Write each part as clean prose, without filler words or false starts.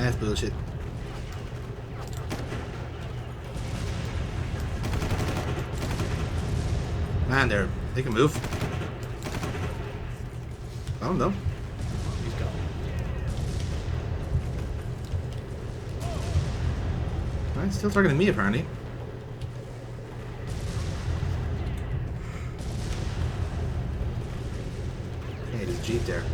That's bullshit. Man, they can move. I don't know. He's gone. Right, still targeting me apparently. Okay, there's a jeep there.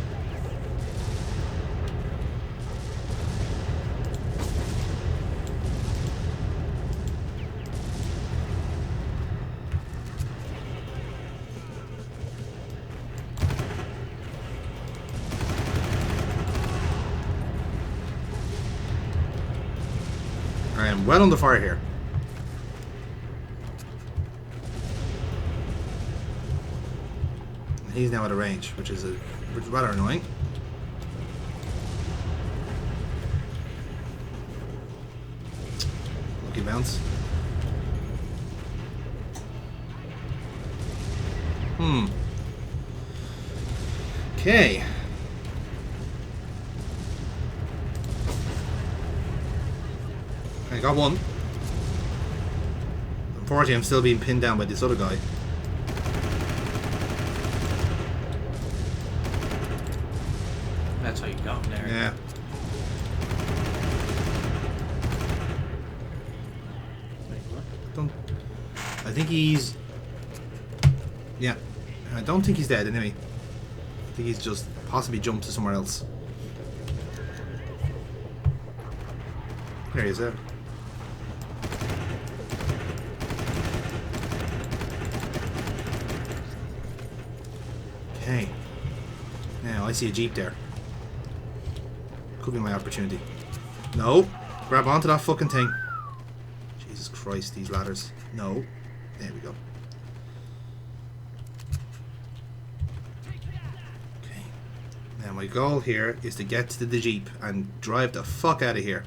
I am well under fire here. He's now at a range, which is rather annoying. Lucky bounce. Okay. I got one. Unfortunately, I'm still being pinned down by this other guy. That's how you got him there. Yeah. Wait, what? I think he's... Yeah. I don't think he's dead anyway. I think he's just possibly jumped to somewhere else. There he is there. Okay. Now I see a jeep there. Could be my opportunity. No. Grab onto that fucking thing. Jesus Christ, these ladders. No. There we go. Okay. Now my goal here is to get to the jeep and drive the fuck out of here.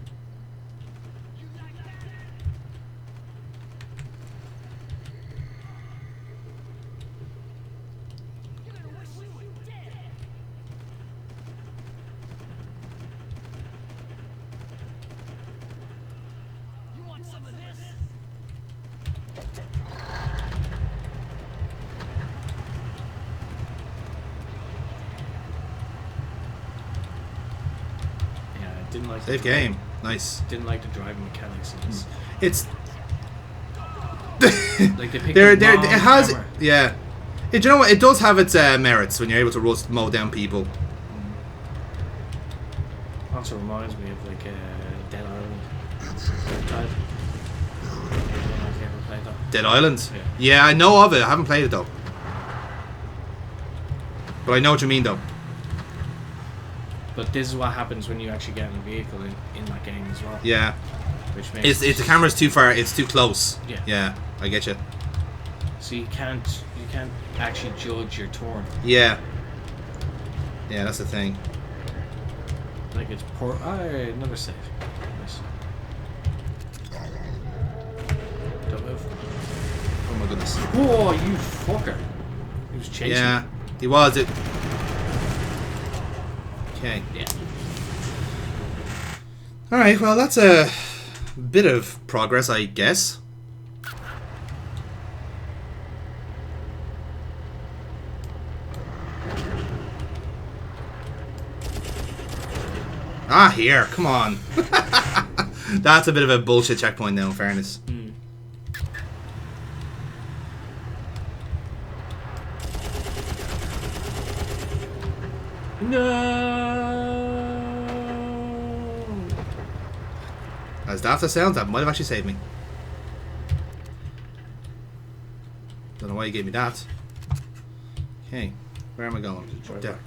Didn't like Save game. Nice. Didn't like the driving mechanics in this. It's Like they picked it the wrong has camera. yeah. Do you know what? It does have its merits when you're able to mow down people. Also reminds me of like Dead Island. I don't know if you ever played that. Dead Island? Yeah. Yeah, I know of it. I haven't played it though. But I know what you mean though. But this is what happens when you actually get in a vehicle in that game as well. Yeah. Which makes It's the camera's too far. It's too close. Yeah. Yeah, I get you. So you can't actually judge your turn. Yeah. Yeah, that's the thing. Like it's poor. Alright, another save. Nice. Don't move. Oh my goodness. Whoa, you fucker! He was chasing. Yeah, he was it. Okay. Yeah. Alright, well that's a bit of progress, I guess. Ah, here, come on. That's a bit of a bullshit checkpoint now, in fairness. Mm. No. As daft as sounds, that might have actually saved me. Don't know why you gave me that. Okay, where am I going? Drive There. back.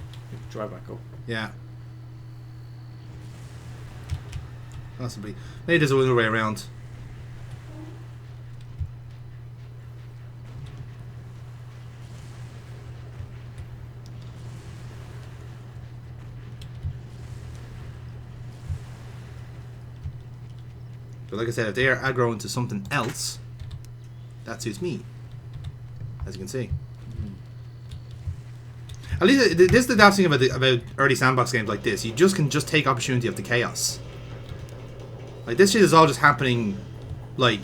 Drive back up. Yeah. Possibly. Maybe there's another way around. But like I said, if they are aggro into something else, that suits me. As you can see. At least this is the daft thing about early sandbox games like this. You just can take opportunity of the chaos. Like, this shit is all just happening, like,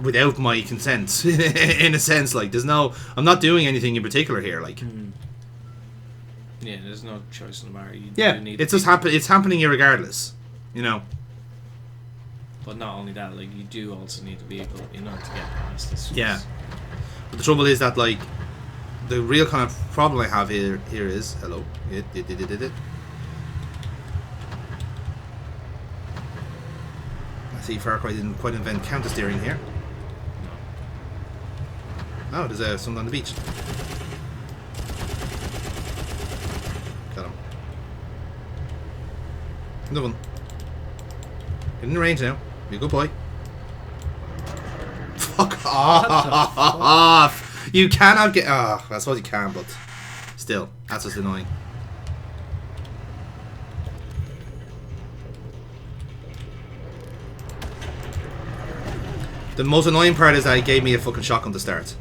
without my consent, in a sense. Like, there's no... I'm not doing anything in particular here, like... Yeah, there's no choice in the matter. You Yeah, do need it's just it's happening irregardless, you know? But not only that, like, you do also need the vehicle, you know, to get past this. Yeah. But the trouble is that, like, the real kind of problem I have here is... Hello. It. I see Far Cry didn't quite invent counter-steering here. Oh, there's someone on the beach. Got him. Another one. Get in the range now. Be a good boy. Fuck off! You cannot get... Oh, I suppose you can, but... Still, that's just annoying. The most annoying part is that he gave me a fucking shotgun to start.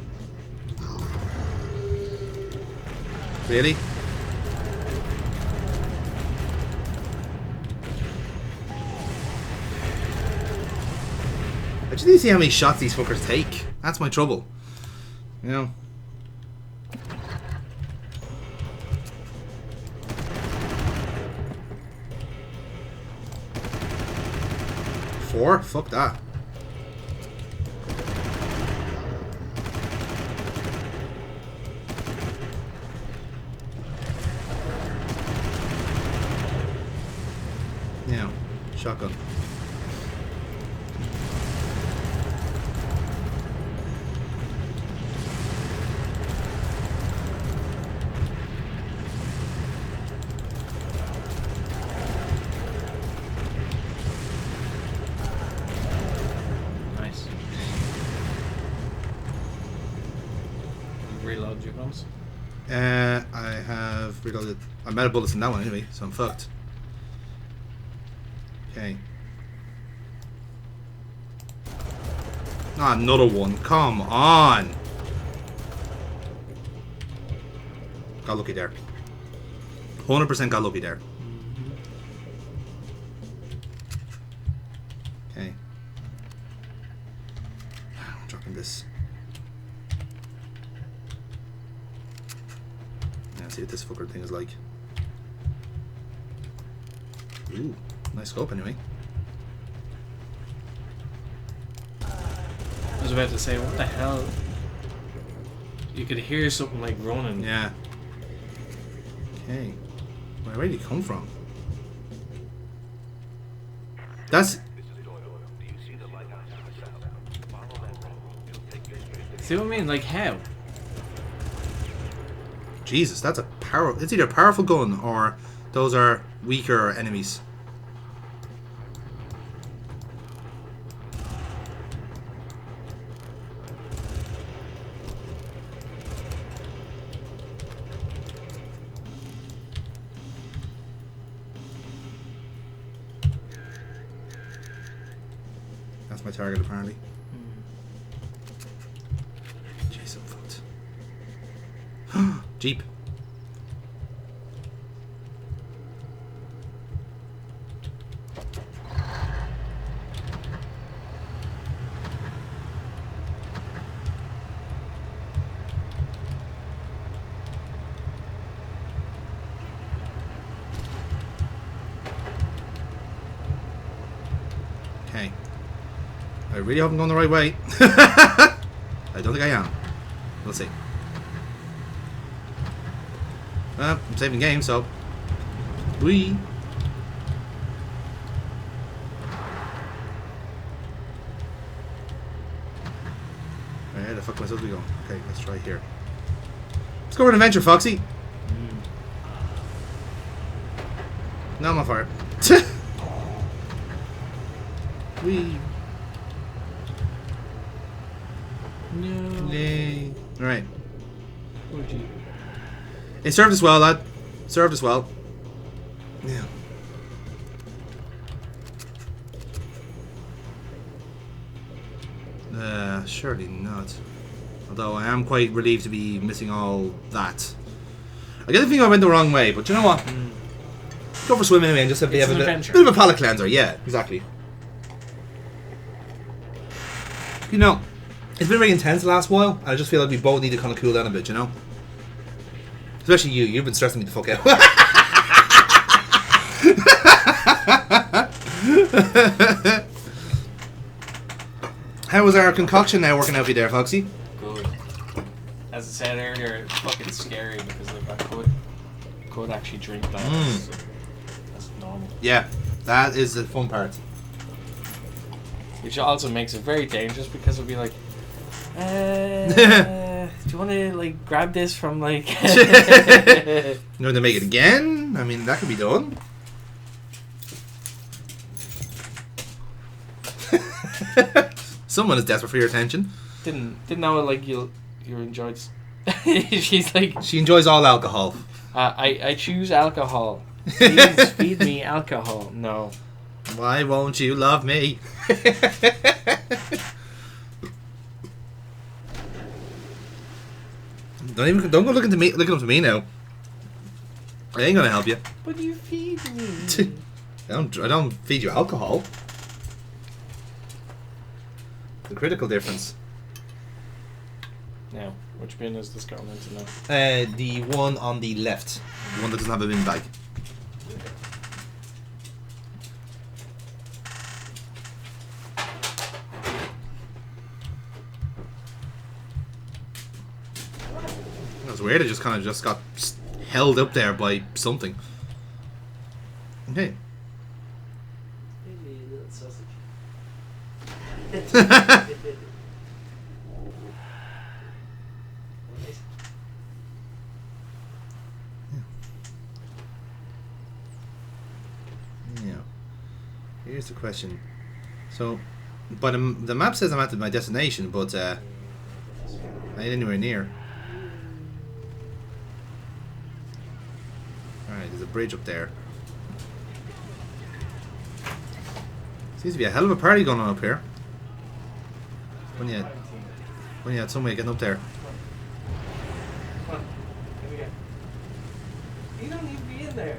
Really? I just need to see how many shots these fuckers take. That's my trouble. You know? Four? Fuck that. Yeah, shotgun. Nice. Reload your guns? I have reloaded. I'm out of bullets in that one anyway, so I'm fucked. Okay. Ah, another one. Come on. Got lucky there. 100% got lucky there. Okay. I'm dropping this. Yeah, see what this fucker thing is like. Ooh. Nice scope anyway. I was about to say, what the hell? You could hear something like running. Yeah. Okay. Where did he come from? That's... See what I mean? Like, how? Jesus, that's a power... It's either a powerful gun or those are weaker enemies. That's my target, apparently. Jeez, I'm fucked. Jeep. Okay. I really hope I'm going the right way. I don't think I am. Let's see. Well, I'm saving the game, so... Whee! Where the fuck am I supposed to be going? Okay, let's try here. Let's go for an adventure, Foxy! No, I'm on fire. Whee! No. Yay. Alright. Oh, gee. It served us well, lad. Served us well. Yeah. Surely not. Although I am quite relieved to be missing all that. I get the feeling I went the wrong way, but you know what? Go for swimming anyway and just have a bit of a palate cleanser. Yeah, exactly. You know, it's been very intense the last while. I just feel like we both need to kind of cool down a bit, you know? Especially you. You've been stressing me the fuck out. How was our concoction now working out for you there, Foxy? Good. As I said earlier, it's fucking scary because like, I could actually drink that. That's normal. Yeah, that is the fun part. Which also makes it very dangerous because it'll be like, do you want to like grab this from like? You want to make it again? I mean, that could be done. Someone is desperate for your attention. Didn't know like you enjoyed. She's like, she enjoys all alcohol. I choose alcohol. Please feed me alcohol. No. Why won't you love me? Don't go looking up to me now. I ain't gonna help you. But you feed me. I don't feed you alcohol. The critical difference. Now, which bin is this going into now? The one on the left. The one that doesn't have a bin bag. That's weird. It just kind of got held up there by something. Okay. Yeah. Here's the question. So, but the map says I'm at my destination, but I ain't anywhere near. Alright, there's a bridge up there. Seems to be a hell of a party going on up here. When you had some way of getting up there. Come on, here we go. You don't need to be in there.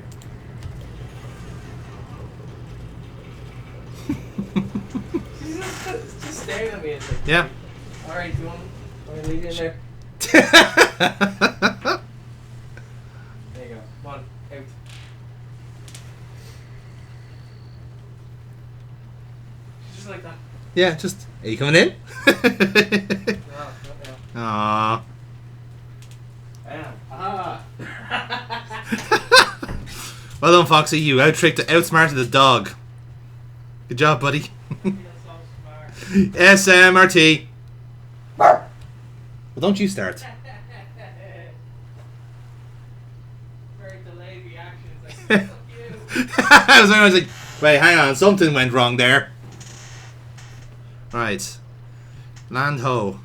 She's just staring at me. It's like, yeah. Alright, do you want to leave you in there? There you go. Come on, out. She's just like that. Yeah, just... Are you coming in? No, not now. Aww. I am. Ah. Well done, Foxy. You outsmarted the dog. Good job, buddy. You're so smart. SMRT. Well, don't you start. Very delayed reactions. Like, fuck you. I was like, wait, hang on. Something went wrong there. Right. Land ho.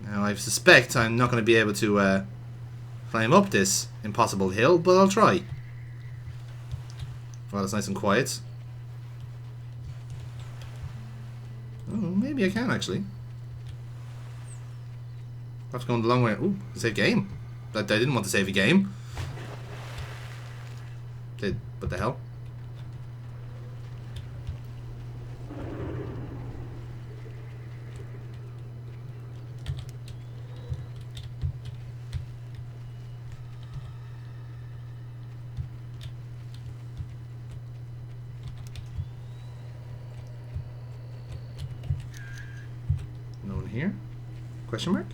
Now, I suspect I'm not going to be able to climb up this impossible hill, but I'll try. Well, it's nice and quiet. Oh, maybe I can, actually. Perhaps going the long way. Ooh, save game. I didn't want to save a game. What the hell? No one here? Question mark?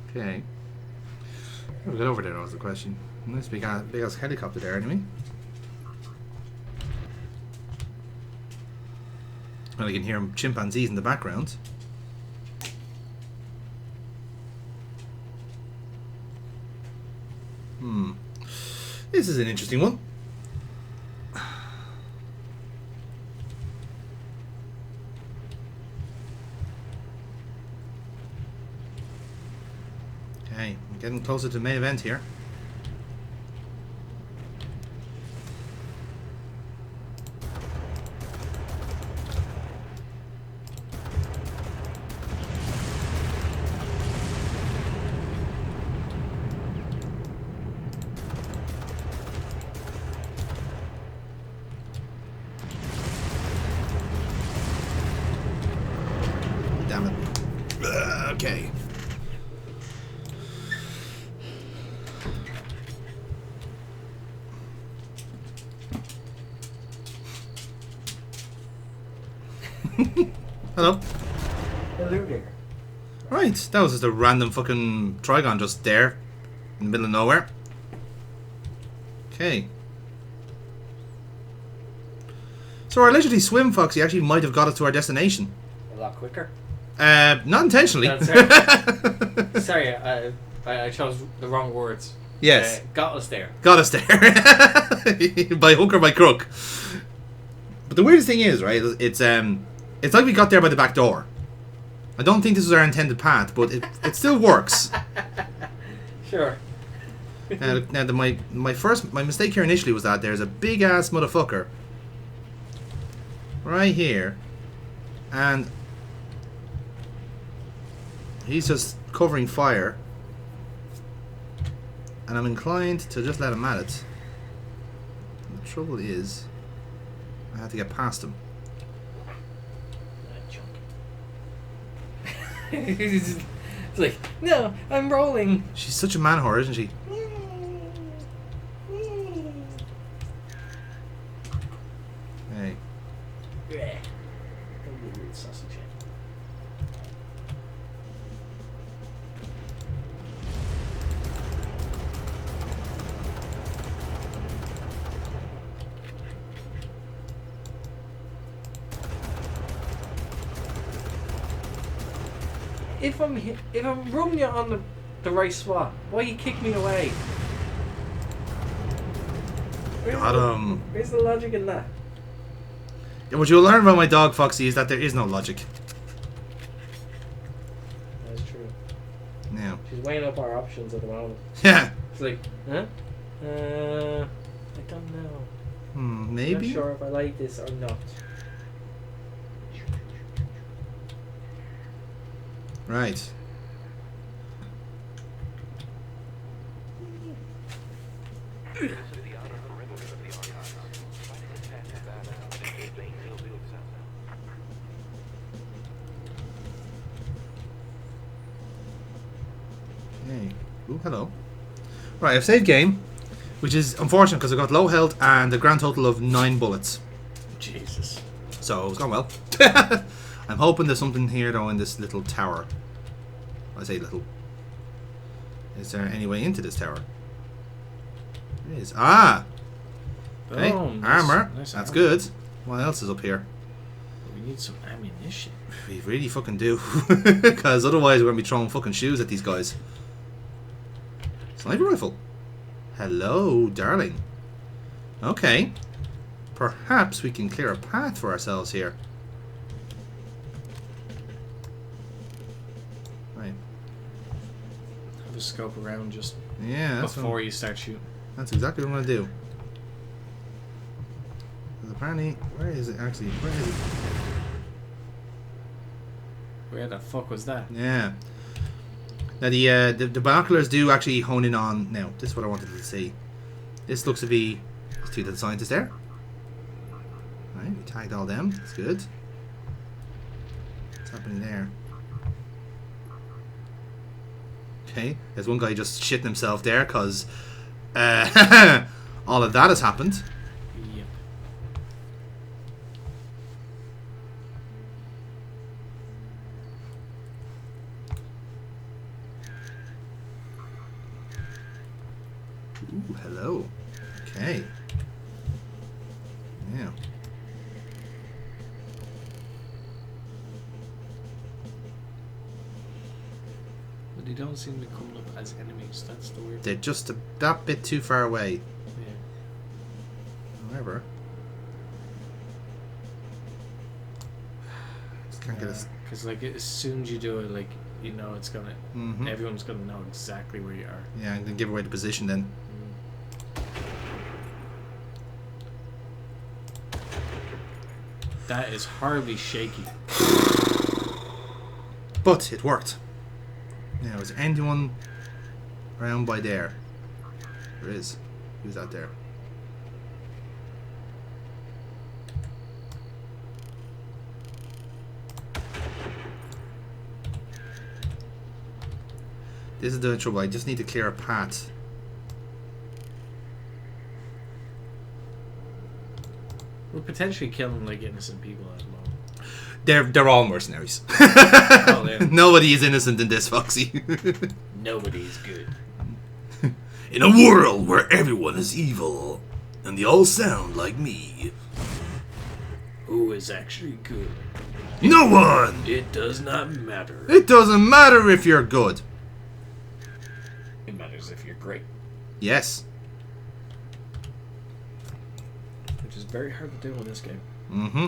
Okay. How do we get over there, that was the question. Nice big ass helicopter there, anyway. Well, I can hear chimpanzees in the background. This is an interesting one. Okay, I'm getting closer to the main event here. Damn it. Okay. Hello. Hello there. Right, that was just a random fucking Trigon just there in the middle of nowhere. Okay. So our allegedly swim foxy actually might have got us to our destination. A lot quicker. Not intentionally. Sorry, I chose the wrong words. Yes. Got us there. Got us there. By hook or by crook. But the weirdest thing is, right, it's like we got there by the back door. I don't think this was our intended path, but it still works. Sure. My mistake here initially was that there's a big ass motherfucker right here, and he's just covering fire, and I'm inclined to just let him at it. The trouble is, I have to get past him. It's like, no, I'm rolling. She's such a man whore, isn't she? Hey. Sausage. If I'm rubbing you on the right spot, why you kick me away? Got him. Where's the logic in that? Yeah, what you'll learn about my dog Foxy is that there is no logic. That's true. Yeah. She's weighing up our options at the moment. Yeah. It's like, huh? I don't know. Maybe. I'm not sure if I like this or not. Right. Hey. Ooh, hello. Right, I've saved game, which is unfortunate because I got low health and a grand total of 9 bullets. Jesus. So it's gone well. I'm hoping there's something here though in this little tower. I say little. Is there any way into this tower? There is. Ah! Okay, armor. Nice That's armor. good. What else is up here? We need some ammunition. We really fucking do. Because otherwise we're going to be throwing fucking shoes at these guys. Sniper rifle. Hello, darling. Okay. Perhaps we can clear a path for ourselves here. Right. Have a scope around just Yeah, that's before you start shooting. That's exactly what I'm going to do. Because apparently, where is it actually? Where is it? Where the fuck was that? Yeah. Now the binoculars do actually hone in on. Now, this is what I wanted to see. This looks to be two little scientists there. Right, we tagged all them. That's good. What's happening there? Okay, there's one guy just shitting himself there because all of that has happened. Yep. Ooh, hello. Okay. Yeah. But they don't seem to be coming up as enemies. That's the weird They're just that bit too far away. Yeah. However, just can't get us. Because like as soon as you do it, like you know it's gonna. Mm-hmm. Everyone's gonna know exactly where you are. Yeah, I'm gonna give away the position then. That is horribly shaky. But it worked. Now, is there anyone around by there? There is. Who's out there? This is the trouble. I just need to clear a path. We're potentially killing like innocent people as well. They're all mercenaries. Oh, yeah. Nobody is innocent in this, Foxy. Nobody's good. In a world where everyone is evil, and they all sound like me. Who is actually good? No one! It does not matter. It doesn't matter if you're good. It matters if you're great. Yes. Which is very hard to do in this game. Mm-hmm.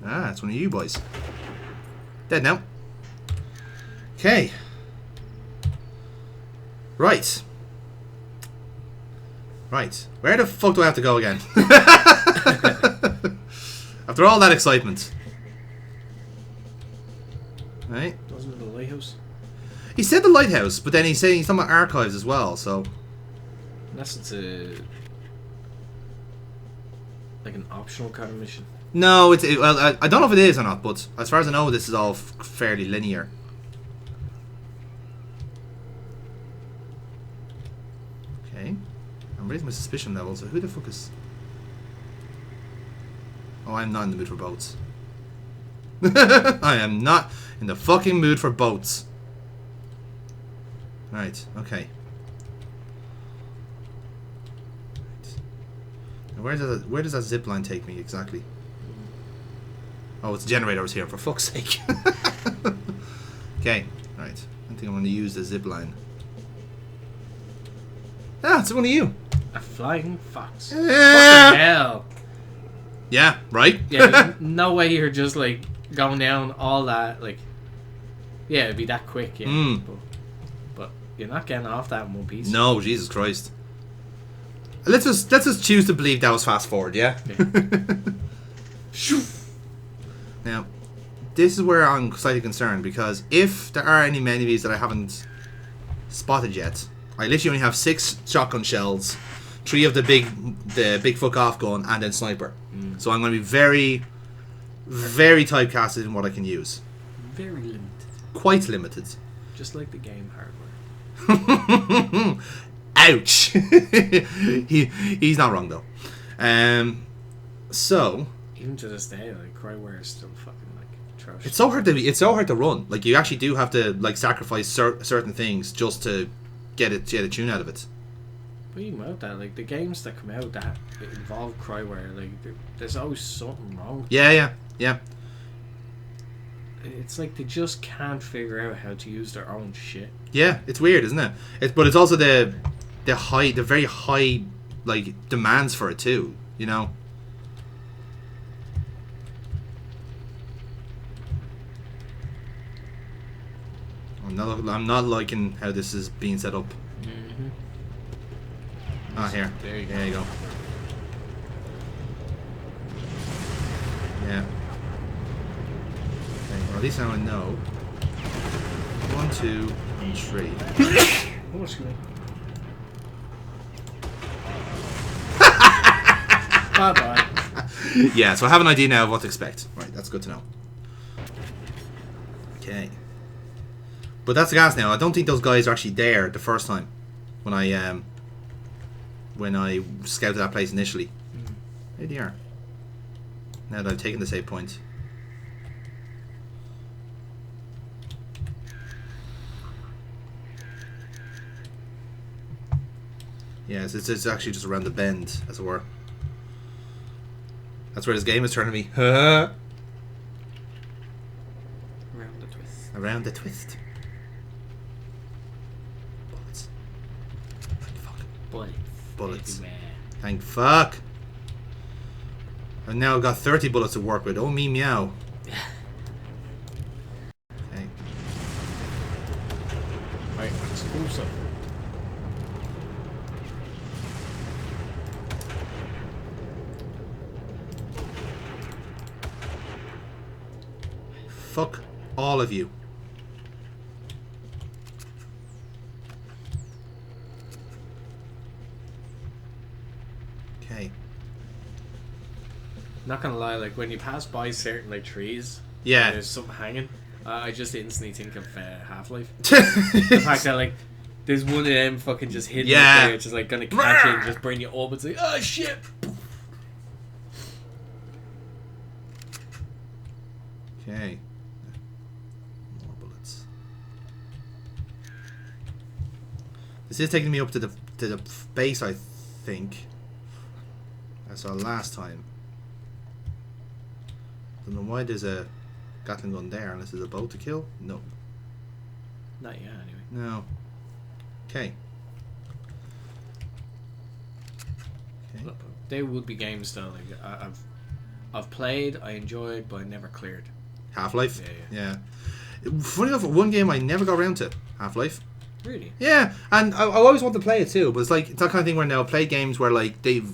Ah, it's one of you boys. Dead now. Okay. Right. Right. Where the fuck do I have to go again? After all that excitement. Right. Wasn't it the lighthouse? He said the lighthouse, but then he's saying he's talking about archives as well, so... Unless it's a... like an optional kind of mission. No, well, I don't know if it is or not, but as far as I know, this is all fairly linear. Okay. I'm raising my suspicion level, so who the fuck is... Oh, I'm not in the mood for boats. I am not in the fucking mood for boats. Right, okay. Now where does that zip line take me exactly? Oh, it's generators here, for fuck's sake. Okay, right. I think I'm going to use the zip line. Ah, it's one of you. A flying fox. Yeah. Fucking hell. Yeah, right? Yeah, there's no way you're just like going down all that, like... Yeah, it'd be that quick, yeah. Mm. But you're not getting off that in one piece. No, Jesus Christ. Let's just choose to believe that was fast forward, yeah? Now, this is where I'm slightly concerned, because if there are any enemies that I haven't spotted yet, I literally only have 6 shotgun shells, 3 of the big fuck off gun, and then sniper. So I'm going to be very, very typecasted in what I can use. Very limited. Quite limited. Just like the game hardware. Ouch! He's not wrong though. So Even to this day, like Cryware is still fucking like atrocious. it's so hard to run. Like you actually do have to like sacrifice certain things just to get a tune out of it. But even without that, like the games that come out that involve Cryware, like there's always something wrong. Yeah. It's like they just can't figure out how to use their own shit. Yeah, it's weird, isn't it? But it's also the very high like demands for it too. You know. I'm not liking how this is being set up. Mm-hmm. Ah, here. There you go. There you go. Yeah. Okay, well, at least now I know. 1, 2, and 3. Oh, excuse me. Bye-bye. Yeah, so I have an idea now of what to expect. Right, that's good to know. Okay. But that's the gas now. I don't think those guys are actually there the first time when I scouted that place initially. There they are. Now that I've taken the save point. Yes, it's actually just around the bend, as it were. That's where this game is turning me. Around the twist. Around the twist. Bullets. Thank fuck. Bullets. Everywhere. Thank fuck. I've now got 30 bullets to work with. Oh me meow. Okay. stuff. Fuck all of you. Okay. Not gonna lie, like when you pass by certain like trees, Yeah. there's something hanging. I just instantly think of Half-Life. The fact that like there's one of them fucking just hidden up there, just like gonna catch you and just bring you up. It's like, oh shit. Okay. More bullets. This is taking me up to the base, I think. I saw last time. Don't know why there's a Gatling gun there, unless there's a boat to kill. No. Not yet, anyway. No. Okay. Okay. Look, there would be games though. Like I've played, I enjoyed, but I never cleared. Half-Life. Yeah. Funny enough, one game I never got around to. Half-Life. Really? Yeah, and I always want to play it too, but it's like it's that kind of thing where now play games where like they've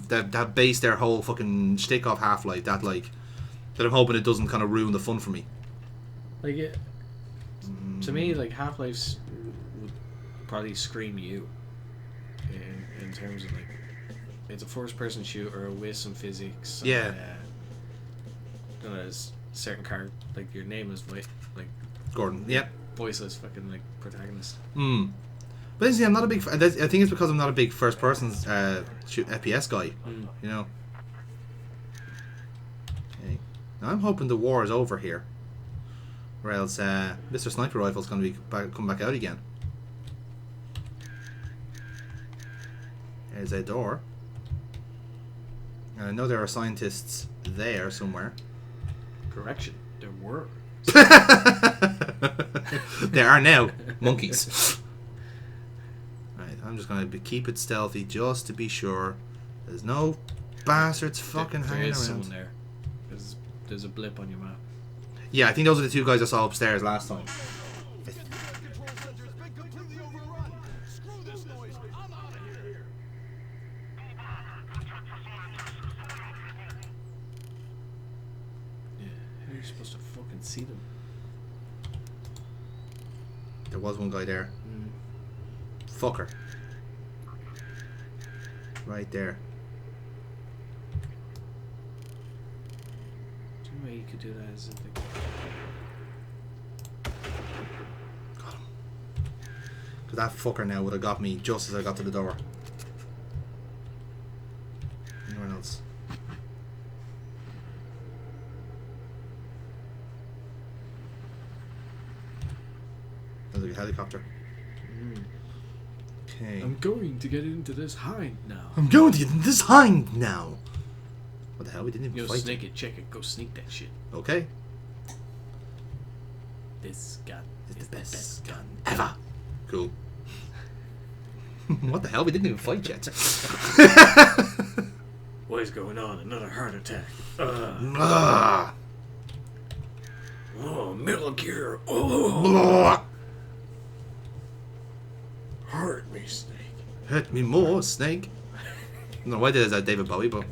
based their whole fucking shtick off Half-Life that I'm hoping it doesn't kind of ruin the fun for me. Like it, to me, like Half-Life would probably scream you in terms of like it's a first-person shooter with some physics. Yeah. And, there's certain like your name is like Gordon. Yeah. Voiceless fucking like protagonist. But see, I'm not a big. I think it's because I'm not a big first-person FPS guy. You know. Okay. Now I'm hoping the war is over here, or else Mr. Sniper Rifle's going to be come back out again. There's a door. And I know there are scientists there somewhere. Correction, there were. There are now monkeys. Right, I'm just going to keep it stealthy just to be sure. There's no bastards fucking hanging around. Someone there. There's a blip on your map. Yeah, I think those are the two guys I saw upstairs last time. How are you supposed to fucking see them? There was one guy there. Fucker. Right there. The only way you could do that is if Got him. Because that fucker now would have got me just as I got to the door. Anyone else? There's a helicopter. Okay. I'm going to get into this hind now. I'm going to get in this hind now. What the hell? We didn't even Yo, fight. snake it, check it, go sneak that shit. Okay. This gun It's the best gun ever. Cool. What the hell? We didn't even fight yet. What is going on? Another heart attack. Oh, Metal Gear. Oh, hurt me, Snake. Hurt me more, Snake. I don't know why did that David Bowie, but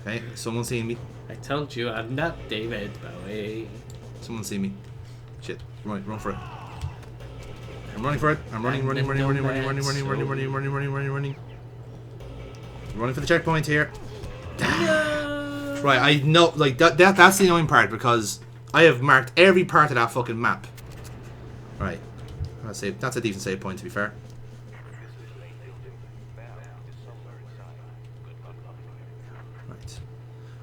hey, someone seeing me. I told you I'm not David Bowie. Someone see me. Shit. Right, run for it. I'm running for it. I'm running. Running for the checkpoint here. No. Right, I know, like, that's the annoying part, because I have marked every part of that fucking map. Right. That's a decent save point, to be fair. Right.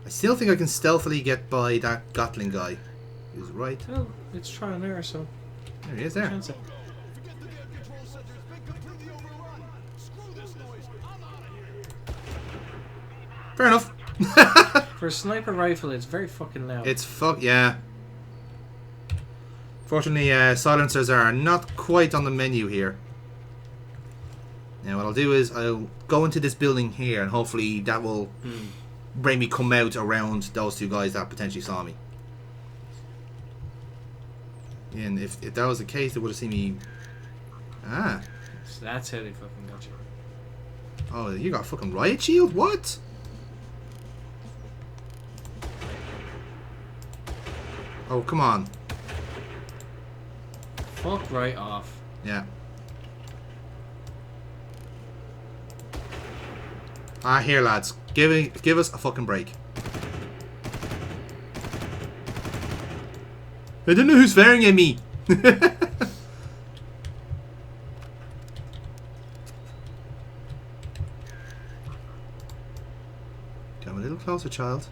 I still think I can stealthily get by that Gatling guy. Who's right. Well, it's trial and error, so... There he is there. Chance it. Fair enough. For a sniper rifle, it's very fucking loud. It's yeah. Fortunately, silencers are not quite on the menu here. Now what I'll do is I'll go into this building here, and hopefully that will bring me come out around those two guys that potentially saw me. And if that was the case, they would have seen me. Ah, So that's how they fucking got you. Oh, you got a fucking riot shield? What? Oh, come on. Fuck right off. Yeah. Ah, here, lads. Give us a fucking break. I don't know who's firing at me. Come a little closer, child.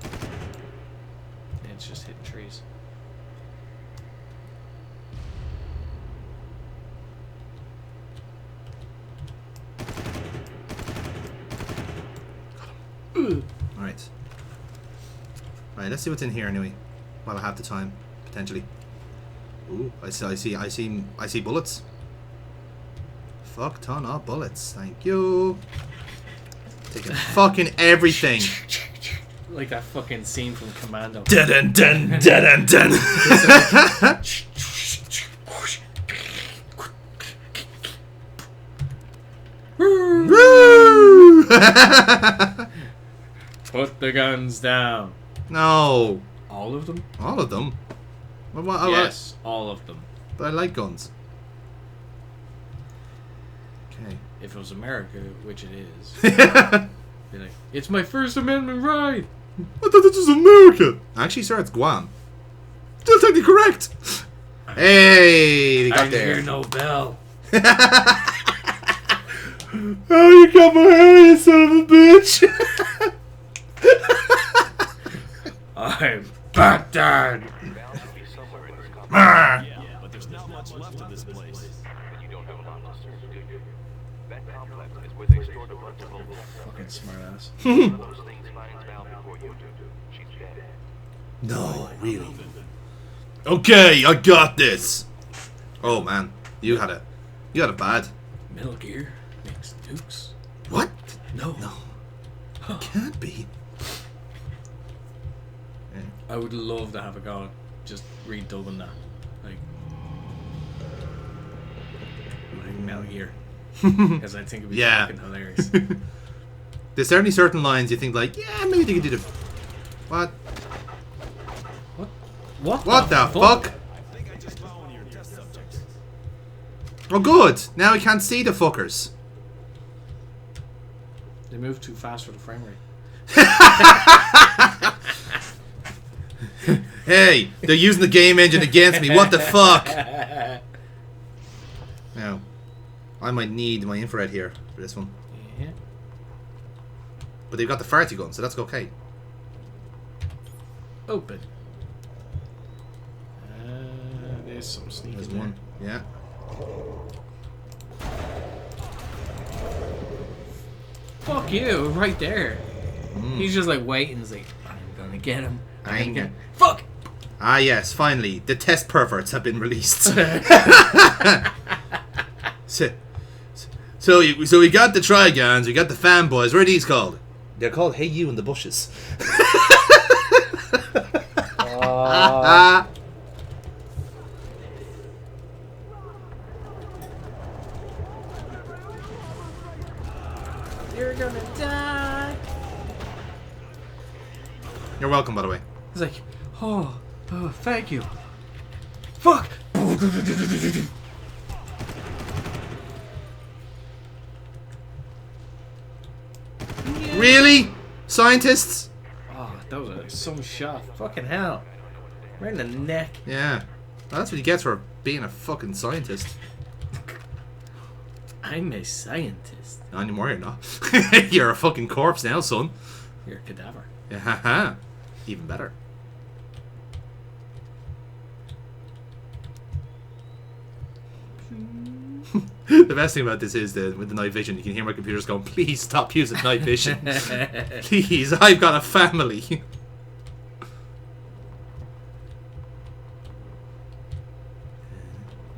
Yeah, it's just hitting trees. Alright. Right, let's see what's in here anyway. While I have the time, potentially. Ooh, I see bullets. Fuck ton of bullets. Thank you. Taking fucking everything. Like that fucking scene from Commando. Dun dun dun dun dun. Woo! Put the guns down. No. All of them? All of them? Yes, all of them. But I like guns. Okay. If it was America, which it is, be like, it's my First Amendment right. I thought this was America. Actually, sir, it's Guam. Still technically correct. Hey, we got I there. hear no bell. Oh, you got my hair, you son of a bitch. I'm Baghdad. Ah. Yeah, but there's not much left of this place. You don't have a lot, sir, do you? That complex is where they store the bunch of Fucking smartass. one of those things finds Val before you do. She's dead. No, really. Okay, I got this. Oh man, you had it bad. Metal Gear makes nukes. What? No. Can't be. I would love to have a go at just redubbing that. Like Metal Gear. Because I think it'd be Yeah. fucking hilarious. There's certainly certain lines you think like, yeah, maybe they could do the. What? What the fuck? I think I just found one of your test subjects. Oh, good. Now we can't see the fuckers. They move too fast for the frame rate. Hey, they're using the game engine against me. What the fuck? Now, I might need my infrared here for this one. Yeah. But they've got the farty gun, so that's okay. Open. There's some sneaking There's there. one. Yeah. Fuck you, right there. Mm. He's just like waiting. He's like, I'm gonna get him. I ain't gonna. Fuck! Ah, yes, finally. The test perverts have been released. So we got the Trigons, we got the fanboys. What are these called? They're called Hey You in the Bushes. You're gonna die. You're welcome, by the way. He's like, oh, thank you. Fuck! Really? Scientists? Oh, that was some shot. Fucking hell. Right in the neck. Yeah. Well, that's what you get for being a fucking scientist. I'm a scientist. Not anymore, you're not. You're a fucking corpse now, son. You're a cadaver. Yeah, haha. Even better. The best thing about this is that with the night vision, you can hear my computers going, please stop using night vision. Please, I've got a family.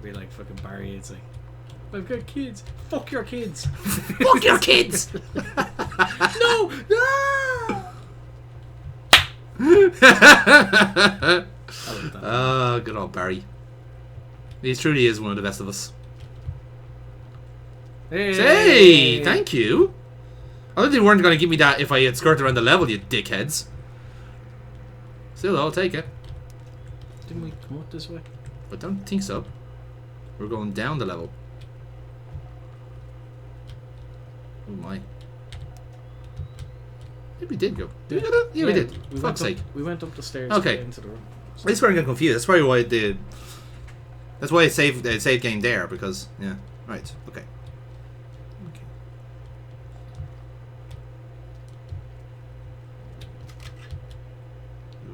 Be like fucking Barry, it's like, I've got kids. Fuck your kids. Fuck your kids! No! No! I like that. Oh, good old Barry. He truly is one of the best of us. Hey, thank you. I thought they weren't going to give me that if I had skirted around the level, you dickheads. Still, I'll take it. Didn't we come up this way? I don't think so. We're going down the level. Oh my. Maybe we did go. Did we go down? Yeah, we did. We Fuck's sake. We went up the stairs Okay. into the room. I just getting confused. That's probably why I did. That's why I saved game there, because yeah. Right. Okay. Okay.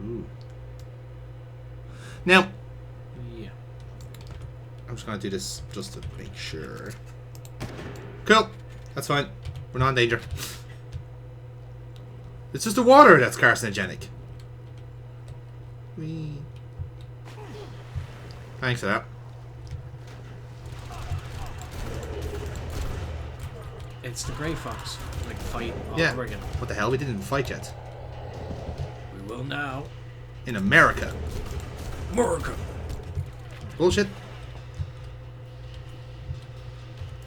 Ooh. Now, Yeah. I'm just gonna do this just to make sure. Cool. That's fine. We're not in danger. It's just the water that's carcinogenic. Whee. Thanks for that. It's the Grey Fox. Like, fight all Yeah. over again. What the hell? We didn't even fight yet. We will now. In America. America! Bullshit.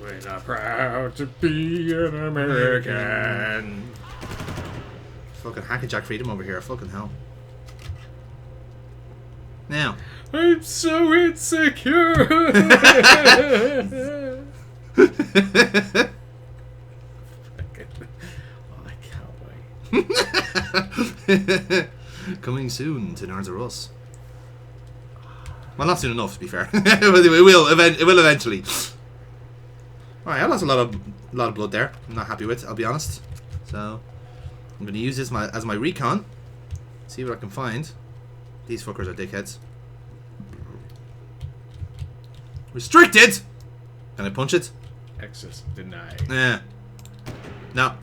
We're not proud to be an American. Fucking Hackajack freedom over here. Fucking hell. Now. I'm so insecure! Oh, I can't wait. Coming soon to Nerds R Us. Well, not soon enough, to be fair. It will eventually. Alright, I lost a lot of blood there. I'm not happy with, I'll be honest. So, I'm going to use this as my recon. See what I can find. These fuckers are dickheads. Restricted! Can I punch it? Access denied. Yeah. No. I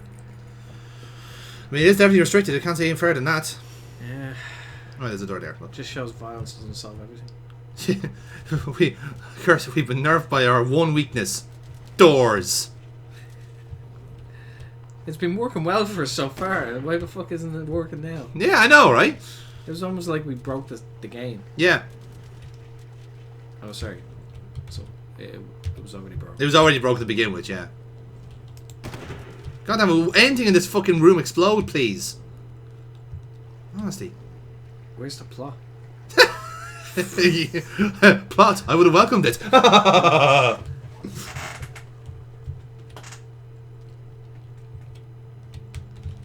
mean, it is definitely restricted. I can't say any further than that. Yeah. Oh, there's a door there. Look. Just shows violence doesn't solve everything. We've been nerfed by our one weakness. Doors. It's been working well for us so far. Why the fuck isn't it working now? Yeah, I know, right? It was almost like we broke the game. Yeah. Oh, sorry. So, it was already broken. It was already broke to begin with, yeah. God damn it, anything in this fucking room explode, please. Honestly. Where's the plot? Plot, I would have welcomed it.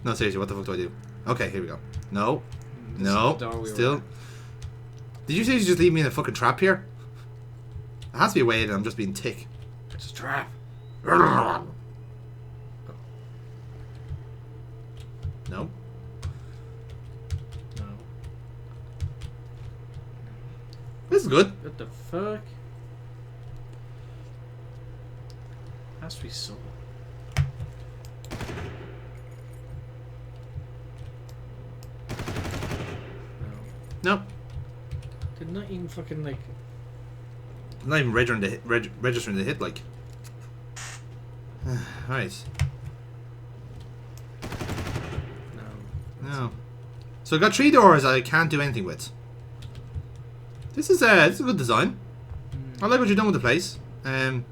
No, seriously, what the fuck do I do? Okay, here we go. No. This No. is the door we were Still. at. Did you say you just leave me in a fucking trap here? It has to be a way that I'm just being tick. It's a trap. No. No. This is good. What the fuck? Has to be someone. No. Nope. Did not even fucking like. I'm not even registering the hit, like. Right. No. No. So I got 3 doors I can't do anything with. This is a good design. I like what you're doing with the place. Can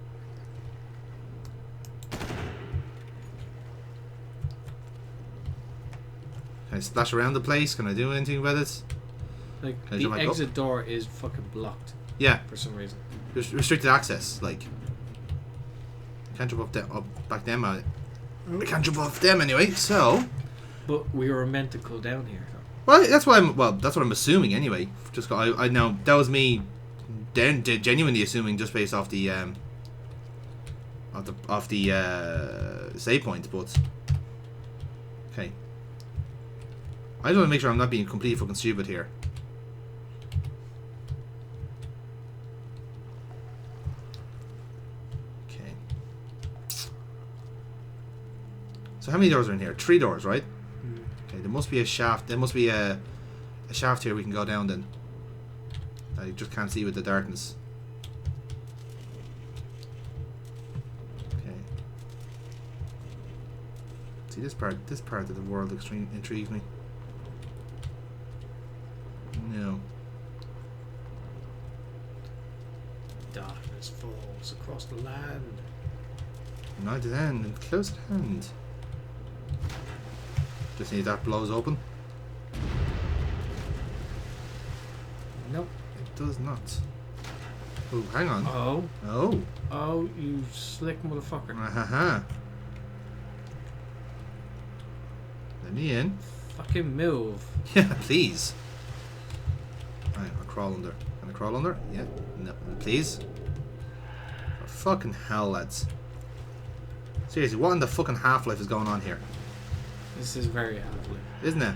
I splash around the place? Can I do anything about it? Like Can I the jump back up? exit door is fucking blocked Yeah. for some reason. Restricted access, like. Can't jump up back them. I can't jump off them anyway. So, But we were meant to go down here. well, that's what I'm assuming anyway. Just I know that was me, then genuinely assuming just based off the save point, but okay. I just want to make sure I'm not being completely fucking stupid here. Okay. So how many doors are in here? 3 doors, right? Okay, there must be a shaft. There must be a shaft here we can go down then. I just can't see with the darkness. Okay. See this part of the world intrigues me. No. Darkness falls across the land. Not at hand, close at hand. Just need that blows open. Nope. It does not. Oh, hang on. Oh. Oh. Oh, you slick motherfucker. Ahaha. Let me in. Fucking move. Yeah, please. Right, I'll crawl under. Can I crawl under? Yeah. No, please. For fucking hell, lads. Seriously, what in the fucking Half-Life is going on here? This is very Half-Life. Isn't it?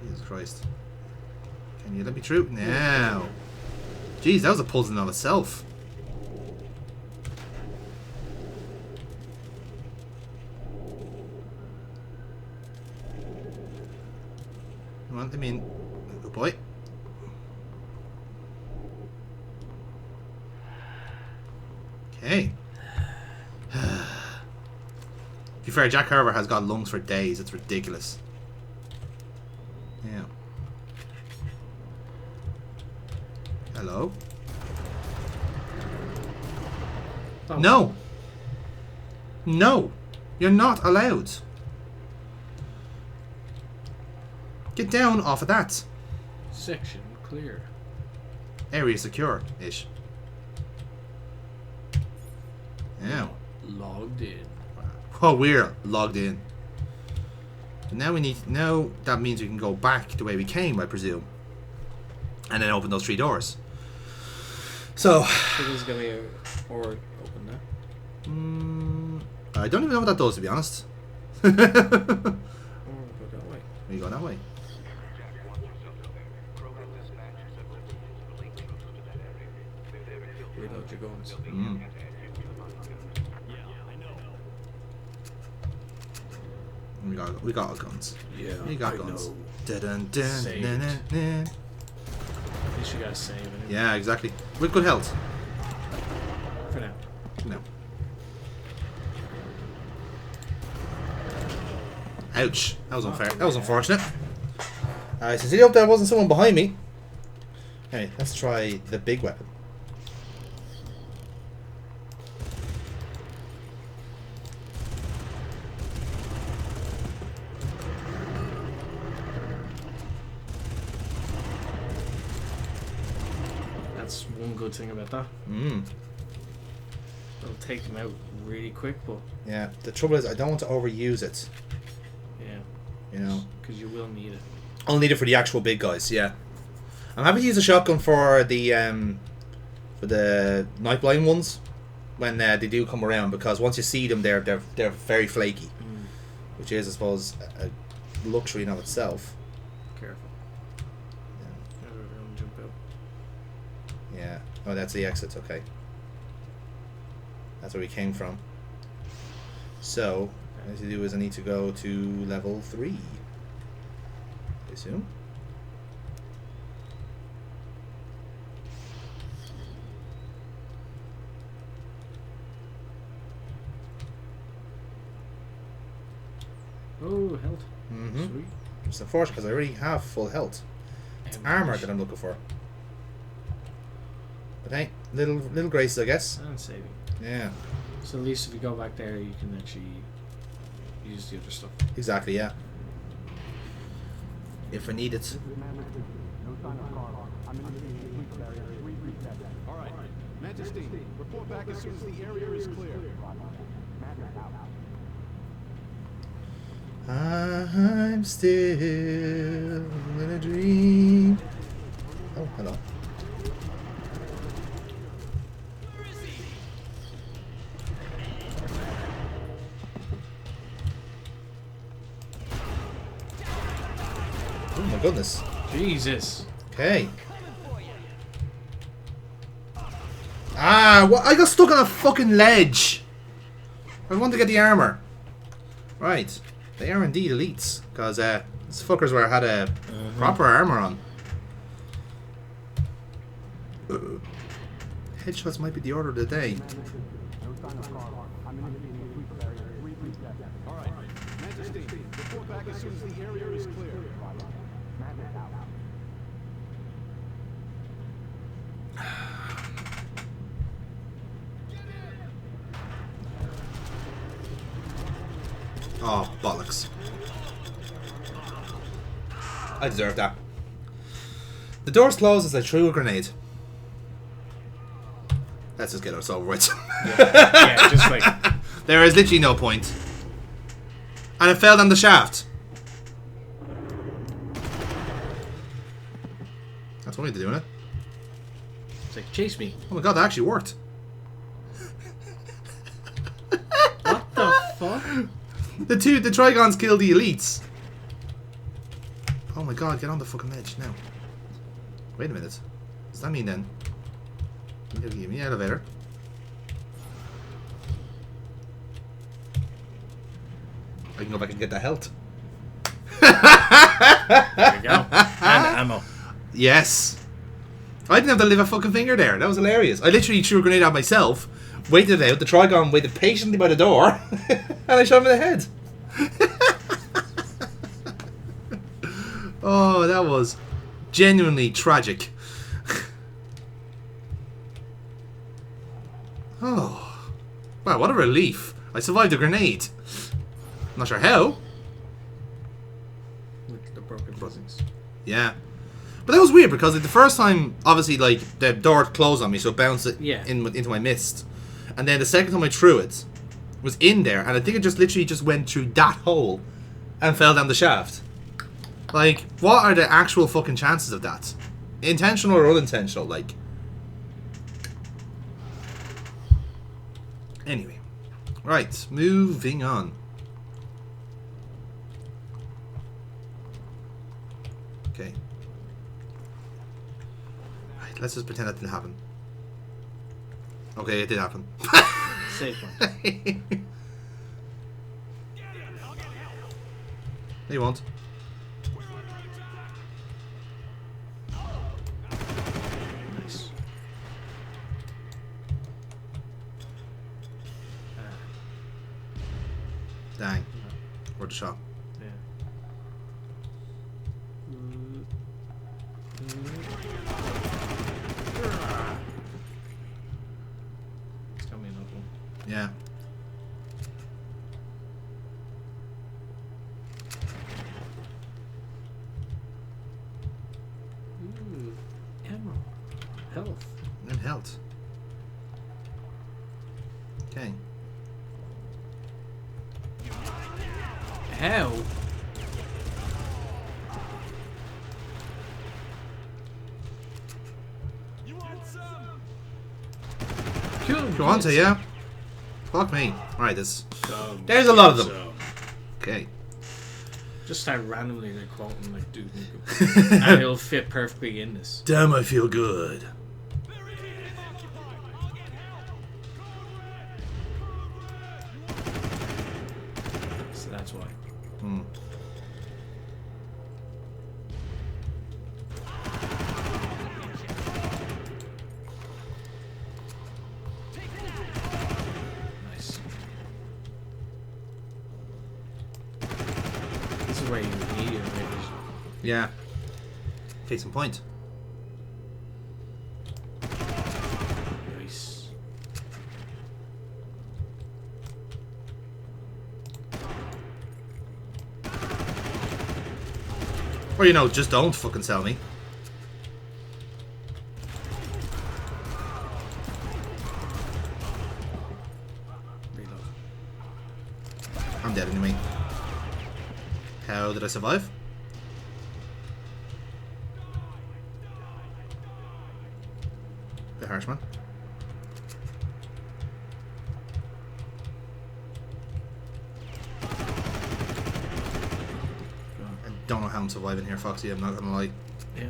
Jesus Christ. Can you let me through? No. Jeez, that was a puzzle in of itself. Come on, let me in. Good boy. Okay. To be fair, Jack Carver has got lungs for days. It's ridiculous. Yeah. Hello? Oh. No! No! You're not allowed. Get down off of that. Section clear. Area secure-ish. Yeah. Logged in. Oh, we're logged in. But now we need... Now that means we can go back the way we came, I presume. And then open those 3 doors. So... So there's gonna be a... Or open that. I don't even know what that does, to be honest. Or go that way. We go that way. Reload your guns. We got our guns. Yeah, We got I guns. know. Dun, dun, Saved. dun, dun, dun. At least you gotta save it. Yeah, exactly. With good health. For now. No. Ouch. That was unfair. That was unfortunate. I sincerely hope there wasn't someone behind me. Okay, let's try the big weapon. That's one good thing about that. It'll take them out really quick, but Yeah, the trouble is I don't want to overuse it. yeah, You know, because you will need it. I'll need it for the actual big guys. Yeah, I'm happy to use a shotgun for the night blind ones when they do come around, because once you see them, they're very flaky, which is, I suppose, a luxury in of itself. Careful. Everyone jump out. Yeah. Oh, that's the exit. Okay. That's where we came from. So, what I need to do is I need to go to level 3. I assume. Oh, health. Mm-hmm. Sweet. It's unfortunate because I already have full health. It's armor that I'm looking for. But hey, little graces, I guess. And saving. Yeah. So at least if you go back there, you can actually use the other stuff. Exactly. Yeah. If I need it. All right, Majesty, report back as soon as the area is clear. I'm still in a dream. Oh, hello. Oh my goodness. Jesus. Okay. Ah, what? I got stuck on a fucking ledge. I want to get the armor. Right. They are indeed elites, because these fuckers had a proper armor on. Headshots might be the order of the day. All right, Majesty, report back as soon as the area is clear. Oh, bollocks. I deserve that. The doors closed as I threw a grenade. Let's just get us over with. Yeah, just like... There is literally no point. And it fell down the shaft. That's one way to doing it. It's like, chase me. Oh my god, that actually worked. What the fuck? The Trigons kill the elites. Oh my god, get on the fucking edge now. Wait a minute. Does that mean then? Give me an elevator. I can go back and get that health. There you go. And ammo. Yes. I didn't have to lift a fucking finger there. That was hilarious. I literally threw a grenade at myself, waited it out, the Trigon waited patiently by the door, and I shot him in the head. Oh, that was genuinely tragic. Oh. Wow, what a relief. I survived a grenade. I'm not sure how. With the broken physics. Yeah. But that was weird because like, the first time, obviously, like, the door closed on me, so it bounced it into my mist. And then the second time I threw it, was in there, and I think it just literally just went through that hole and fell down the shaft. Like, what are the actual fucking chances of that? Intentional or unintentional, like. Anyway. Right, moving on. Okay. Right, let's just pretend that didn't happen. Okay, it did happen. Safe one. No, you won't. Nice. Dang. Worth a shot. Yeah. Tell me another one. Yeah. Ooh, ammo. Health. And health. Okay. How? You want some? Cool. Go on to, yeah. Fuck me. Alright, there's Some. a lot of them. Some. Okay. Just start randomly like quoting like Duke Nukem. And it'll fit perfectly in this. Damn, I feel good. So that's why. Hmm. Nice. This is where you need your vision. Yeah. Case in point. Nice. Or, you know, just don't fucking sell me. Reload. I'm dead anyway. How did I survive? The Harshman. I don't know how I'm surviving here, Foxy, I'm not gonna lie. Yeah.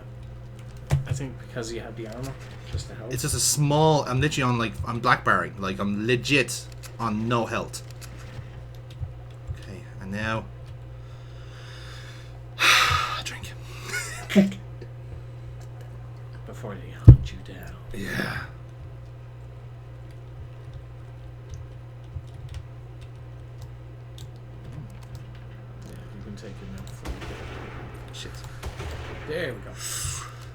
I think because you have the armor, just to help. It's just a small, I'm literally on like, I'm black barring, like I'm legit on no health. Okay, and now... drink. Before they hunt you down. Yeah. Yeah, you can take it now before you get Shit. it. There we go.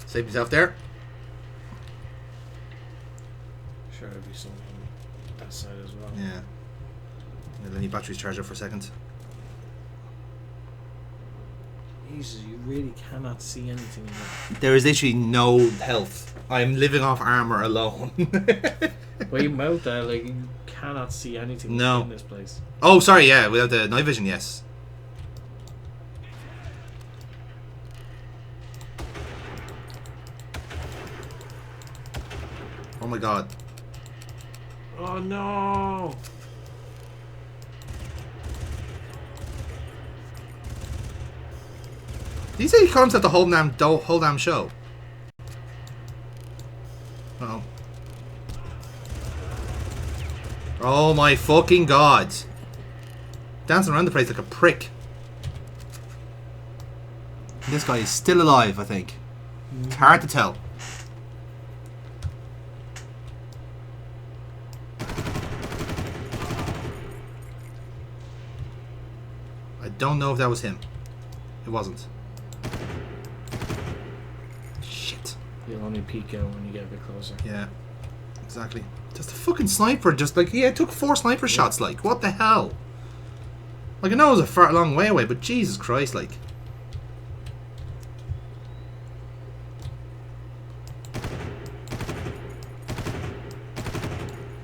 Save yourself there. Sure, there'll be something on that side as well. Yeah. Let me batteries charge up for a second. Jesus, you really cannot see anything in there. There is literally no health. I'm living off armor alone. Well, you mouth that, like, you cannot see anything No. in this place. Oh, sorry, yeah, without the night vision, yes. Oh my god. Oh no! Did you say he comes at the whole damn show? Uh-oh. Oh my fucking god. Dancing around the place like a prick. This guy is still alive, I think. It's hard to tell. I don't know if that was him. It wasn't. Shit. You'll only peek out when you get a bit closer. Yeah. Exactly. Just a fucking sniper, just like, yeah, it took 4 sniper shots, like, what the hell? Like, I know it was a long way away, but Jesus Christ, like.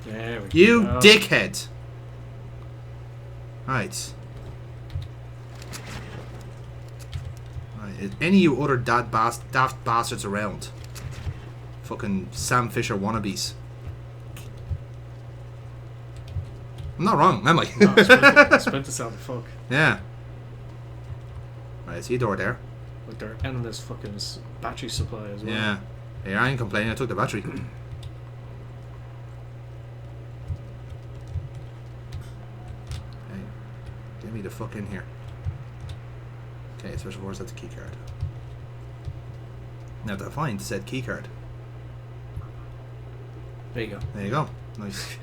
There we You go. dickhead! Right. Right, any of you other daft bastards around? Fucking Sam Fisher wannabes. I'm not wrong, am I? No, Splinter Cell, fuck. Yeah. Right, I see a door there. With their endless fucking battery supply as well. Yeah. Hey, I ain't complaining, I took the battery. Okay. Get me the fuck in here. Okay, special force, that's a key card. Now to find said key card. There you go. There you go. Nice.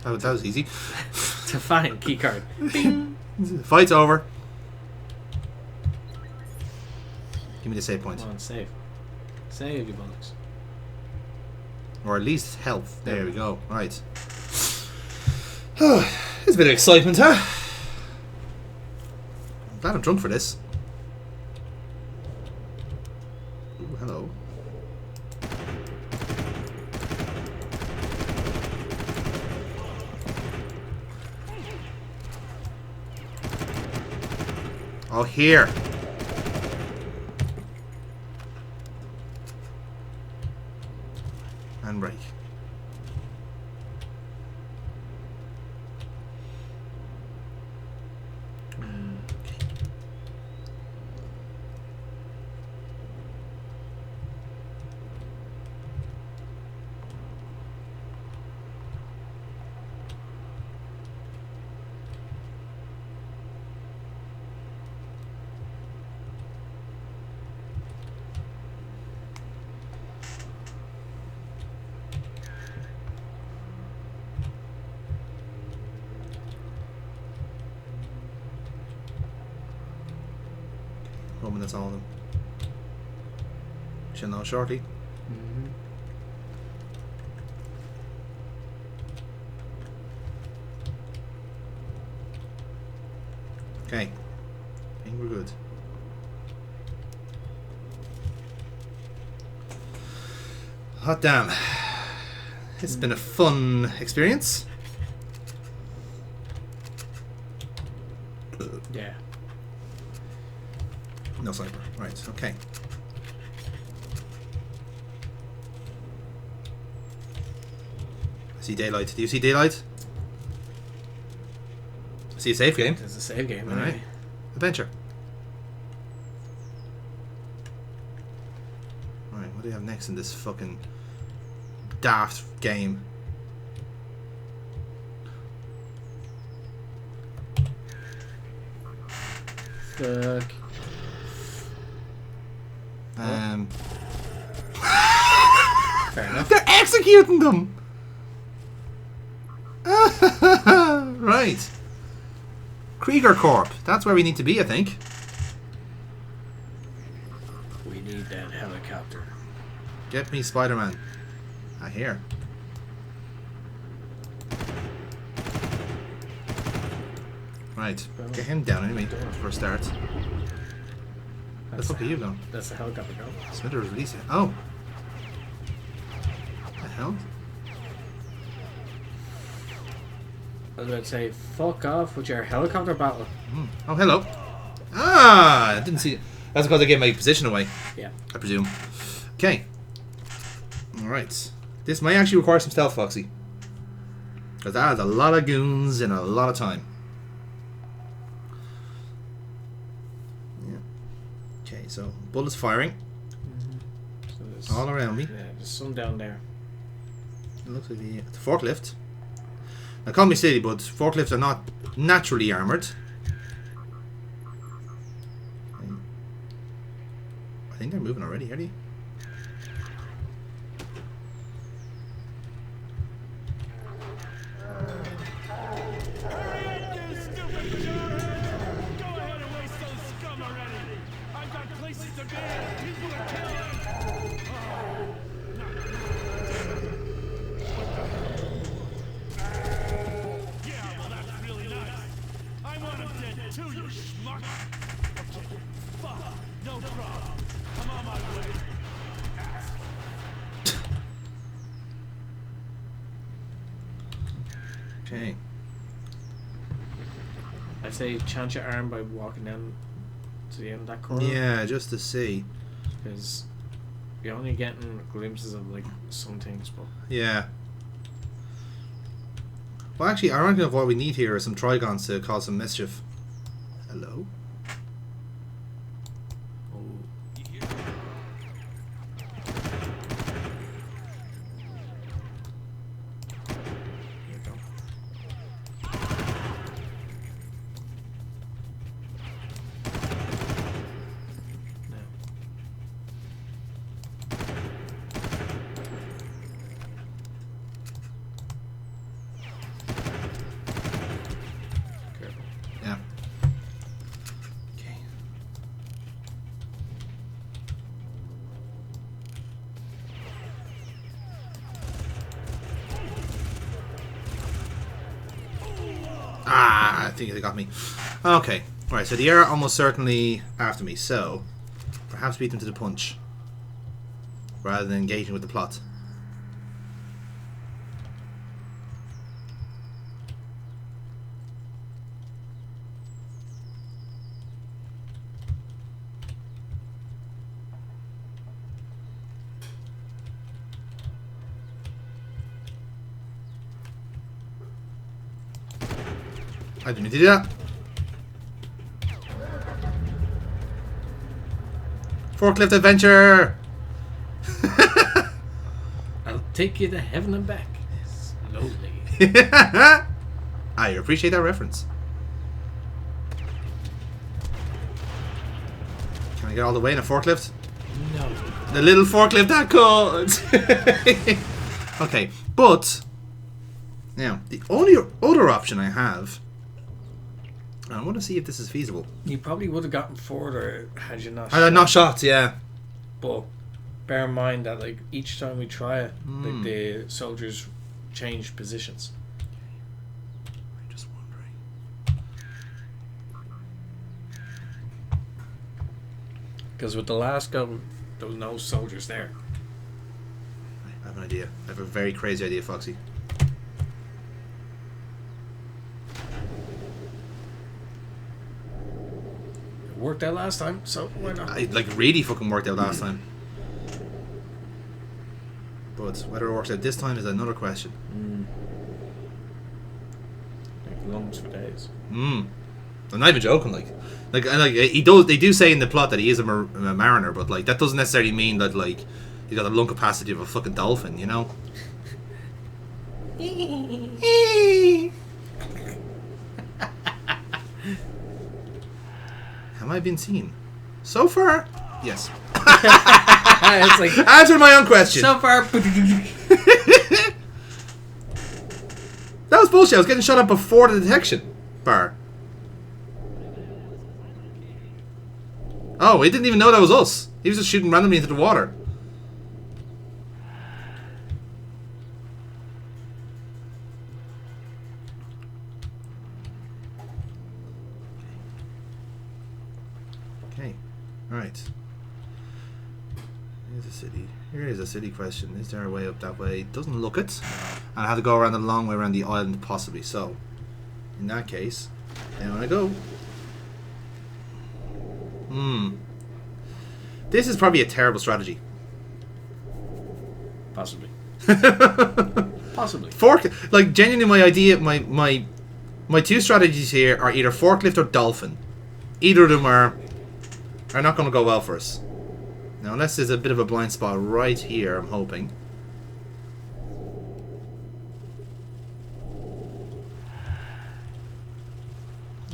That was easy. To find keycard. Bing! Fight's over. Give me the save point. Come on, save. Save, you bollocks. Or at least health. There we go. Right. There's a bit of excitement, huh? I'm glad I'm drunk for this. Ooh, hello. Oh, here. And break. Hoping that's all of them. Shall know shortly. Mm-hmm. Okay. I think we're good. Hot damn. It's been a fun experience. Yeah. No sniper. Right, okay. I see daylight. Do you see daylight? I see a safe game. It's a save game, Alright. anyway. Adventure. Alright, what do you have next in this fucking daft game? Fuck. Fair enough. They're executing them! Right. Krieger Corp. That's where we need to be, I think. We need that helicopter. Get me Spider-Man. I hear. Right. Get him down anyway, for a start. Where the fuck are you going? That's the helicopter going. Smithers release it. Oh. The hell? I was about to say, fuck off with your helicopter battle. Oh, hello. Ah, I didn't see it. That's because I gave my position away. Yeah. I presume. Okay. Alright. This might actually require some stealth, Foxy. Because that has a lot of goons and a lot of time. Yeah. Okay, so bullets firing. So there's, All around me. yeah, there's some down there. It looks like the forklift. Now, call me silly, but forklifts are not naturally armoured. I think they're moving already, are they? Okay. I'd say chance your arm by walking down to the end of that corridor. Yeah, just to see. Because you're only getting glimpses of like some things, but Yeah. Well, actually, ironically enough, what we need here are some trigons to cause some mischief. Hello? here you go. Now. Careful. Yeah. Okay. Ah, I think they got me. Okay. Alright, so they are almost certainly after me, so perhaps beat them to the punch rather than engaging with the plot. I didn't need to do that. Forklift adventure! I'll take you to heaven and back. Slowly. I appreciate that reference. Can I get all the way in a forklift? No. The little forklift that could! Okay, but now the only other option I have, and I want to see if this is feasible. You probably would have gotten further had you not. Had I not shot, yeah. But bear in mind that like each time we try it, like the soldiers change positions. I'm just wondering. Because with the last go, there was no soldiers there. I have an idea. I have a very crazy idea, Foxy. It worked out last time, so why not? It like really fucking worked out last time. But whether it works out this time is another question. Like lungs for days. I'm not even joking. Like he does. They do say in the plot that he is a mariner, but like that doesn't necessarily mean that like he's got the lung capacity of a fucking dolphin. You know. Have I been seen? So far, yes. It's like Answer my own question. so far. That was bullshit. I was getting shot up before the detection bar. Oh, he didn't even know that was us. He was just shooting randomly into the water. Okay. Alright. Right. Here's a city. Here is a city question. Is there a way up that way? Doesn't look it. And I have to go around the long way around the island, possibly. So, in that case, down I go. This is probably a terrible strategy. Possibly. Possibly. Like, genuinely, my idea, my two strategies here are either forklift or dolphin. Either of them are not going to go well for us. Now, unless there's a bit of a blind spot right here, I'm hoping.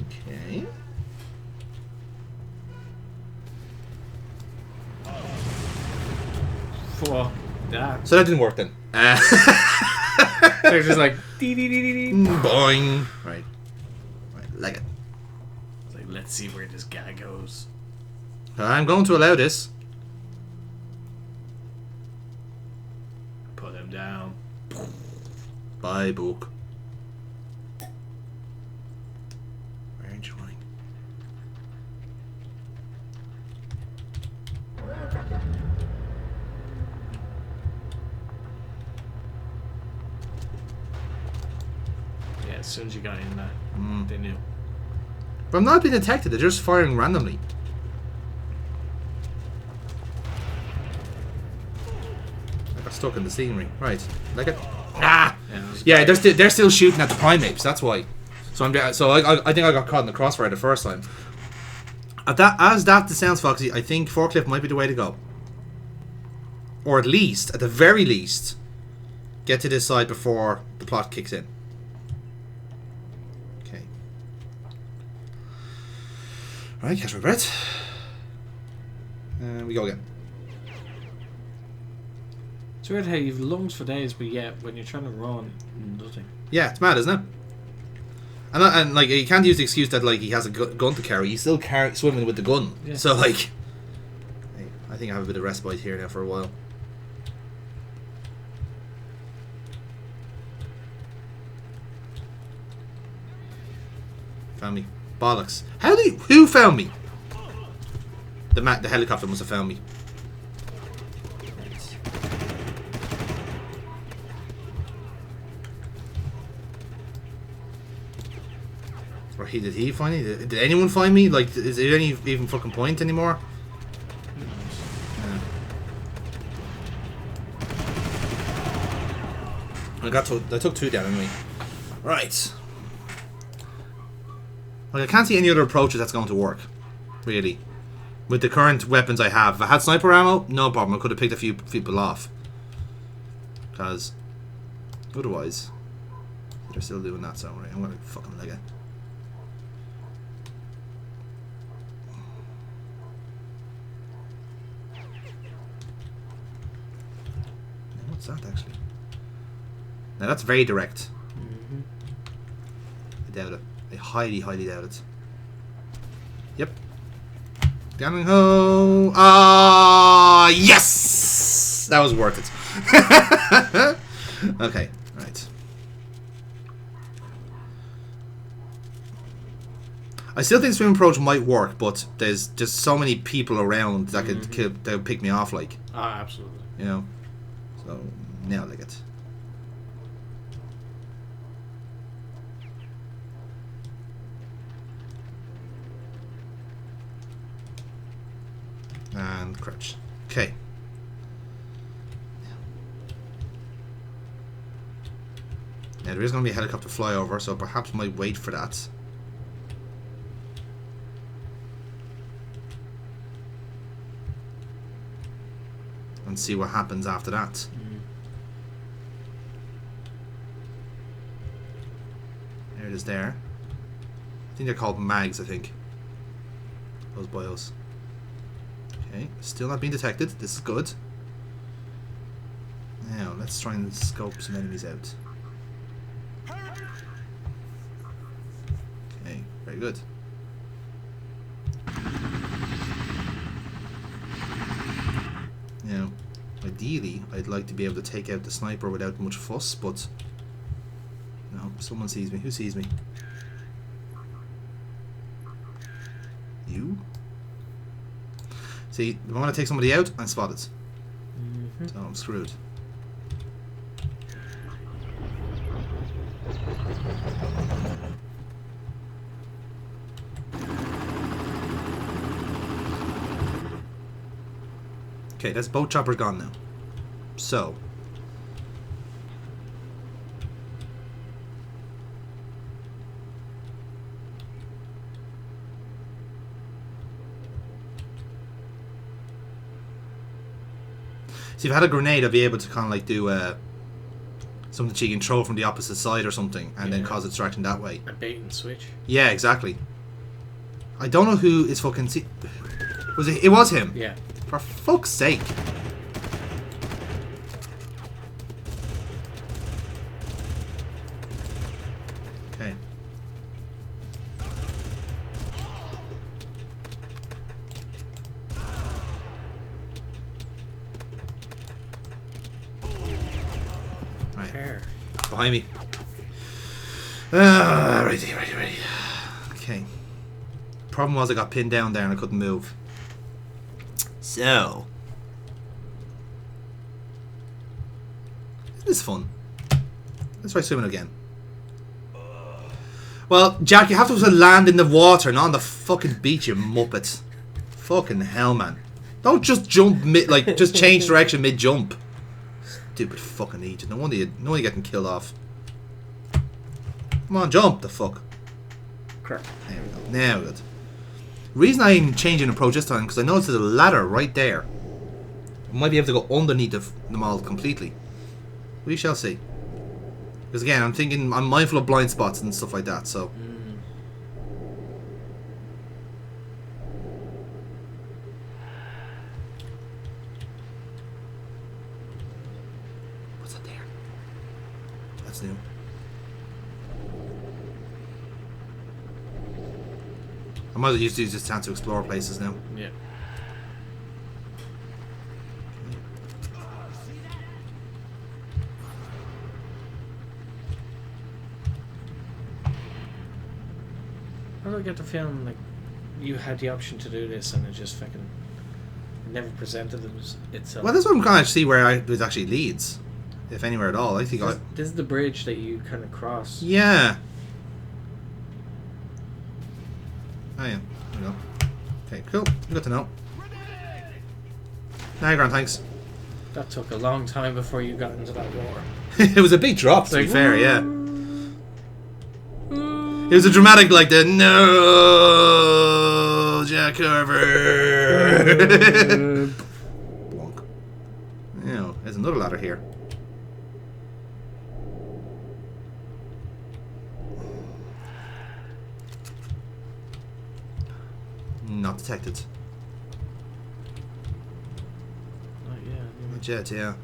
Okay. For that. So that didn't work then. They're just like dee dee dee dee dee. Boing. Right. Right. Like it. It's like, let's see where this guy goes. I'm going to allow this. Put him down. Bye, book. Where aren't you running? Yeah, as soon as you got in that, they knew. But I'm not being detected. They're just firing randomly. I got stuck in the scenery. Right. Like it. Ah! Yeah, they're still shooting at the prime apes. That's why. So I think I got caught in the crossfire the first time. As that sounds, Foxy, I think forklift might be the way to go. Or at least, at the very least, get to this side before the plot kicks in. Okay. Right, catch my breath. And we go again. It's weird how you've lungs for days, but yet when you're trying to run, nothing. Yeah, it's mad, isn't it? And like, you can't use the excuse that like he has a gun to carry. He's still swimming with the gun. Yeah. So like, I think I have a bit of respite here now for a while. Found me. Bollocks. Who found me? The helicopter must have found me. Or did he find me? Did anyone find me? Like, is there any even fucking point anymore? Yeah. I took 2 down anyway. Right. Like, I can't see any other approaches that's going to work. Really. With the current weapons I have. If I had sniper ammo, no problem. I could have picked a few people off. Because otherwise, they're still doing that, so right, I'm going to fucking leg it. What's that actually? Now that's very direct. I doubt it. I highly, highly doubt it. Yep. Down and ho! Ah, yes! That was worth it. Okay, right. I still think swim approach might work, but there's just so many people around that could that would pick me off, like. Ah, absolutely. You know. So now like it. And crouch. Okay. Now there is going to be a helicopter flyover, so perhaps might wait for that. And see what happens after that. There it is there. I think they're called mags, I think. Those bios. Okay, still not being detected. This is good. Now, let's try and scope some enemies out. Okay, very good. Now, ideally, I'd like to be able to take out the sniper without much fuss, but no, someone sees me. Who sees me? You? See, the moment I take somebody out, I'm spotted. Mm-hmm. So I'm screwed. Okay, that's boat chopper gone now. So. See, if I had a grenade, I'd be able to kind of like do something that you can throw from the opposite side or something and then cause a distraction that way. A bait and switch. Yeah, exactly. I don't know who is fucking... Was it? It was him. Yeah. For fuck's sake. Okay. Right. Hair. Behind me. Righty. Okay. Problem was I got pinned down there and I couldn't move. So. This is fun. Let's try swimming again. Well, Jack, you have to land in the water, not on the fucking beach, you muppet. Fucking hell, man. Don't just jump just change direction mid-jump. Stupid fucking idiot. No wonder you're getting killed off. Come on, jump the fuck. Crap. There we go. Now good. Reason I'm changing approach this time because I noticed there's a ladder right there. I might be able to go underneath them all completely. We shall see. Because again, I'm mindful of blind spots and stuff like that, so. What's that there? That's new. I might as well use this chance to explore places now. Yeah. I don't get the feeling like you had the option to do this and it just fucking never presented itself. Well, that's what I'm trying to see where it actually leads, if anywhere at all. I think this is the bridge that you kind of cross. Yeah. Oh yeah. There we go. Okay, cool. Good to know. Now, Grant, thanks. That took a long time before you got into that water. It was a big drop, to be Like, fair. Yeah. It was a dramatic, like the no, Jack Carver. Blonk. Yeah, there's another ladder here. Not detected. Not yet. Not yet, yeah.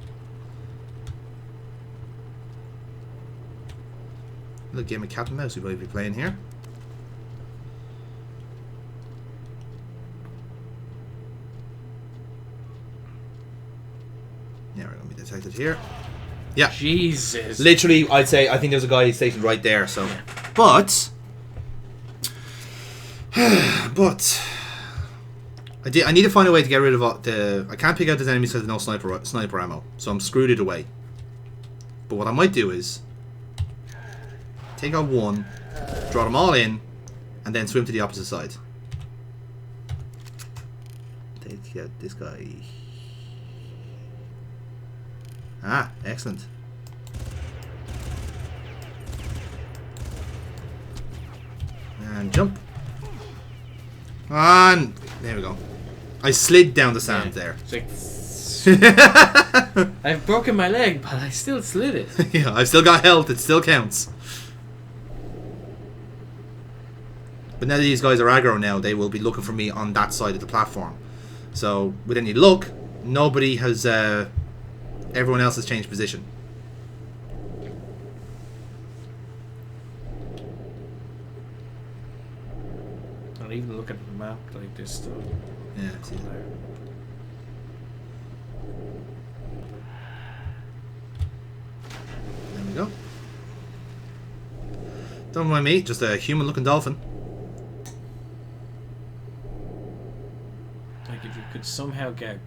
Little game of cat and mouse we might be playing here. Yeah, we're gonna be detected here. Yeah. Jesus. Literally, I think there's a guy stationed right there, so. But. I need to find a way to get rid of the. I can't pick out the enemies because there's no sniper ammo, so I'm screwed either way. But what I might do is take out one, draw them all in, and then swim to the opposite side. Take out this guy. Ah, excellent. And jump. And there we go. I slid down the sand there. It's like, I've broken my leg, but I still slid it. Yeah, I've still got health. It still counts. But now that these guys are aggro now, they will be looking for me on that side of the platform. So, with any luck, nobody has... everyone else has changed position. And even look at the map, like this stuff. Yeah, see there. There we go. Don't mind me, just a human-looking dolphin. Like if you could somehow get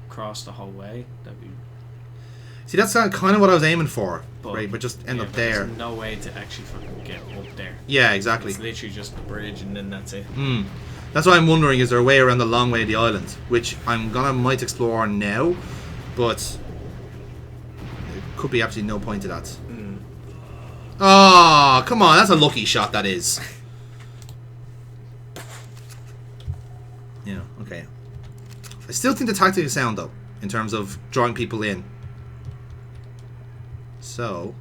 across the whole way, that'd be. See, that's kind of what I was aiming for, But, right? But just end yeah, up but there. There's no way to actually fucking get up there. Yeah, exactly. It's literally just a bridge, and then that's it. That's why I'm wondering, is there a way around the long way of the island? Which might explore now, but there could be absolutely no point to that. Oh, come on, that's a lucky shot, that is. Yeah, okay. I still think the tactic is sound, though, in terms of drawing people in. So,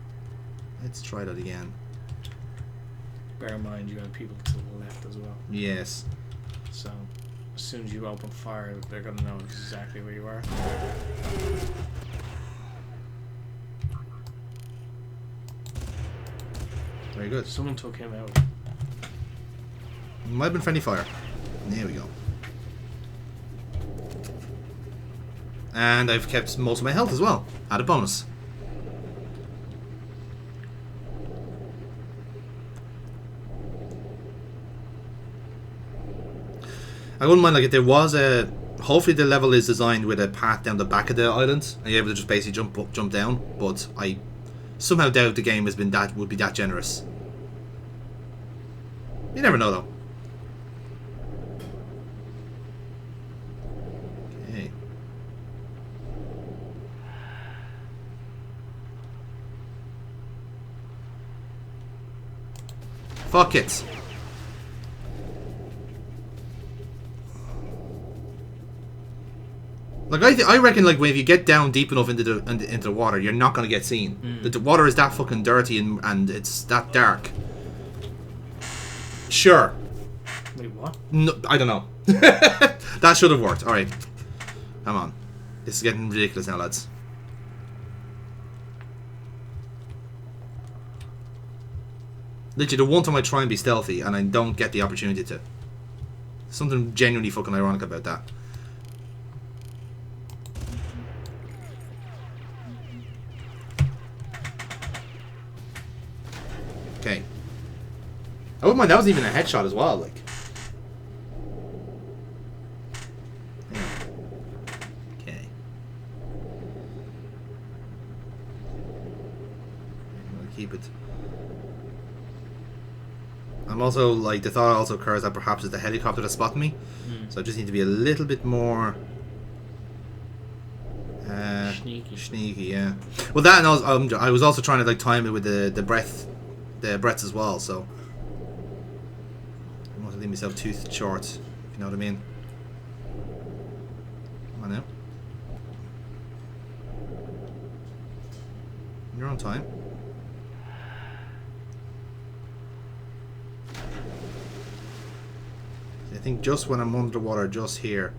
let's try that again. Bear in mind, you got people to the left as well. Yes. So, as soon as you open fire, they're gonna know exactly where you are. Very good. Someone took him out. Might have been friendly fire. There we go. And I've kept most of my health as well. Add a bonus. I wouldn't mind, like, if there was a... Hopefully the level is designed with a path down the back of the island, and you're able to just basically jump up, jump down. But I somehow doubt the game would be that generous. You never know, though. Okay. Fuck it. Like, I reckon, like, if you get down deep enough into the water, you're not gonna get seen. The water is that fucking dirty and it's that dark. Sure. Wait, what? No, I don't know. That should have worked. All right, come on. This is getting ridiculous now, lads. Literally, the one time I try and be stealthy and I don't get the opportunity to. Something genuinely fucking ironic about that. Okay. I wouldn't mind, that was even a headshot as well, like. Yeah. Okay. I'm gonna keep it. I'm also, like, the thought also occurs that perhaps it's the helicopter that's spotting me. So I just need to be a little bit more... Sneaky, yeah. Well, that, and I was also trying to, like, time it with the breaths as well, so... I don't want to leave myself too short, if you know what I mean. Come on now. You're on time. I think just when I'm under the water, just here,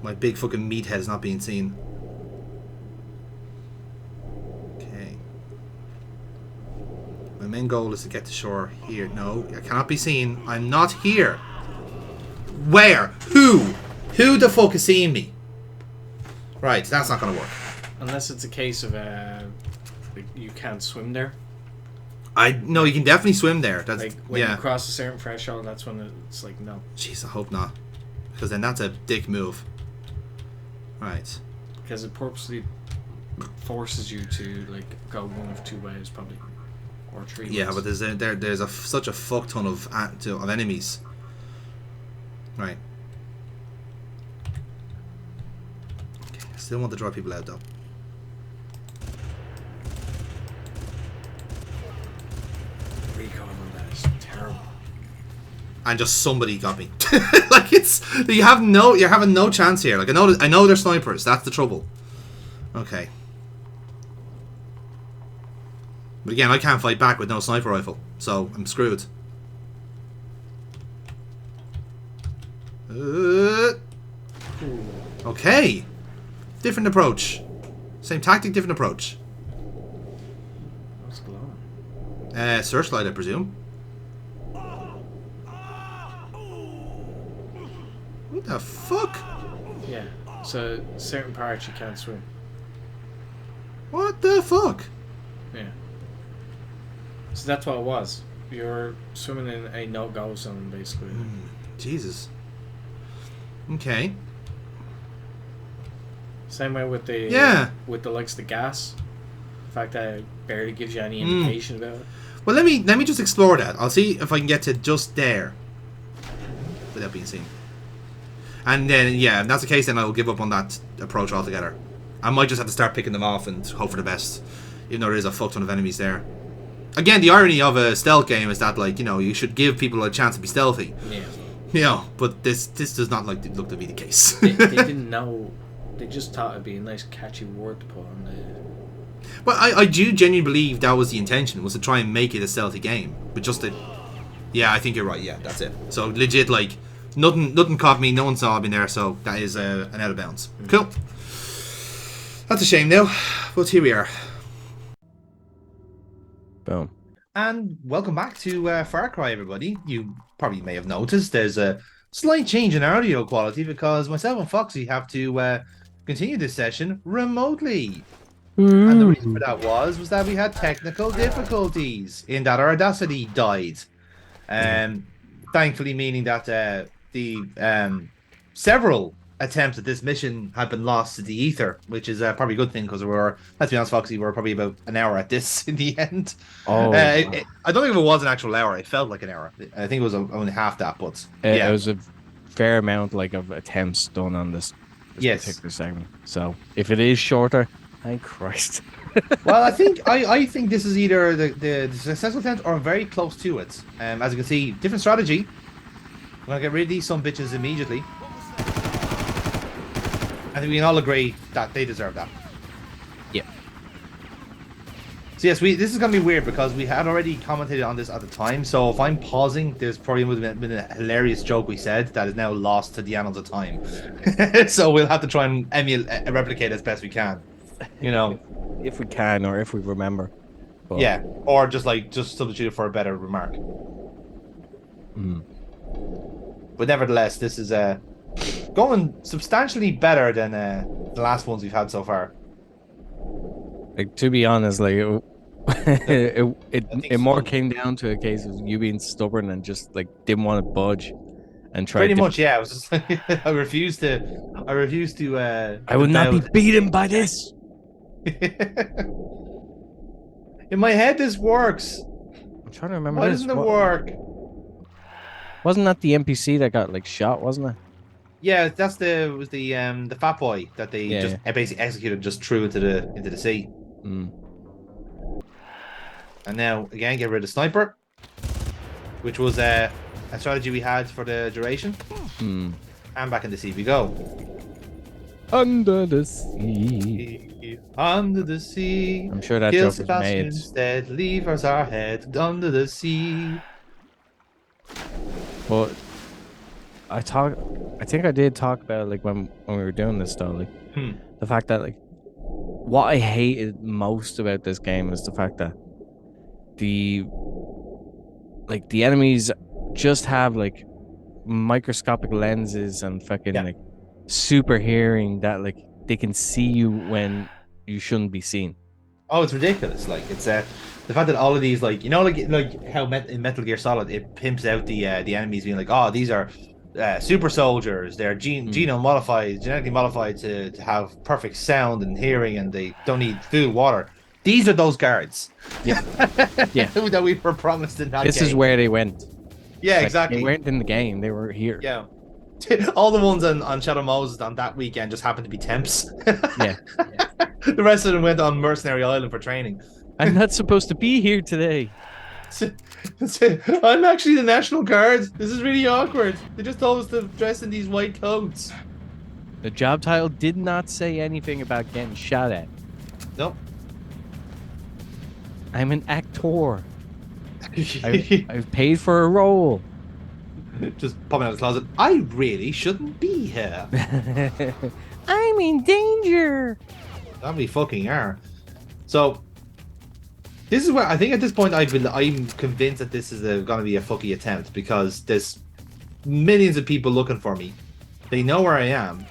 my big fucking meathead is not being seen. Okay. My main goal is to get to shore here. No, I cannot be seen. I'm not here. Where? Who? Who the fuck is seeing me? Right, that's not gonna work. Unless it's a case of you can't swim there. No, you can definitely swim there. That's, like when yeah. you cross a certain threshold, that's when it's like no. Jeez, I hope not, because then that's a dick move. Right. Because it purposely forces you to like go one of two ways, probably, or three. Yeah, ways. but there's such a fuck ton of enemies. Right. Okay, I still want to draw people out though. Recon on that is terrible. And just somebody got me. Like you're having no chance here. Like I know they're snipers. That's the trouble. Okay. But again, I can't fight back with no sniper rifle, so I'm screwed. Okay. Different approach. Same tactic, different approach. What's glowing? Searchlight, I presume. What the fuck? Yeah. So certain parts you can't swim. What the fuck? Yeah. So that's what it was. You're swimming in a no-go zone, basically. Jesus. Okay. Same way with the with the likes of the gas. The fact that it barely gives you any indication about it. Well, let me just explore that. I'll see if I can get to just there without being seen. And then, yeah, if that's the case, then I'll give up on that approach altogether. I might just have to start picking them off and hope for the best, even though there is a fuck ton of enemies there. Again, the irony of a stealth game is that, like, you know, you should give people a chance to be stealthy. Yeah. You know, but this does not look to be the case. They didn't know. They just thought it'd be a nice catchy word to put on the... Well, I do genuinely believe that was the intention, was to try and make it a stealthy game. But just to... Yeah, I think you're right, yeah, that's it. So, legit, like... Nothing caught me, no one saw me there, so that is an out of bounds. Cool. That's a shame now, but here we are. Boom. And welcome back to Far Cry, everybody. You probably may have noticed there's a slight change in audio quality because myself and Foxy have to continue this session remotely. And the reason for that was that we had technical difficulties in that our Audacity died. Thankfully, meaning that the several attempts at this mission had been lost to the ether, which is probably a good thing because let's be honest, Foxy, we're probably about an hour at this in the end. Oh, I don't think it was an actual hour. It felt like an hour. I think it was only half that, but yeah, it was a fair amount of attempts done on this particular segment. So if it is shorter, thank Christ. Well, I think this is either the successful attempt or very close to it. As you can see, different strategy. I'm gonna get rid of these some bitches immediately. I think we can all agree that they deserve that. Yeah. So yes, this is gonna be weird because we had already commented on this at the time. So if I'm pausing, there's probably would have been a hilarious joke we said that is now lost to the annals of time. So we'll have to try and replicate as best we can. You know, if we can or if we remember. But... yeah, or just substitute it for a better remark. But nevertheless, this is going substantially better than the last ones we've had so far. Like, to be honest, like it more came down to a case of you being stubborn and just like didn't want to budge and try. Pretty much, yeah. I was just I refused to. I would not be beaten by this. In my head, this works. I'm trying to remember. Why doesn't it work? Wasn't that the NPC that got like shot? Wasn't it? Yeah, was the fat boy that they basically executed, just threw into the sea. And now again, get rid of sniper, which was a strategy we had for the duration. And back in the sea we go. Under the sea. Under the sea. I'm sure that joke was made. Instead, leave us our head under the sea. But I think I did talk about like when we were doing this though, like the fact that like what I hated most about this game is the fact that the enemies just have like microscopic lenses and fucking like super hearing that like they can see you when you shouldn't be seen. Oh, it's ridiculous. Like it's the fact that all of these like how in Metal Gear Solid it pimps out the enemies being like, oh, these are super soldiers. They're genetically modified to have perfect sound and hearing, and they don't need food, water. These are those guards. Yeah, yeah. That we were promised in that game. This is where they went. Yeah, like, exactly. They weren't in the game. They were here. Yeah. All the ones on Shadow Moses on that weekend just happened to be temps. Yeah. The rest of them went on Mercenary Island for training. I'm not supposed to be here today. I'm actually the National Guard. This is really awkward. They just told us to dress in these white coats. The job title did not say anything about getting shot at. Nope. I'm an actor. I've paid for a role. Just popping out of the closet. I really shouldn't be here. I'm in danger. That'd be fucking are. So this is where I think at this point I'm convinced that this is going to be a fucky attempt because there's millions of people looking for me. They know where I am.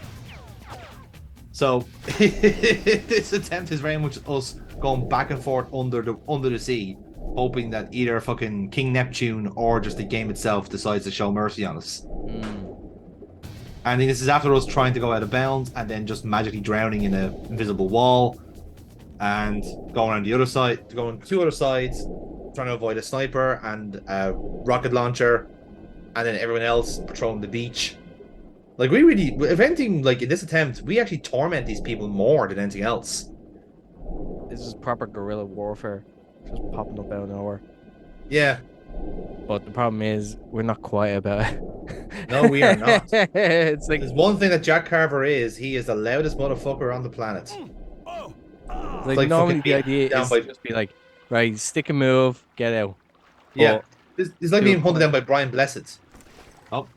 So this attempt is very much us going back and forth under the sea, hoping that either fucking King Neptune or just the game itself decides to show mercy on us. And this is after us trying to go out of bounds and then just magically drowning in an invisible wall and going around the other side, going 2 other sides, trying to avoid a sniper and a rocket launcher, and then everyone else patrolling the beach. Like, we really, if anything, like in this attempt, we actually torment these people more than anything else. This is proper guerrilla warfare, just popping up out of nowhere. Yeah. But the problem is, we're not quiet about it. No, we are not. It's like, There's one thing that Jack Carver is, he is the loudest motherfucker on the planet. like normally fucking the idea down is by- to just be like, right, stick and move, get out. Yeah. But It's like being hunted down by Brian Blessed. Oh.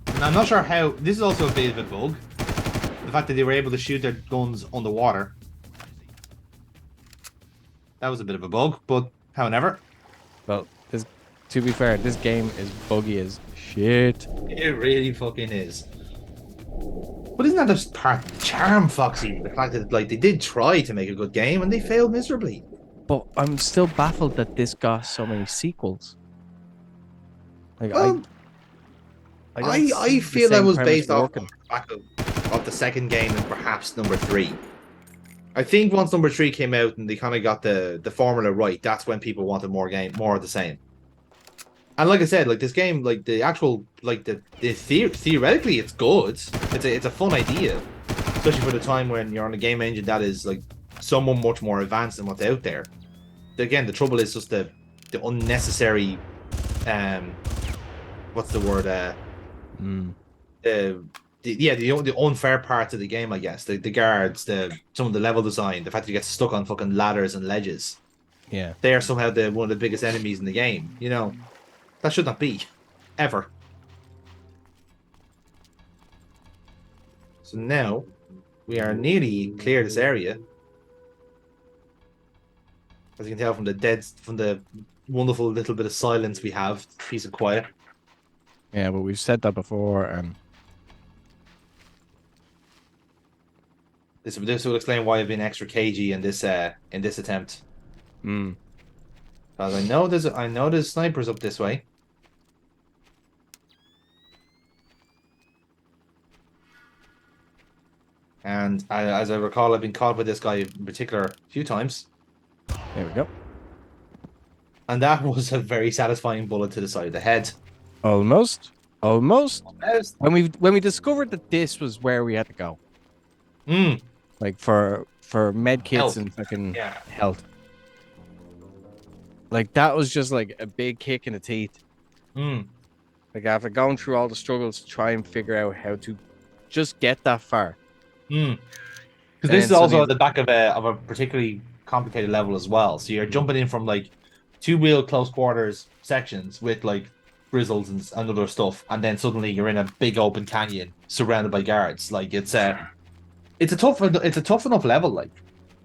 And I'm not sure how... This is also a bit of a bug. The fact that they were able to shoot their guns underwater. That was a bit of a bug, but however. well, this, to be fair, this game is buggy as shit. It really fucking is. But isn't that just part of the charm, Foxy? The fact that, like, they did try to make a good game and they failed miserably. But I'm still baffled that this got so many sequels. Like, Well, I don't see I the feel that same was premise based off working. the back of the second game and perhaps number 3. I think once number 3 came out and they kind of got the formula right, that's when people wanted more of the same. And like I said, like this game, like the actual, like theoretically, it's good. It's a fun idea, especially for the time when you're on a game engine that is like someone much more advanced than what's out there. Again, the trouble is just the unnecessary, what's the word? The unfair parts of the game, I guess. The guards, some of the level design, the fact that you get stuck on fucking ladders and ledges. Yeah. They are somehow one of the biggest enemies in the game. You know, that should not be, ever. So now we are nearly clear this area. As you can tell from the wonderful little bit of silence we have, peace and quiet. Yeah, but we've said that before, and This will explain why I've been extra cagey in this attempt. Because I know there's snipers up this way. And as I recall, I've been caught with this guy in particular a few times. there we go. And that was a very satisfying bullet to the side of the head. Almost. When we discovered that this was where we had to go, like for med kits Health. and fucking Yeah. health, like that was just like a big kick in the teeth. Like after going through all the struggles to try and figure out how to just get that far. Because And this is then also suddenly- at the back of a particularly complicated level as well. So you're jumping in from like 2-wheel close quarters sections with like grizzles and other stuff, and then suddenly you're in a big open canyon surrounded by guards. Like it's a tough enough level. Like,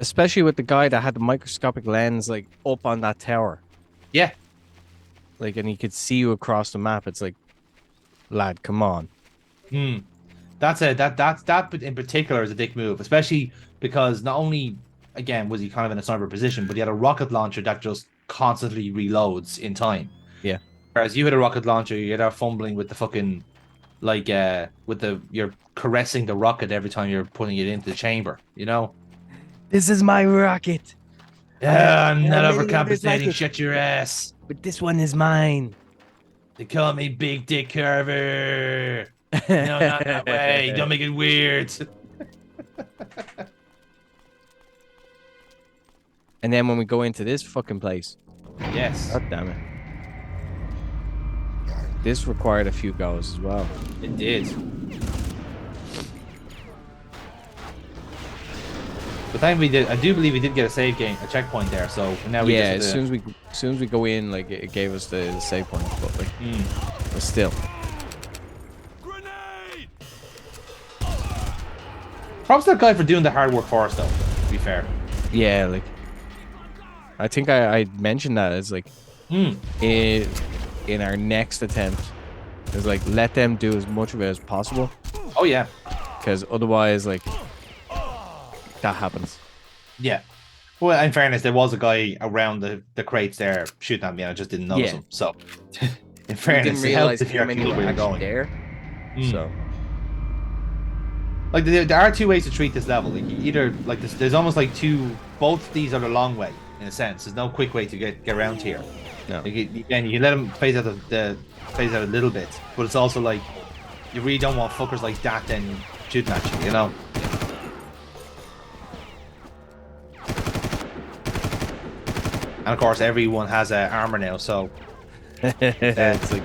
Especially with the guy that had the microscopic lens like up on that tower. yeah, Like, and he could see you across the map. It's like, lad, come on. that in particular is a dick move, especially because not only again was he kind of in a sniper position, but he had a rocket launcher that just constantly reloads in time. Yeah. Whereas you had a rocket launcher, you get out fumbling with the fucking like you're caressing the rocket every time you're putting it into the chamber, you know? This is my rocket, Yeah, I'm not many others like overcompensating, it. shut your ass. but this one is mine. They call me Big Dick Carver. No, not that way. Don't make it weird. And then when we go into this fucking place, Yes, god damn it, this required a few goes as well. it did. But thankfully, I do believe we did get a checkpoint there. So now we Yeah, just as soon as we go in, like it gave us the save point, but like, but still, Grenade! props to that guy for doing the hard work for us, though. To be fair. yeah, like I think I mentioned that as like in our next attempt, is like let them do as much of it as possible, Oh yeah, because otherwise, like that happens. yeah. Well, in fairness, there was a guy around the crates there shooting at me, and I just didn't notice Yeah. him. So In We fairness, didn't it helps realize if you how actually many know were where you're actually going. there. Mm. So Like there are two ways to treat this level. Like you either like there's almost like two. Both these are the long way in a sense. There's no quick way to get around here. no. Like you can let them phase out phase out a little bit, but it's also like you really don't want fuckers like that then shooting at you. You know. And of course, everyone has armor now, so It's like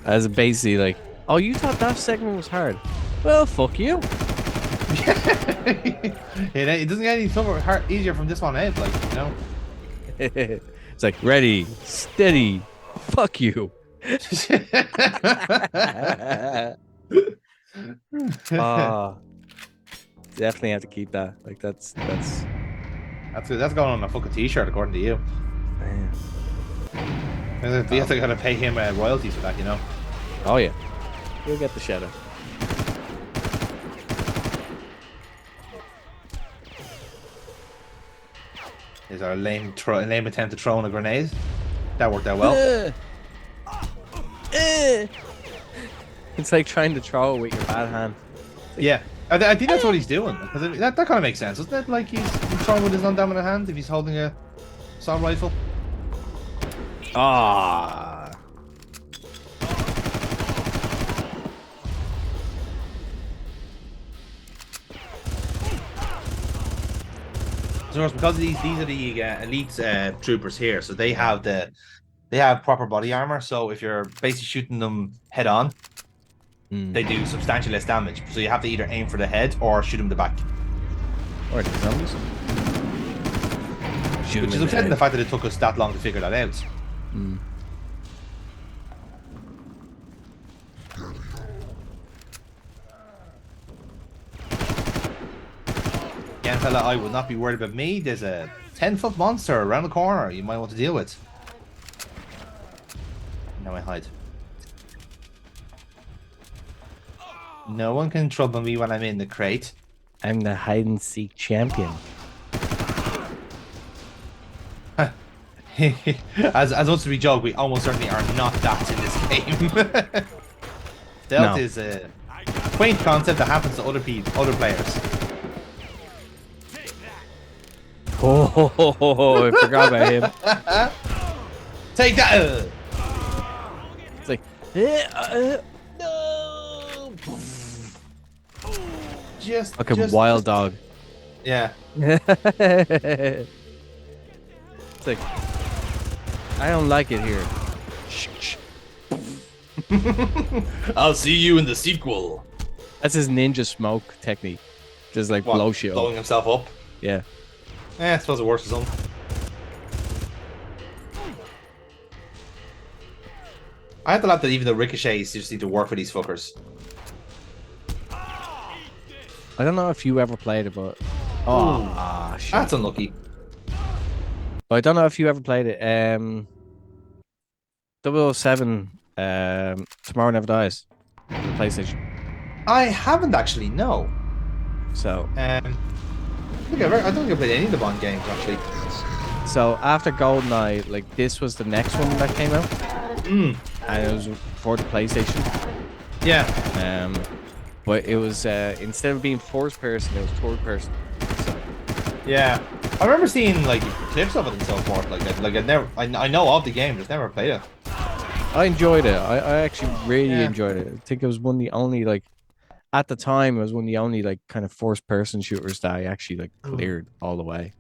as basically like, oh, you thought that segment was hard? Well, fuck you. it doesn't get any easier from this one out, like you know. It's like ready, steady, fuck you. Ah, definitely have to keep that. Like that's that's going on a fucking t-shirt, according to you. man. We have to gotta pay him royalties for that, you know. Oh yeah, you'll get the shadow. Is our lame attempt to throw in a grenade? That worked out well. It's like trying to throw it with your bad hand. Yeah, I think that's what he's doing. Because that kind of makes sense, doesn't it? Like he's throwing with his non-dominant hand if he's holding a assault rifle. Ah. So because these are the elite troopers here, so they have proper body armor. So if you're basically shooting them head on, they do substantially less damage. So you have to either aim for the head or shoot them in the back. Or the zombies. Shoot Which is him in upsetting the the fact that it took us that long to figure that out. Again, fella, I would not be worried about me. There's a 10-foot monster around the corner you might want to deal with. Now I hide. No one can trouble me when I'm in the crate. I'm the hide and seek champion. as much as we joke, we almost certainly are not that in this game. Stealth is a quaint concept that happens to other players. Oh, I forgot about him. Take that! It's like, no. Just Fucking wild dog. Yeah. It's like, I don't like it here. I'll see you in the sequel. That's his ninja smoke technique. Just like blow shit. Blowing himself up. Yeah. I suppose it works for some. I have to laugh that even the ricochets just need to work for these fuckers. I don't know if you ever played it, but shit. That's unlucky. But I don't know if you ever played it. 007 Tomorrow Never Dies on the PlayStation. I haven't actually, no. So I don't think I played any of the Bond games actually. So after GoldenEye, like this was the next one that came out. And it was for the PlayStation. Yeah. But it was instead of being first person, it was third person. So. Yeah. I remember seeing like clips of it and so forth. I know of the game, just never played it. I enjoyed it. I actually really enjoyed it. I think it was one of the only like at the time it was one of the only like kind of first person shooters that I actually like cleared all the way.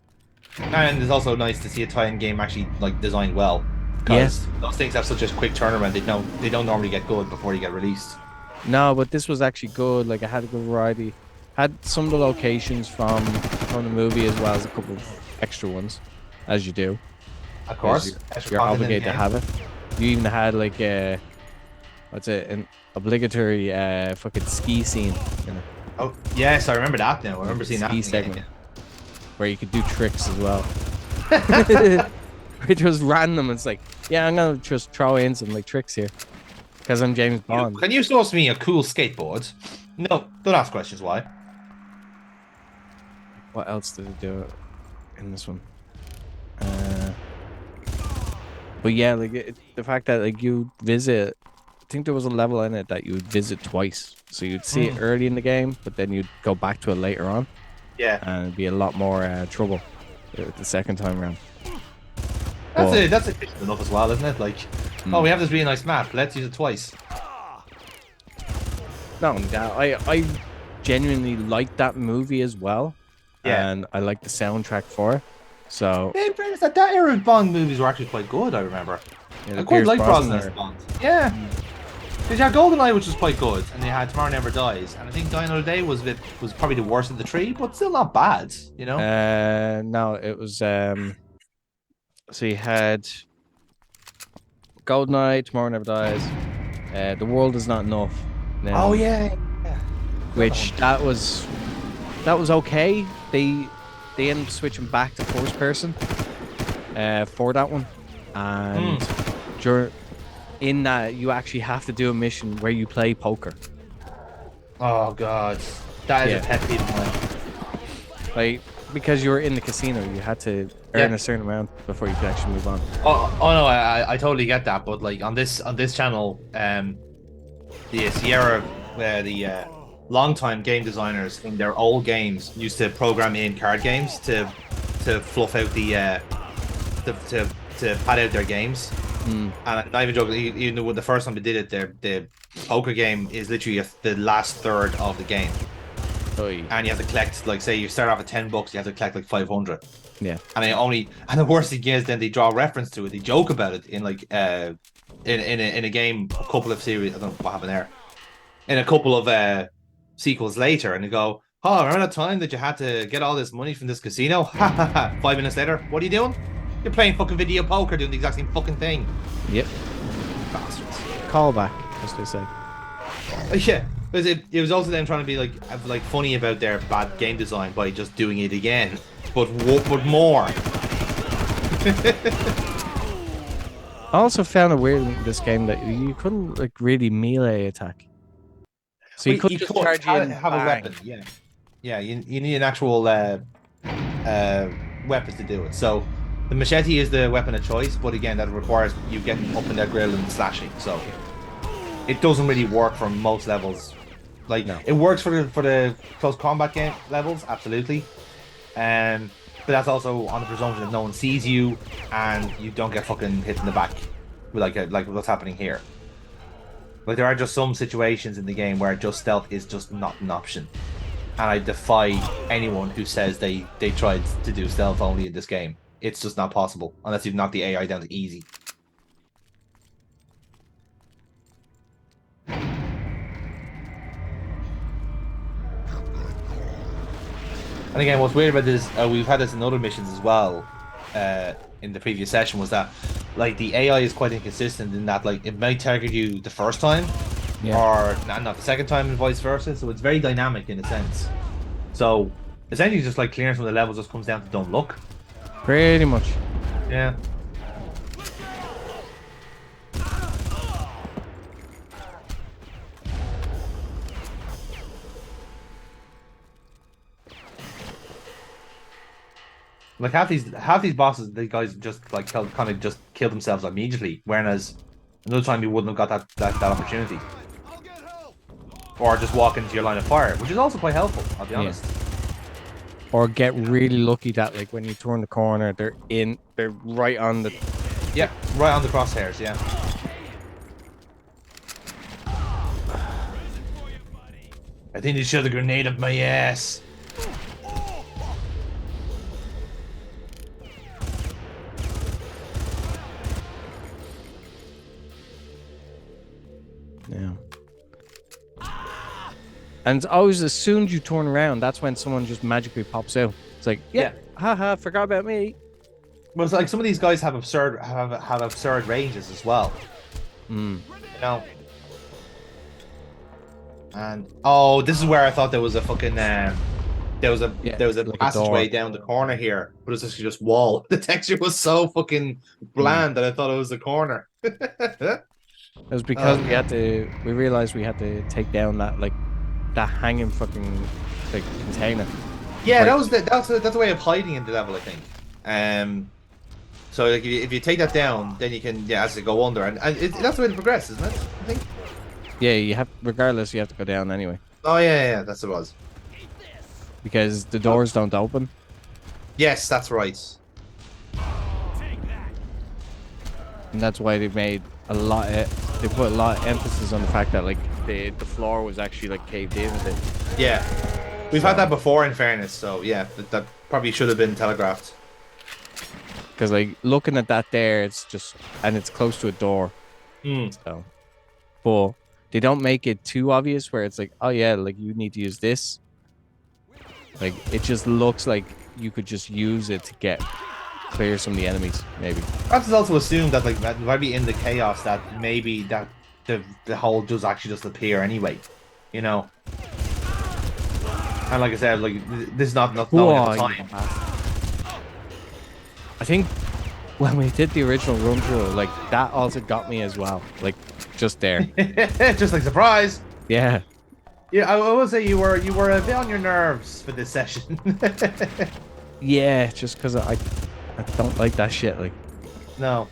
And it's also nice to see a tie-in game actually like designed well. Because those things have such a quick turnaround. They don't normally get good before you get released. No, but this was actually good. Like I had a good variety. Had some of the locations from the movie as well as a couple of extra ones, as you do. Of course, you're obligated to have it. You even had like an obligatory fucking ski scene. You know? Oh yes, I remember that now. I remember seeing that ski in the segment game, where you could do tricks as well. It was random. It's like, yeah, I'm gonna just throw in some like tricks here because I'm James Bond. Can you source me a cool skateboard? No, don't ask questions. Why? What else did it do in this one? But yeah, like the fact that like you visit, I think there was a level in it that you would visit twice. So you'd see it early in the game, but then you'd go back to it later on, Yeah. and it'd be a lot more trouble the second time around. That's But it. That's efficient enough as well, isn't it? Like, oh, we have this really nice map. Let's use it twice. not only that, I genuinely like that movie as well, Yeah. and I like the soundtrack for it. So Hey, Brandon, that era of Bond movies were actually quite good. I remember. yeah, I the quite Pierce like Brosnan Brosnan's era. Bond. Yeah. Because you had GoldenEye, which was quite good, and they had Tomorrow Never Dies, and I think Die Another Day was probably the worst of the three, but still not bad, you know. No, it was so you had GoldenEye, Tomorrow Never Dies, The World Is Not Enough. Oh Now, yeah, yeah. which that was okay. They ended up switching back to first person for that one, and in that you actually have to do a mission where you play poker. Oh god, that is Yeah. a pet peeve of mine. Like because you were in the casino, you had to earn Yeah. a certain amount before you could actually move on. Oh no, I totally get that, but like on this channel, the Sierra, the longtime game designers in their old games used to program in card games to fluff out the to pad out their games. And I'm not even joking. Even when the first time they did it, the poker game is literally the last third of the game, Oy. and you have to collect, like, say you start off at $10, you have to collect like 500. Yeah. And the worst thing is, then they draw reference to it, they joke about it in like in a game, a couple of series, I don't know what happened there, in a couple of sequels later, and they go, oh, remember that time that you had to get all this money from this casino? Ha ha ha. 5 minutes later, what are you doing? You're playing fucking video poker, doing the exact same fucking thing. Yep. Bastards. Callback, as they say. Yeah, because it was also them trying to be like funny about their bad game design by just doing it again, but more. I also found it weird in this game that you couldn't like really melee attack. So you Well, couldn't just charge in, have a bang. weapon. Yeah, yeah. You need an actual weapon to do it. So the machete is the weapon of choice, but again, that requires you getting up in their grill and slashing. So it doesn't really work for most levels. Like, No. it works for the close combat game levels, absolutely. But that's also on the presumption that no one sees you and you don't get fucking hit in the back, like what's happening here. Like, there are just some situations in the game where just stealth is just not an option, and I defy anyone who says they tried to do stealth only in this game. It's just not possible unless you've knocked the AI down to easy. And again, what's weird about this, we've had this in other missions as well, in the previous session, was that, like, the AI is quite inconsistent in that, like, it might target you the first time, or not the second time, and vice versa. So it's very dynamic in a sense. So essentially, just like clearing some of the levels just comes down to don't look. Pretty much. Yeah. Like half these bosses, the guys just like kind of just kill themselves immediately, whereas another time you wouldn't have got that opportunity, or just walk into your line of fire, which is also quite helpful. I'll be honest. Or get really lucky that like when you turn the corner, they're right on the. Yeah, right on the crosshairs. Yeah. I think they shot a grenade up my ass. Yeah. And it's always as soon as you turn around, that's when someone just magically pops out. It's like, yeah, haha, forgot about me. Well, it's like some of these guys have absurd ranges as well. You know. And oh, this is where I thought there was a fucking there was a like a passageway door. down the corner here, but it's actually just wall. The texture was so fucking bland that I thought it was the corner. It was because we realized we had to take down that hanging fucking like container. Yeah, Right. that's a way of hiding in the level, I think. So like if you take that down, then you can as it go under, and that's the way to progress, isn't it? I think. Yeah, you have regardless you have to go down anyway. Oh yeah, that's what it was. Because the doors don't open. Yes, that's right. And that's why they made a lot they put a lot of emphasis on the fact that like the floor was actually like caved in a bit. Yeah. We've had that before in fairness, so yeah, that probably should have been telegraphed. Because like looking at that there, it's just and it's close to a door. So but they don't make it too obvious where it's like, oh yeah, like you need to use this. Like it just looks like you could just use it to get clear some of the enemies, maybe. Perhaps it's also assumed that like maybe in the chaos that maybe that the hole does actually just appear anyway, you know. And like I said, like this is not known at the time. I think when we did the original run through, like that also got me as well. Like just there. Just like surprise. Yeah. Yeah, I will say you were a bit on your nerves for this session. Yeah, just because I don't like that shit. Like no.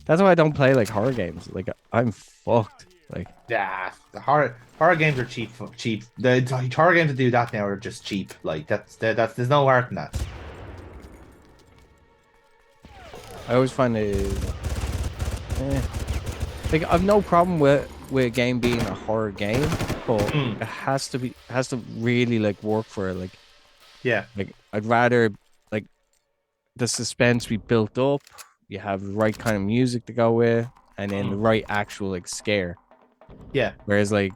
That's why I don't play like horror games. Like I'm fucked. Like yeah, the horror games are cheap. The horror games that do that now are just cheap. Like that's there's no art in that. I always find it. Like I've no problem with a game being a horror game, but it has to really like work for it. Like yeah, like I'd rather like the suspense be built up. You have the right kind of music to go with, and then the right actual like scare. Yeah. Whereas like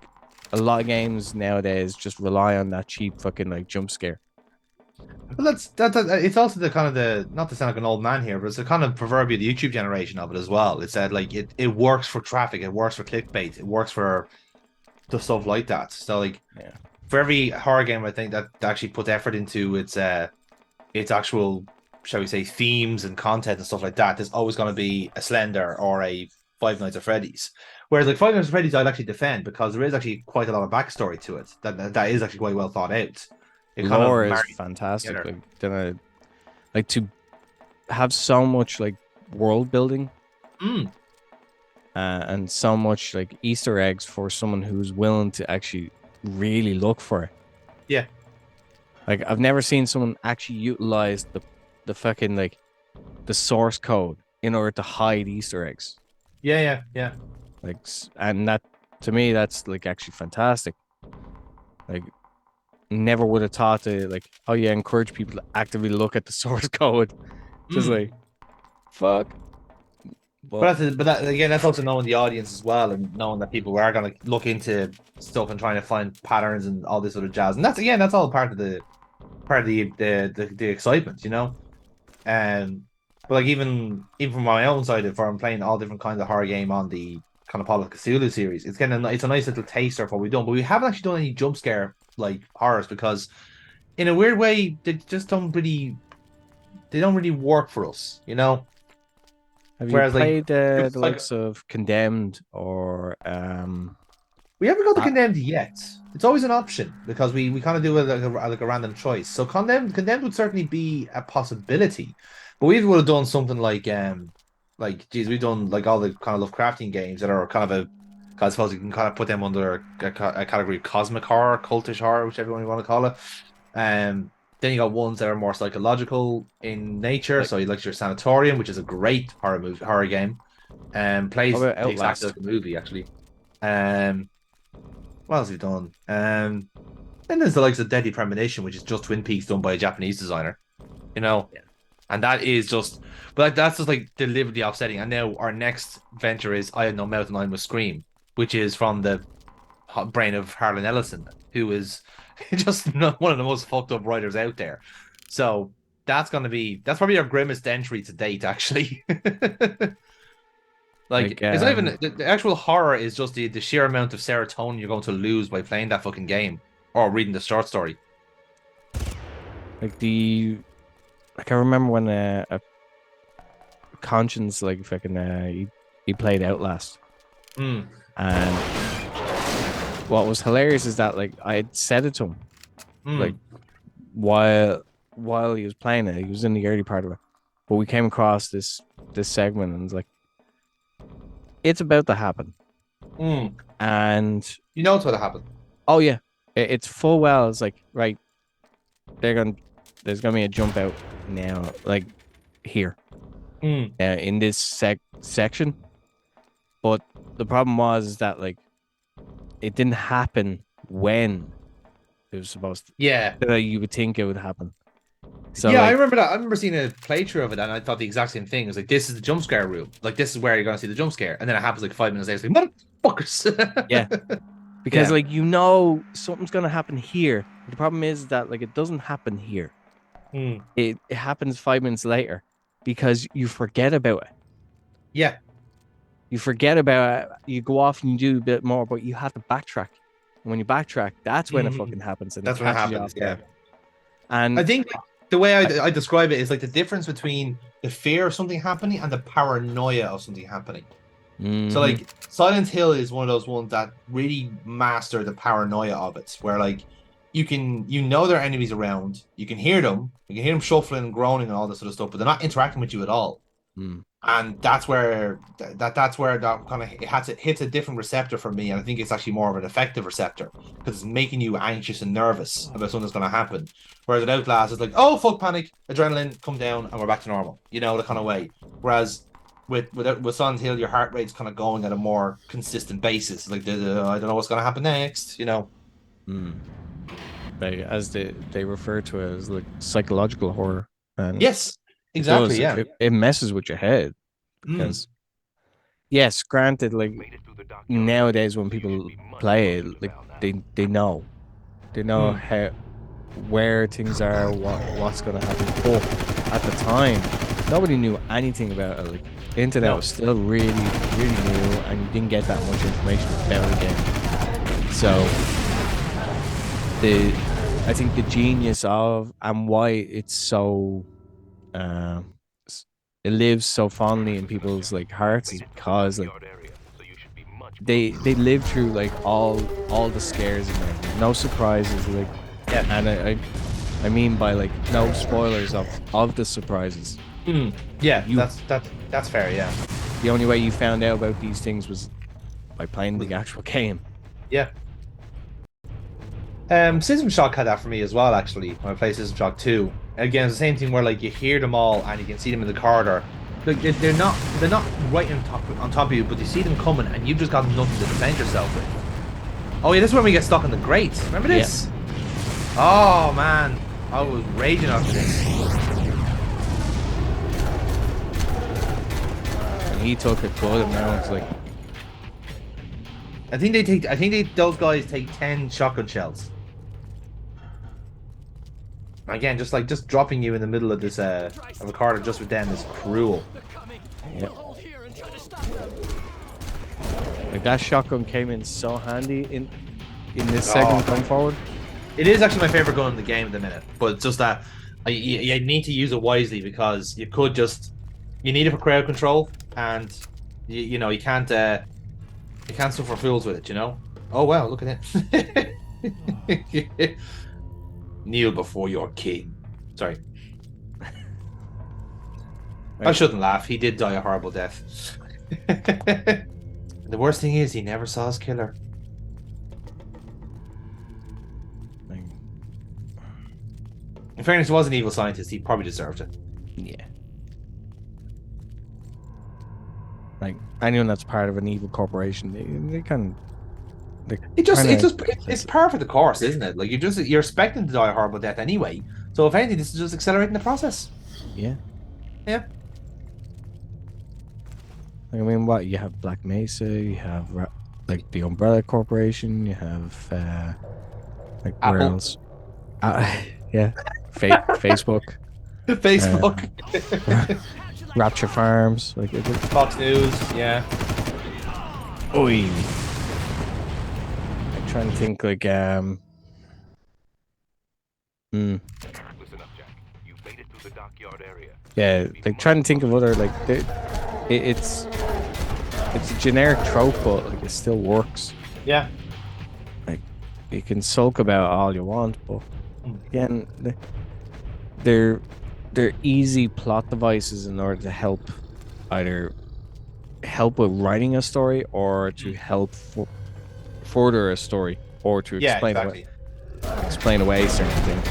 a lot of games nowadays just rely on that cheap fucking like jump scare. Well, it's also the kind of the not to sound like an old man here, but it's the kind of proverbial YouTube generation of it as well. It's that like it works for traffic, it works for clickbait, it works for the stuff like that. So like for every horror game, I think that actually puts effort into its actual, shall we say, themes and content and stuff like that. There's always going to be a Slender or a Five Nights at Freddy's. Whereas like Five Nights at Freddy's, I'd actually defend because there is actually quite a lot of backstory to it. That is actually quite well thought out. The lore is fantastic. Together. Like then like to have so much like world building, and so much like Easter eggs for someone who's willing to actually really look for it. Yeah, like I've never seen someone actually utilize the fucking like the source code in order to hide Easter eggs. Yeah. Like, and that to me, that's like actually fantastic. Like. Never would have thought to like, oh yeah, encourage people to actively look at the source code. Just like, fuck. But that's also knowing the audience as well, and knowing that people are gonna look into stuff and trying to find patterns and all this sort of jazz. And that's all part of the excitement, you know. But like even from my own side, if I'm playing all different kinds of horror game on the kind of Call of Cthulhu series, it's a nice little taster of what we've done. But we haven't actually done any jump scare like horrors because in a weird way they just don't really work for us, you know. Have you played the likes of Condemned or we haven't got the Condemned yet. It's always an option because we kind of do it like a random choice. So Condemned would certainly be a possibility, but we would have done something like geez, we've done like all the kind of Lovecraftian games that are kind of I suppose you can kind of put them under a category of cosmic horror, cultish horror, whichever one you want to call it. Then you got ones that are more psychological in nature. So you like your Sanatorium, which is a great horror game, plays the exact like a movie actually. What else have you done? Then there's the likes of Deadly Premonition, which is just Twin Peaks done by a Japanese designer, you know. Yeah. And that is just, but that's just like deliberately offsetting. And now our next venture is I Had No Mouth and I Must Scream, which is from the brain of Harlan Ellison, who is just one of the most fucked up writers out there. So that's probably our grimmest entry to date, actually. Like it's not even the actual horror is just the sheer amount of serotonin you're going to lose by playing that fucking game or reading the short story. Like I remember when a Conscience like fucking he played Outlast. And what was hilarious is that like I had said it to him like while he was playing it, he was in the early part of it. but we came across this segment and it's like, it's about to happen. And You know what's going to happen. oh yeah, it's full well. It's like, right, there's gonna be a jump out now, like here, in this section. But the problem was that like it didn't happen when it was supposed to. Yeah. You would think it would happen. So yeah, like, I remember that. I remember seeing a playthrough of it, and I thought the exact same thing. It was like, this is the jump scare room. Like, this is where you're going to see the jump scare. And then it happens like 5 minutes later. It's like, motherfuckers. yeah. Because like, you know, something's going to happen here. The problem is that like it doesn't happen here. It happens 5 minutes later because you forget about it. Yeah. You forget about it. You go off and you do a bit more, but you have to backtrack. And when you backtrack, that's when it fucking happens. And that's it when it catches you happens. off Yeah. guard. And I think the way I describe it is like the difference between the fear of something happening and the paranoia of something happening. So like Silent Hill is one of those ones that really master the paranoia of it, where like you know there are enemies around, you can hear them shuffling and groaning and all this sort of stuff, but they're not interacting with you at all. And that's where that kind of hits a different receptor for me, and I think it's actually more of an effective receptor because it's making you anxious and nervous about something that's going to happen. Whereas at Outlast, it's like, oh fuck, panic, adrenaline, come down, and we're back to normal. You know, the kind of way. Whereas with Silent Hill, your heart rate's kind of going at a more consistent basis. Like, I don't know what's going to happen next. You know. They refer to it as like psychological horror. And yes. Exactly. Yeah, it messes with your head because, yes, granted, like nowadays when people play it, like they know how where things are, what's going to happen. But at the time, nobody knew anything about it. Like the internet was still really, really new, and you didn't get that much information about the game. So I think the genius of and why it's so. It lives so fondly in people's like hearts is because like they live through like all the scares in there, no surprises, like and I mean by like no spoilers of the surprises. That's fair. Yeah, the only way you found out about these things was by playing the actual game. System Shock had that for me as well, actually, when I played System Shock 2. Again, it's the same thing where like you hear them all and you can see them in the corridor. Like they're not right on top of you, but you see them coming and you've just got nothing to defend yourself with. Oh yeah, this is when we get stuck in the grates. Remember this? Yeah. Oh man, I was raging after this. And he took a good amount, like I think those guys take 10 shotgun shells. Again, just dropping you in the middle of this of a corridor just with them is cruel. Yeah. Like that shotgun came in so handy in this segment going forward. It is actually my favorite gun in the game at the minute, but it's just that you need to use it wisely because you need it for crowd control, and you can't suffer fools with it. You know. Oh wow, look at it. Kneel before your king. Sorry. I shouldn't laugh. He did die a horrible death. The worst thing is he never saw his killer. In fairness, he was an evil scientist. He probably deserved it. Yeah. Like anyone that's part of an evil corporation, they kind of. It's par for the course, isn't it? Like you're expecting to die a horrible death anyway. So if anything, this is just accelerating the process. Yeah. Yeah. I mean, what you have Black Mesa, you have like the Umbrella Corporation, you have like Apple. where else? Yeah. Facebook. Rapture Farms, like Fox News. Yeah. Oi. Trying to think like Listen up, Jack. You made it through the dockyard area. Yeah, like trying to think of other like it's a generic trope, but like it still works. Yeah. Like you can sulk about all you want, but again, they're they're easy plot devices in order to help either help with writing a story or to help further a story or to Yeah, exactly. explain away certain things.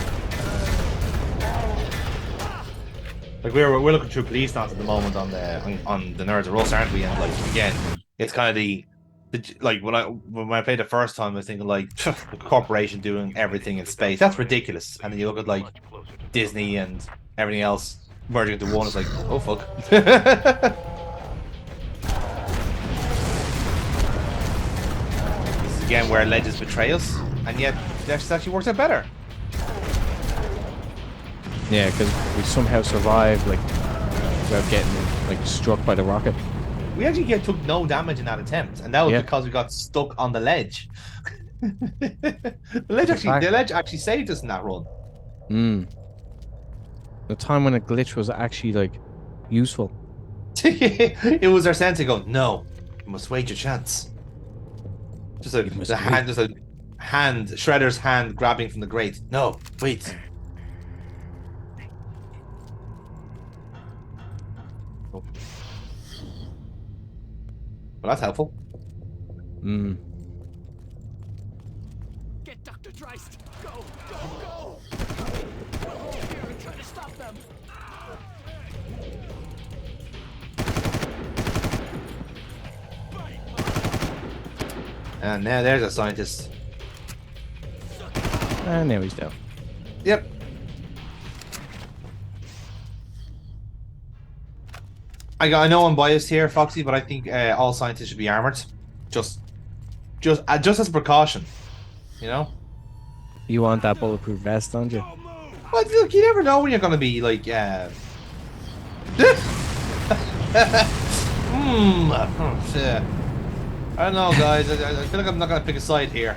Like we're looking through police notes at the moment on the Nerds of Rust, aren't we? And like again, it's kind of the like when I played the first time, I was thinking like the corporation doing everything in space. That's ridiculous. And then you look at like Disney and everything else merging into one. It's like, oh fuck. This is again where legends betray us, and yet this actually works out better. Yeah, because we somehow survived, like, without getting, like, struck by the rocket. We actually took no damage in that attempt, and that was because we got stuck on the ledge. the ledge actually saved us in that run. The time when a glitch was actually, like, useful. It was our sensei going, no, you must wait your chance. Just a hand, Shredder's hand grabbing from the grate. No, wait. Oh. Well, that's helpful. Get Dr. Dreist. Go, go, go. We're here and try to stop them. And now there's a scientist. And now he's down. Yep. I know I'm biased here, Foxy, but I think all scientists should be armored, just as a precaution, you know. You want that bulletproof vest, don't you? Well, look, you never know when you're gonna be like. I don't know, guys. I feel like I'm not gonna pick a side here.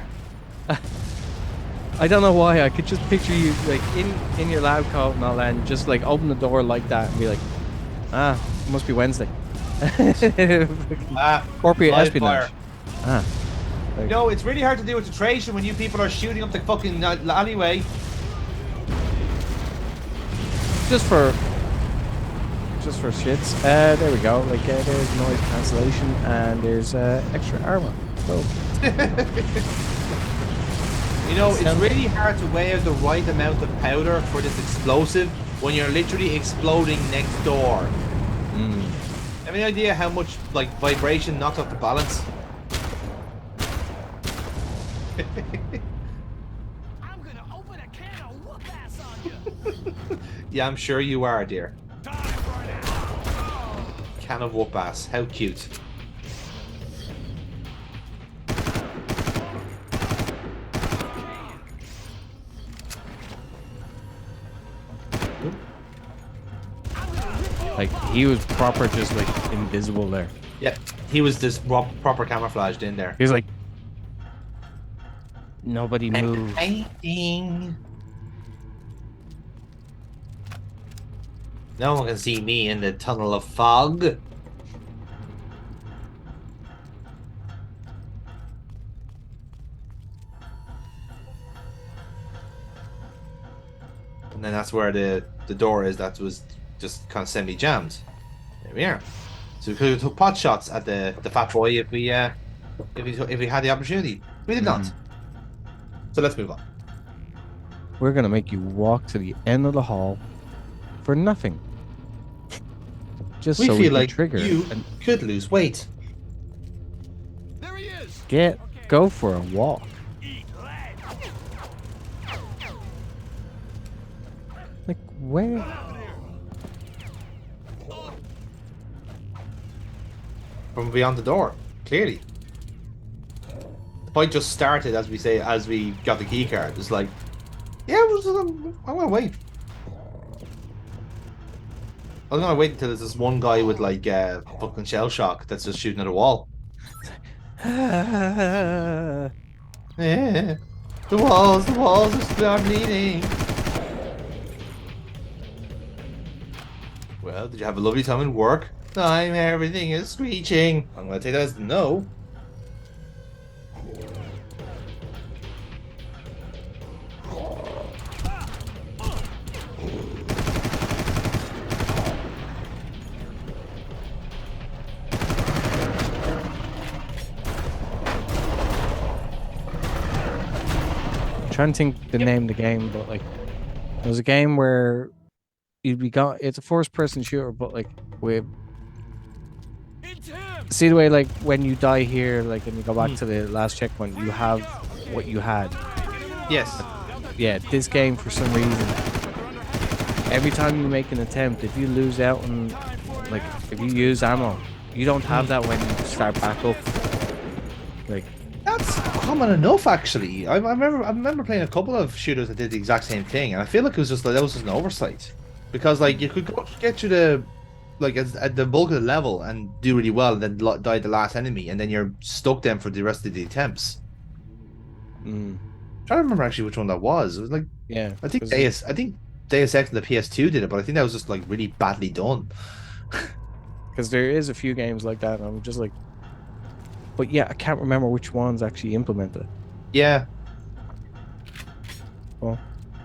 I don't know why. I could just picture you like in your lab coat and all that, and just like open the door like that and be like, it must be Wednesday. Corporate espionage. Like, no, it's really hard to do a titration when you people are shooting up the fucking alleyway. Just for shits. There we go. Like there's noise cancellation and there's extra armor. Cool. You know, it's really hard to weigh out the right amount of powder for this explosive when you're literally exploding next door. Have any idea how much like vibration knocks off the balance? I'm gonna open a can of whoop ass on you. Yeah, I'm sure you are, dear. Time for now. Can of whoop ass. How cute. Like he was proper, just like invisible there. Yeah, he was this proper camouflaged in there. He was like, nobody moved. Painting. No one can see me in the tunnel of fog. And then that's where the door is. That was just kind of semi-jammed. There we are. So we could have took pot shots at the fat boy if we had the opportunity. We did not. So let's move on. We're gonna make you walk to the end of the hall for nothing. Just We so feel we like can trigger you and could lose weight. There he is. go for a walk. Eat lead. Like where? From beyond the door, clearly. The fight just started as we got the key card. It's like, yeah, I'm gonna wait. I'm gonna wait until there's this one guy with like fucking shell shock that's just shooting at a wall. Yeah. The walls are bleeding. Well, did you have a lovely time in work? Everything is screeching. I'm gonna take that as no. trying to think the name of the game, but like it was a game where it's a first person shooter, but like with see the way like when you die here, like and you go back to the last checkpoint, you have what you had. Yes. Yeah, this game for some reason, every time you make an attempt, if you lose out on like if you use ammo, you don't have that when you start back up. Like That's common enough, actually. I remember playing a couple of shooters that did the exact same thing, and I feel like it was just like that was just an oversight, because like you could get to the like at the bulk of the level and do really well, and then die the last enemy, and then you're stuck then for the rest of the attempts. I'm trying to remember actually which one that was. It was like yeah, I think Deus Ex and the PS2 did it, but I think that was just like really badly done. because there is a few games like that, and I'm just like, but yeah, I can't remember which ones actually implemented it. Yeah. Well,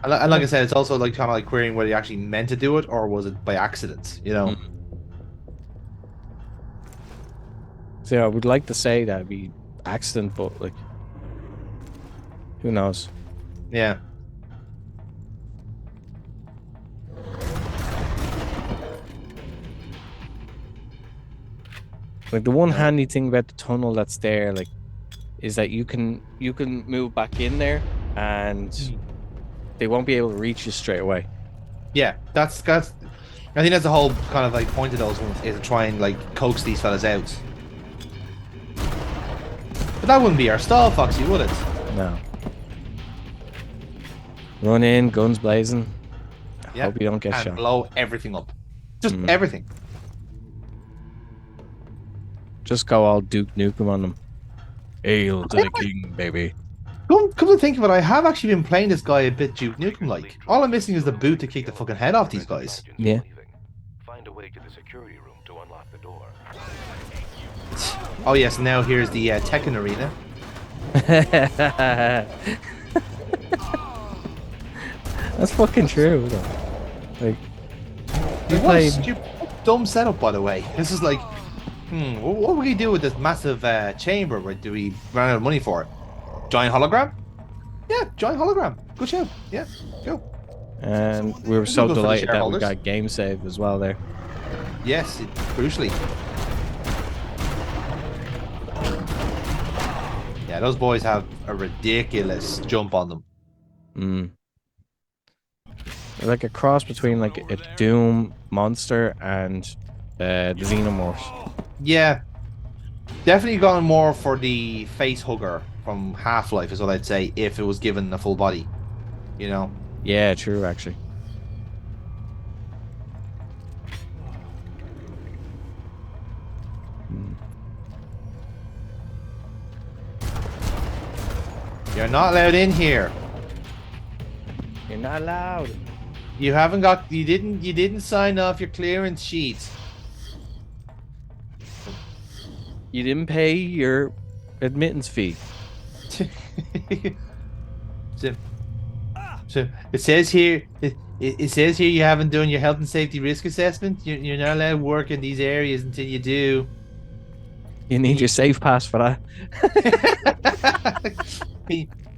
and like I said, it's also like kind of like querying whether you actually meant to do it or was it by accident, you know? So yeah, I would like to say that it'd be accident, but like, who knows? Yeah. Like the one handy thing about the tunnel that's there, like, is that you can move back in there, and they won't be able to reach you straight away. Yeah, that's I think that's the whole kind of like point of those ones, is to try and like coax these fellas out. But that wouldn't be our style, Foxy, would it? No. Run in, guns blazing. Yeah. Hope you don't get and shot. blow everything up. Just everything. Just go all Duke Nukem on them. Hail to the king, baby. Come to think of it, I have actually been playing this guy a bit Duke Nukem like. All I'm missing is the boot to kick the fucking head off these guys. Yeah. Find a way to the security room to unlock the door. Oh yes, now here's the Tekken arena. That's fucking true, though. Like, It was stupid, dumb setup, by the way. This is like, what would we do with this massive chamber? Where do we run out of money for it? Giant hologram? Yeah, giant hologram. Good show. Yeah, go. And we were so Good for the delighted that we shareholders. got game save as well there. Yes, crucially. Yeah, those boys have a ridiculous jump on them. They're like a cross between like a Doom monster and the Xenomorphs. Yeah, definitely gone more for the face hugger from Half-Life is what I'd say, if it was given a full body, you know. Yeah, true, actually. You're not allowed in here. You're not allowed. You didn't sign off your clearance sheet. You didn't pay your admittance fee. So it says here it says here you haven't done your health and safety risk assessment. You're not allowed to work in these areas until you do. You need your safe pass for that.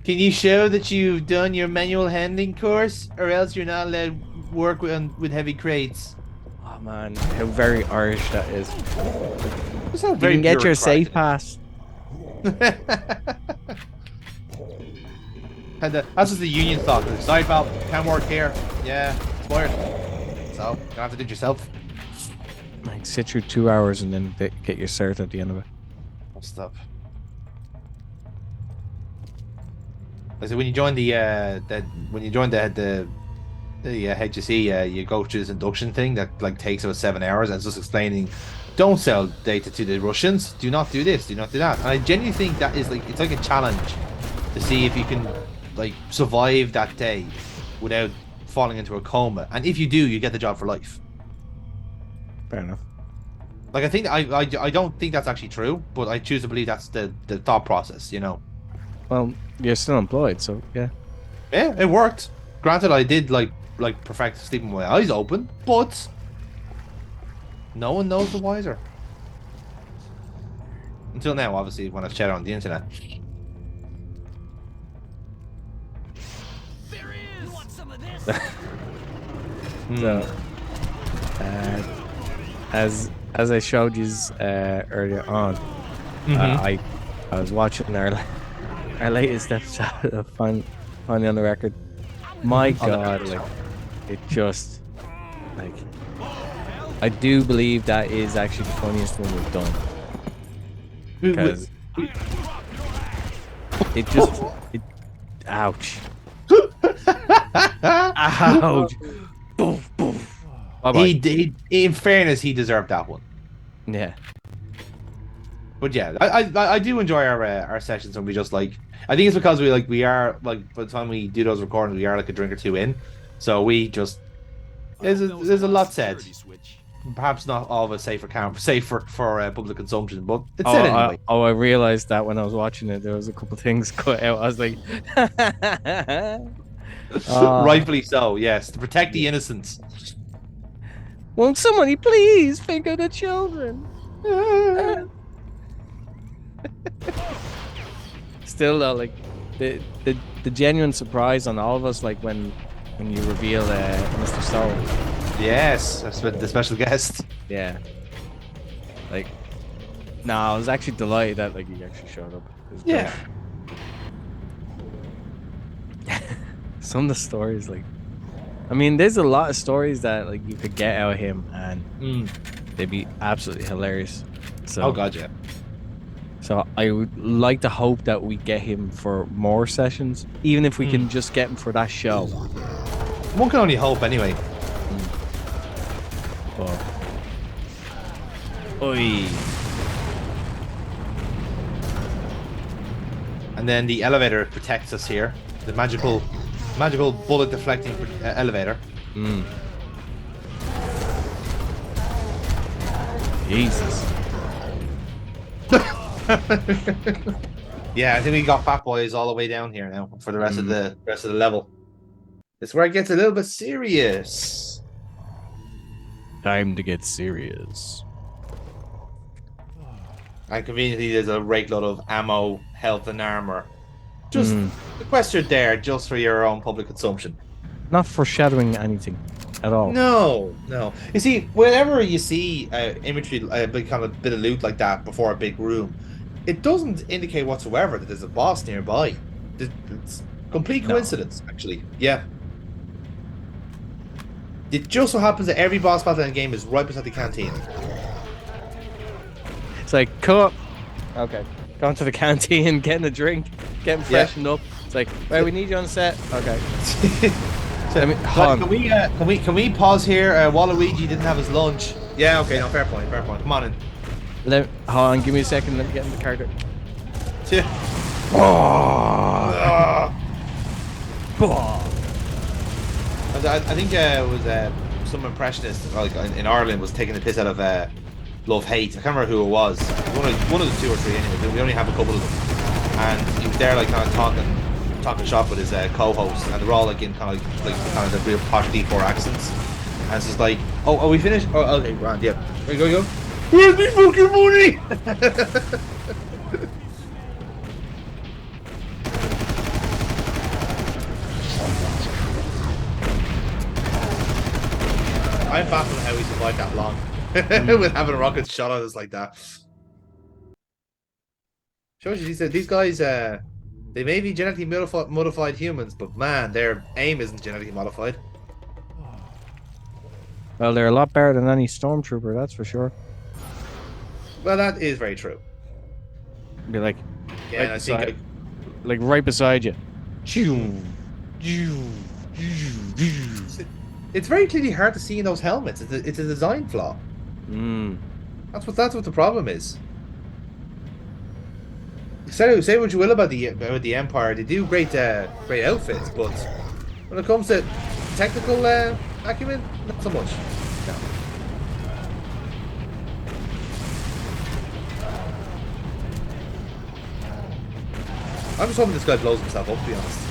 Can you show that you've done your manual handling course, or else you're not allowed to work with heavy crates? Oh man, how very Irish that is. That's not You very can get your bureaucratic. safe pass. And that's just the union thought. Side valve can't work here. Yeah, expired. So you have to do it yourself. Like sit through 2 hours and then get your cert at the end of it. Stuff. Like, so when you join the HSE, you go through this induction thing that like takes about 7 hours, and it's just explaining, don't sell data to the Russians. Do not do this. Do not do that. And I genuinely think that is like, it's like a challenge to see if you can like survive that day without falling into a coma. And if you do, you get the job for life. Fair enough. Like, I think I don't think that's actually true, but I choose to believe that's the thought process, you know. Well, you're still employed, so yeah. Yeah, it worked. Granted, I did like perfect sleeping with my eyes open, but no one knows the wiser. Until now, obviously, when I've shared on the internet. So, as I showed you earlier on, I was watching our latest episode of Finally on the Record. My God, like it just like I do believe that is actually the funniest one we've done because ouch. Ouch. Boof, boof. Bye-bye. He, in fairness, he deserved that one. Yeah. But yeah, I do enjoy our sessions when we just like. I think it's because we are like by the time we do those recordings, we are like a drink or two in, so we just there's a lot said. Perhaps not all of it safe for public consumption, but it's said anyway. I realized that when I was watching it, there was a couple things cut out. I was like, rightfully so. Yes, to protect the innocents. Won't somebody please think of the children? Still though, like the genuine surprise on all of us, like when you reveal Mr. Soul. Yes, that's the special guest. Yeah. Like, I was actually delighted that like he actually showed up. Yeah. Some of the stories, like, I mean, there's a lot of stories that like you could get out of him, and they'd be absolutely hilarious. So, oh god, yeah. So I would like to hope that we get him for more sessions, even if we can just get him for that show. One can only hope, anyway. Oi. And then the elevator protects us here. The magical bullet deflecting elevator. Jesus. Yeah, I think we got Fat Boys all the way down here now for the rest of the level. It's where it gets a little bit serious. Time to get serious. And conveniently, there's a great lot of ammo, health, and armor. Just sequestered there, just for your own public consumption. Not foreshadowing anything at all. No. You see, whenever you see imagery, a big kind of bit of loot like that before a big room, it doesn't indicate whatsoever that there's a boss nearby. It's complete coincidence, actually. Yeah. It just so happens that every boss battle in the game is right beside the canteen. It's like, come up. Okay. Going to the canteen, getting a drink, getting freshened up. It's like, right, we need you on set. Okay. Can we pause here? Waluigi didn't have his lunch. Yeah, okay, no, fair point. Come on in. Hold on, give me a second, let me get in the character. I think it was some impressionist like in Ireland was taking the piss out of Love Hate. I can't remember who it was. One of the two or three anyway. We only have a couple of them, and he was there like kind of talking shop with his co-host, and they're all like in kind of the real posh D4 accents. And it's just like, oh, are we finished? Oh, okay, grand, yeah. There you go. Where's my fucking money? I'm baffled how he survived that long with having a rocket shot at us like that. Shows you these guys, they may be genetically modified humans, but man, their aim isn't genetically modified. Well, they're a lot better than any stormtrooper, that's for sure. Well, that is very true. Be like, yeah, and I think like right beside you. It's very clearly hard to see in those helmets. It's a design flaw. That's what the problem is. Say what you will about the Empire, they do great outfits, but when it comes to technical acumen, not so much. No. I'm just hoping this guy blows himself up, to be honest.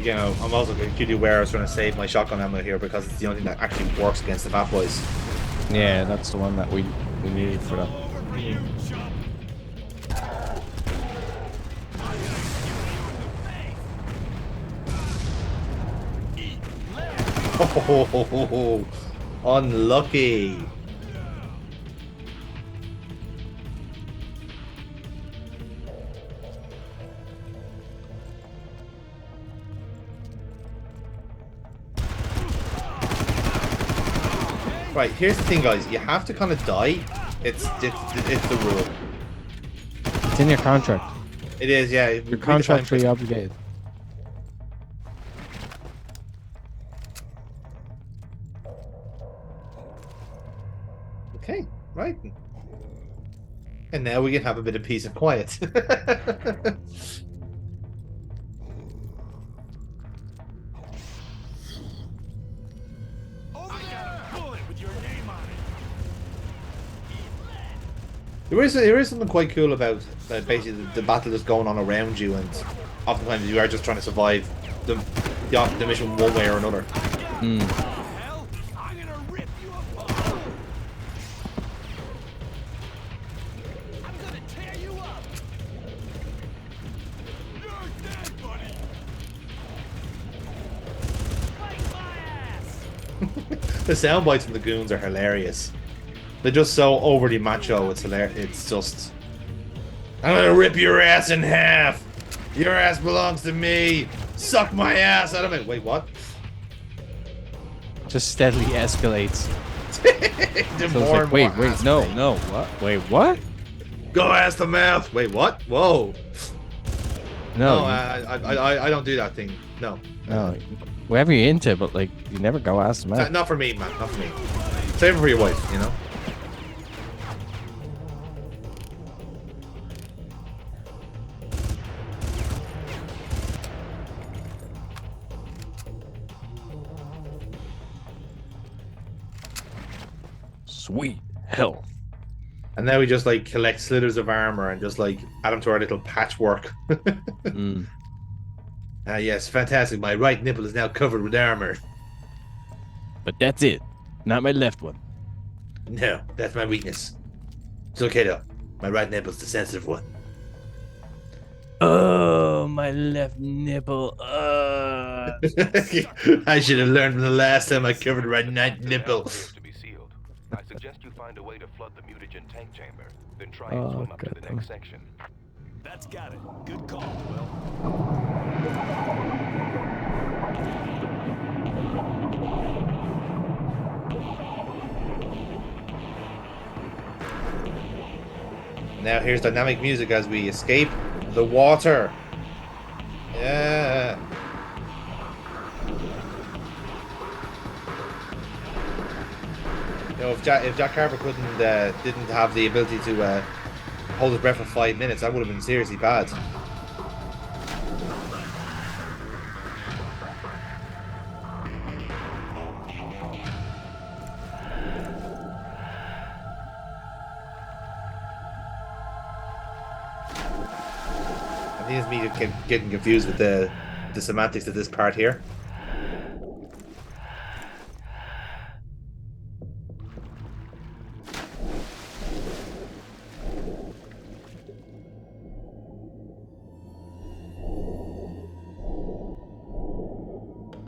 You know, I'm also acutely aware I was trying to save my shotgun ammo here because it's the only thing that actually works against the Bat Boys. Yeah, that's the one that we needed for that. Oh, unlucky. Right, here's the thing, guys. You have to kind of die. It's the rule. It's in your contract. It is, yeah. You're contractually obligated. Okay, right. And now we can have a bit of peace and quiet. There is something quite cool about basically the battle that's going on around you, and oftentimes you are just trying to survive the mission one way or another. Mm. Hell, I'm gonna rip you apart. I'm gonna tear you up. You're dead, buddy. Fight my ass. The sound bites from the goons are hilarious. They're just so overly macho. It's hilarious. It's just, I'm gonna rip your ass in half. Your ass belongs to me. Suck my ass out of it. Wait, what? Just steadily escalates. The So more it's and like, more wait, ass no, play. no, what? Wait, what? Go ass to mouth. Wait, what? Whoa. No, No, I don't do that thing. No. no. Whatever you're into, but like, you never go ask them out. Not for me, man. Not for me. Save it for your wife, you know? Sweet hell. And now we just like collect slithers of armor and just like add them to our little patchwork. Mm. Yes, fantastic. My right nipple is now covered with armor. But that's it. Not my left one. No, that's my weakness. It's okay though. My right nipple's the sensitive one. Oh, my left nipple. I should have learned from the last time I covered my right nipple. Appears to be sealed. I suggest you find a way to flood the mutagen tank chamber, then try Oh, and swim up to the goddamn. next section. That's got it. Good call, Will. Now here's dynamic music as we escape the water. Yeah. You know, if Jack Carver didn't have the ability to hold his breath for 5 minutes, that would have been seriously bad. I think it's me getting confused with the semantics of this part here.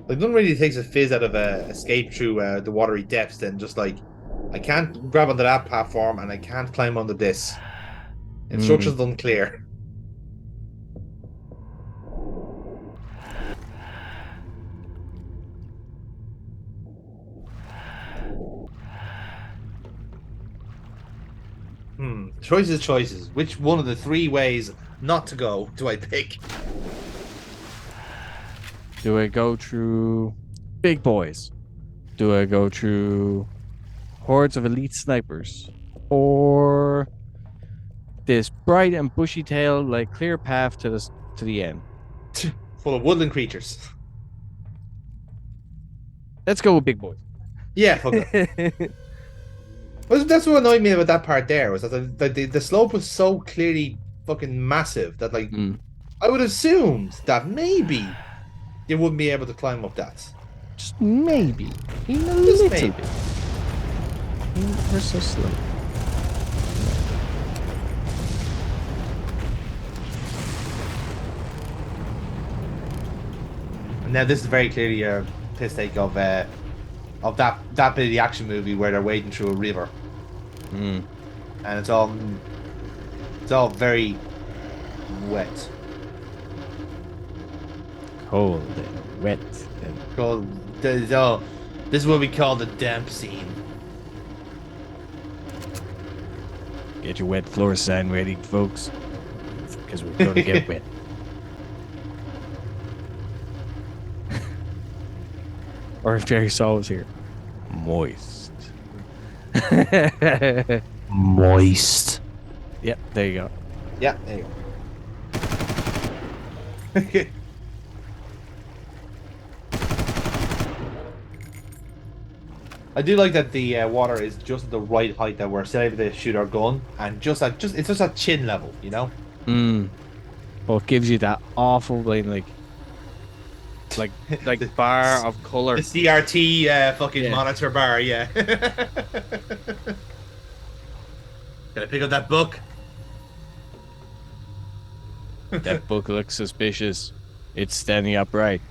Like, nothing really takes a fizz out of escape through the watery depths. Then just like, I can't grab onto that platform and I can't climb onto this. Instructions unclear. Choices. Which one of the 3 ways not to go do I pick? Do I go through big boys? Do I go through hordes of elite snipers? Or this bright and bushy tail, like clear path to the end? Full of woodland creatures. Let's go with big boys. Yeah, fuck it. Well, that's what annoyed me about that part there, was that the slope was so clearly fucking massive that, like, I would have assumed that maybe you wouldn't be able to climb up that. Just maybe. Even a Just little maybe. bit. We're so slow. And now this is very clearly a piss take of that bit of the action movie where they're wading through a river, Mm. and it's all very wet. Cold and wet. And Called this is what we call the damp scene. get your wet floor sign ready, folks. Because we're going to get wet. Or if Jerry Saw was here. Moist. Moist. Yep, there you go. Yeah, there you go. I do like that the water is just at the right height that we're still able to shoot our gun, and it's just at chin level, you know. Mm. Well, it gives you that awful like bar of color. The CRT fucking Yeah. monitor bar, yeah. Can I pick up that book? That book looks suspicious. It's standing upright.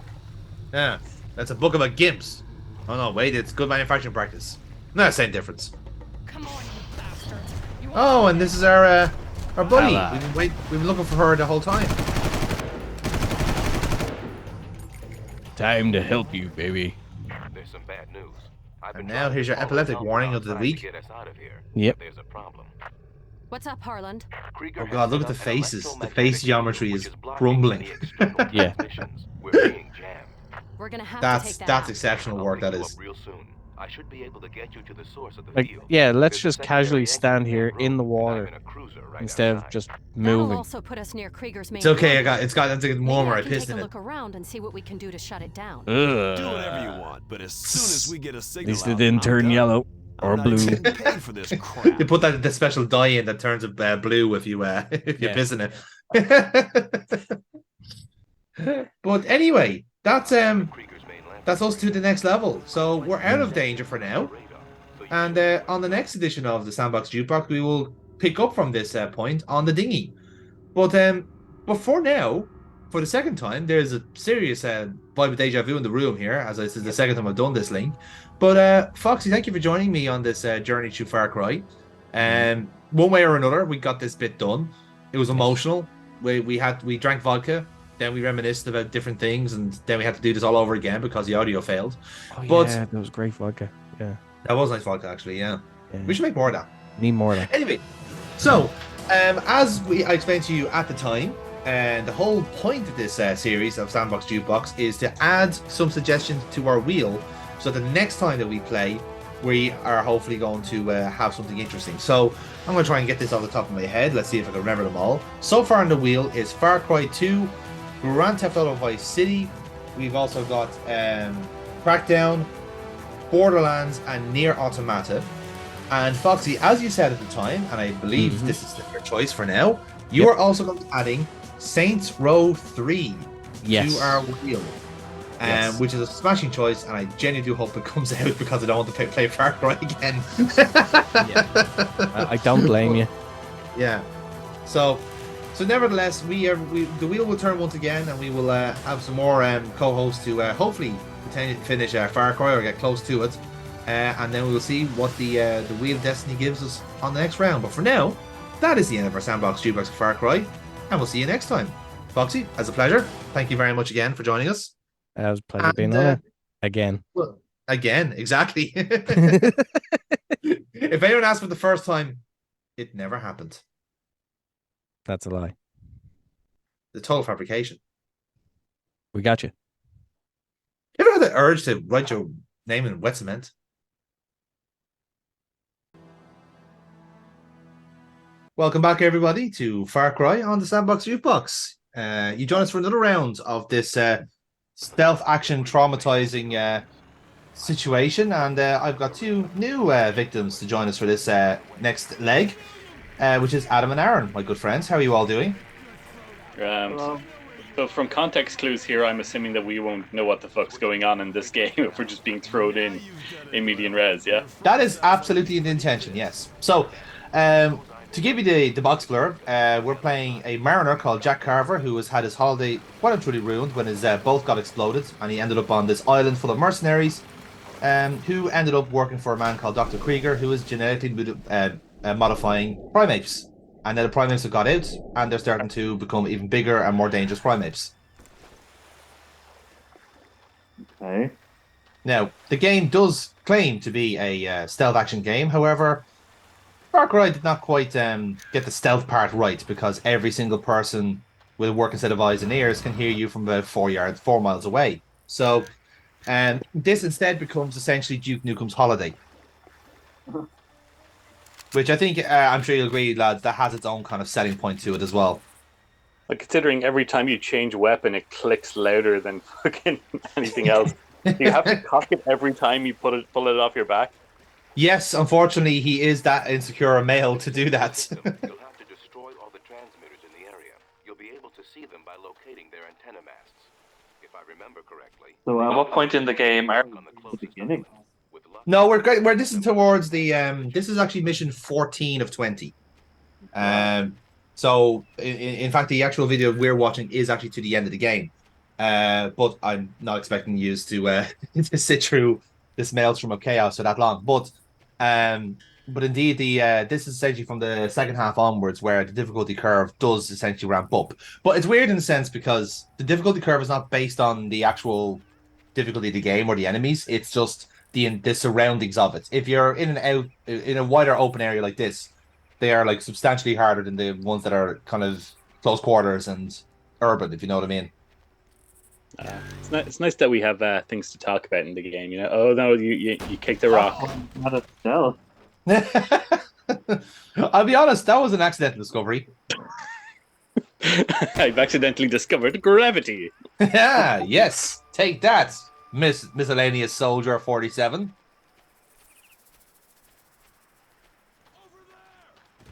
Yeah, that's a book about gimps. Oh no, wait, it's good manufacturing practice. No, same difference. Come on, you bastards. You Oh, and this is our buddy. Hello. We've been looking for her the whole time. Time to help you, baby. There's some bad news. I've And been now trying to here's your follow epileptic Tom warning Brown of the trying week. to get us out of here, Yep. but there's a problem. What's up, Harland? Krieger Oh has god, look set at the up an faces. The electromagnetic face field geometry which is blocking crumbling. any external Yeah. transmissions. We're being jammed. We're gonna have to take that That's out. exceptional I'll work, pick that you is. up real soon. I should be able to get you to the source of the Like, field. yeah, let's There's a just secondary casually exit stand in here that in the room, and I'm water in a cruiser right instead of outside. just That'll moving. also put us near Krieger's main. It's okay, compound. it's got to get Maybe warmer. I I can pissed take in a it. look around and see what we can do to shut it down. Ugh. Do whatever you want, but as soon as we get a At signal least it out, didn't I'm turn done. yellow I'm or not blue. even getting paid for this crap. They put the special dye in that turns it blue if you if you Yeah. piss in it. But anyway, that's us to the next level. So we're out of danger for now. And on the next edition of the Sandbox Jukebox, we will pick up from this point on the dinghy. But for now, for the second time, there's a serious vibe of deja vu in the room here, as this is the second time I've done this link. But Foxy, thank you for joining me on this journey through Far Cry. One way or another, we got this bit done. It was emotional. We drank vodka, then we reminisced about different things, and then we had to do this all over again because the audio failed. Oh, But- yeah, that was great vodka. Yeah. That was nice vodka, actually. Yeah, Yeah. we should make more of that. Need more of that. Anyway, so as I explained to you at the time, the whole point of this series of Sandbox Jukebox is to add some suggestions to our wheel, so the next time that we play, we are hopefully going to have something interesting. So I'm going to try and get this off the top of my head. Let's see if I can remember them all. So far on the wheel is Far Cry 2, Grand Theft Auto Vice City. We've also got Crackdown, Borderlands, and Near Automata. And Foxy, as you said at the time, and I believe this is your choice for now, you are also going to be adding Saints Row 3 Yes. to our wheel. Yes. Which is a smashing choice, and I genuinely do hope it comes out because I don't want to play Far Cry again. I don't blame you. Yeah. So nevertheless, the wheel will turn once again, and we will have some more co-hosts to hopefully finish Far Cry or get close to it, and then we will see what the Wheel of Destiny gives us on the next round. But for now, that is the end of our Sandbox Jukebox of Far Cry, and we'll see you next time. Foxy, as a pleasure. Thank you very much again for joining us. It was a pleasure And, being on it. Again. Well, again, exactly. If anyone asked for the first time, it never happened. That's a lie. The total fabrication. We got you. You ever had the urge to write your name in wet cement? Welcome back, everybody, to Far Cry on the Sandbox Jukebox. You join us for another round of this stealth action traumatizing situation, and I've got two new victims to join us for this next leg, which is Adam and Aaron, my good friends. How are you all doing? Hello. So from context clues here, I'm assuming that we won't know what the fuck's going on in this game if we're just being thrown in median res, yeah? That is absolutely the intention, yes. So, to give you the box blurb, we're playing a mariner called Jack Carver who has had his holiday well and truly ruined when his boat got exploded, and he ended up on this island full of mercenaries, who ended up working for a man called Dr. Krieger, who is genetically modifying primates. And then the primates have got out, and they're starting to become even bigger and more dangerous primates. Okay. Now, the game does claim to be a stealth action game. However, Far Cry did not quite get the stealth part right, because every single person with a working set of eyes and ears can hear you from about 4 miles away. So, this instead becomes essentially Duke Nukem's Holiday. Which I think, I'm sure you'll agree, lads, that has its own kind of selling point to it as well. Like, considering every time you change weapon, it clicks louder than fucking anything else. You have to cock it every time you pull it off your back. Yes, unfortunately, he is that insecure a male to do that. You'll have to destroy all the transmitters in the area. You'll be able to see them by locating their antenna masts. If I remember correctly. So at what point in the game are we at the beginning? No, we're great. This is towards the this is actually mission 14 of 20. So in fact, the actual video we're watching is actually to the end of the game. But I'm not expecting you to to sit through this maelstrom of chaos for that long. But indeed, this is essentially from the second half onwards, where the difficulty curve does essentially ramp up. But it's weird in a sense, because the difficulty curve is not based on the actual difficulty of the game or the enemies. It's just the surroundings of it. If you're in a wider open area like this, they are like substantially harder than the ones that are kind of close quarters and urban, if you know what I mean. It's nice that we have things to talk about in the game, you know. Oh no, you kicked the rock. Not a stealth. I'll be honest, that was an accidental discovery. I've accidentally discovered gravity. Yeah, yes. Take that, miscellaneous soldier 47.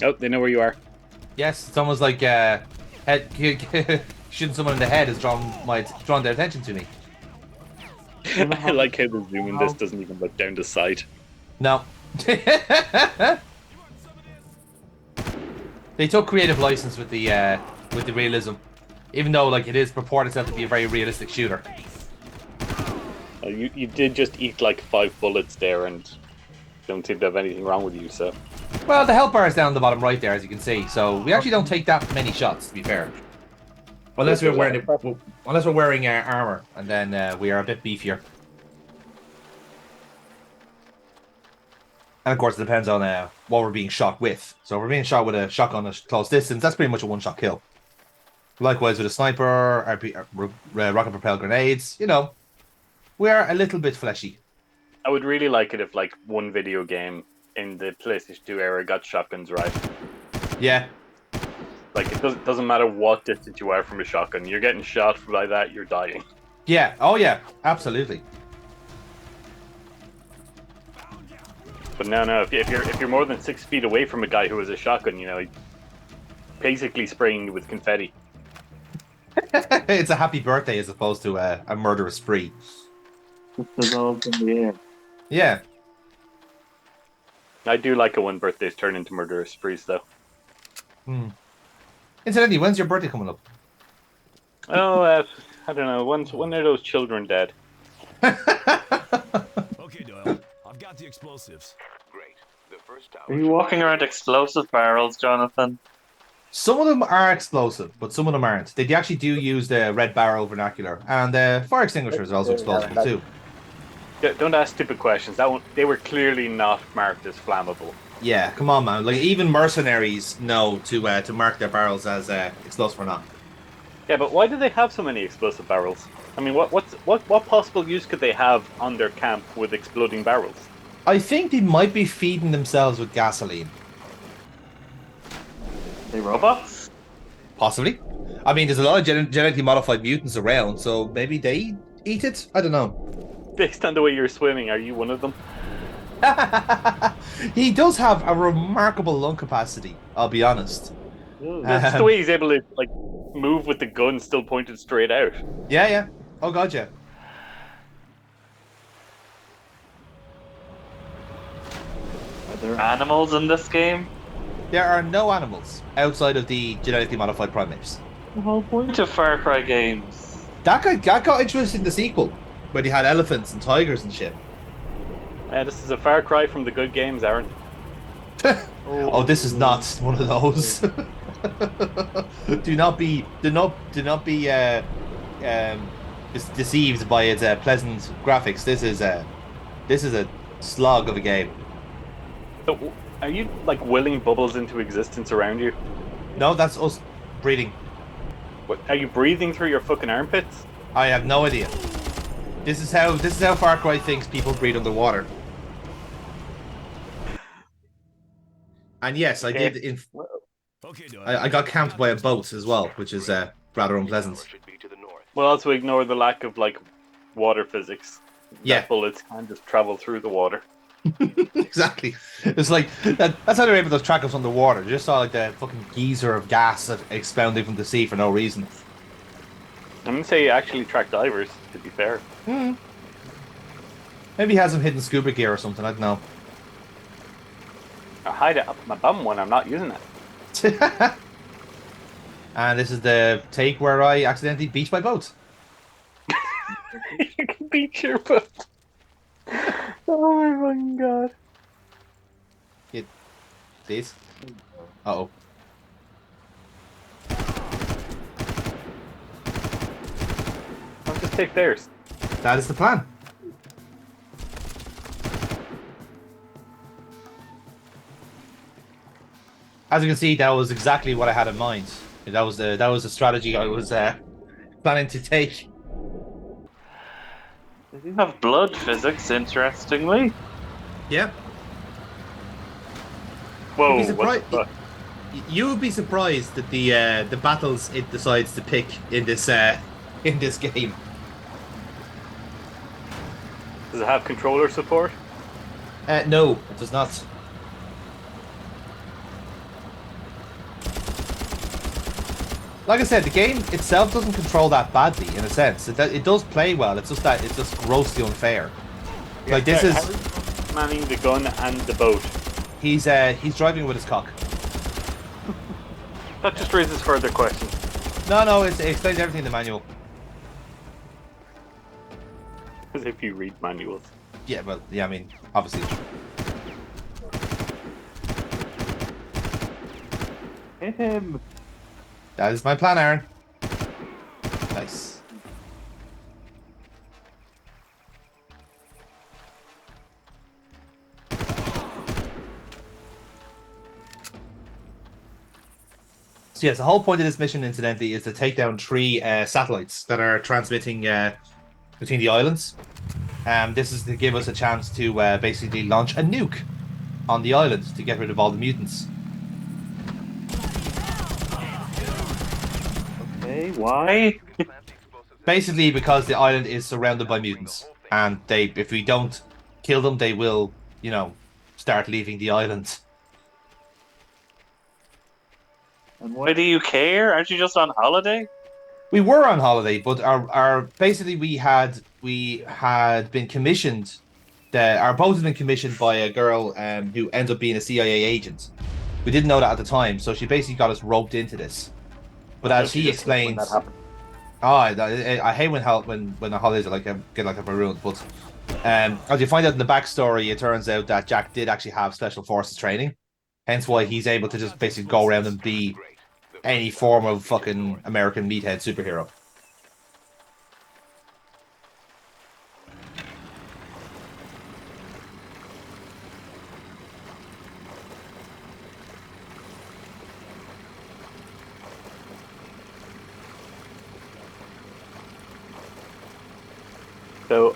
Oh, they know where you are. Yes, it's almost like shooting someone in the head has drawn their attention to me. I like how the zoom in this doesn't even look down the sight. No. They took creative license with the realism, even though like it is purported itself to be a very realistic shooter. You did just eat like 5 bullets there, and don't seem to have anything wrong with you. So. Well, the health bar is down the bottom right there, as you can see. So we actually don't take that many shots, to be fair. Unless we're wearing armor, and then we are a bit beefier. And of course, it depends on what we're being shot with. So if we're being shot with a shotgun at close distance, that's pretty much a one-shot kill. Likewise with a sniper, rocket-propelled grenades, you know, we are a little bit fleshy. I would really like it if, like, one video game in the PlayStation 2 era got shotguns right. Yeah. Like, it doesn't matter what distance you are from a shotgun. You're getting shot by that, you're dying. Yeah. Oh, yeah. Absolutely. But no. If you're more than 6 feet away from a guy who has a shotgun, you know, he's basically spraying you with confetti. It's a happy birthday as opposed to a murderous spree. Just dissolved in the air. Yeah. I do like it when birthdays turn into murderous sprees, though. Incidentally, when's your birthday coming up? Oh, I don't know. When are those children dead? Okay, Doyle. I've got the explosives. Great. The first tower. Are you walking around explosive barrels, Jonathan? Some of them are explosive, but some of them aren't. They actually do use the red barrel vernacular, and fire extinguishers are also explosive too. Don't ask stupid questions. They were clearly not marked as flammable. Yeah, come on, man. Like even mercenaries know to mark their barrels as explosive or not. Yeah, but why do they have so many explosive barrels? I mean, what possible use could they have on their camp with exploding barrels? I think they might be feeding themselves with gasoline. They robots? Possibly. I mean, there's a lot of genetically modified mutants around, so maybe they eat it? I don't know. Based on the way you're swimming, are you one of them? He does have a remarkable lung capacity, I'll be honest. That's the way he's able to, like, move with the gun still pointed straight out. Yeah, yeah. Oh god, yeah. Are there animals in this game? There are no animals outside of the genetically modified primates. The whole point of Far Cry games. That got interesting in the sequel, where they had elephants and tigers and shit. This is a far cry from the good games, Aaron. Oh, this is not one of those. do not be deceived by its pleasant graphics. This is a slog of a game. So, are you like willing bubbles into existence around you? No, that's us breathing. What, are you breathing through your fucking armpits? I have no idea. This is how Far Cry thinks people breathe underwater. And yes, I did. I got camped by a boat as well, which is rather unpleasant. Well, also ignore the lack of like water physics. Yeah, that bullets can just travel through the water. Exactly. It's like that's how they're able to track us underwater. You just saw like the fucking geyser of gas expounding from the sea for no reason. I'm gonna say you actually track divers. To be fair. Maybe he has some hidden scuba gear or something. I don't know. I hide it up my bum when I'm not using it. And this is the take where I accidentally beach my boat. You can beach your boat. Oh my fucking god. Please. Uh-oh. I'll just take theirs. That is the plan. As you can see, that was exactly what I had in mind. That was the strategy I was planning to take. They do have blood physics, interestingly. Yeah. Whoa! You would be surprised that the battles it decides to pick in this game. Does it have controller support? No, it does not. Like I said, the game itself doesn't control that badly in a sense. It does play well. It's just that it's just grossly unfair. Yeah, like this is manning the gun and the boat. He's driving with his cock. That just raises further questions. No, it explains everything in the manual. As if you read manuals. Yeah, well, yeah, I mean, obviously. Hit him. That is my plan, Aaron. Nice. So yes, the whole point of this mission, incidentally, is to take down 3 satellites that are transmitting between the islands. This is to give us a chance to basically launch a nuke on the island to get rid of all the mutants. Okay, why? Basically because the island is surrounded by mutants, and if we don't kill them, they will, start leaving the island. And why do you care? Aren't you just on holiday? We were on holiday, but our basically we had been commissioned. Our boat had been commissioned by a girl who ends up being a CIA agent. We didn't know that at the time, so she basically got us roped into this. But as he explains, I hate when the holidays are get a maroon. But as you find out in the backstory, it turns out that Jack did actually have special forces training, hence why he's able to just basically go around and be any form of fucking American meathead superhero. So,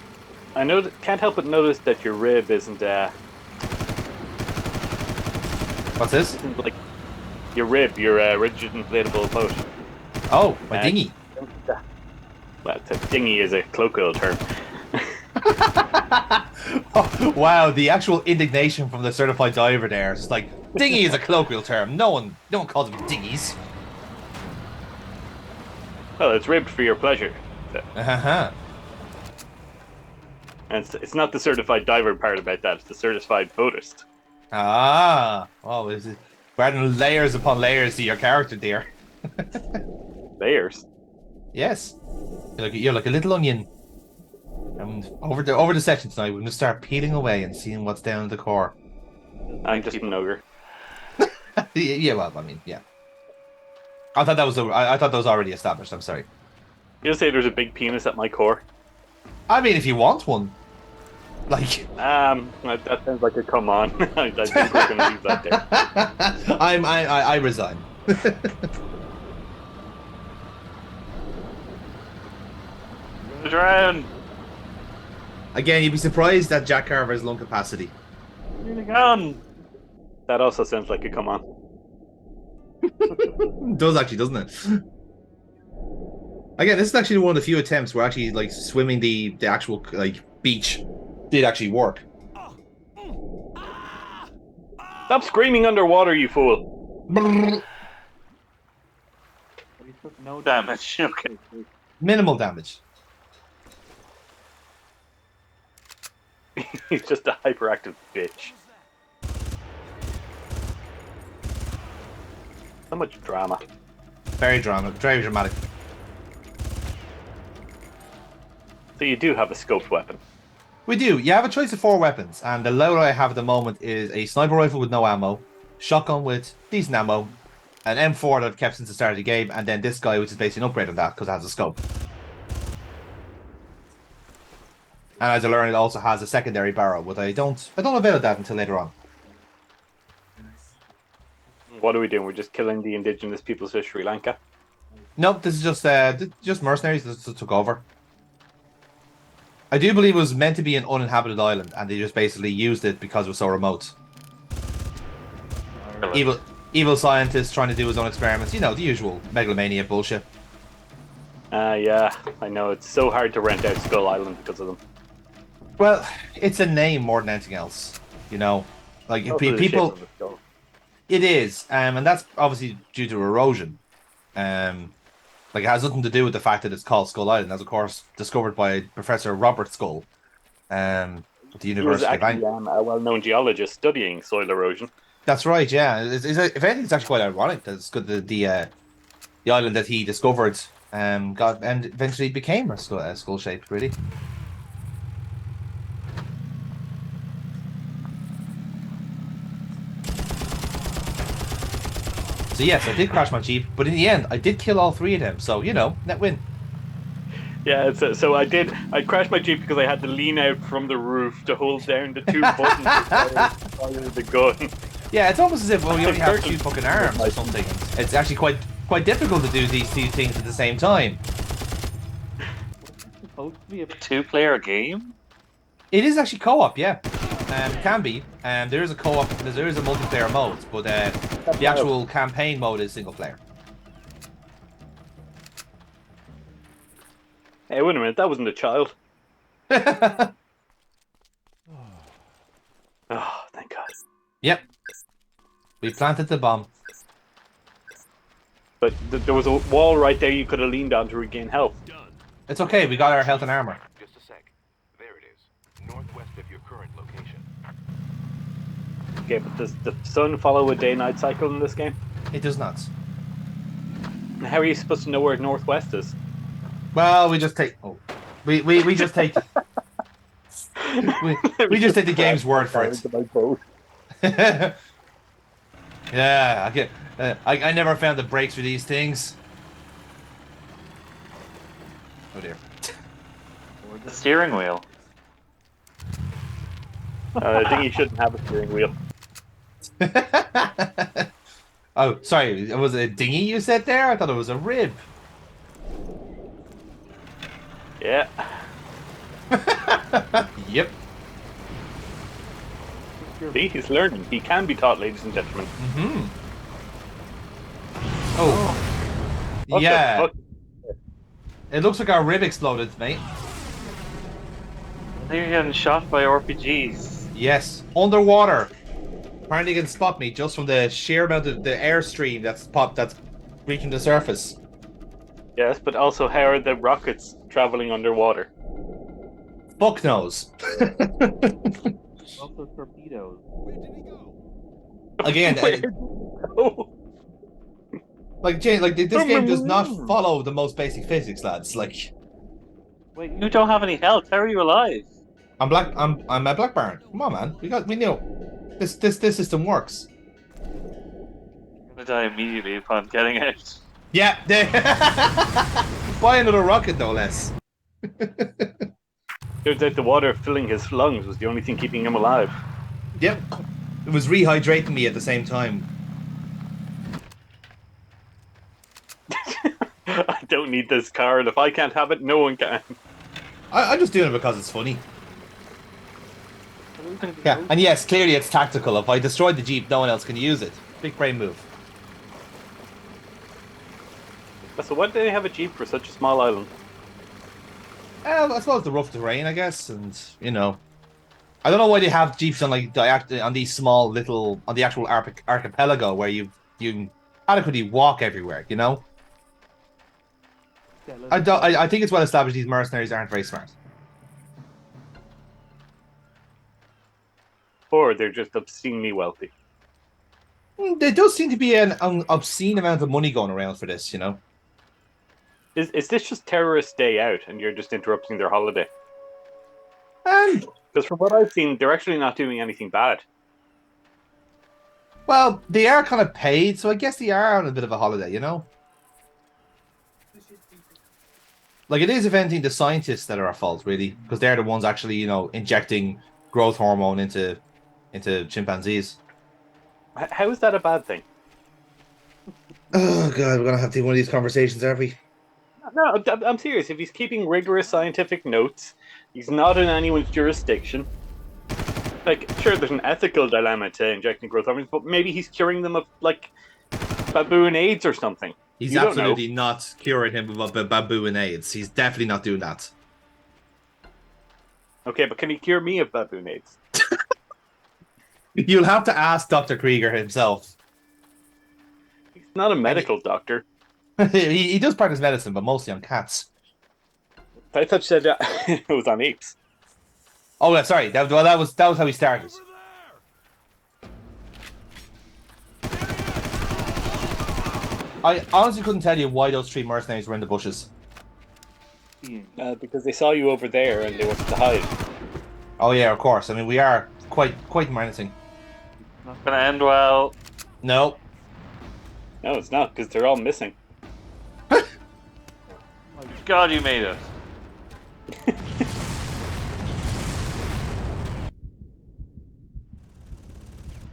can't help but notice that your rib isn't. What's this? Isn't like your rib, your rigid inflatable boat. Oh, my dinghy. Well, dinghy is a colloquial term. Oh, wow, the actual indignation from the certified diver there. It's like, dinghy is a colloquial term. No one calls them dinghies. Well, it's ribbed for your pleasure. So. Uh-huh. And it's not the certified diver part about that, it's the certified Buddhist. Ah. Oh, is it? We're adding layers upon layers to your character, dear. Layers? Yes. You're like a little onion. And over the section tonight, we're going to start peeling away and seeing what's down in the core. I'm just an ogre. Yeah, well, I mean, yeah. I thought that was already established. I'm sorry. You just say there's a big penis at my core. I mean, if you want one, like. That sounds like a come on. I think we're gonna leave that there. I resign. Drown. Again, you'd be surprised at Jack Carver's lung capacity. Really gone. That also sounds like a come on. It does actually, doesn't it? Again, this is actually one of the few attempts where actually like swimming the actual like beach did actually work. Stop screaming underwater, you fool! We took no damage. Okay. Minimal damage. He's just a hyperactive bitch. So much drama. Very dramatic. So you do have a scoped weapon. We do. You have a choice of 4 weapons, and the load I have at the moment is a sniper rifle with no ammo, shotgun with decent ammo, an M4 that I've kept since the start of the game, and then this guy, which is basically an upgrade on that because it has a scope. And as I learned, it also has a secondary barrel, but I don't avail of that until later on. What are we doing? We're just killing the indigenous peoples of Sri Lanka? Nope, this is just mercenaries that took over. I do believe it was meant to be an uninhabited island, and they just basically used it because it was so remote. Evil scientists trying to do his own experiments. You know, the usual megalomania bullshit. Yeah, I know. It's so hard to rent out Skull Island because of them. Well, it's a name more than anything else. You know, like people. It is, and that's obviously due to erosion. Like it has nothing to do with the fact that it's called Skull Island. That's of course discovered by Professor Robert Skull, at the University of He was actually a well-known geologist studying soil erosion. That's right. Yeah, if anything, it's actually quite ironic that it's good that the island that he discovered got and eventually became a skull shaped. Really. So yes, I did crash my Jeep, but in the end, I did kill all 3 of them. So, you know, net win. Yeah, so I crashed my Jeep because I had to lean out from the roof to hold down the 2 buttons to fire the gun. Yeah, it's almost as if you only have 2 fucking arms or something. It's actually quite difficult to do these 2 things at the same time. It's supposed to be a 2-player game? It is actually co-op, yeah. It can be. There is a co-op, there is a multiplayer mode, but the actual campaign mode is single player. Hey, wait a minute, that wasn't a child. Oh, thank God. Yep. We planted the bomb. But there was a wall right there you could have leaned on to regain health. It's okay, we got our health and armor. Just a sec. There it is. Northwest of your current location. Okay, but does the sun follow a day-night cycle in this game? It does not. How are you supposed to know where northwest is? Well, we just take... Oh. We just take... we just take the game's word for it. Yeah, I never found the brakes for these things. Oh dear. Or the steering wheel. I think you shouldn't have a steering wheel. Oh, sorry. Was it a dinghy you said there? I thought it was a rib. Yeah. Yep. See, he's learning. He can be taught, ladies and gentlemen. Mm-hmm. Oh. What yeah. the fuck? It looks like our rib exploded, mate. I think you're getting shot by RPGs. Yes. Underwater. Apparently you can spot me just from the sheer amount of the airstream that's reaching the surface. Yes, but also how are the rockets traveling underwater? Fuck knows. Also torpedoes. Again, like Jane, like this game does not follow the most basic physics, lads. Like, Wait, you don't have any health. How are you alive? I'm a Black Baron. Come on, man. We know this system works. I'm gonna die immediately upon getting out. Yeah. Buy another rocket, no less. Turns out the water filling his lungs was the only thing keeping him alive. Yep. It was rehydrating me at the same time. I don't need this car, and if I can't have it, no one can. I'm just doing it because it's funny. Yeah, and yes, clearly it's tactical. If I destroy the Jeep, no one else can use it. Big brain move. So why do they have a Jeep for such a small island? I suppose the rough terrain, I guess, and you know, I don't know why they have Jeeps on like on these small little on the actual archipelago where you can adequately walk everywhere. You know, I think it's well established these mercenaries aren't very smart. Or they're just obscenely wealthy. There does seem to be an obscene amount of money going around for this, you know. Is this just terrorist day out and you're just interrupting their holiday? Because from what I've seen, they're actually not doing anything bad. Well, they are kind of paid, so I guess they are on a bit of a holiday, you know? Like, it is eventing the scientists that are at fault, really, because they're the ones actually, you know, injecting growth hormone into chimpanzees. How is that a bad thing? Oh, God, we're going to have to have one of these conversations, aren't we? No, I'm serious. If he's keeping rigorous scientific notes, he's not in anyone's jurisdiction. Like, sure, there's an ethical dilemma to injecting growth hormones, but maybe he's curing them of, like, baboon AIDS or something. He's absolutely not curing him of baboon AIDS. He's definitely not doing that. Okay, but can he cure me of baboon AIDS? You'll have to ask Dr. Krieger himself. He's not a medical doctor. he does practice medicine, but mostly on cats. I thought you said it was on apes. Oh, yeah, sorry. That was how he started. I honestly couldn't tell you why those 3 mercenaries were in the bushes. Because they saw you over there and they wanted to hide. Oh yeah, of course. I mean, we are quite menacing. Not gonna end well. No. No, it's not, because they're all missing. Oh my God, you made it.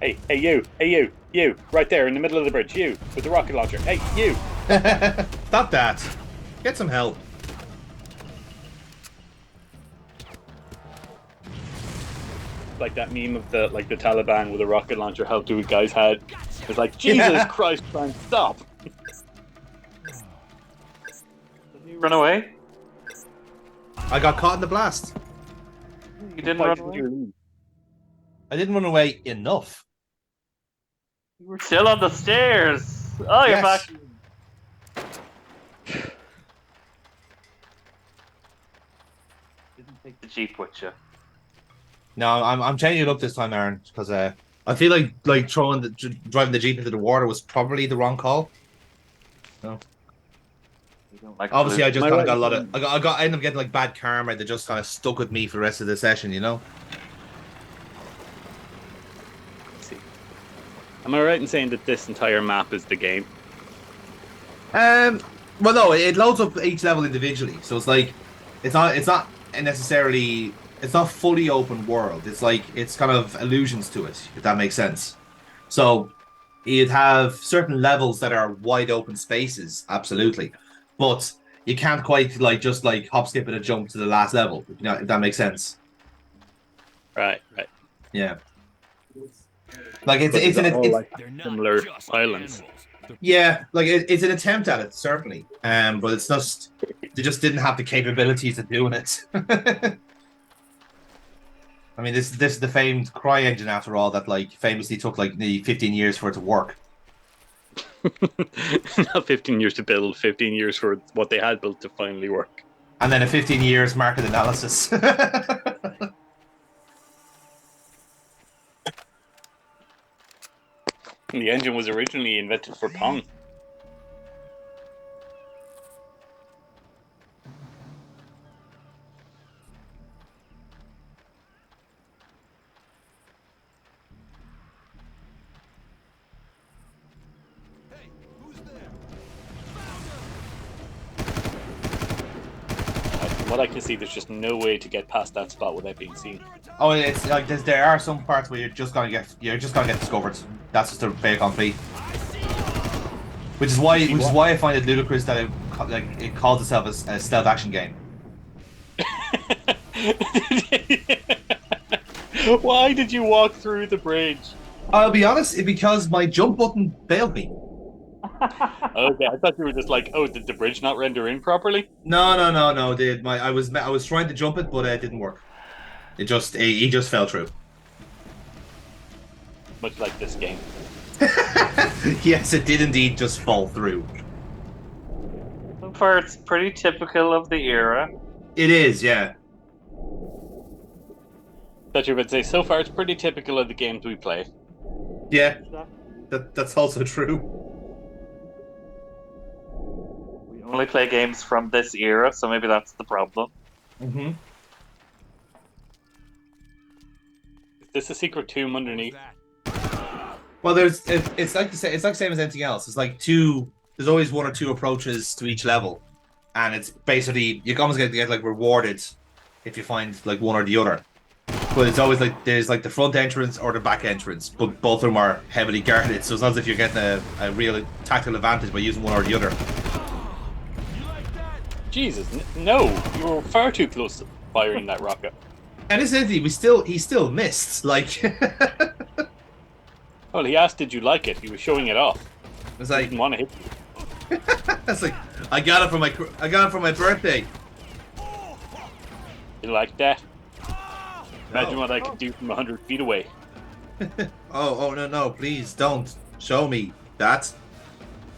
Hey, you, right there in the middle of the bridge, you, with the rocket launcher. Hey, you! Stop that. Get some help. Like that meme of the Taliban with a rocket launcher held to a guy's head. It's like, Jesus Christ, man, stop! Did you run away? I got caught in the blast. You didn't run away? I didn't run away enough. You were still on the stairs. Oh, you're back. Didn't take the Jeep with you. No, I'm changing it up this time, Aaron, because I feel like driving the Jeep into the water was probably the wrong call. No. Obviously, I just kind of got a lot of. I ended up getting like bad karma that just kind of stuck with me for the rest of the session, you know. Am I right in saying that this entire map is the game? Well, no, it loads up each level individually, so it's like it's not necessarily. It's not fully open world. It's like it's kind of allusions to it, if that makes sense. So you'd have certain levels that are wide open spaces, absolutely, but you can't quite just hop, skip, and a jump to the last level. You know, if that makes sense. Right. Yeah. Like it's similar islands. Yeah, like it's an attempt at it, certainly. But it's just they just didn't have the capabilities of doing it. I mean, this is the famed Cry engine, after all, that famously took nearly 15 years for it to work. Not 15 years to build, 15 years for what they had built to finally work. And then a 15 years market analysis. The engine was originally invented for Pong. Hey, who's there? From what I can see, there's just no way to get past that spot without being seen. Oh, it's like there are some parts where you're just gonna get discovered. That's just a fait accompli. Which is why I find it ludicrous that it calls itself a stealth action game. Why did you walk through the bridge? I'll be honest, it's because my jump button failed me. Okay, I thought you were just like, oh, did the bridge not render in properly? No. I was trying to jump it, but it didn't work. He just fell through. Much like this game. Yes, it did indeed just fall through. So far, it's pretty typical of the era. It is, yeah. That you would say, so far it's pretty typical of the games we play. Yeah, that's also true. We only play games from this era, so maybe that's the problem. Mm-hmm. Is this a secret tomb underneath? Well, it's like the same as anything else. It's like there's always one or two approaches to each level, and it's basically you almost get like rewarded if you find like one or the other. But it's always like there's like the front entrance or the back entrance, but both of them are heavily guarded. So it's not as if you're getting a real tactical advantage by using one or the other. Jesus, no! You were far too close to firing that rocket. And incidentally, he still missed. Like, well, he asked, "Did you like it?" He was showing it off. It's like, he didn't want to hit you. It's like I got it for my birthday. You like that? Imagine what I could do from 100 feet away. Oh no, please don't show me that.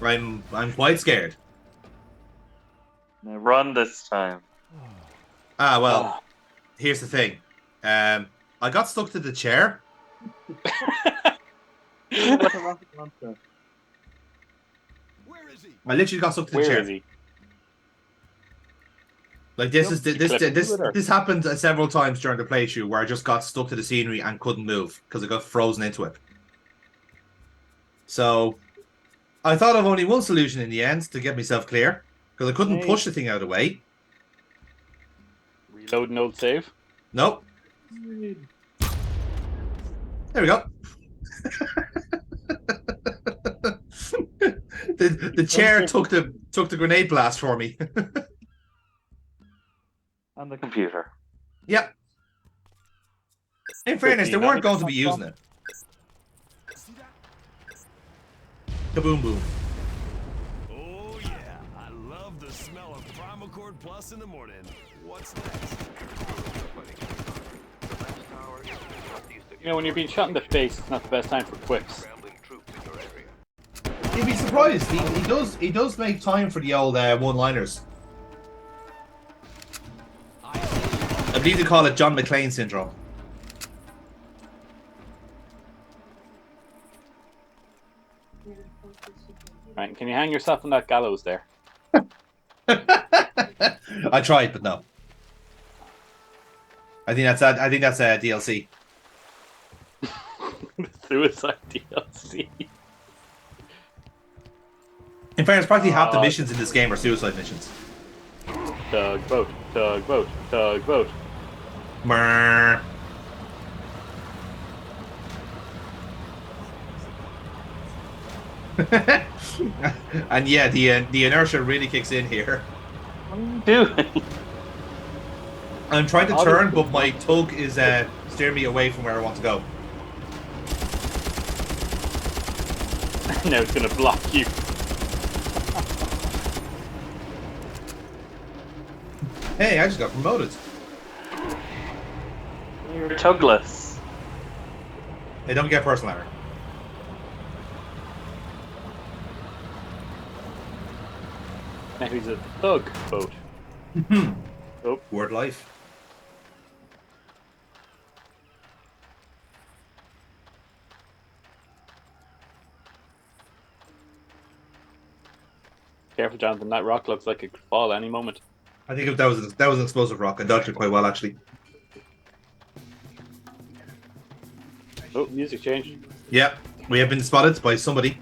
I'm quite scared. Now run this time. Ah, well, here's the thing. I got stuck to the chair. Where is he? I literally got stuck to the Where chair. is he? Like this happened several times during the playthrough where I just got stuck to the scenery and couldn't move because I got frozen into it. So I thought of only one solution in the end to get myself clear because I couldn't push the thing out of the way. Reload and old save. Nope. There we go. the chair took the grenade blast for me. On the computer. Yep. In fairness, they weren't going to be using it. Kaboom boom. Oh yeah, I love the smell of Primal Cord Plus in the morning. What's next? You know, when you're being shot in the face, it's not the best time for quips. You'd be surprised. He does make time for the old one-liners. I believe they call it John McClane syndrome. Right, can you hang yourself on that gallows there? I tried, but no. I think that's a DLC. Suicide DLC. In fairness, practically half the missions in this game are suicide missions. Tugboat, tugboat, tugboat. Brr. And yeah, the inertia really kicks in here. What are you doing? I'm trying to turn, but my tug is steering me away from where I want to go. Now it's gonna block you. Hey, I just got promoted. You're tugless. Hey, don't get personal, Aaron. Now he's a thug boat. Oh. Word life. Careful, Jonathan. That rock looks like it could fall any moment. I think if that was an explosive rock. I dodged it quite well, actually. Oh, music changed. Yep, we have been spotted by somebody.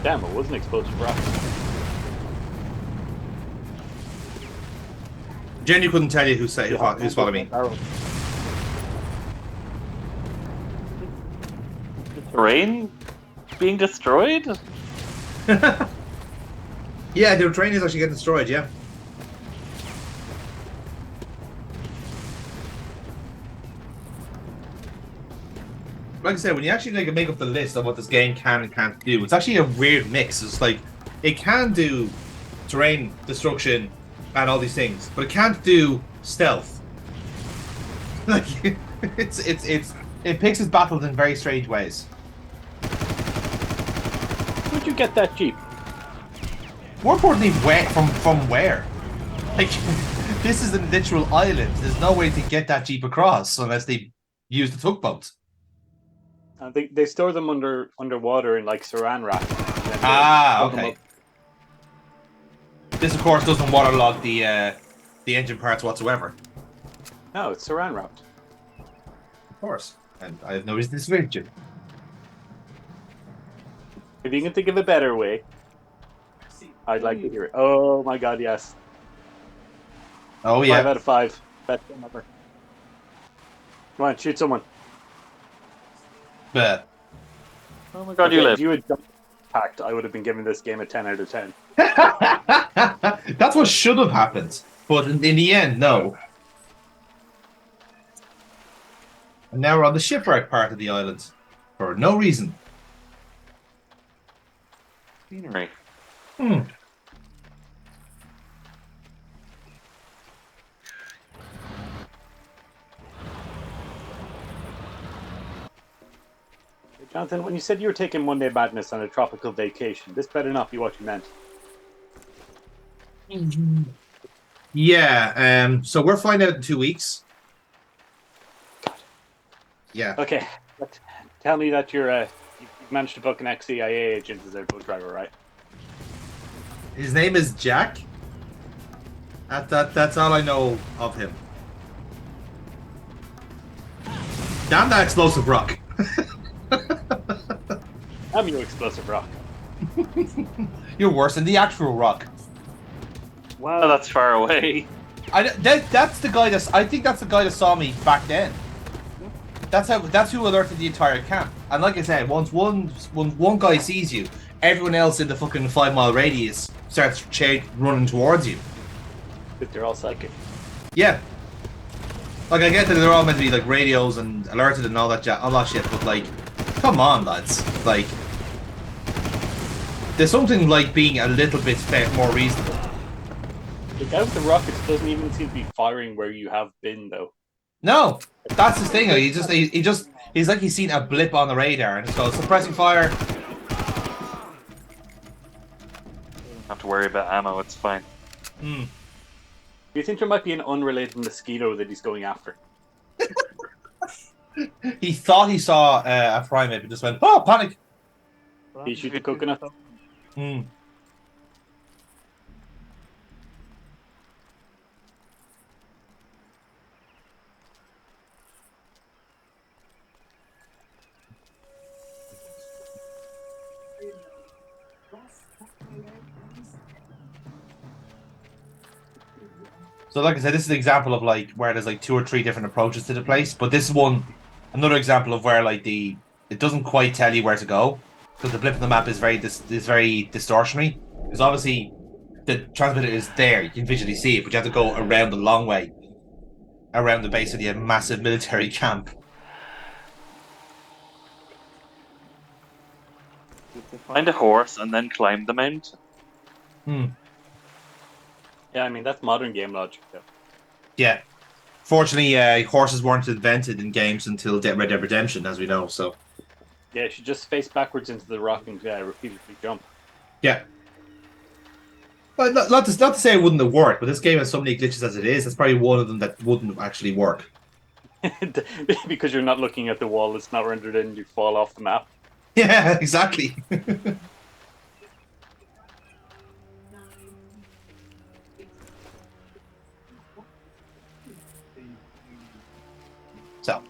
Damn, it was an explosive rock. Jenny couldn't tell you who's following me. Terrain being destroyed? Yeah, their train is actually getting destroyed, yeah. Like I said, when you actually make up the list of what this game can and can't do, it's actually a weird mix. It's like, it can do terrain destruction and all these things, but it can't do stealth. Like, it picks its battles in very strange ways. Where'd you get that Jeep? More importantly, from where? Like, this is a literal island. There's no way to get that Jeep across unless they use the tugboat. I think they store them underwater in like saran wrap. Okay. This, of course, doesn't waterlog the engine parts whatsoever. No, it's saran wrapped. Of course. And I have no reason to disagree with you. If you can think of a better way, I'd like to hear it. Oh my god, yes. Oh yeah. 5 out of 5. Best game ever. Come on, shoot someone. But Oh my god, you live. If you had packed, I would have been giving this game a 10 out of 10. that's what should have happened. But in the end, no. And now we're on the shipwreck part of the island. For no reason. Scenery. Jonathan, when you said you were taking Monday Madness on a tropical vacation, this better not be what you meant. Yeah, so we're flying out in 2 weeks. Yeah. Okay, but tell me that you've managed to book an ex-CIA agent as a boat driver, right? His name is Jack. That's all I know of him. Damn that explosive rock. I'm your explosive rock. You're worse than the actual rock. Wow, that's far away. That's the guy I think that's the guy that saw me back then. That's who alerted the entire camp. And like I said, once one guy sees you, everyone else in the fucking 5 mile radius starts running towards you. But they're all psychic. Yeah. Like, I get that they're all meant to be like radios and alerted and all that shit, but like, come on, lads. Like, there's something like being a little bit more reasonable. The guy with the rockets doesn't even seem to be firing where you have been, though. No, that's his thing. He's like he's seen a blip on the radar and just goes suppressing fire. Don't have to worry about ammo. It's fine. Do you think there might be an unrelated mosquito that he's going after? He thought he saw a primate, but just went, oh, panic. Did he shoot the coconut? So like I said, this is an example of like where there's like 2 or 3 different approaches to the place, but this is another example of where like it doesn't quite tell you where to go because the blip on the map is very distortionary. Because obviously the transmitter is there, you can visually see it, but you have to go around the long way around the base of the massive military camp. Find a horse and then climb the mountain. Yeah, I mean, that's modern game logic, though. Yeah. Fortunately, horses weren't invented in games until Red Dead Redemption, as we know, so... Yeah, you should just face backwards into the rock and repeatedly jump. Yeah. But not to say it wouldn't have worked, but this game has so many glitches as it is. That's probably one of them that wouldn't actually work. Because you're not looking at the wall, it's not rendered in, you fall off the map. Yeah, exactly. So.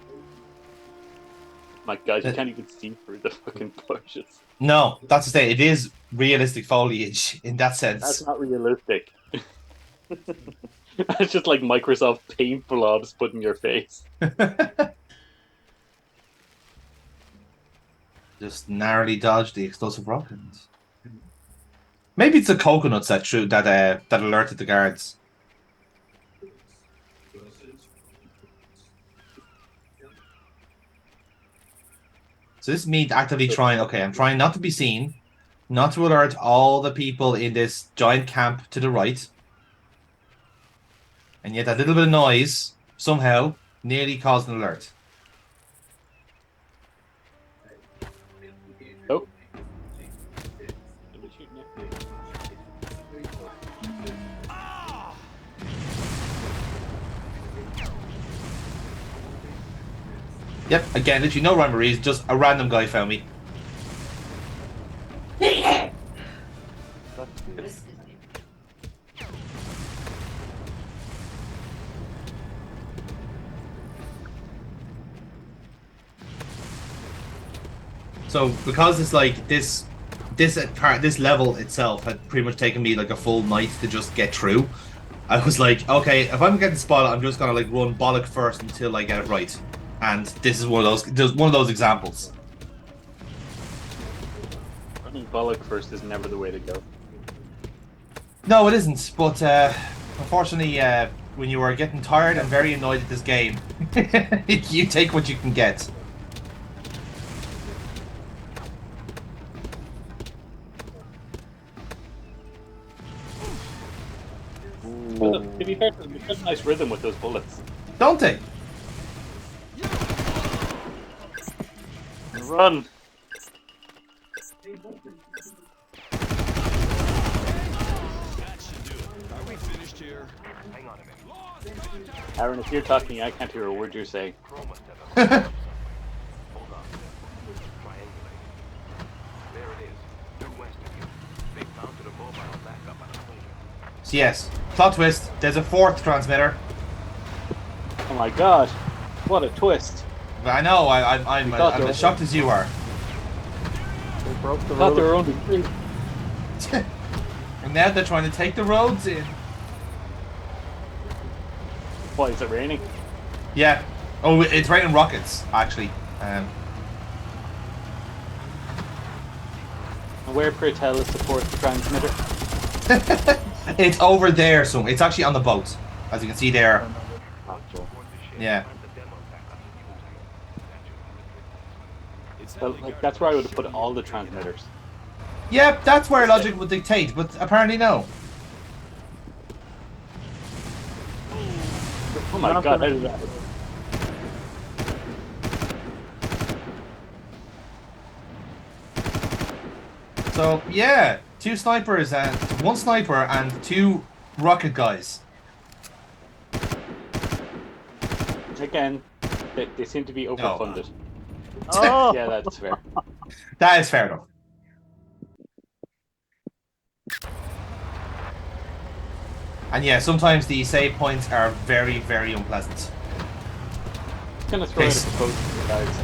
My God, you can't even see through the fucking bushes. No, that's to say, it is realistic foliage in that sense. That's not realistic. It's just like Microsoft Paint blobs put in your face. Just narrowly dodge the explosive rockets. Maybe it's the coconuts that alerted the guards. So this is me actively trying. Okay, I'm trying not to be seen, not to alert all the people in this giant camp to the right. And yet that little bit of noise somehow nearly caused an alert. Oh. Yep, again, literally no rhyme or reason, just a random guy found me. So because it's like this level itself had pretty much taken me like a full night to just get through. I was like, okay, if I'm getting spotted, I'm just gonna like run bollock first until I get it right. And this is one of those examples. Running bollock first is never the way to go. No, it isn't. But unfortunately, when you are getting tired and very annoyed at this game, you take what you can get. To be fair, they have a nice rhythm with those bullets. Don't they? Run. Aaron, if you're talking, I can't hear a word you're saying. So yes, plot twist. There's a fourth transmitter. Oh my God! What a twist! I know. I'm as shocked as you are. They broke the I thought road. there were only 3. And now they're trying to take the roads in. Why, is it raining? Yeah. Oh, it's raining rockets, actually. Where, pray tell, is the 4th transmitter? It's over there, so it's actually on the boat, as you can see there. Yeah. Well, like, that's where I would have put all the transmitters. Yep, that's where logic would dictate, but apparently no. Oh my God, how did that? So yeah, 2 snipers and 1 sniper and 2 rocket guys. Again, they seem to be overfunded. Oh. Yeah, that's fair. That is fair enough. And yeah, sometimes the save points are very, very unpleasant. I'm gonna throw out a proposal to you guys.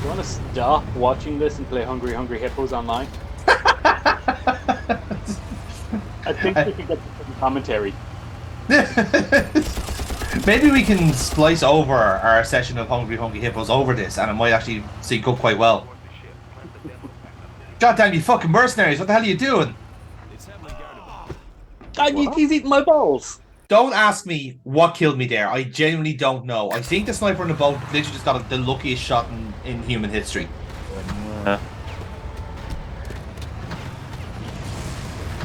Do you want to stop watching this and play Hungry Hungry Hippos online? I think we could get some commentary. Maybe we can splice over our session of Hungry Hungry Hippos over this, and it might actually sync up quite well. God damn you fucking mercenaries, what the hell are you doing? He's eating my balls! Don't ask me what killed me there. I genuinely don't know. I think the sniper in the boat literally just got the luckiest shot in human history.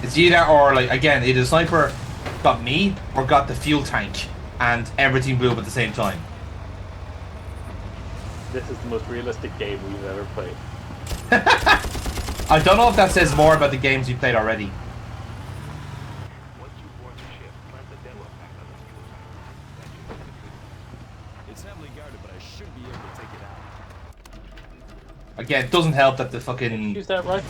It's either or, like, again, either the sniper got me or got the fuel tank, and everything blew up at the same time. This is the most realistic game we've ever played. I don't know if that says more about the games you played already. Again, it doesn't help that the fucking... Use that right?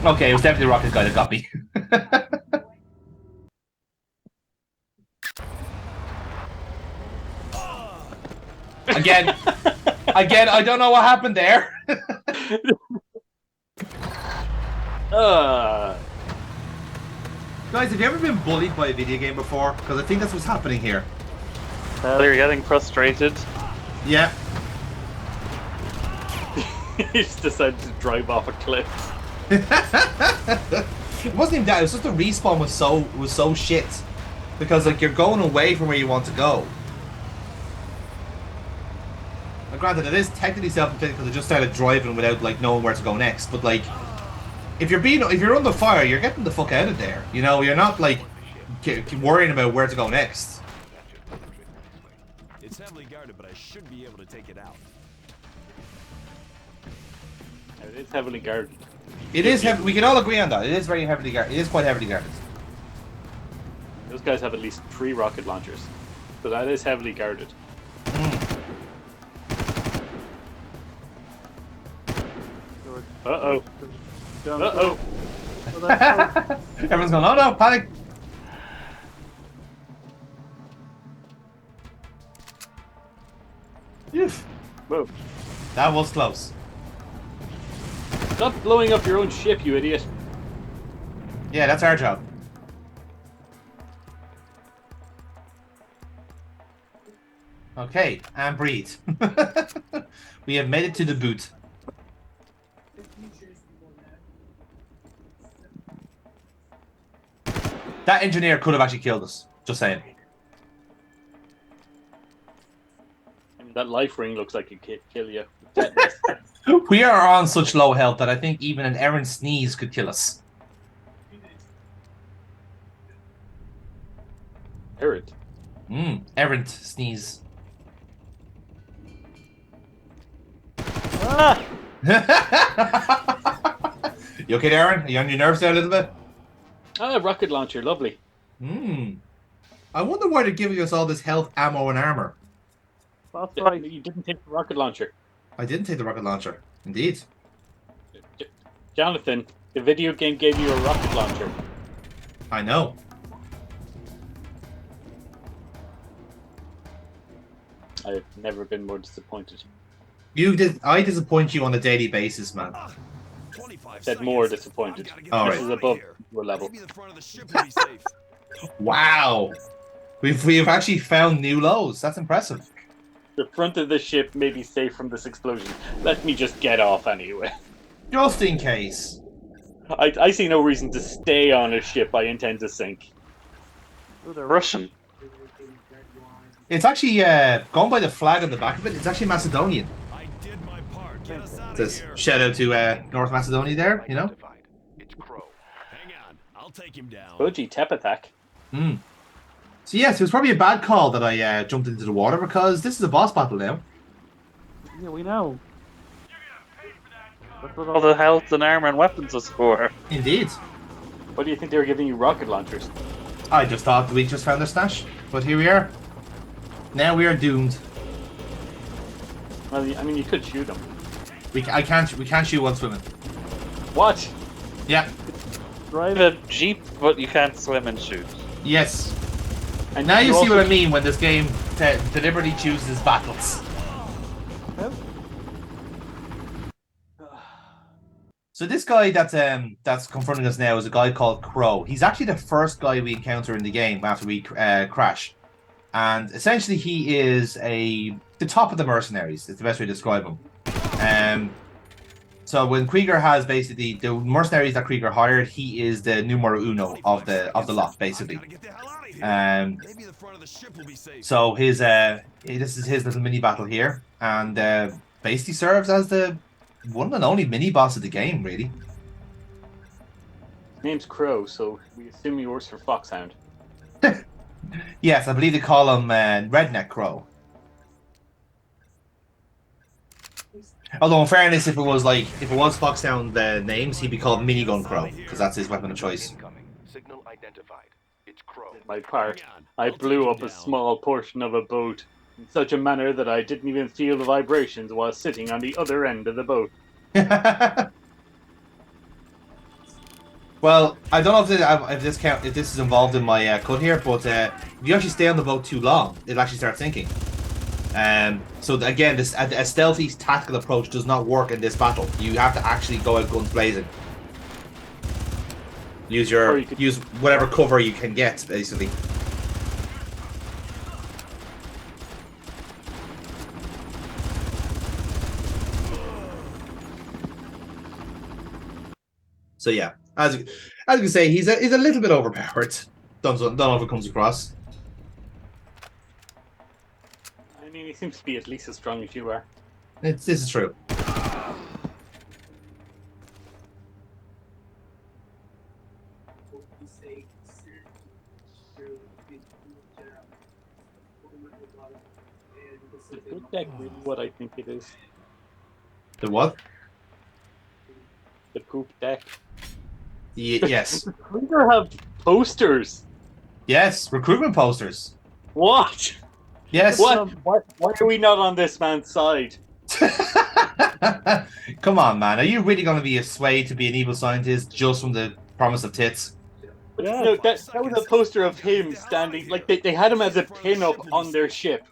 Okay, it was definitely the rocket guy that got me. Again, I don't know what happened there. Guys, have you ever been bullied by a video game before? Because I think that's what's happening here. You're getting frustrated. Yeah. He just decided to drive off a cliff. It wasn't even that. It was just the respawn was so shit because like you're going away from where you want to go. Now, granted, it is technically self-inflicted because I just started driving without like knowing where to go next. But like, if you're under fire, you're getting the fuck out of there. You know, you're not like worrying about where to go next. It's heavily guarded, but I should be able to take it out. It is heavily guarded. It is heavy. We can all agree on that. It is very heavily guarded. It is quite heavily guarded. Those guys have at least 3 rocket launchers, so that is heavily guarded. Uh-oh. Uh-oh. Everyone's going, oh no, panic. Whoa. That was close. Stop blowing up your own ship, you idiot. Yeah, that's our job. Okay, and breathe. We have made it to the boot. That engineer could have actually killed us. Just saying. I mean, that life ring looks like it could kill you. We are on such low health that I think even an errant sneeze could kill us. Errant? Errant sneeze. Ah! You okay, Aaron? Are you on your nerves there a little bit? Ah, rocket launcher, lovely. I wonder why they're giving us all this health, ammo, and armor. That's right. You didn't take the rocket launcher. I didn't take the rocket launcher. Indeed. Jonathan, the video game gave you a rocket launcher. I know. I've never been more disappointed. I disappoint you on a daily basis, man. I said more disappointed. All This right. is above your level. Wow. We've actually found new lows. That's impressive. The front of the ship may be safe from this explosion. Let me just get off anyway. Just in case. I see no reason to stay on a ship I intend to sink. Oh, they're Russian. It's actually, gone by the flag on the back of it, it's actually Macedonian. I did my part. Get us out of Says, here. shout out to North Macedonia there, you know? Hang on. I'll take him down. Koji Tepathak. So yes, it was probably a bad call that I jumped into the water because this is a boss battle now. Yeah, we know. That's what all the health and armor and weapons is for. Indeed. What do you think they were giving you rocket launchers? I just thought we just found their stash, but here we are. Now we are doomed. Well, I mean, you could shoot them. We can't shoot while swimming. What? Yeah. Drive a jeep, but you can't swim and shoot. Yes. And Now you see also- what I mean when this game deliberately chooses battles. So this guy that's confronting us now is a guy called Crow. He's actually the first guy we encounter in the game after we crash, and essentially he is the top of the mercenaries. It's the best way to describe him. So when Krieger has basically the mercenaries that Krieger hired, he is the numero uno of the lot basically. So his this is his little mini battle here, and basically serves as the one and only mini boss of the game, really. His name's Crow, so we assume he works for Foxhound. Yes, I believe they call him Redneck Crow. Although, in fairness, if it was Foxhound names, he'd be called Minigun Crow because that's his weapon of choice. Signal identified. It's Crow. My part. I blew up a small portion of a boat. in such a manner that I didn't even feel the vibrations while sitting on the other end of the boat. Well, I don't know if this is involved in my cut here, but if you actually stay on the boat too long, it'll actually start sinking. So again, a stealthy tactical approach does not work in this battle. You have to actually go out guns blazing. Use whatever cover you can get, basically. So yeah, as you can say, he's a little bit overpowered. Don't know if it comes across. I mean, he seems to be at least as strong as you are. This is true. Is the deck really what I think it is? The what? The poop deck. Yes. We have posters. Yes, recruitment posters. What? Yes. What? Why are we not on this man's side? Come on, man. Are you really going to be swayed to be an evil scientist just from the promise of tits? Yeah. No, that was a poster of him standing, like they had him as a pin-up on their ship.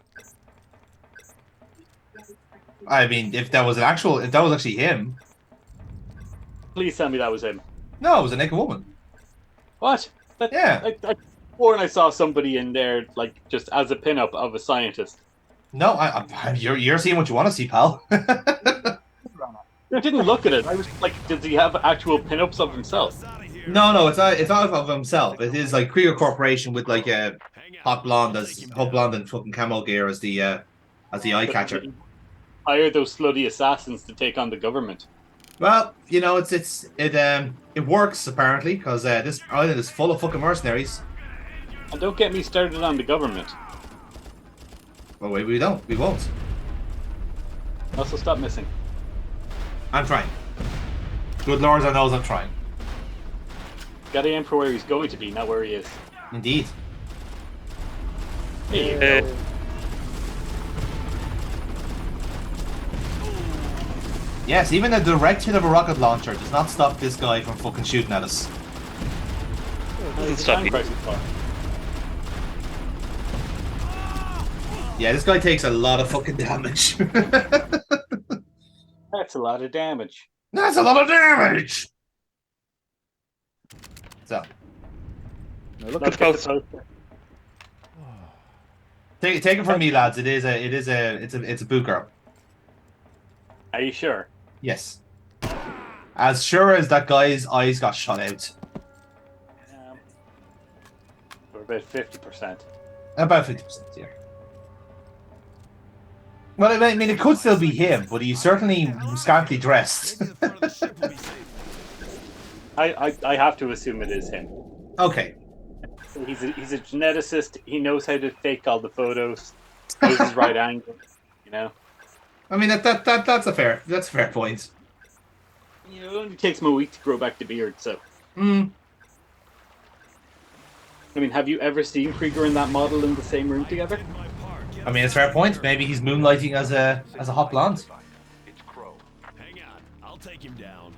I mean, if that was actually him. Please tell me that was him. No, it was a naked woman. What? Yeah. I swore I saw somebody in there, like, just as a pin-up of a scientist. No, you're seeing what you want to see, pal. I didn't look at it. I was like, does he have actual pin-ups of himself? No, it's not of himself. It is like Krieger Corporation with like a hot blonde and fucking camo gear as the eye catcher. Hire those slutty assassins to take on the government. Well, you know, it works apparently because this island is full of fucking mercenaries. And don't get me started on the government. Well, we won't. Also, stop missing. I'm trying. Good Lord, I knows I'm trying. Gotta aim for where he's going to be, not where he is. Indeed. There you go. Yes, even a direct hit of a rocket launcher does not stop this guy from fucking shooting at us. Doesn't stop you. Yeah, this guy takes a lot of fucking damage. That's a lot of damage. That's a lot of damage! So. Look at the Take it from me, lads. It's a boot girl. Are you sure? Yes. As sure as that guy's eyes got shot out. We're about 50%. About 50%, yeah. Well, I mean, it could still be him, but he's certainly scantily dressed. I have to assume it is him. Okay. He's a geneticist. He knows how to fake all the photos. Knows his right angle. You know. I mean that's a fair point. You know, it only takes him a week to grow back the beard, so. Hmm. I mean, have you ever seen Krieger and that model in the same room together? I mean, it's a fair point. Maybe he's moonlighting as a hot blonde. Hang on, I'll take him down.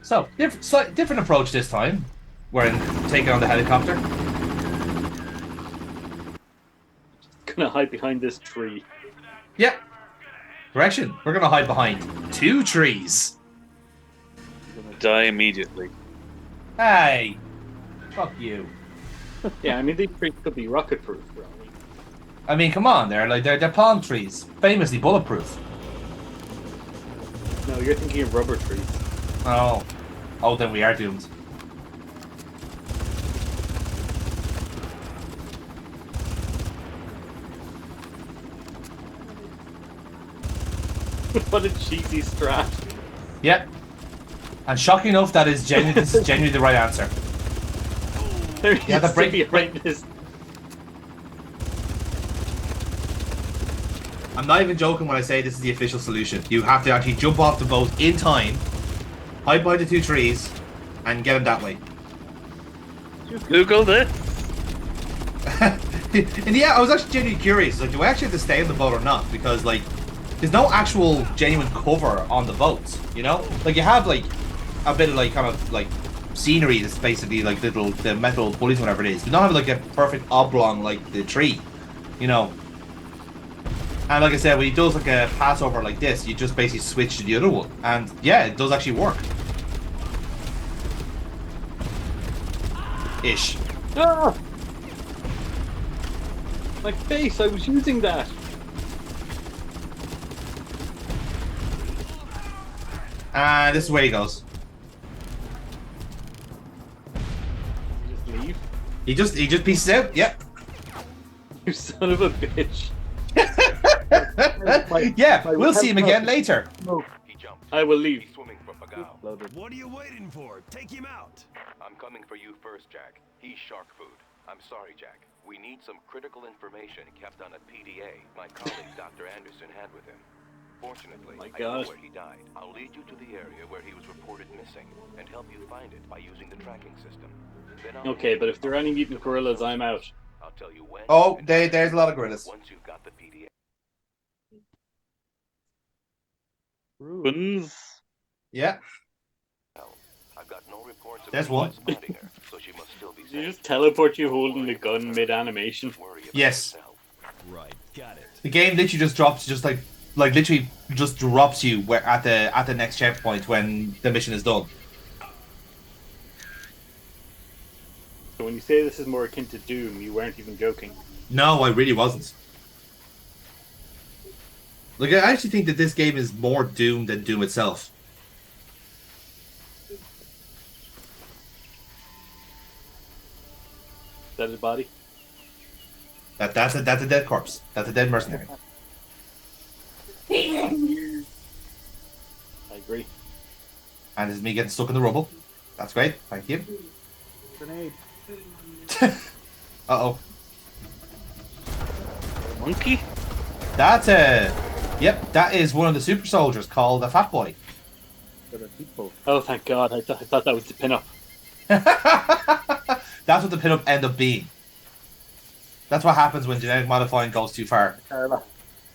So, different approach this time. We're taking on the helicopter. Gonna hide behind this tree. Yeah. Correction. We're gonna hide behind 2 trees. I'm gonna die immediately. Hey. Fuck you. Yeah, I mean, these trees could be rocket-proof, bro. I mean, come on, they're palm trees, famously bulletproof. No, you're thinking of rubber trees. Oh, then we are doomed. What a cheesy strat. Yep. And shocking enough, this is genuinely the right answer. Yeah, the break this. I'm not even joking when I say this is the official solution. You have to actually jump off the boat in time, hide behind the 2 trees, and get him that way. You Googled it? In the end, I was actually genuinely curious. Like, do I actually have to stay on the boat or not? Because like, there's no actual genuine cover on the boats. You know, like you have like a bit of like kind of like scenery that's basically like the metal pulleys, whatever it is. You don't have like a perfect oblong like the tree. You know. And like I said, when he does like a passover like this, you just basically switch to the other one, and yeah, it does actually work. Ish. Ah! My face, I was using that. And this is where he goes. Just leave. He just pieces out. Yep. You son of a bitch. Yeah, we'll see him again later. No. I will leave. He's swimming for Pagao. What are you waiting for? Take him out. I'm coming for you first, Jack. He's shark food. I'm sorry, Jack. We need some critical information kept on a PDA my colleague Dr. Anderson had with him. Fortunately, I know where he died. I'll lead you to the area where he was reported missing and help you find it by using the tracking system. Okay, but if there are any mutant gorillas, I'm out. I'll tell you when. Oh, there's a lot of gorillas. Once you've got the PDA. Ruins. Yeah. I've got no reports of There's one. spotting her, so she must still be Did you safe. just teleport you holding the gun mid-animation? Yes. Right, got it. The game literally just drops, just like literally just drops you where at the next checkpoint when the mission is done. So when you say this is more akin to Doom, you weren't even joking. No, I really wasn't. Like, I actually think that this game is more Doom than Doom itself. Is that his body? That's a dead corpse. That's a dead mercenary. I agree. And this is me getting stuck in the rubble. That's great. Thank you. Grenade. Uh-oh. Monkey? That's yep, that is one of the super soldiers called a Fat Boy. Oh, thank God. I thought that was the pin-up. That's what the pinup end up being. That's what happens when genetic modifying goes too far.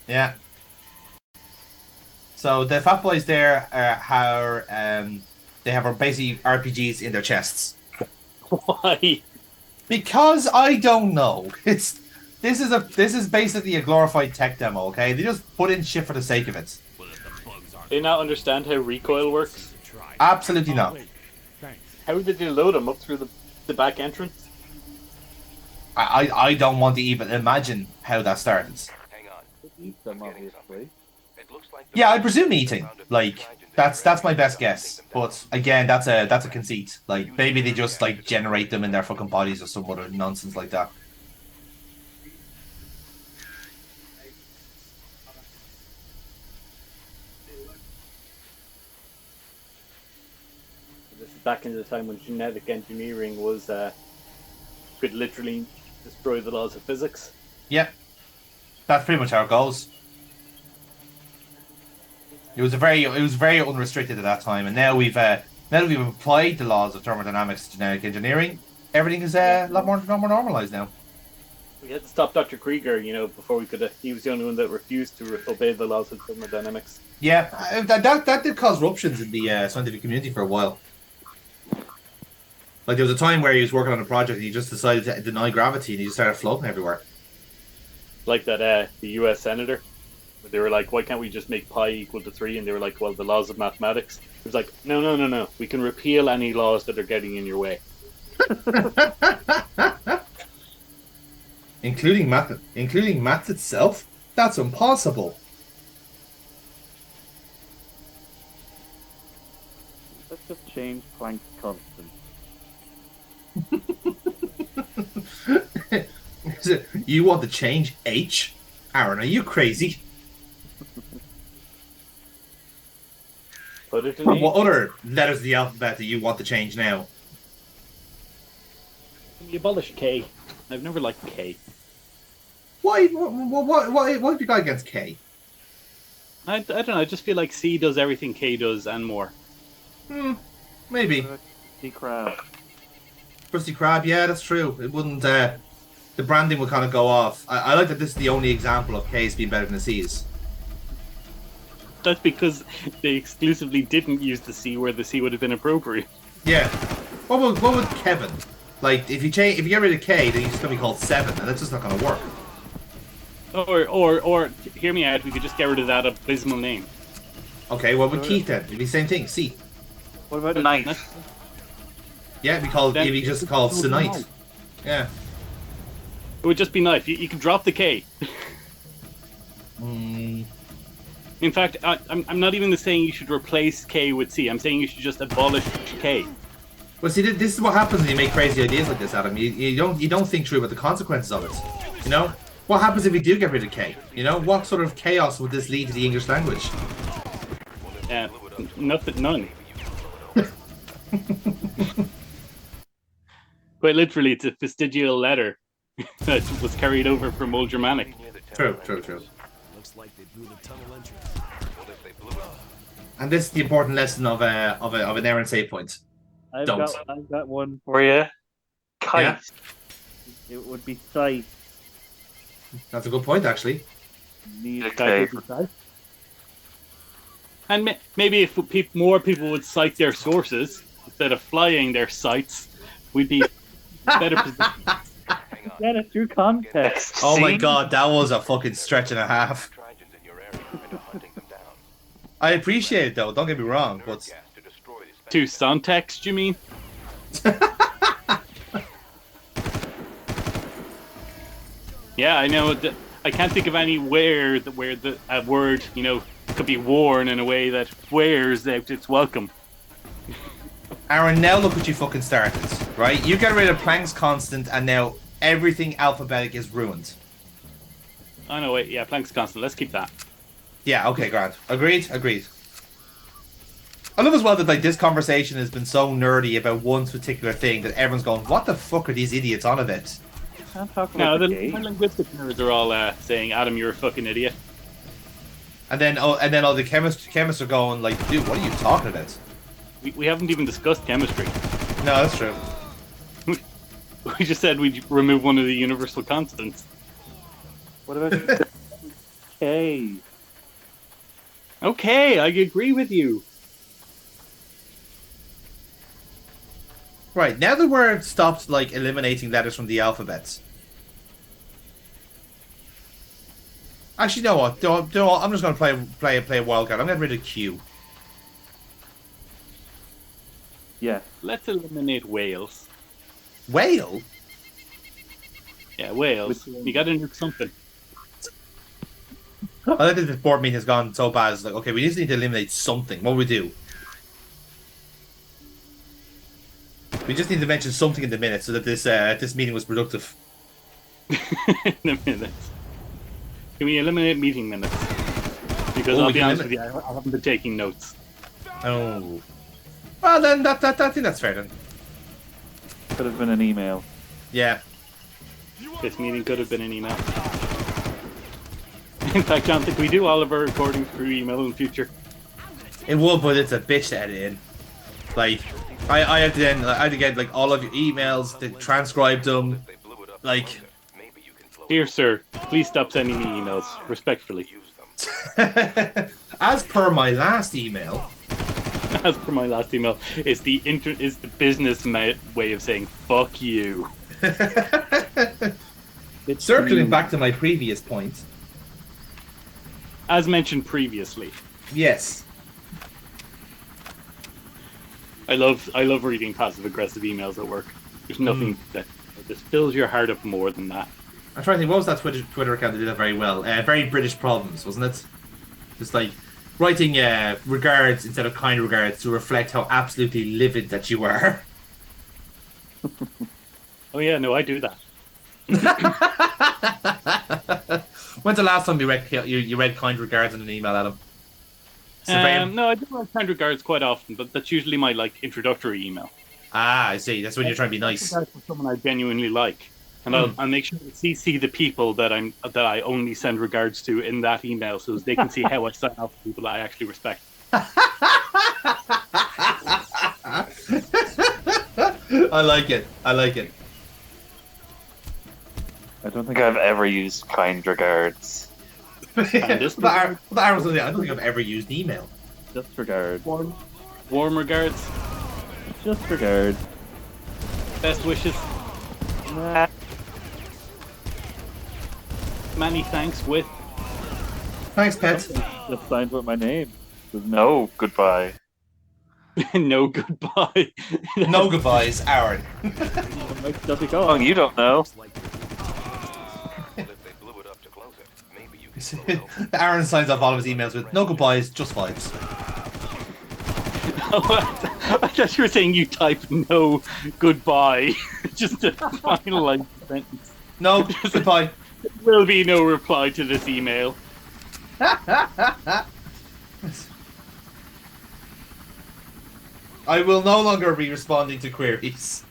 Yeah. So the Fat Boys there they have basically RPGs in their chests. Why? Because I don't know. This is basically a glorified tech demo, okay? They just put in shit for the sake of it. Do you not understand how recoil works? Absolutely not. How did you load them up through the back entrance? I don't want to even imagine how that started. Hang on. Eat them, obviously. It looks like Yeah, I presume eating. Like that's my best guess. But again, that's a conceit. Like maybe they just like generate them in their fucking bodies or some other nonsense like that. This is back in the time when genetic engineering was could literally destroy the laws of physics. Yep. That's pretty much how it goes. It was very unrestricted at that time, and now that we've applied the laws of thermodynamics to genetic engineering, everything is a lot more normalized now. We had to stop Dr. Krieger, before we could. He was the only one that refused to obey the laws of thermodynamics. Yeah, that did cause ruptions in the scientific community for a while. Like, there was a time where he was working on a project and he just decided to deny gravity and he just started floating everywhere. Like that, the US senator. They were like, why can't we just make pi equal to 3? And they were like, well, the laws of mathematics. It was like, no. We can repeal any laws that are getting in your way. Including math itself? That's impossible. Let's just change Planck's constant. You want to change H? Aaron, are you crazy? Put it in What other letters of the alphabet do you want to change now? You abolish K. I've never liked K. Why? What have you got against K? I don't know. I just feel like C does everything K does and more. Maybe. Krusty Krab. Krusty Krab, yeah, that's true. It wouldn't the branding will kind of go off. I like that this is the only example of K's being better than the C's. That's because they exclusively didn't use the C where the C would have been appropriate. Yeah. What would Kevin? Like, if you get rid of K, then he's just gonna be called Seven, and that's just not gonna work. Or hear me out. We could just get rid of that abysmal name. Okay, what would Keith then? It'd be the same thing. C. What about knife? Yeah, it'd be just called Sinite. Yeah. It would just be knife. You can drop the K. In fact, I'm not even saying you should replace K with C. I'm saying you should just abolish K. Well, see, this is what happens when you make crazy ideas like this, Adam. You don't think through about the consequences of it. You know, what happens if we do get rid of K? You know, what sort of chaos would this lead to the English language? None. Quite literally, it's a vestigial letter that was carried over from Old Germanic. True. Looks like they blew the tunnel entrance. And this is the important lesson of an errant save point. I've got one For you? Kite. Yeah. It would be sight. That's a good point, actually. Need Okay. And maybe if more people would cite their sources instead of flying their sites, we'd be better positioned. Get it through context. Oh my god, that was a fucking stretch and a half. I appreciate it though, don't get me wrong, but... To Sontext, you mean? Yeah, I know. I can't think of anywhere where a word, could be worn in a way that wears out its welcome. Aaron, now look what you fucking started, right? You get rid of Planck's constant and now everything alphabetic is ruined. Oh no, wait, yeah, Planck's constant. Let's keep that. Yeah, okay, Grant. Agreed. I love as well that like this conversation has been so nerdy about one particular thing that everyone's going, what the fuck are these idiots on about? Can't talk about No, the the game. linguistic nerds are all saying, Adam, you're a fucking idiot. And then all the chemists are going like, dude, what are you talking about? We haven't even discussed chemistry. No, that's true. We just said we'd remove one of the universal constants. What about K? Okay, I agree with you. Right, now that we're stopped like eliminating letters from the alphabet. Actually, you know what? I'm just going to play a wild card. I'm getting rid of Q. Yeah. Let's eliminate Wales. Whale? Yeah, Wales. You gotta nuke something. I think this board meeting has gone so bad. It's like, okay, we just need to eliminate something. What do we do? We just need to mention something in the minutes so that this meeting was productive. In the minutes. Can we eliminate meeting minutes? Because I'll be honest with you, I haven't been taking notes. Oh. Well, then I think that's fair then. Could have been an email. Yeah. This meeting could have been an email. In fact, John, think we do all of our recordings through email in the future. It would, but it's a bitch to edit in. Like, I have to get like all of your emails, to transcribe them. Like, dear sir, please stop sending me emails. Respectfully. As per my last email. As per my last email, is the business way of saying fuck you. Circling back to my previous point. As mentioned previously. Yes. I love reading passive aggressive emails at work. There's nothing that just fills your heart up more than that. I'm trying to think, what was that Twitter account that did that very well? Very British Problems, wasn't it? Just like writing regards instead of kind regards to reflect how absolutely livid that you are. Oh yeah, no, I do that. When's the last time you read kind regards in an email, Adam? No, I do write kind regards quite often, but that's usually my introductory email. Ah, I see. That's when you're trying to be nice. That's for someone I genuinely like, and I'll make sure to CC the people that I only send regards to in that email, so they can see how I sign off people that I actually respect. I like it. don't think I've ever used kind regards. I don't think I've ever used email. Just regard. Warm regards. Just regard. Best wishes. Nah. Many thanks with. Thanks, pets. Just signed with my name. No goodbye. No goodbye. No goodbyes, Aaron. Does it go? Oh, you don't know. Aaron signs off all of his emails with no goodbyes, just vibes. I thought you were saying you type no goodbye just to finalize the sentence. No goodbye. There will be no reply to this email. I will no longer be responding to queries.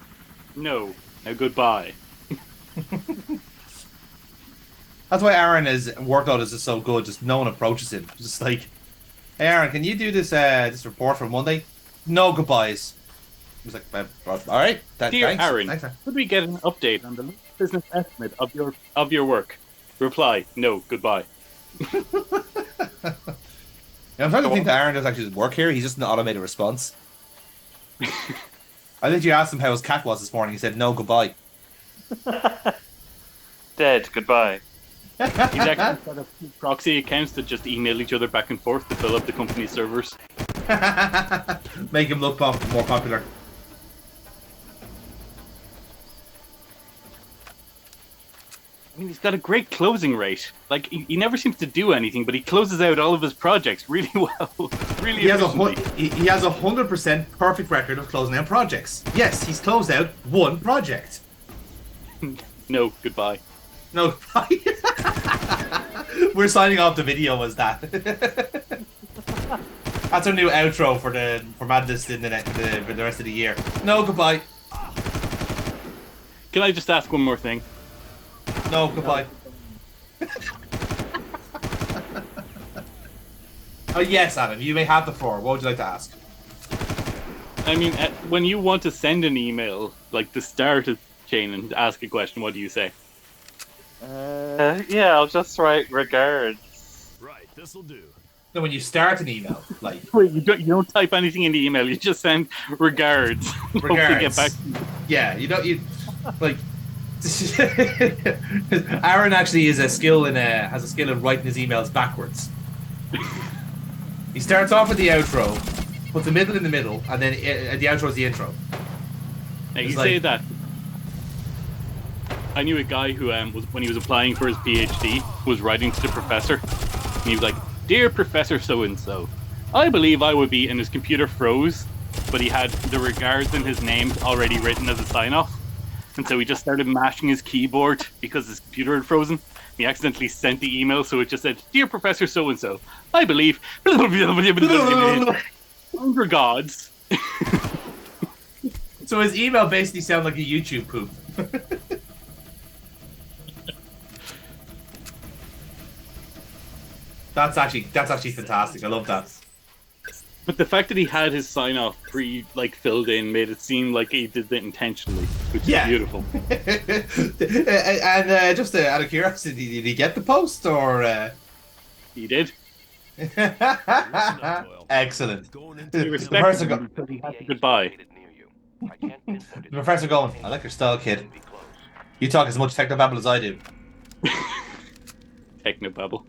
No goodbye. That's why Aaron is workload is so good. Just no one approaches him. Just like, hey Aaron, can you do this report for Monday? No goodbyes. He was like, all right. Dear thanks. Aaron, Thanks. could we get an update on the business estimate of your work? Reply: no goodbye. Yeah, I'm trying to think that Aaron does actually work here. He's just an automated response. I think you asked him how his cat was this morning. He said no goodbye. Dead. Goodbye. He's actually set up proxy accounts that just email each other back and forth to fill up the company's servers. Make him look more popular. I mean, he's got a great closing rate. Like, he never seems to do anything, but he closes out all of his projects really well. Really He has efficiently. he has 100% perfect record of closing out projects. Yes, he's closed out one project. No goodbye. No goodbye. We're signing off the video as that. That's our new outro for Madness in for the rest of the year. No goodbye. Can I just ask one more thing? No goodbye. Oh yes, Adam, you may have the floor. What would you like to ask? I mean, when you want to send an email, like to start a chain and ask a question, what do you say? Yeah, I'll just write regards. Right, this'll do. No, when you start an email, like Wait, you don't type anything in the email. You just send regards. Hopefully get back. Yeah, you like. Aaron actually has a skill in writing his emails backwards. He starts off with the outro, puts the middle in the middle, and then the outro is the intro. Now you It's say like- that. I knew a guy who was when he was applying for his PhD was writing to the professor, and he was like, "Dear Professor so and so, I believe I would be," and his computer froze, but he had the regards in his name already written as a sign off. And so he just started mashing his keyboard because his computer had frozen. He accidentally sent the email, so it just said, "Dear Professor so-and-so, I believe..." Regards. So his email basically sounded like a YouTube poop. That's actually fantastic. I love that. But the fact that he had his sign-off filled in made it seem like he did it intentionally, which is beautiful. And just out of curiosity, did he get the post or? He did. Excellent. He respected him until he had to goodbye. The professor going, "I like your style, kid. You talk as much technobabble as I do." Technobabble.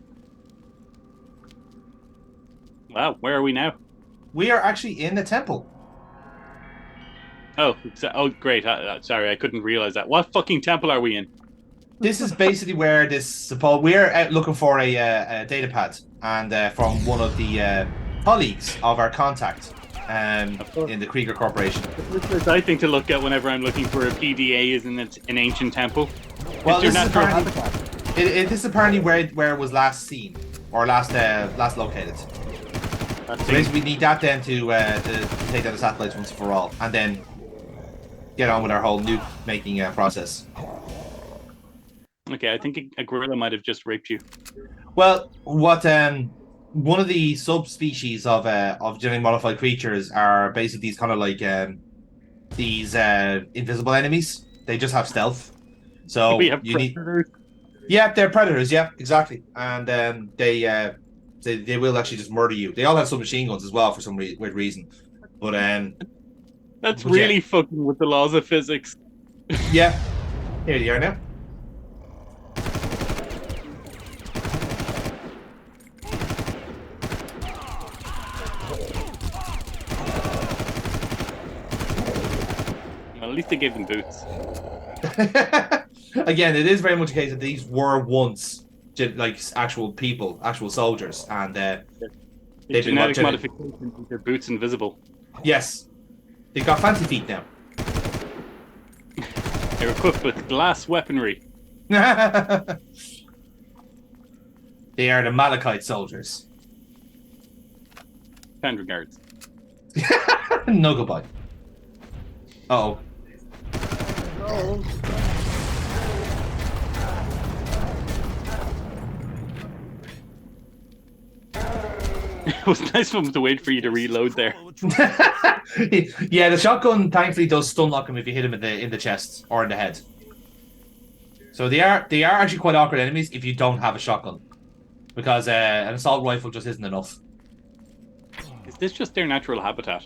Wow, where are we now? We are actually in the temple. Oh, great. Sorry, I couldn't realize that. What fucking temple are we in? This is basically where we're out looking for a data pad, and from one of the colleagues of our contact in the Krieger Corporation. The first I think to look at whenever I'm looking for a PDA is in an ancient temple. Well, It's your this is natural apparently, habitat. this is apparently where it was last seen or last located. So basically, we need that then to take down the satellites once and for all, and then get on with our whole nuke making process. Okay, I think a gorilla might have just raped you. Well, what one of the subspecies of genetically modified creatures are basically these kind of like these invisible enemies. They just have stealth. So We have you need predators. Yeah, they're predators. Yeah, exactly. And they will actually just murder you. They all have some machine guns as well for some weird reason. But That's but really yeah. fucking with the laws of physics. Yeah. Here they are now. Well, at least they gave them boots. Again, it is very much a case that these were once like actual people, actual soldiers, and they've Genetic been modification make their boots invisible. Yes, they got fancy feet now. They're equipped with glass weaponry. They are the Malachite soldiers. Kind regards. No goodbye. Uh-oh. Oh. It was nice of him to wait for you to reload there. Yeah, the shotgun thankfully does stun lock him if you hit him in the chest or in the head. So they are actually quite awkward enemies if you don't have a shotgun, because an assault rifle just isn't enough. Is this just their natural habitat?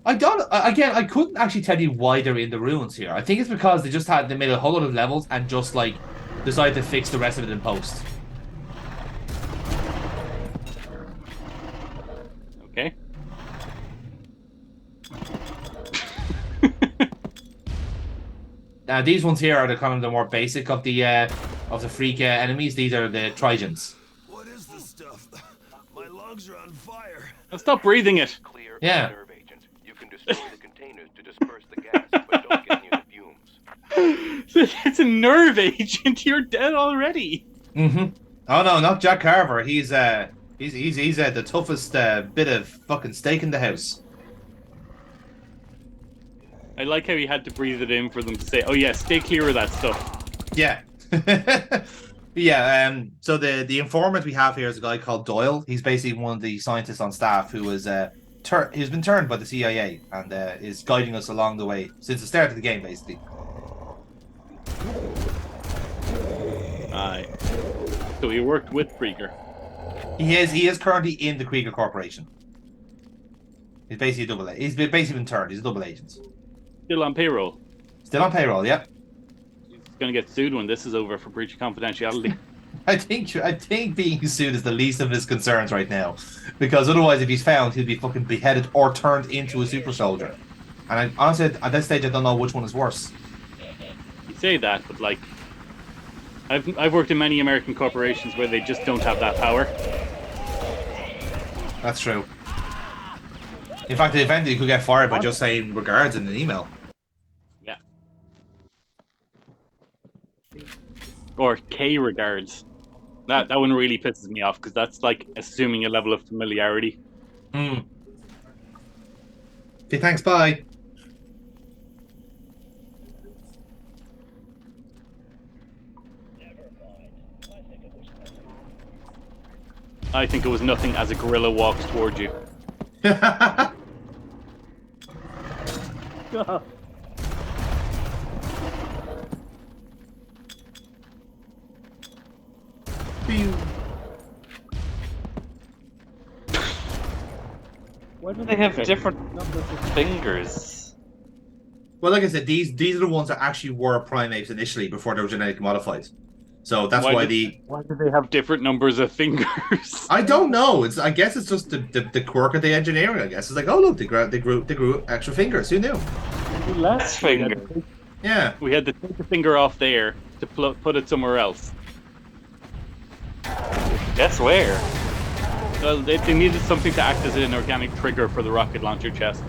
I couldn't actually tell you why they're in the ruins here. I think it's because they made a whole lot of levels and just like decided to fix the rest of it in post. Okay. These ones here are the kind of the more basic of the freak enemies. These are the Trigens. What is this stuff? My lungs are on fire. Now stop breathing it. Clear Yeah. nerve agent. You can destroy the containers to disperse the gas, but don't get near the fumes. It's a nerve agent. You're dead already. Mm-hmm. Oh no, not Jack Carver. He's the toughest bit of fucking steak in the house. I like how you had to breathe it in for them to say, "Oh yeah, stay clear of that stuff." Yeah. Yeah. So the informant we have here is a guy called Doyle. He's basically one of the scientists on staff who was he's been turned by the CIA and is guiding us along the way since the start of the game, basically. Aye. So he worked with Krieger. He is currently in the Krieger Corporation. He's basically a double. He's basically been turned. He's a double agent. Still on payroll. Still on payroll. Yep. He's gonna get sued when this is over for breach of confidentiality. I think being sued is the least of his concerns right now, because otherwise, if he's found, he'll be fucking beheaded or turned into a super soldier. And honestly, at this stage, I don't know which one is worse. You say that, but like, I've worked in many American corporations where they just don't have that power. That's true. In fact, the event you could get fired by just saying regards in an email. Yeah. Or K regards. That one really pisses me off because that's like assuming a level of familiarity. Hmm. Okay, thanks. Bye. I think it was nothing as a gorilla walks towards you. Why do they have different numbers of fingers? Well, like I said, these are the ones that actually were primates initially before they were genetically modified. So that's why do they have different numbers of fingers? I don't know. I guess it's just the quirk of the engineering. I guess it's like, oh look, they grew extra fingers. Who knew? Less fingers. Yeah. We had to take the finger off there to put it somewhere else. Guess where? Well, they needed something to act as an organic trigger for the rocket launcher chest.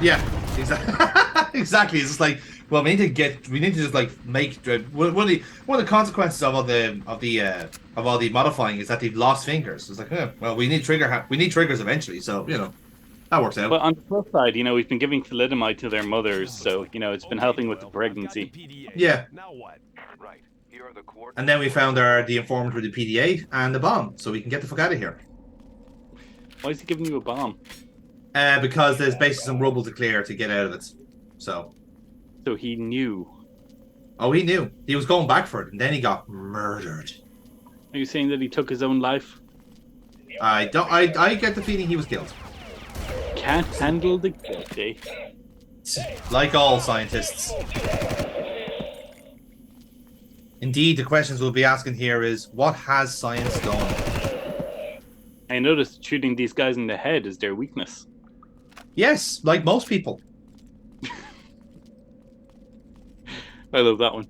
Yeah, exactly. Exactly. It's just like, well, we need to just like make one of the consequences of all the modifying is that they've lost fingers. It's like, well, we need triggers eventually, so that works out. But on the plus side, we've been giving thalidomide to their mothers, so it's been helping with the pregnancy. Yeah. Now what? Right. Here are the coordinates. And then we found the informant with the PDA and the bomb, so we can get the fuck out of here. Why is he giving you a bomb? Because there's basically some rubble to clear to get out of it. So he knew. Oh, he knew. He was going back for it, and then he got murdered. Are you saying that he took his own life? I don't. I get the feeling he was killed. Can't handle the guilty. Like all scientists. Indeed, the questions we'll be asking here is, what has science done? I noticed shooting these guys in the head is their weakness. Yes, like most people. I love that one.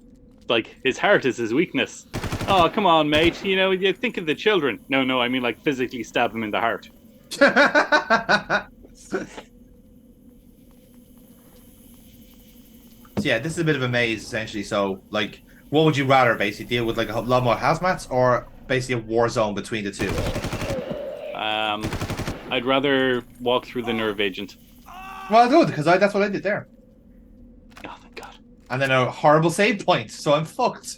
Like, his heart is his weakness. Oh, come on, mate. You know, you think of the children. No, I mean, like, physically stab them in the heart. So yeah, this is a bit of a maze, essentially. So, like, what would you rather, basically, deal with, like, a lot more hazmats, or basically a war zone between the two? I'd rather walk through the nerve agent. Well, good, because that's what I did there. Oh, thank God. And then a horrible save point, so I'm fucked.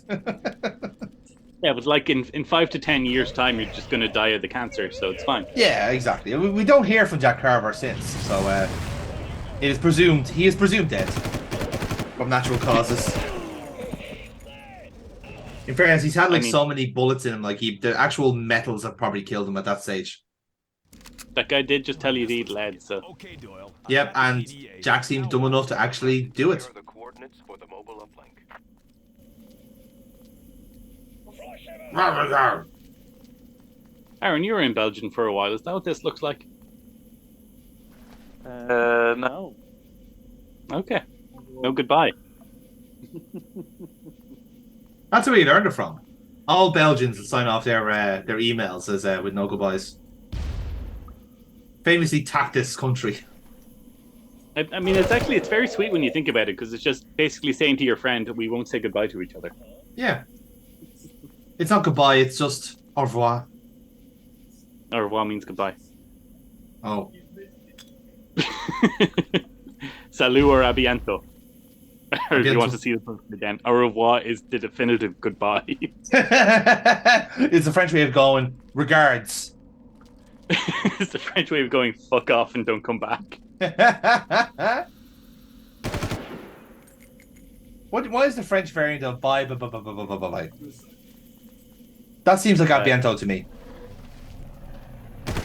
Yeah, but like in 5 to 10 years' time, you're just going to die of the cancer, so it's fine. Yeah, exactly. We don't hear from Jack Carver since, so he is presumed dead from natural causes. In fairness, he's had so many bullets in him, like the actual metals have probably killed him at that stage. That guy did just tell you to eat lead, so. Okay, Doyle. Yep, and Jack seemed dumb enough to actually do it. Here are the coordinates for the mobile uplink. Aaron, you were in Belgium for a while. Is that what this looks like? No. Okay. No goodbye. That's where you learned it from. All Belgians will sign off their emails as with no goodbyes. Famously tactless country. I mean, it's very sweet when you think about it, because it's just basically saying to your friend, we won't say goodbye to each other. Yeah. It's not goodbye, it's just au revoir. Au revoir means goodbye. Oh. Salut or a bientôt. Or if you want to see the person again, au revoir is the definitive goodbye. It's the French way of going, regards. It's the French way of going, fuck off and don't come back. What is the French variant of bye, bye, bye, bye, bye, bye, bye, bye? That seems like a bientôt to me.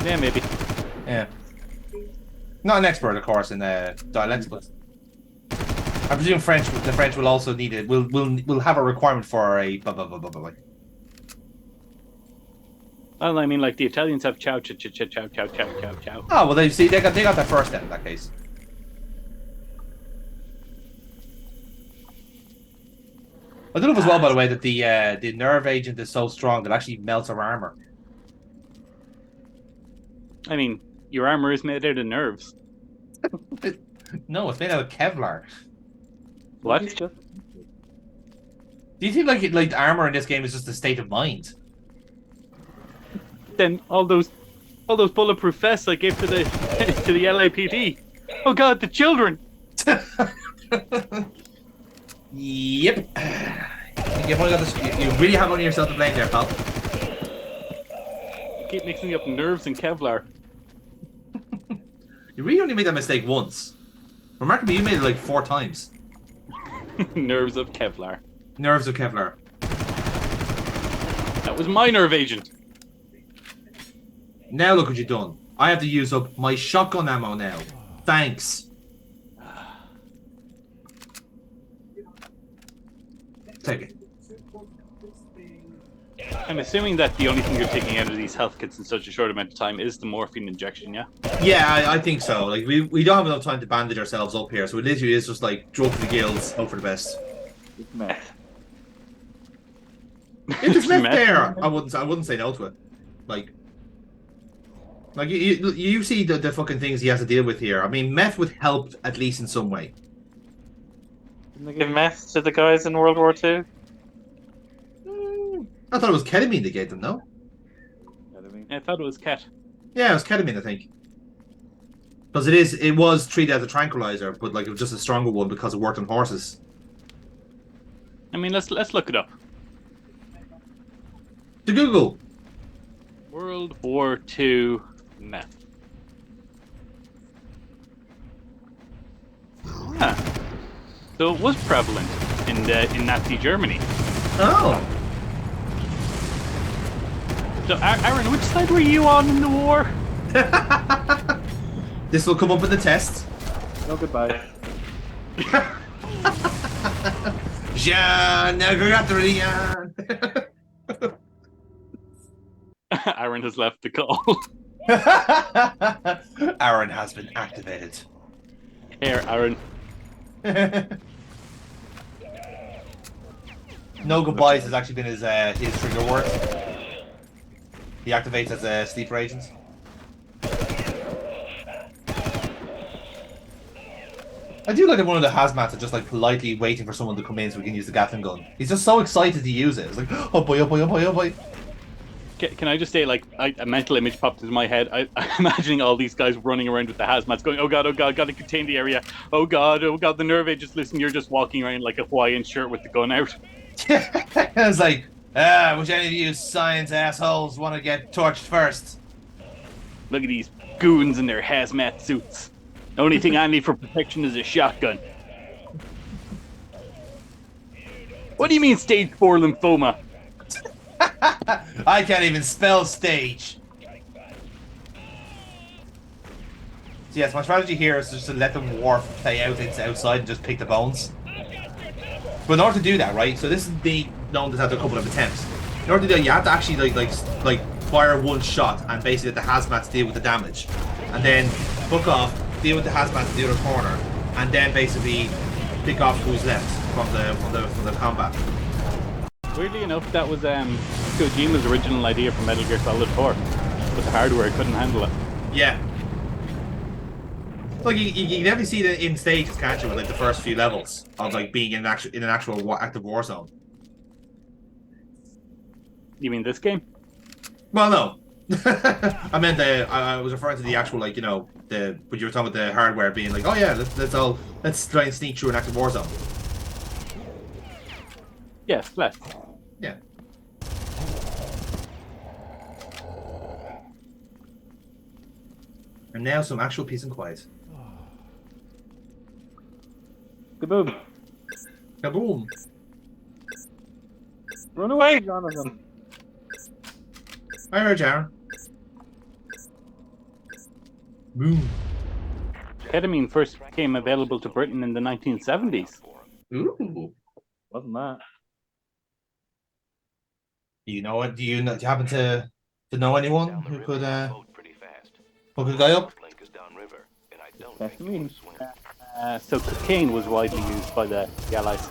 Yeah, maybe. Yeah. Not an expert, of course, in dialects, but I presume the French will also need it. Will have a requirement for a blah blah blah blah blah. Well, I mean, like the Italians have chow chow chow chow chow chow chow chow chow. Oh well, they got that first then in that case. I don't know as well, by the way, that the nerve agent is so strong that it actually melts our armor. I mean, your armor is made out of nerves. No, it's made out of Kevlar. What? Do you think like armor in this game is just a state of mind? Then all those bulletproof vests I gave to the to the LAPD. Oh God, the children. Yep. You've only got this. You really have only yourself to blame there, pal. Keep mixing up nerves and Kevlar. You really only made that mistake once. Remarkably, you made it like 4 times. Nerves of Kevlar. Nerves of Kevlar. That was my nerve agent. Now look what you've done. I have to use up my shotgun ammo now. Thanks. Take it. I'm assuming that the only thing you're taking out of these health kits in such a short amount of time is the morphine injection, yeah? Yeah, I think so. Like we don't have enough time to bandage ourselves up here, so it literally is just like drug to the gills, hope for the best. Meth. If there's meth there, I wouldn't say no to it. Like you see the fucking things he has to deal with here. I mean, meth would help at least in some way. Didn't they give meth to the guys in World War II? I thought it was ketamine they gave them, no? I thought it was cat. Yeah, it was ketamine, I think. Because it was treated as a tranquilizer, but like it was just a stronger one because it worked on horses. I mean, let's look it up. To Google. World War II meth. Huh. So it was prevalent in in Nazi Germany. Oh. So, Aaron, which side were you on in the war? This will come up in the test. No goodbye. Jean, Aaron has left the call. Aaron has been activated. Here, Aaron. No goodbyes has actually been his trigger word. He activates as a sleeper agent. I do like that one of the hazmats are just like politely waiting for someone to come in so we can use the Gatling gun. He's just so excited to use it. It's like, oh boy, oh boy, oh boy, oh boy. Can I just say, like, a mental image popped into my head. I'm imagining all these guys running around with the hazmats going, oh god, gotta contain the area. Oh god, the nerve agents, listen, you're just walking around like a Hawaiian shirt with the gun out. It's like, which any of you science assholes want to get torched first? Look at these goons in their hazmat suits. The only thing I need for protection is a shotgun. What do you mean stage 4 lymphoma? I can't even spell stage. So yes, my strategy here is just to let the war play out outside and just pick the bones. But in order to do that, right? So this is the known this after a couple of attempts. In order to do that, you have to actually like fire one shot and basically let the hazmats deal with the damage, and then hook off, deal with the hazmats in the other corner, and then basically pick off who's left from the combat. Weirdly enough, that was Kojima's original idea for Metal Gear Solid 4, but the hardware couldn't handle it. Yeah. Like you can definitely see that in stages, can't you? With like the first few levels of like being in an actual active war zone. You mean this game? Well, no. I meant I was referring to the actual, like, you know, but you were talking about the hardware being like, oh yeah, let's try and sneak through an active war zone. Yes, let's. Yeah. And now some actual peace and quiet. Kaboom. Kaboom. Run away, Jonathan. I heard Aaron. Boom. Ketamine first became available to Britain in the 1970s. Ooh. Wasn't that? You know what? Do you happen to know anyone who could hook a guy up? Ketamine. So cocaine was widely used by the Allies.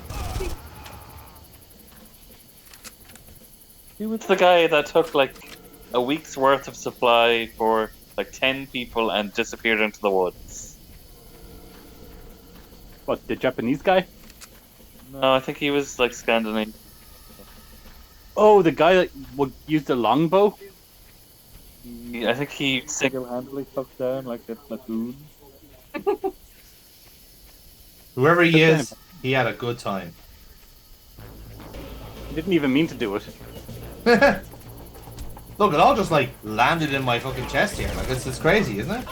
He was the guy that took like a week's worth of supply for like 10 people and disappeared into the woods. What, the Japanese guy? No, I think he was like Scandinavian. Oh, the guy that would use the longbow? I think he single-handedly took down like a platoon. Whoever he is, he had a good time. He didn't even mean to do it. Look, it all just like landed in my fucking chest here. Like it's crazy, isn't it?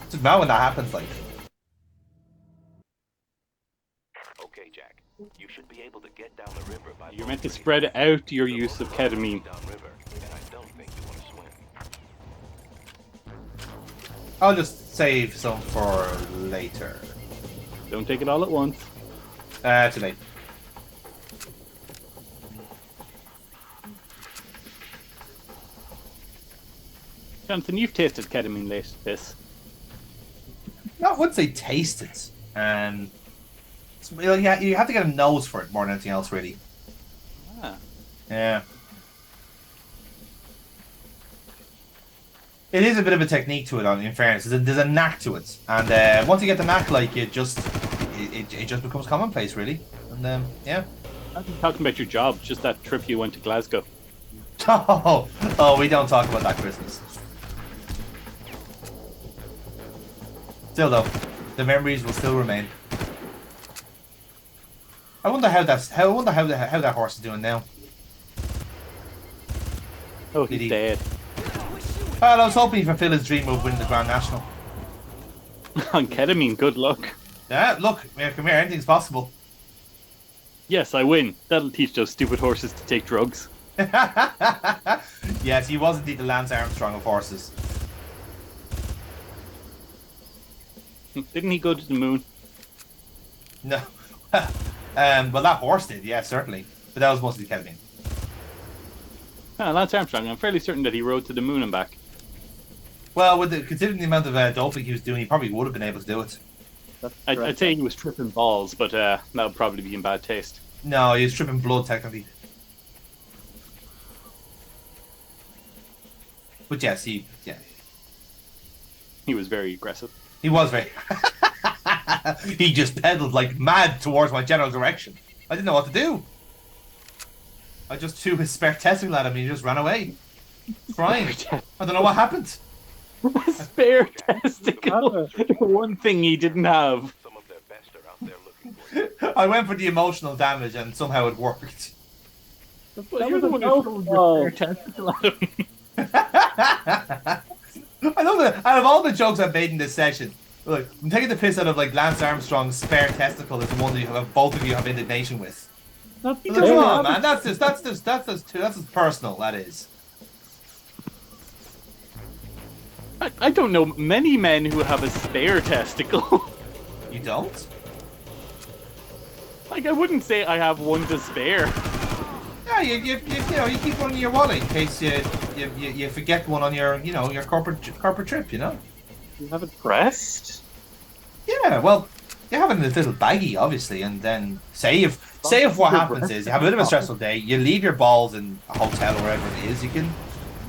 It's about when that happens, like. Okay, Jack. You should be able to get down the river by. You're meant to spread out your use of ketamine. Downriver, and I don't think you want to swim. I'll just save some for later. Don't take it all at once. Too late. Jonathan, you've tasted ketamine late this. No, I wouldn't say taste it. Yeah, you have to get a nose for it more than anything else, really. Ah. Yeah. It is a bit of a technique to it, in fairness. There's a knack to it. And once you get the knack, like, it just becomes commonplace, really. And, yeah. I'm talking about your job, just that trip you went to Glasgow. Oh, we don't talk about that Christmas. Still, though, the memories will still remain. I wonder how that horse is doing now. Oh, he's dead. Well, I was hoping he fulfilled his dream of winning the Grand National. On ketamine, good luck. Yeah, look, come here, anything's possible. Yes, I win. That'll teach those stupid horses to take drugs. Yes, he was indeed the Lance Armstrong of horses. Didn't he go to the moon? No. Well, that horse did, yeah, certainly. But that was mostly ketamine. Lance Armstrong, I'm fairly certain that he rode to the moon and back. Well, considering the amount of doping he was doing, he probably would have been able to do it. I'd say he was tripping balls, but that would probably be in bad taste. No, he was tripping blood, technically. But yes, he was very aggressive. He was very... He just pedaled like mad towards my general direction. I didn't know what to do. I just threw his spare testicle at him and he just ran away. Crying. I don't know what happened. A spare testicle. One thing he didn't have. Some of their best are out there looking for you. I went for the emotional damage and somehow it worked. Well, you're the one who threw your spare testicle at him. I know that out of all the jokes I've made in this session, look, I'm taking the piss out of like Lance Armstrong's spare testicle is the one that you have, both of you have indignation with. Come on, man, that's just personal. That is. I don't know many men who have a spare testicle. You don't? Like, I wouldn't say I have one to spare. Yeah, you keep one in your wallet in case you forget one on your your corporate trip. You have it pressed? Yeah, well, you have it in a little baggie, obviously, and then say if what happens is you have a bit of a stressful day, you leave your balls in a hotel or wherever it is, you can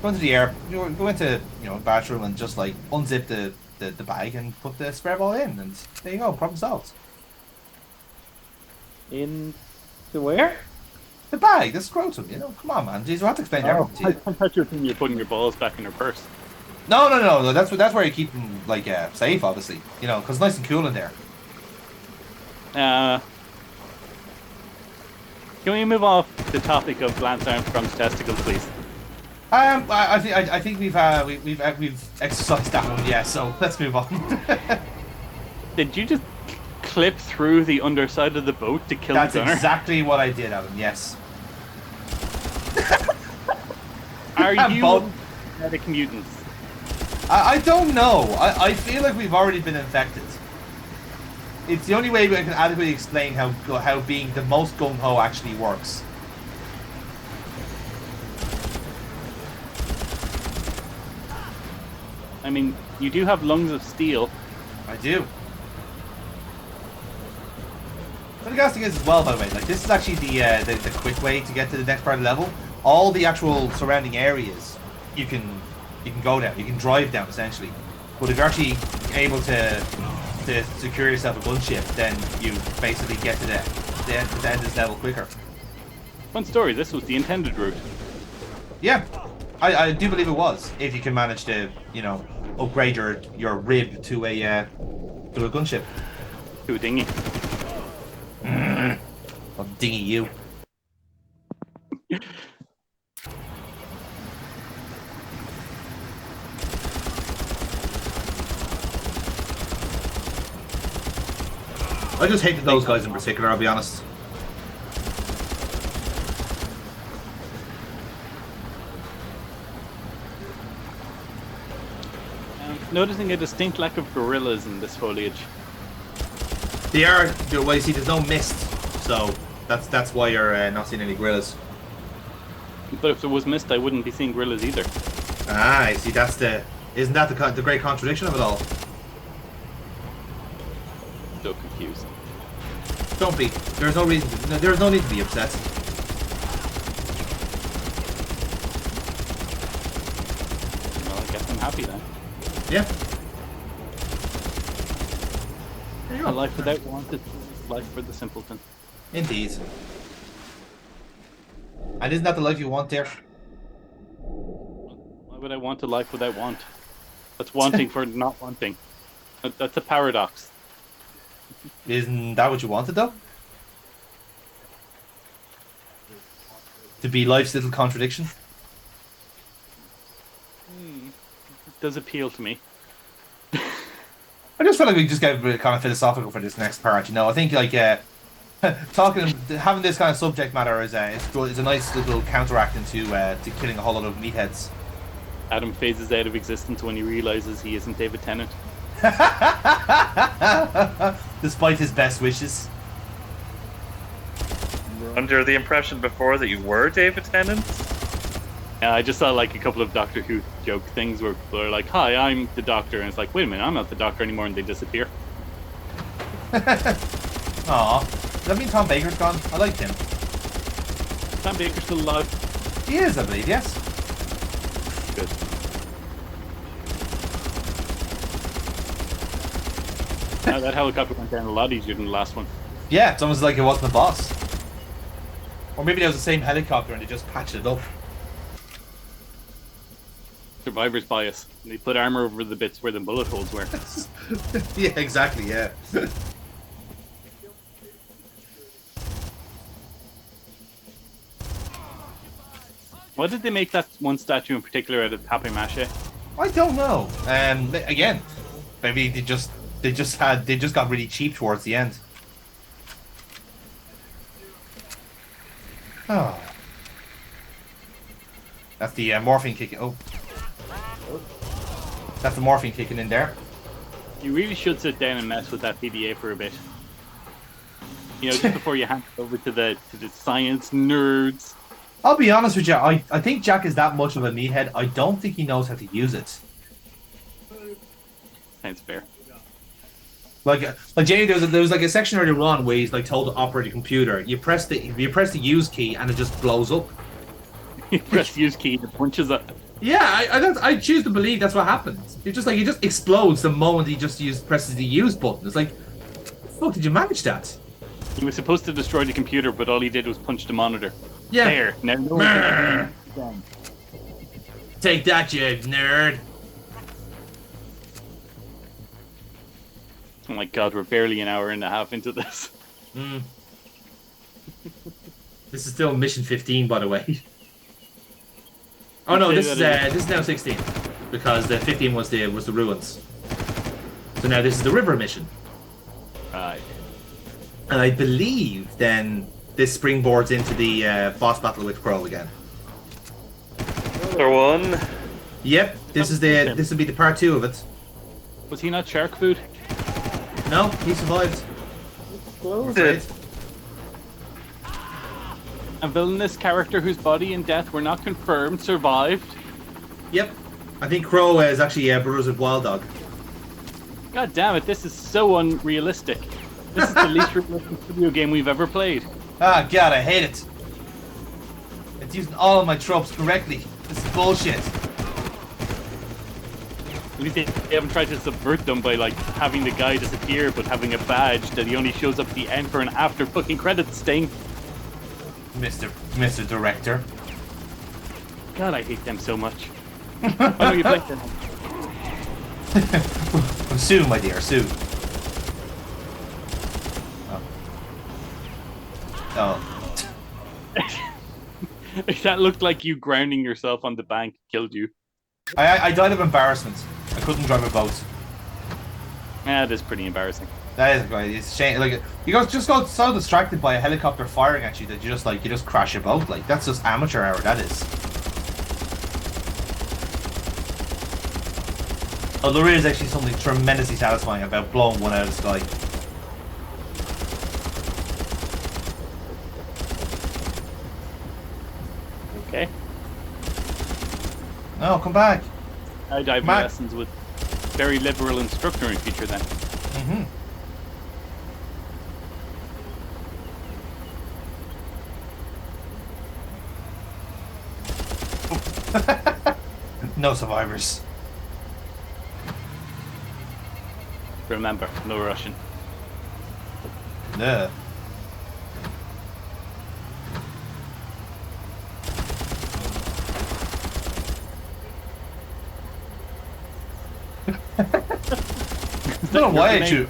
go into the go into a bathroom and just like unzip the bag and put the spare ball in, and there you go, problem solved. In the where? The bag, the scrotum, come on, man. Jeez, we'll have to explain everything to you. I thought you were thinking you're putting your balls back in your purse. No. That's where you keep them, like, safe, obviously. Because it's nice and cool in there. Can we move off the topic of Lance Armstrong's testicles, please? I think we've exercised that one, yeah. So let's move on. Did you just clip through the underside of the boat to kill the gunner? That's exactly what I did, Adam. Yes. Are you genetic mutants? I don't know. I feel like we've already been infected. It's the only way we can adequately explain how being the most gung-ho actually works. I mean, you do have lungs of steel. I do. But the gas thing is as well, by the way, like this is actually the quick way to get to the next part of the level. All the actual surrounding areas you can go down, you can drive down essentially. But if you're actually able to secure yourself a gunship, then you basically get to the end of this level quicker. Fun story, this was the intended route. Yeah, I do believe it was. If you can manage to, upgrade your rib to a gunship. To a dinghy. I'll dinghy you. I just hated those guys in particular, I'll be honest. Noticing a distinct lack of gorillas in this foliage. They are. Well, you see, there's no mist, so that's why you're not seeing any gorillas. But if there was mist, I wouldn't be seeing gorillas either. Ah, I see. Isn't that the great contradiction of it all? So confused. Don't be. There's no reason. There's no need to be upset. Well, I guess I'm happy then. Yeah. A life without want is life for the simpleton. Indeed. And isn't that the life you want, there? Why would I want a life without want? That's wanting for not wanting. That's a paradox. Isn't that what you wanted, though? To be life's little contradiction? It does appeal to me. I just feel like we just get kind of philosophical for this next part, I think, like, Having this kind of subject matter is a nice little counteract to killing a whole lot of meatheads. Adam phases out of existence when he realizes he isn't David Tennant. Despite his best wishes. Under the impression before that you were David Tennant? I just saw like a couple of Doctor Who joke things where people are like, "Hi, I'm the Doctor," and it's like, "Wait a minute, I'm not the Doctor anymore," and they disappear. Aw. Does that mean Tom Baker's gone? I liked him. Tom Baker's still alive. He is, I believe, yes. Good. Now that helicopter went down a lot easier than the last one. Yeah, it's almost like it wasn't the boss. Or maybe it was the same helicopter and they just patched it up. Survivor's bias. They put armor over the bits where the bullet holes were. Yeah, exactly, yeah. Why did they make that one statue in particular out of papier-mâché? I don't know. Again, maybe they just got really cheap towards the end. Oh. That's the morphine kicking. Oh. That's the morphine kicking in there. You really should sit down and mess with that PDA for a bit. You know, just before you hand it over to the science nerds. I'll be honest with you, I think Jack is that much of a meathead, I don't think he knows how to use it. Sounds fair. Like Jamie, there was like a section earlier on where he's like told to operate a computer. You press the use key and it just blows up. You press the use key and it punches up. Yeah, I choose to believe that's what happens. It just explodes the moment he presses the use button. It's like, fuck, did you manage that? He was supposed to destroy the computer, but all he did was punch the monitor. Yeah. There. Now no one can take that, you nerd. Oh my god, we're barely an hour and a half into this. This is still mission 15, by the way. Oh no, this is now 16 because the 15 was the ruins. So now this is the river mission. Right. And I believe then this springboards into the boss battle with Crow again. Another one. Yep, this will be the part 2 of it. Was he not shark food? No, he survived. A villainous character whose body and death were not confirmed survived. Yep. I think Crow is actually brothers with Wild Dog. God damn it, this is so unrealistic. This is the least realistic video game we've ever played. Ah, God, I hate it. It's using all of my tropes correctly. This is bullshit. At least they haven't tried to subvert them by like having the guy disappear but having a badge that he only shows up at the end for an after fucking credits thing. Mr. Director. God, I hate them so much. I know you played them. Sue, my dear, Sue. Oh. That looked like you grounding yourself on the bank killed you. I died of embarrassment. I couldn't drive a boat. Yeah, it is pretty embarrassing. That is great. It's shame. Like you just got so distracted by a helicopter firing at you that you just crash a boat. Like that's just amateur hour. That is. Oh, there is actually something tremendously satisfying about blowing one out of the sky. Okay. No, come back. I diving lessons with very liberal instructor in future then. Mm-hmm. No survivors. Remember, no Russian. No. I don't know why I threw.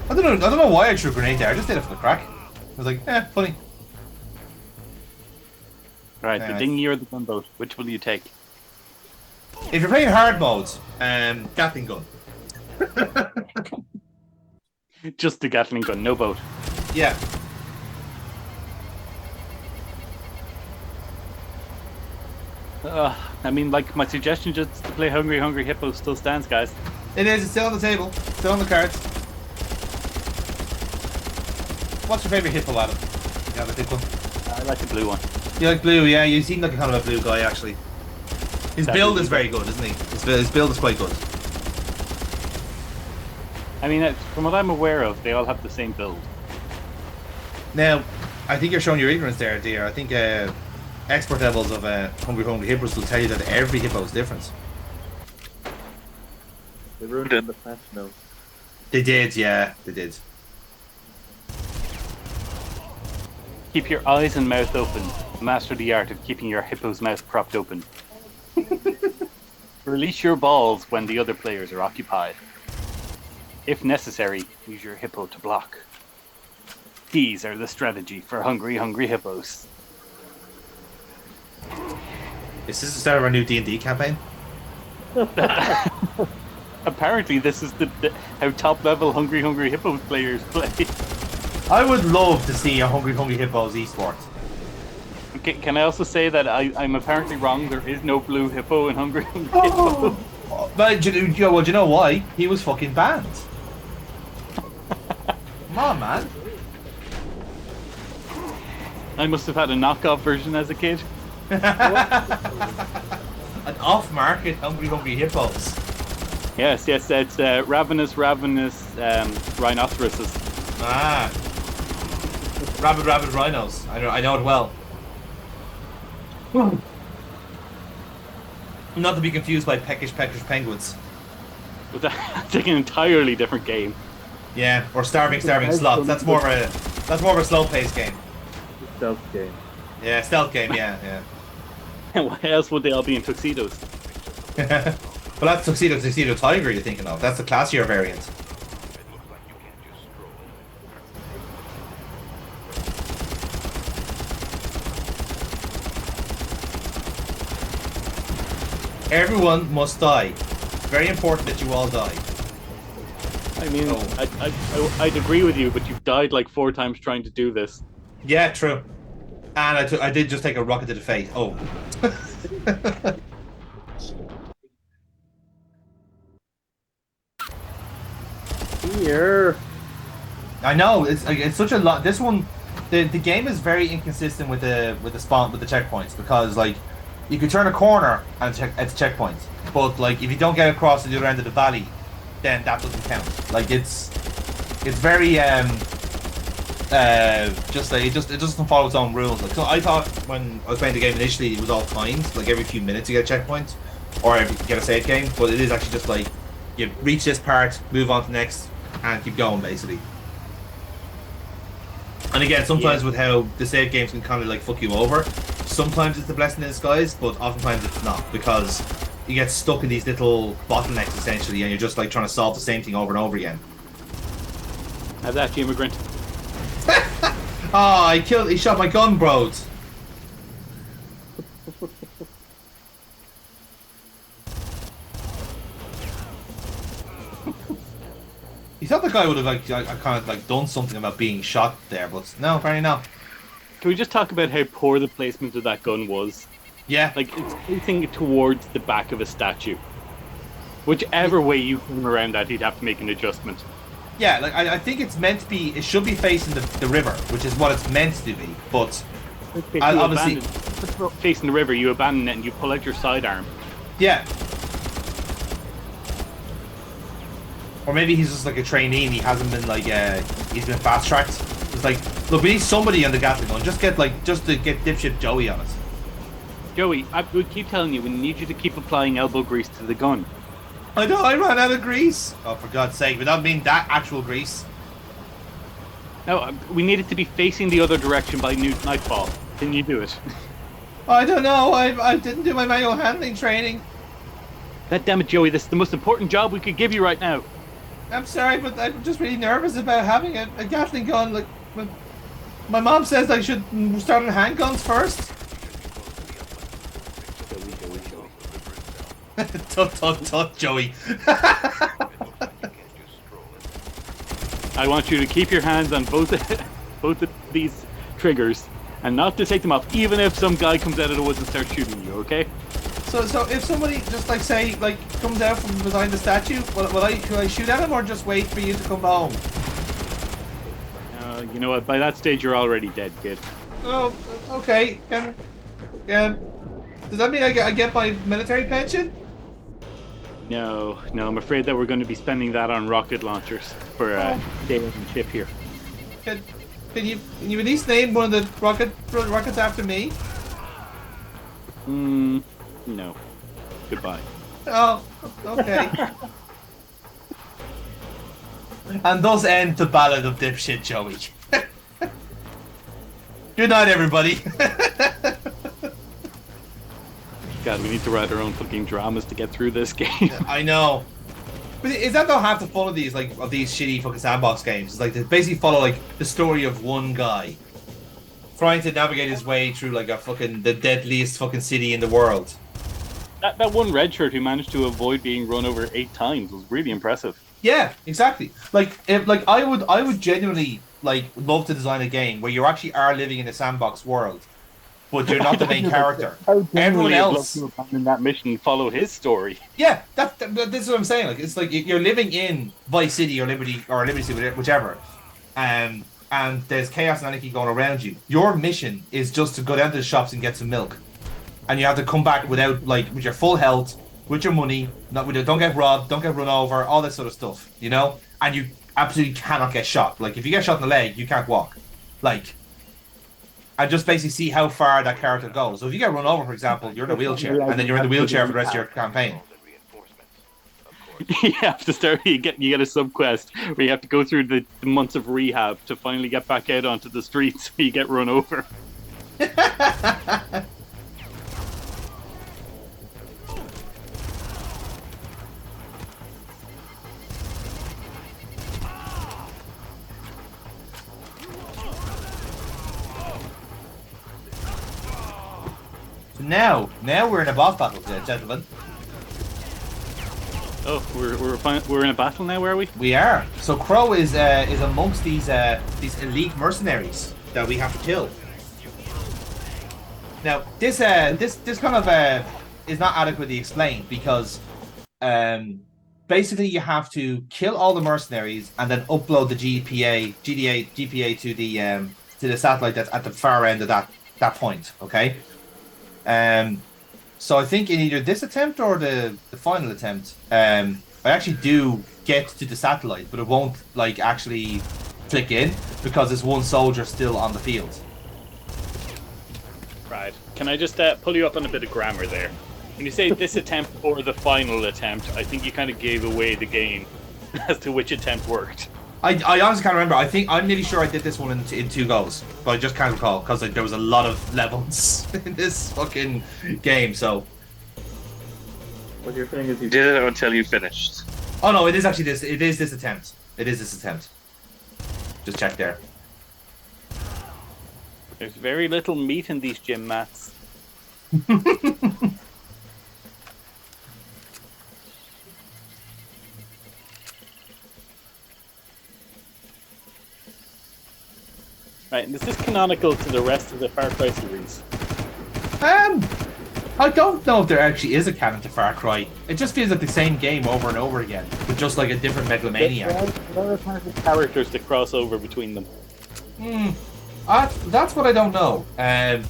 I don't know why I threw a grenade there. I just did it for the crack. I was like, funny. Right, the dinghy or the gunboat? Which will you take? If you're playing hard mode, Gatling gun. Just the Gatling gun, no boat. Yeah. I mean, like, my suggestion just to play Hungry Hungry Hippo still stands, guys. It is. It's still on the table. Still on the cards. What's your favourite hippo, Adam? You have a pick one? I like the blue one. You like blue, yeah. You seem like a kind of a blue guy, actually. His build is very good, isn't he? His build is quite good. I mean, from what I'm aware of, they all have the same build. Now, I think you're showing your ignorance there, dear. I think expert levels of Hungry Hungry Hippos will tell you that every hippo is different. They ruined it in the patch notes. They did, yeah. They did. Keep your eyes and mouth open. Master the art of keeping your hippo's mouth propped open. Release your balls when the other players are occupied. If necessary, use your hippo to block. These are the strategy for Hungry Hungry Hippos. Is this the start of our new D&D campaign? Apparently, this is how top-level Hungry Hungry Hippos players play. I would love to see a Hungry Hungry Hippos esports. Okay, can I also say that I'm apparently wrong? There is no blue hippo in Hungry Hungry Hippo. But do you know why? He was fucking banned. Come on, man. I must have had a knockoff version as a kid. An off-market Hungry Hungry Hippos. Yes, it's ravenous rhinoceroses. Ah. Rabid rhinos. I know it well. Not to be confused by peckish penguins. But that's like an entirely different game. Yeah, or starving sloths. That's more of a slow-paced game. Stealth game. Yeah, stealth game. Yeah. Why else would they all be in tuxedos? Well, that's tuxedo tiger you're thinking of. That's the classier variant. Everyone must die. Very important that you all die. I mean, I'd agree with you, but you've died like 4 times trying to do this. Yeah, true. And I did just take a rocket to the face. Oh. Here. I know it's such a lot. This one, the game is very inconsistent with the checkpoints, because like you could turn a corner and it's checkpoints, but like if you don't get across to the other end of the valley, then that doesn't count. Like it's very just like it doesn't follow its own rules. Like, so I thought when I was playing the game initially, it was all timed, like every few minutes you get a checkpoint or you get a save game, but it is actually just like you reach this part, move on to the next, and keep going basically. And again, sometimes with how the save games can kind of like fuck you over, sometimes it's a blessing in disguise, but oftentimes it's not, because you get stuck in these little bottlenecks essentially, and you're just like trying to solve the same thing over and over again. How's that, you immigrant? Oh, he shot my gun, bros. You thought the guy would have like kind of like done something about being shot there, but no, apparently not. Can we just talk about how poor the placement of that gun was? Yeah. Like, it's facing towards the back of a statue. Whichever way you come around that, he'd have to make an adjustment. Yeah, like I think it's meant to be. It should be facing the river, which is what it's meant to be. But obviously, facing the river, you abandon it and you pull out your sidearm. Yeah. Or maybe he's just like a trainee and he hasn't been like he's been fast tracked. It's like, look, we need somebody on the Gatling gun. Just to get dipshit Joey on it. Joey, we keep telling you, we need you to keep applying elbow grease to the gun. I know, I ran out of grease. Oh, for God's sake, without meaning that actual grease. No, we need it to be facing the other direction by nightfall. Can you do it? I don't know. I didn't do my manual handling training. God damn it, Joey! This is the most important job we could give you right now. I'm sorry, but I'm just really nervous about having a Gatling gun. Like, my mom says I should start on handguns first. Tut, Joey. I want you to keep your hands on both of these triggers and not to take them off, even if some guy comes out of the woods and starts shooting you, okay? So if somebody just like say like comes out from behind the statue, could I shoot at him or just wait for you to come home? You know what? By that stage, you're already dead, kid. Oh, okay. Does that mean I get my military pension? No, I'm afraid that we're going to be spending that on rocket launchers for day and ship here. Can you at least name one of the rockets after me? No. Goodbye. Oh, okay. And thus end the Ballad of Dipshit Joey. Good night, everybody. God, we need to write our own fucking dramas to get through this game. I know. But is that though half the fun of these shitty fucking sandbox games? It's like they basically follow like the story of one guy trying to navigate his way through like the deadliest fucking city in the world. That one red shirt who managed to avoid being run over 8 times was really impressive. Yeah, exactly. I would genuinely love to design a game where you actually are living in a sandbox world, but you're not the main character. Everyone else to abandon that mission and follow his story. Yeah, that's what I'm saying. Like it's like you're living in Vice City or Liberty City, whichever, and there's chaos and anarchy going around you. Your mission is just to go down to the shops and get some milk, and you have to come back with your full health, with your money, don't get robbed, don't get run over, all that sort of stuff, you know. And you absolutely cannot get shot. Like if you get shot in the leg, you can't walk. And just basically see how far that character goes. So if you get run over, for example, you're in a wheelchair, and then you're in the wheelchair for the rest of your campaign. You have to start. You get a subquest where you have to go through the months of rehab to finally get back out onto the streets where you get run over. Now we're in a boss battle, gentlemen. Oh, we're in a battle now, are we? We are. So Crow is amongst these elite mercenaries that we have to kill. Now this kind of is not adequately explained because basically you have to kill all the mercenaries and then upload the GPA to the satellite that's at the far end of that point. Okay. So I think in either this attempt or the final attempt, I actually do get to the satellite, but it won't actually click in because there's one soldier still on the field. Right. Can I just pull you up on a bit of grammar there? When you say this attempt or the final attempt, I think you kind of gave away the game as to which attempt worked. I honestly can't remember. I'm nearly sure I did this one in 2 goes, but I just can't recall because there was a lot of levels in this fucking game. So what you're saying is you did it until you finished. Oh no, it is actually this. It is this attempt. Just check there. There's very little meat in these gym mats. Right, and is this canonical to the rest of the Far Cry series? I don't know if there actually is a canon to Far Cry. It just feels like the same game over and over again, with just a different megalomaniac. There are characters that cross over between them. That's what I don't know. I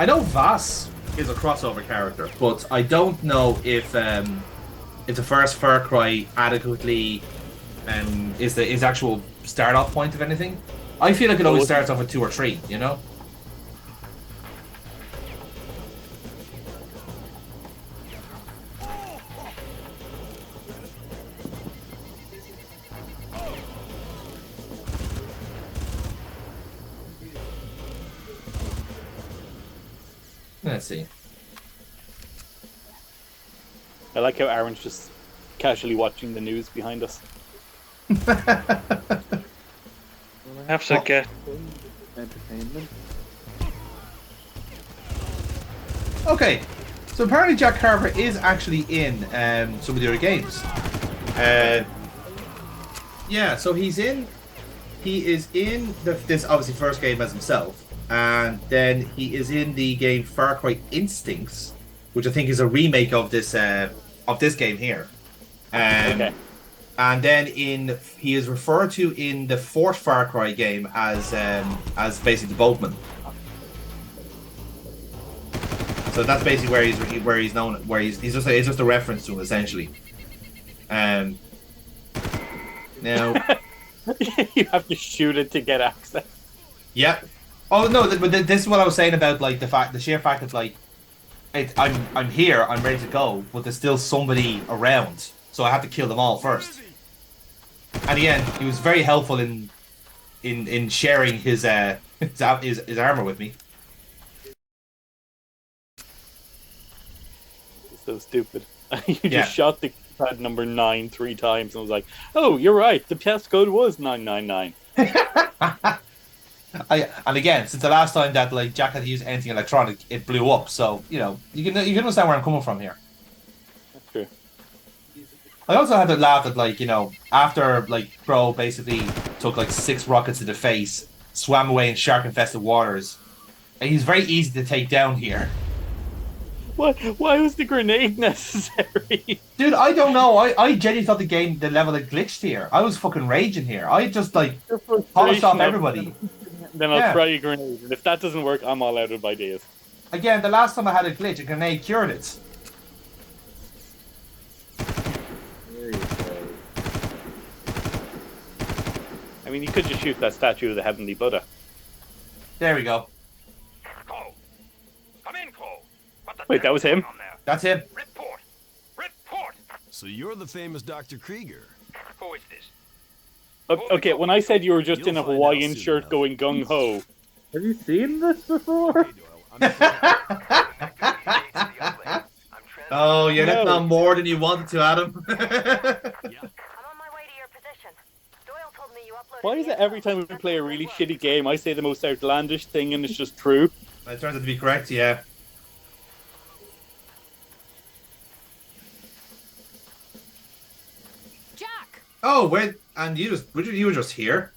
know Vass is a crossover character, but I don't know if the first Far Cry adequately is the actual start off point of anything. I feel like it always starts off with 2 or 3, you know? Let's see. I like how Aaron's just casually watching the news behind us. I have to get entertainment. Okay, so apparently Jack Carver is actually in some of the other games. Yeah, so he is in this obviously first game as himself, and then he is in the game Far Cry Instincts, which I think is a remake of this game here. Okay. And then he is referred to in the fourth Far Cry game as basically the boatman. So that's basically where he's known. Where he's just a reference to him essentially. Now you have to shoot it to get access. Yep. Oh no, but this is what I was saying about like the sheer fact that like I'm here, I'm ready to go, but there's still somebody around, so I have to kill them all first. And again, he was very helpful in sharing his armor with me. So stupid. You just shot the pad number 9 3 times and was like, "Oh, you're right. The test code was 999." And again, since the last time that like Jack had to use anything electronic, it blew up. So you know you can understand where I'm coming from here. That's true. I also had to laugh at like after like Crow basically took like 6 rockets to the face, swam away in shark infested waters, and he's very easy to take down here. Why was the grenade necessary? Dude, I don't know. I genuinely thought the level had glitched here. I was fucking raging here. I just like polished off everybody. Then I'll try a grenade, and if that doesn't work, I'm all out of ideas. Again, the last time I had a glitch, a grenade cured it. There you go. I mean, you could just shoot that statue of the Heavenly Buddha. There we go. Cole. Come in, Cole. Wait, that was him? That's him. Report. Report. So you're the famous Dr. Krieger. Who is this? Okay, when I said you were just in a Hawaiian shirt going gung-ho... Have you seen this before? Oh, you're letting on more than you wanted to, Adam. Why is it every time we play a really shitty game, I say the most outlandish thing and it's just true? It turns out to be correct, yeah. Jack! Oh, wait, and you were just here?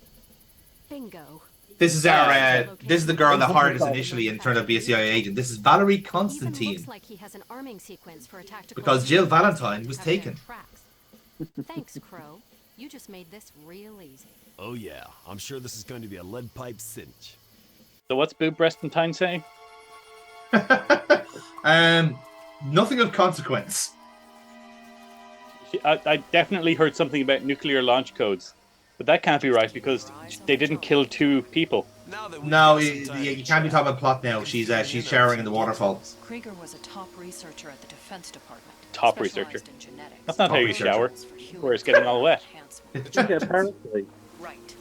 Bingo. This is this is the girl that hired us initially and turned out to be a CIA agent. This is Valerie Constantine. Looks like he has an arming sequence for a tactical Because Jill Valentine was taken. Thanks, Crow. You just made this real easy. Oh yeah, I'm sure this is going to be a lead pipe cinch. So what's Boob Breastentine saying? Nothing of consequence. I definitely heard something about nuclear launch codes. But that can't be right because they didn't kill 2 people. No, you can't be talking about plot now. She's showering in the waterfall. Krieger was a top researcher at the Defense Department. Top researcher. That's not how you shower. Where it's getting all wet. Apparently. Right.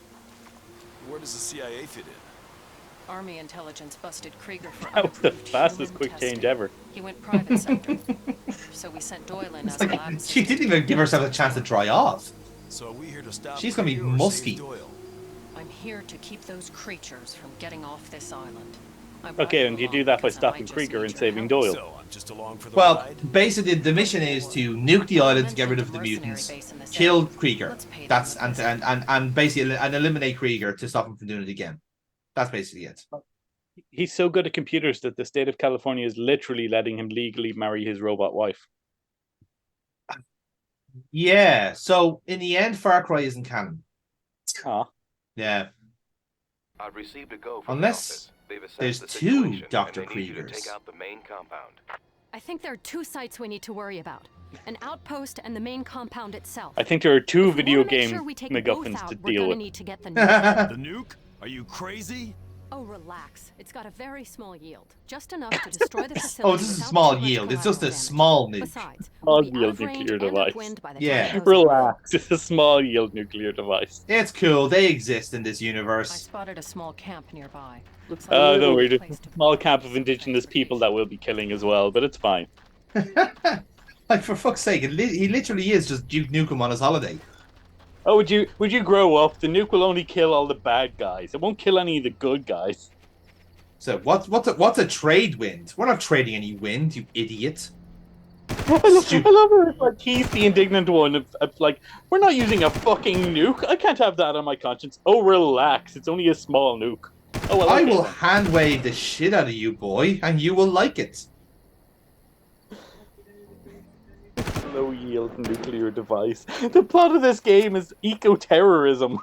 Where does the CIA fit in? Army intelligence busted Krieger for That was the fastest quick change ever. He went private sector. So we sent Doyle in as a lab She didn't even give herself a chance to dry off. So are we here to stop She's gonna be Krieger or musky. save Doyle? I'm here to keep those creatures from getting off this island. Okay, and you do that by stopping Krieger and saving Doyle. So I'm just along for the Well, ride? basically the mission is to nuke the island to get rid of the mutants, kill Krieger. That's and basically and eliminate Krieger to stop him from doing it again. That's basically it. He's so good at computers that the state of California is literally letting him legally marry his robot wife. Yeah, so in the end, Far Cry isn't canon. Ah. Yeah. I've received a go from Unless there's 2 Dr. Kriegers. Take out the main compound. I think there are 2 sites we need to worry about. An outpost and the main compound itself. I think there are 2 If we video wanna make game sure we take MacGuffins both to out, we're deal gonna with. need to get the nuke. The nuke? Are you crazy? Oh, relax. It's got a very small yield. Just enough to destroy the facility. Oh, this is a without small too much yield. It's just a collateral small nuke. Besides, Small we'll be out yield of range nuclear and device. upwind by the Yeah. time it goes Relax, it's a small yield nuclear device. It's cool. They exist in this I universe. spotted a small camp nearby. Looks Don't worry, good there's place a to small camp of indigenous people that we'll be killing as well, but it's fine. Like for fuck's sake, he literally is just Duke Nukem on his holiday. Oh, would you grow up? The nuke will only kill all the bad guys. It won't kill any of the good guys. So what's a trade wind? We're not trading any wind, you idiot. I love it. Like he's the indignant one. Of like, we're not using a fucking nuke. I can't have that on my conscience. Oh, relax. It's only a small nuke. Oh well. I okay will then. hand wave the shit out of you, boy, and you will like it. Low yield nuclear device. The plot of this game is eco-terrorism.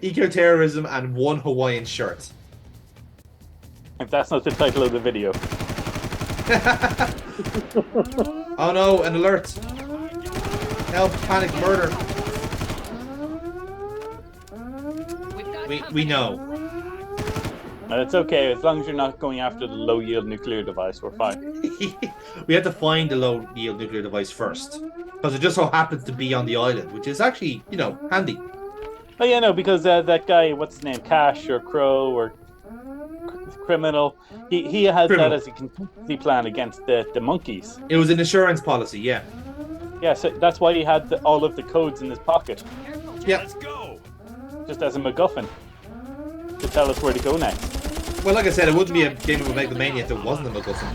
Eco-terrorism and one Hawaiian shirt. If that's not the title of the video. Oh no, an alert. Help, panic, murder. We know. It's okay, as long as you're not going after the low yield nuclear device, we're fine. We had to find the low yield nuclear device first. Because it just so happens to be on the island, which is actually, you know, handy. Oh yeah, no, because that guy, what's his name, Cash or Crow or Criminal, he has that as a contingency plan against the monkeys. It was an insurance policy, yeah. Yeah, so that's why he had all of the codes in his pocket. Yeah. Let's go. Just as a MacGuffin. To tell us where to go next. Well, like I said, it wouldn't be a game of Megalomania if it wasn't a MacGuffin.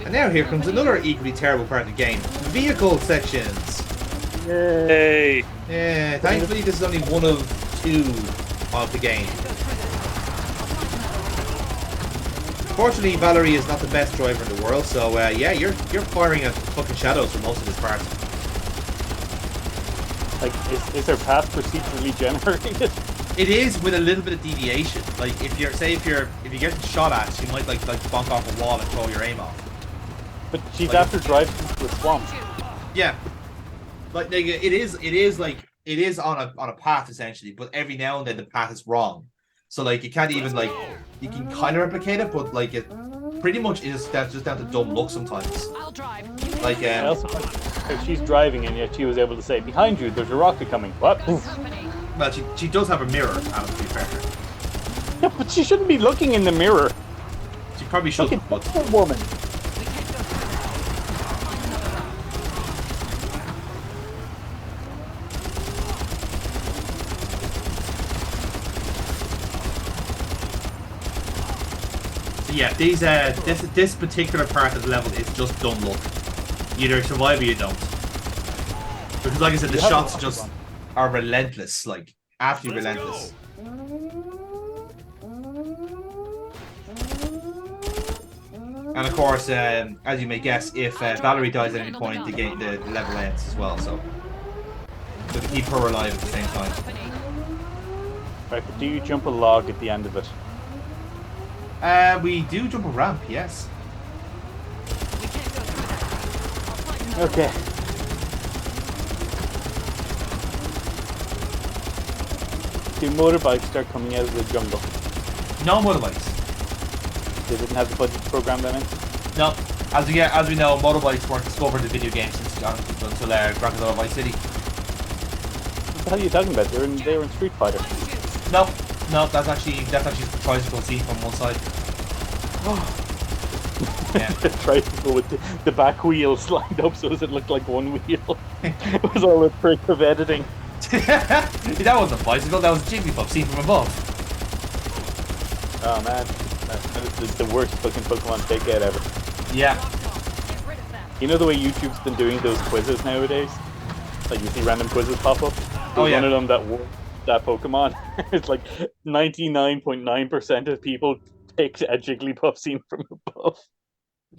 And now here comes another equally terrible part of the game. Vehicle sections. Yay! Yeah, thankfully this is only one of two of the game. Fortunately, Valerie is not the best driver in the world, so yeah, you're firing at fucking shadows for most of this part. Like, is their path procedurally generated? It is with a little bit of deviation. Like, if you're getting shot at, you might like bonk off a wall and throw your aim off. But she's after driving into a swamp. Yeah, like it is on a path essentially, but every now and then the path is wrong. So like you can't even like you can kind of replicate it, but like it pretty much is that's just down to dumb luck sometimes. I'll drive. Like if she's driving and yet she was able to say, "Behind you, there's a rocket coming." What? Well, she does have a mirror, Adam, to be fair. Yeah, but she shouldn't be looking in the mirror. She probably shouldn't. But a woman. So yeah, this particular part of the level is just dumb luck. You either survive or you don't. Because like I said, the shots just are relentless, like absolutely relentless. And of course, as you may guess, if Valerie dies at any point, the level ends as well. So to keep her alive at the same time. Right, but do you jump a log at the end of it? We do jump a ramp, yes. Okay. Do motorbikes start coming out of the jungle? No motorbikes. They didn't have the budget to program them in? No. As we know, motorbikes weren't discovered in video games until Grand Theft Auto Vice City. What the hell are you talking about? They were in Street Fighter. No, that's actually the tricycle scene from one side. Yeah. The tricycle with the back wheels lined up so it looked like one wheel. It was all a trick of editing. That wasn't a bicycle, that was a Jigglypuff seen from above. Oh man, that is the worst fucking Pokemon takeout ever. Yeah. You know the way YouTube's been doing those quizzes nowadays? Like you see random quizzes pop up? There's one of them that Pokemon. It's like 99.9% of people picked a Jigglypuff scene from above.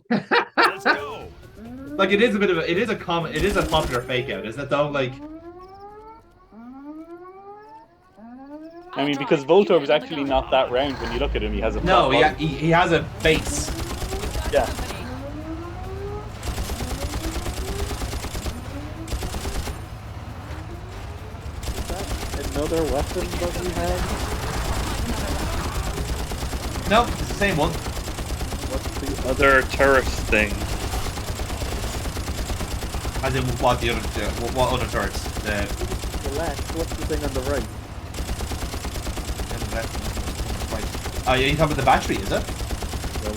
Let's go. Like it is a popular fake out, isn't it though? Like I mean, because Voltorb is actually not that round when you look at him. He has a no, he has a base. Yeah. Is that another weapon that we have? No, it's the same one. What's the other turret thing? As in what other turrets? The left. What's the thing on the right? Right. Oh, yeah, you're talking about the battery, is it?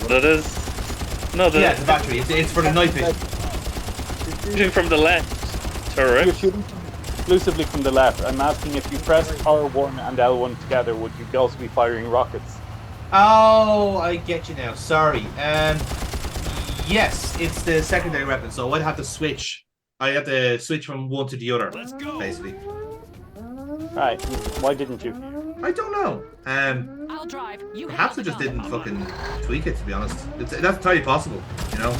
That is. No, yeah, it's the battery. It's for the night vision. Shooting from the left turret. You're shooting exclusively from the left. I'm asking if you press R1 and L1 together, would you also be firing rockets? Oh, I get you now. Sorry. Yes, it's the secondary weapon, so I'd have to switch. I have to switch from one to the other, basically. Right. Why didn't you? I don't know. I'll drive. You Perhaps it just didn't fucking tweak it, to be honest. That's entirely possible, you know?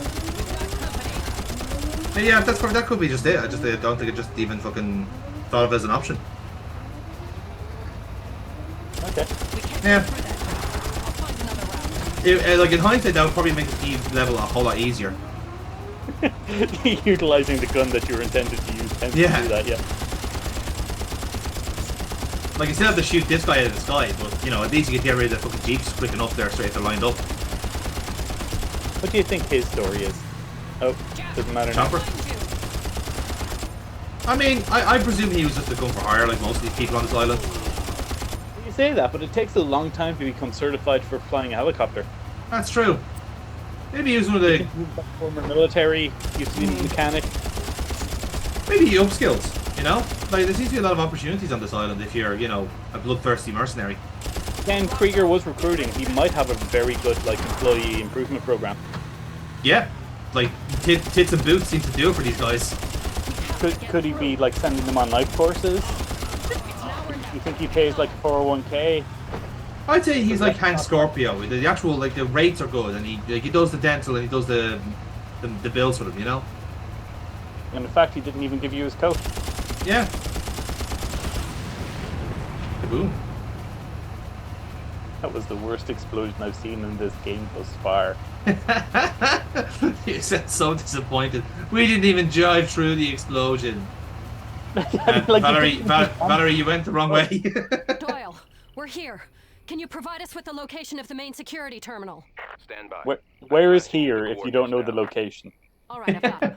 Yeah, that could be just it. I don't think it just even fucking thought of it as an option. Okay. Yeah. Like in hindsight, that would probably make the level a whole lot easier. Utilizing the gun that you were intended to use tends to do that, yeah. Like, you still have to shoot this guy out of the sky, but, you know, at least you can get rid of the fucking jeeps quick enough there, straight if they're lined up. What do you think his story is? Oh, doesn't matter now. Chopper? I mean, I presume he was just a gun for hire, like most of these people on this island. You say that, but it takes a long time to become certified for flying a helicopter. That's true. Maybe he was one of the... Former military, used to be a mechanic. Maybe he upskills, you know? Like, there seems to be a lot of opportunities on this island if you're, you know, a bloodthirsty mercenary. Ken Krieger was recruiting. He might have a very good, like, employee improvement program. Yeah. Like, tits and boots seem to do it for these guys. Could he be, like, sending them on life courses? You think he pays, like, a 401k? I'd say he's like Hank Scorpio. The actual, like, the rates are good, and he does the dental and he does the bills for them, you know? And in fact, he didn't even give you his coat. Yeah. Kaboom. That was the worst explosion I've seen in this game thus far. You sound so disappointed. We didn't even drive through the explosion. Like, Valerie, you went the wrong way. Doyle, we're here. Can you provide us with the location of the main security terminal? Stand by. Where is here if you don't know the location? All right, I've got it.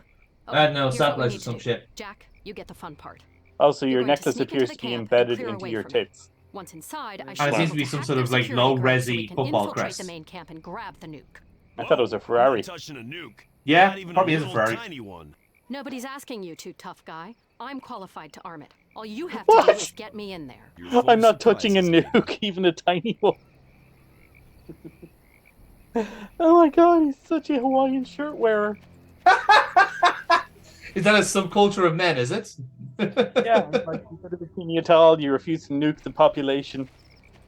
Okay, no, here's what we satellites need or some to do. shit. Jack, you get the fun part. Also, your You're going to necklace sneak appears into to the be camp and embedded clear into away your from it. tits. Once inside, I And should it seems to be some sort of like low-resi football crest. the main camp and grab the nuke. I thought it was a Ferrari. Touching a nuke. Yeah, Not even probably a is a little Ferrari. tiny one. Nobody's asking you to, tough guy. I'm qualified to arm it. All you have to do is get me in there. I'm not touching a nuke, even a tiny one. Oh my god, he's such a Hawaiian shirt wearer. Is that a subculture of men, is it? Yeah, like, you put a bikini at all, you refuse to nuke the population.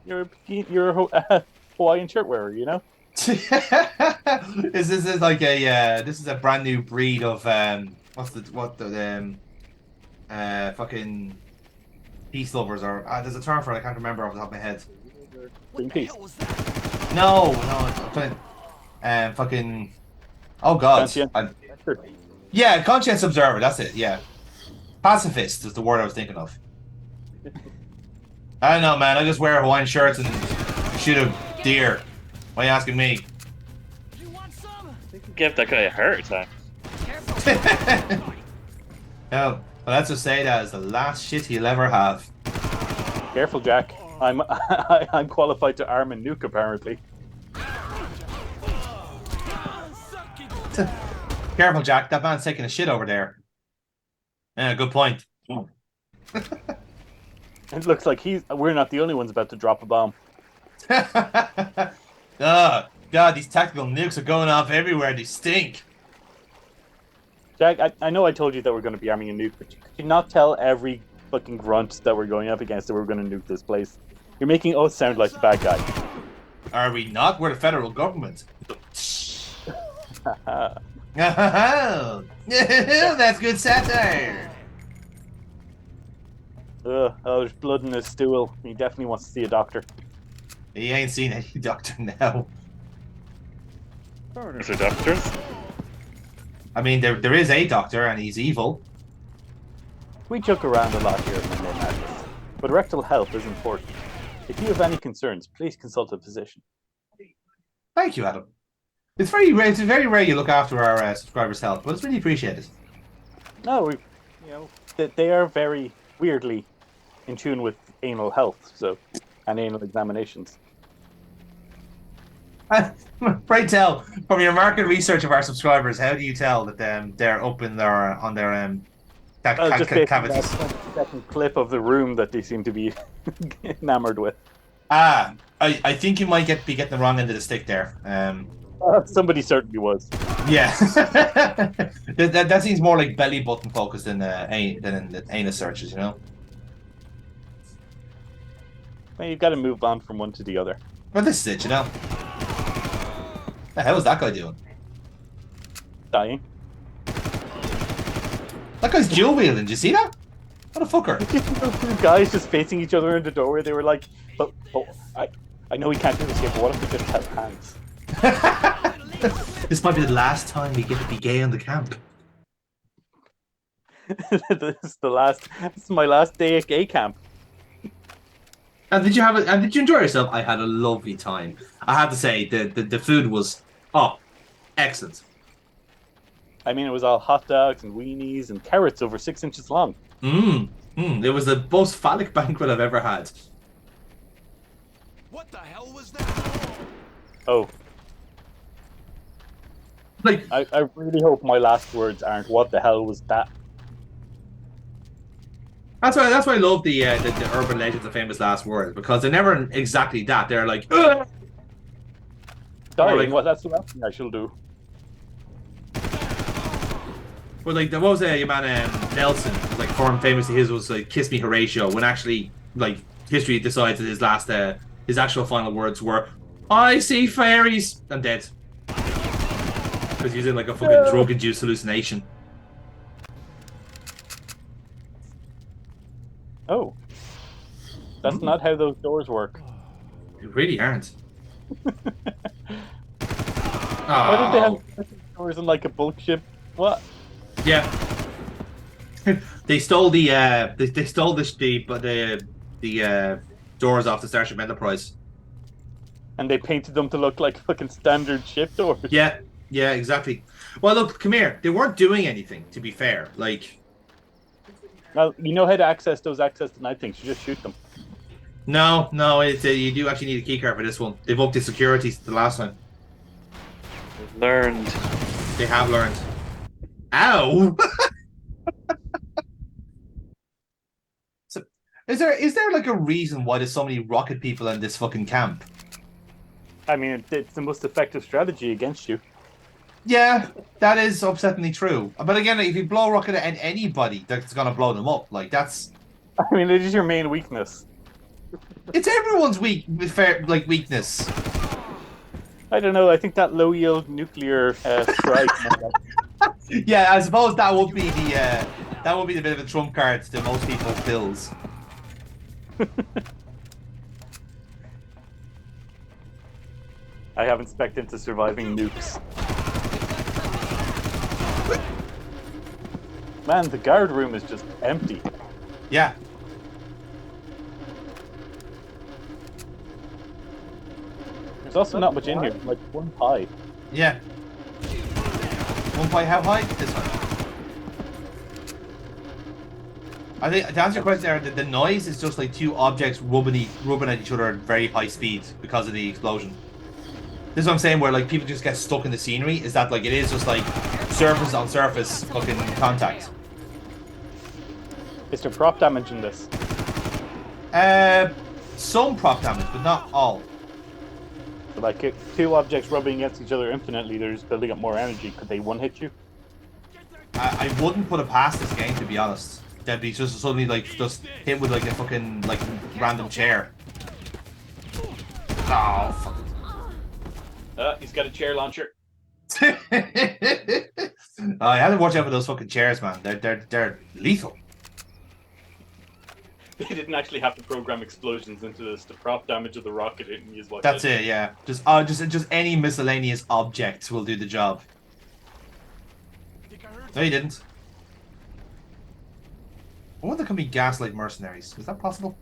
You're a Hawaiian shirt wearer, you know? This is like a this is a brand new breed of fucking peace lovers, or there's a term for it, I can't remember off the top of my head. Greenpeace. No, fucking, oh god. Yeah, conscience observer, that's it, yeah. Pacifist is the word I was thinking of. I don't know, man, I just wear Hawaiian shirts and shoot a deer. Why are you asking me? Give that guy a heart attack. No, well, let's just say that is the last shit he'll ever have. Careful, Jack. I'm qualified to arm a nuke, apparently. Careful, Jack. That man's taking a shit over there. Yeah, good point. It looks like we're not the only ones about to drop a bomb. Oh, God, these tactical nukes are going off everywhere. They stink. Jack, I know I told you that we're going to be arming a nuke, but could you not tell every fucking grunt that we're going up against that we're going to nuke this place? You're making us sound like the bad guy. Are we not? We're the federal government. That's good satire. Oh, there's blood in his stool. He definitely wants to see a doctor. He ain't seen any doctor now. Is there doctors? I mean, there is a doctor, and he's evil. We joke around a lot here at Monday Madness, but rectal health is important. If you have any concerns, please consult a physician. Thank you, Adam. It's very rare you look after our subscribers' health, but it's really appreciated. No, they are very weirdly in tune with anal health, and anal examinations. Pray tell, from your market research of our subscribers, how do you tell that they're up in their cavities? Second clip of the room that they seem to be enamored with. I think you might be getting the wrong end of the stick there. Somebody certainly was. Yeah, that seems more like belly button focused than in the anus searches, you know. Well, you've got to move on from one to the other. Well, this is it, you know. The hell is that guy doing? Dying. That guy's dual wielding. Did you see that? What a fucker. Those two guys just facing each other in the doorway. They were like, but I know we can't do this here, but what if we just have hands? This might be the last time we get to be gay on the camp. This is my last day at gay camp. And did you enjoy yourself? I had a lovely time. I have to say the food was excellent. I mean, it was all hot dogs and weenies and carrots over 6 inches long. It was the most phallic banquet I've ever had. What the hell was that? Oh. Like, I really hope my last words aren't "what the hell was that." That's why I love the urban legends of famous last words, because they're never exactly that. They're like, ugh! Dying. Like, Well, that's the last thing I shall do. Well, like, there was your man Nelson, like, famously his was like "Kiss Me Horatio," when actually, like, history decides that his last his actual final words were "I see fairies" and dead. Because he's in like a fucking drug-induced hallucination. Oh. That's not how those doors work. They really aren't. Why did they have doors in like a bulk ship? What? Yeah. They stole the doors off the Starship Enterprise. And they painted them to look like fucking standard ship doors. Yeah, exactly. Well, look, come here. They weren't doing anything, to be fair. Like, well, you know how to access those access denied things. You just shoot them. no, it's you do actually need a keycard for this one. They've upped the security the last time. Learned. They have learned. Ow! So, is there like a reason why there's so many rocket people in this fucking camp? I mean, it's the most effective strategy against you. Yeah, that is upsettingly true. But again, if you blow a rocket at anybody, that's gonna blow them up. Like, that's. I mean, it is your main weakness. It's everyone's weakness. I don't know. I think that low yield nuclear strike. Yeah, I suppose that would be the bit of a trump card to most people's bills. I haven't spec'd into surviving nukes. Man, the guard room is just empty. Yeah. There's also not much in here. Like one pie. Yeah. One pie how high? This one. I think to answer your question there, the noise is just like two objects rubbing at each other at very high speed because of the explosion. This is what I'm saying, where like people just get stuck in the scenery. Is that like it is just like surface on surface fucking contact? Is there prop damage in this? Some prop damage, but not all. So like two objects rubbing against each other infinitely, they're just building up more energy. Could they one-hit you? I wouldn't put it past this game, to be honest. They'd be just suddenly like just hit with like a fucking like random chair. Oh fuck. He's got a chair launcher. I have to watch out for those fucking chairs, man. They're lethal. They didn't actually have to program explosions into this. The prop damage of the rocket didn't use what. That's it, yeah. Just any miscellaneous object will do the job. No, you didn't. I wonder if there can be gaslight mercenaries. Is that possible?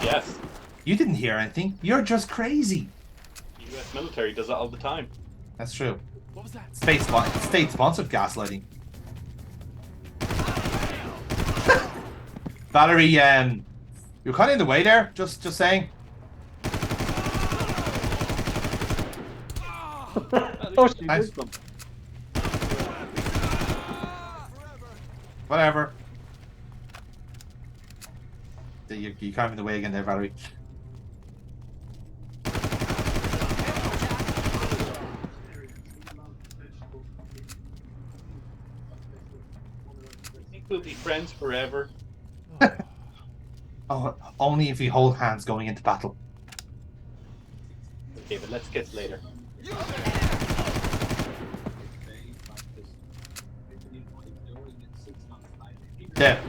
Yes. You didn't hear anything. You're just crazy. The US military does it all the time. That's true. What was that? State-sponsored gaslighting. Valerie, you're kind of in the way there. Just saying. Oh, she missed them. Whatever. You kind of in the way again there, Valerie. I think we'll be friends forever. Oh, only if we hold hands going into battle. Okay, but let's kiss later. There.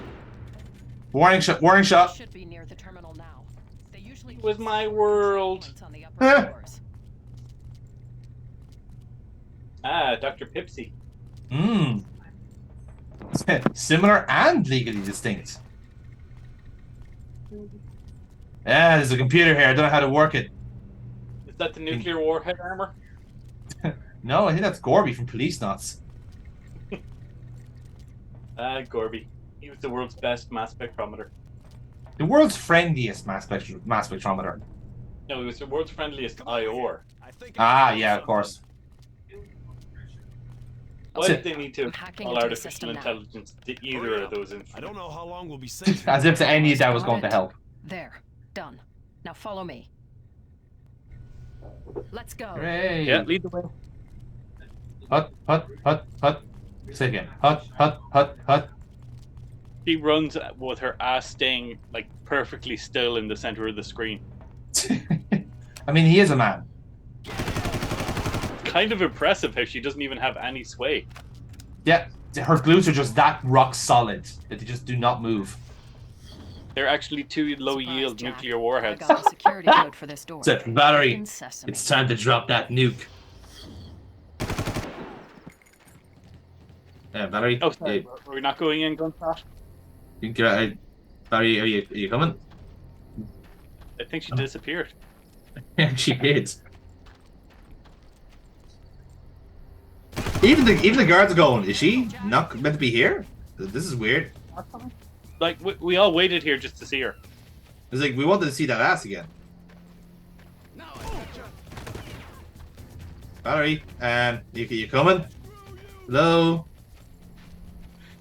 Warning shot. Warning shot. Should be near the terminal now. They usually It was my world. on the upper floors. Ah, Dr. Pipsy. Mmm. Similar and legally distinct. Yeah, there's a computer here. I don't know how to work it. Is that the nuclear warhead armor? No, I think that's Gorby from Police Knots. Ah, Gorby. He was the world's best mass spectrometer. The world's friendliest mass spectrometer. No, he was the world's friendliest IOR. Ah, yeah, of course. Why did they need to hacking install into the artificial system now. intelligence to either of those instruments? I don't know how long we'll be safe. As if any of that was going to help. There. Done. Now follow me. Let's go. Hooray. Yeah, lead the way. Hut, hut, hut, hut. Say again. Hut, hut, hut, hut. She runs with her ass staying like perfectly still in the center of the screen. I mean, he is a man. Kind of impressive how she doesn't even have any sway. Yeah, her glutes are just that rock solid that they just do not move. They're actually two low-yield nuclear warheads. I got the security code for this door. So, Valerie, In sesame. it's time to drop that nuke. Valerie, Oh, sorry. We're not going in gunshot? Valerie, are you coming? I think she disappeared. Yeah, she did. Even the guards are going, is she not meant to be here? This is weird. Like, we all waited here just to see her. It's like, we wanted to see that ass again. Valerie, you coming? Hello?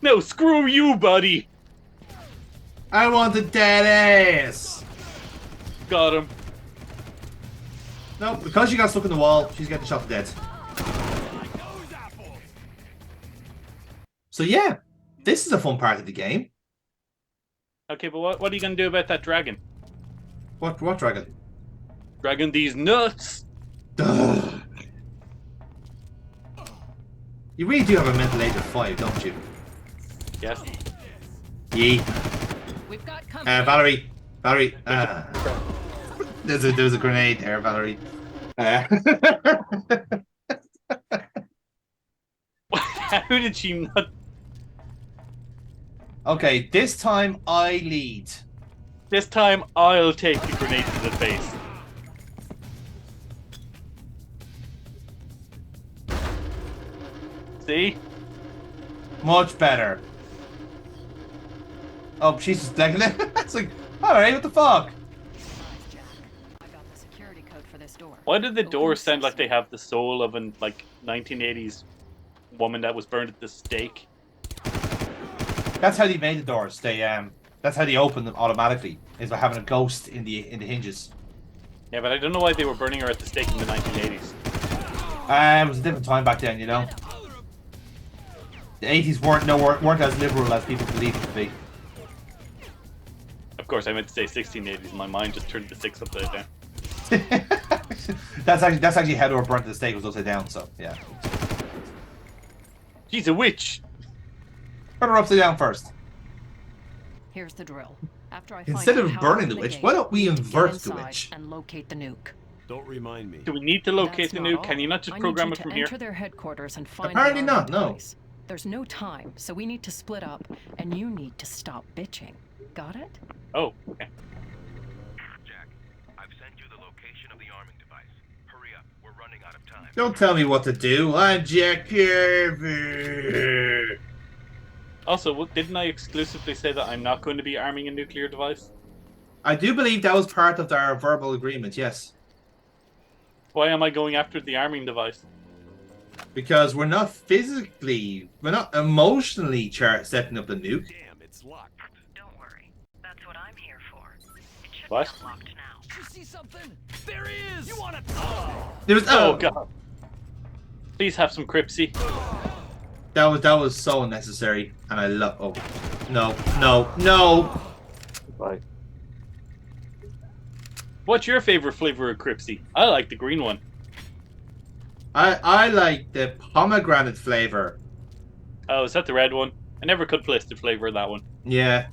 No, screw you, buddy! I want the dead ass! Got him. No, because she got stuck in the wall, she's getting shot to death. So yeah, this is a fun part of the game. Okay, but what are you gonna do about that dragon? What dragon? Dragon these nuts! Ugh. You really do have a mental age of 5, don't you? Yes. Yee. We've got company. Valerie, there's a grenade there, Valerie. How did she not? Okay, this time I lead. This time I'll take the grenade to the face. See? Much better. Oh, she's just like, it's like, alright, what the fuck? I got the security code for this door. Why did the Open doors sound like sesame. they have the soul of an like 1980s woman that was burned at the stake? That's how they made the doors. That's how they open them automatically, is by having a ghost in the hinges. Yeah, but I don't know why they were burning her at the stake in the 1980s. It was a different time back then, you know. The 80s weren't as liberal as people believed it to be. Of course, I meant to say 1680s. My mind just turned the 6 upside down. That's actually how they were burnt at the stake, was upside down. So yeah. She's a witch. Burn her upside down first. Here's the drill. After I Instead find of out how burning to the open witch, gate, why don't we get invert the inside witch? and locate the nuke. Don't remind me. Do we need to locate That's the not nuke? all. Can you not just I program need it you from to here? enter their headquarters and find Apparently the not, armored no. device. There's no time, so we need to split up, and you need to stop bitching. Got it? Oh, okay. Jack, I've sent you the location of the arming device. Hurry up, we're running out of time. Don't tell me what to do. I'm Jack Carver. Also, didn't I exclusively say that I'm not going to be arming a nuclear device? I do believe that was part of our verbal agreement, yes. Why am I going after the arming device? Because we're not emotionally setting up the nuke. Damn, it's locked. Don't worry. That's what I'm here for. It should What? be unlocked now. You see something? There he is. You want to? There was Oh god. Please have some Cripsy. That was so unnecessary, and I love. Oh, no. Bye. What's your favorite flavor of Cripsy? I like the green one. I like the pomegranate flavor. Oh, is that the red one? I never could place the flavor of that one. Yeah.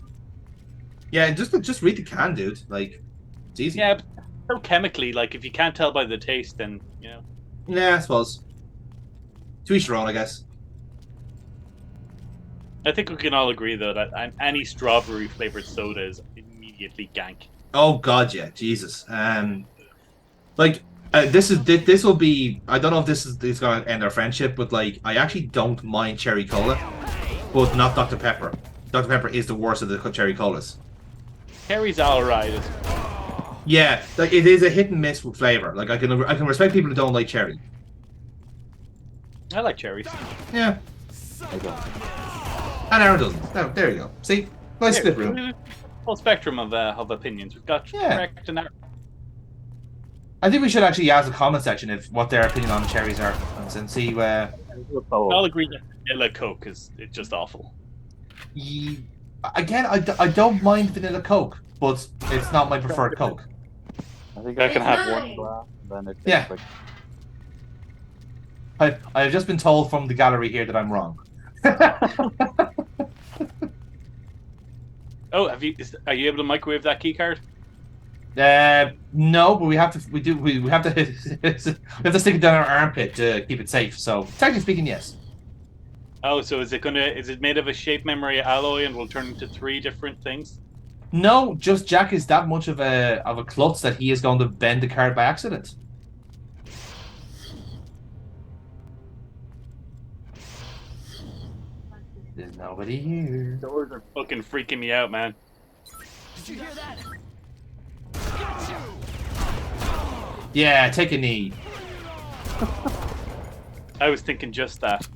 Yeah, just read the can, dude. Like, it's easy. Yeah, but so chemically, like if you can't tell by the taste, then you know. Yeah, I suppose. To each their own, I guess. I think we can all agree though that any strawberry flavored soda is immediately gank. Oh God, yeah, Jesus. Like this will be. I don't know if this is gonna end our friendship, but like I actually don't mind cherry cola, but not Dr Pepper. Dr Pepper is the worst of the cherry colas. Cherry's alright. Yeah, like it is a hit and miss with flavor. Like I can respect people who don't like cherry. I like cherries. Yeah. I don't. And Aaron doesn't. No, there you go. See, nice split room. Full spectrum of opinions. We've got correct and errant. I think we should actually ask the comment section if what their opinion on cherries are, and see. I'll agree that vanilla Coke is it's just awful. Again, I don't mind vanilla Coke, but it's not my preferred Coke. I think I can have one glass and then it tastes like... I have just been told from the gallery here that I'm wrong. Oh, are you able to microwave that key card? No, but we have to we have to we have to stick it down our armpit to keep it safe. So technically speaking, yes. Oh, so is it made of a shape memory alloy and will turn into 3 different things? No, just Jack is that much of a klutz that he is going to bend the card by accident. There's nobody here. Doors are fucking freaking me out, man. Did you hear that? Yeah, take a knee. I was thinking just that.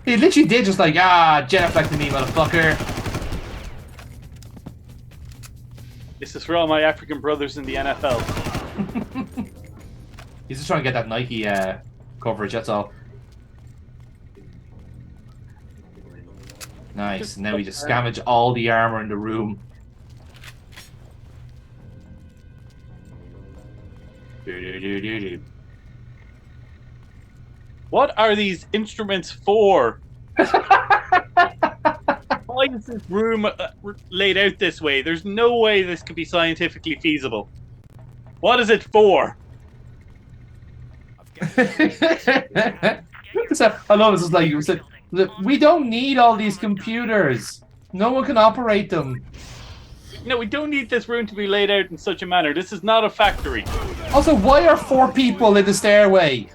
He literally did just like, jetpack to me, motherfucker. This is for all my African brothers in the NFL. He's just trying to get that Nike coverage, that's all. Nice, now we just scavenge all the armor in the room. What are these instruments for? Why is this room laid out this way? There's no way this could be scientifically feasible. What is it for? I know this is like you said. We don't need all these computers. No one can operate them. No, we don't need this room to be laid out in such a manner. This is not a factory. Also, why are 4 people in the stairway?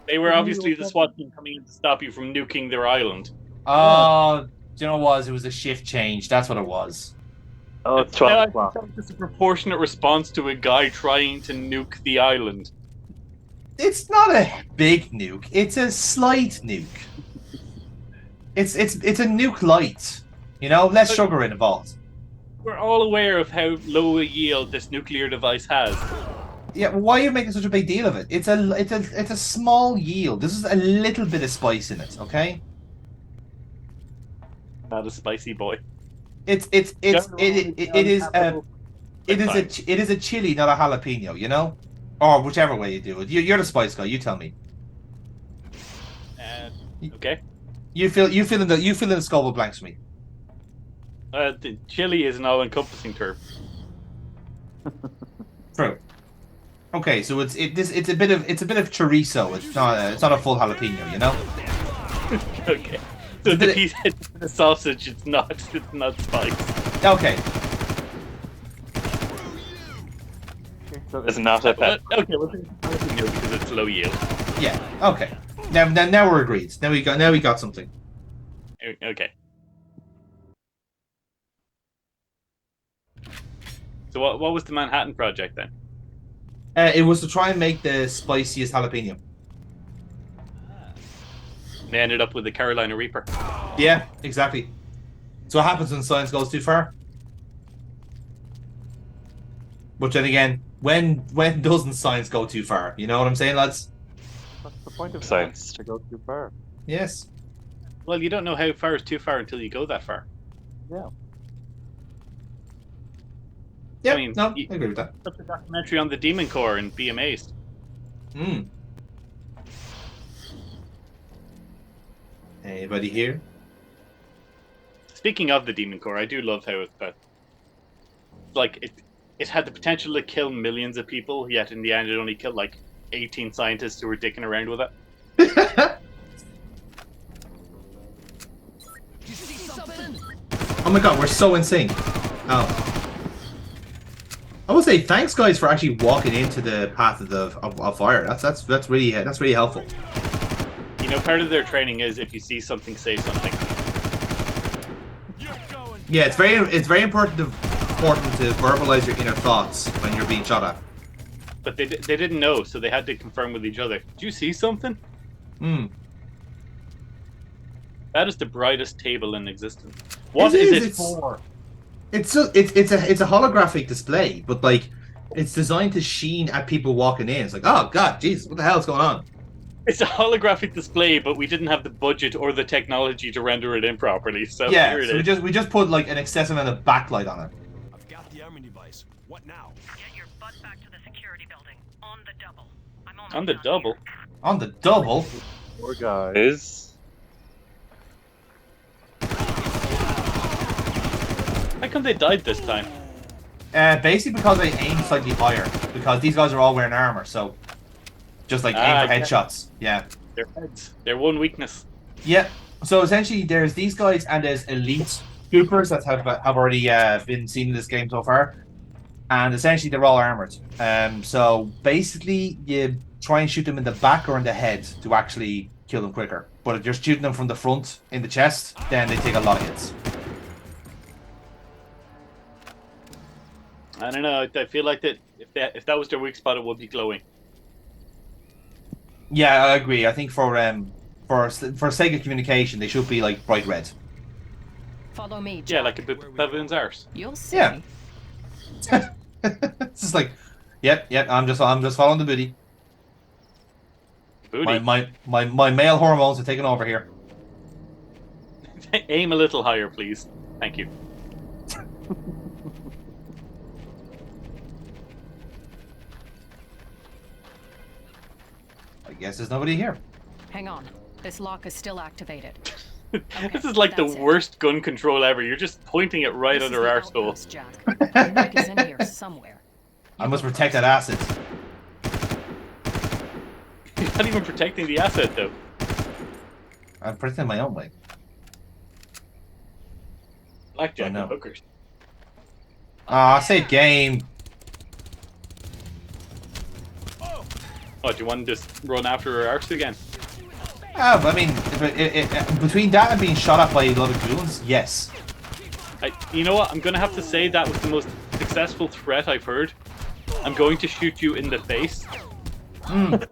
They were obviously the SWAT team coming in to stop you from nuking their island. Oh, do you know what it was? It was a shift change. That's what it was. Oh, it's 12 o'clock. It's a proportionate response to a guy trying to nuke the island. It's not a big nuke. It's a slight nuke. It's a nuke light. You know, less sugar involved. We're all aware of how low a yield this nuclear device has. Yeah, why are you making such a big deal of it? It's a small yield. This is a little bit of spice in it, okay? Not a spicy boy. It is a chili, not a jalapeno. You know, or whichever way you do it. You're the spice guy. You tell me. Okay. You fill in the skull with blanks for me. The chili is an all-encompassing term. True. Okay, so it's a bit of chorizo. It's not a full jalapeno, you know. Okay. So the piece of the sausage, it's not spiced. Okay. It's not a pet. Okay, well, jalapeno because it's low yield. Yeah. Okay. Now we're agreed. Now we got something. Okay. So what was the Manhattan Project then? It was to try and make the spiciest jalapeno. They ended up with the Carolina Reaper. Yeah, exactly. So what happens when science goes too far? But then again, when doesn't science go too far? You know what I'm saying, lads? What's the point of science? To go too far. Yes. Well, you don't know how far is too far until you go that far. Yeah. Yeah, I mean, no, I agree with that. Put the documentary on the Demon Corps and be amazed. Anybody here? Speaking of the Demon Corps, I do love how it had the potential to kill millions of people, yet in the end it only killed like 18 scientists who were dicking around with it. You see something? Oh my god, we're so in sync. Oh. I would say thanks, guys, for actually walking into the path of fire. That's really helpful. You know, part of their training is if you see something, say something. Yeah, it's very important to verbalize your inner thoughts when you're being shot at. But they didn't know, so they had to confirm with each other. Did you see something? That is the brightest table in existence. What is it for? It's a holographic display, but like it's designed to sheen at people walking in. It's like, oh god, Jesus, what the hell is going on? It's a holographic display, but we didn't have the budget or the technology to render it in properly. So yeah, here it so is. we just put like an excessive amount of backlight on it. I've got the arming device. What now? Get your butt back to the security building. On the double. I'm almost On the done double. here. On the double. Poor guys. How come they died this time? Basically because they aimed slightly higher. Because these guys are all wearing armor, so just like aim for headshots. Yeah. Their heads. Their one weakness. Yeah. So essentially, there's these guys and there's elite troopers that have already been seen in this game so far, and essentially they're all armored. So basically, you try and shoot them in the back or in the head to actually kill them quicker. But if you're shooting them from the front in the chest, then they take a lot of hits. I don't know. I feel like that if that was their weak spot, it would be glowing. Yeah, I agree. I think for sake of communication, they should be like bright red. Follow me, Jack. Yeah, like a baboon's arse. You'll see. Yeah. It's just like, yep. I'm just following the booty. Booty. My male hormones are taking over here. Aim a little higher, please. Thank you. I guess there's nobody here. Hang on. This lock is still activated. This is like the worst gun control ever. You're just pointing it right This under is the our outpost, skull. Jack. Your lock is in here somewhere. I must protect that asset. You're not even protecting the asset, though. I'm protecting my own way. Blackjack and hookers. Ah, save game. Oh, do you want to just run after her arse again? But I mean, between that and being shot at by a lot of goons, yes. You know what? I'm going to have to say that was the most successful threat I've heard. I'm going to shoot you in the face. And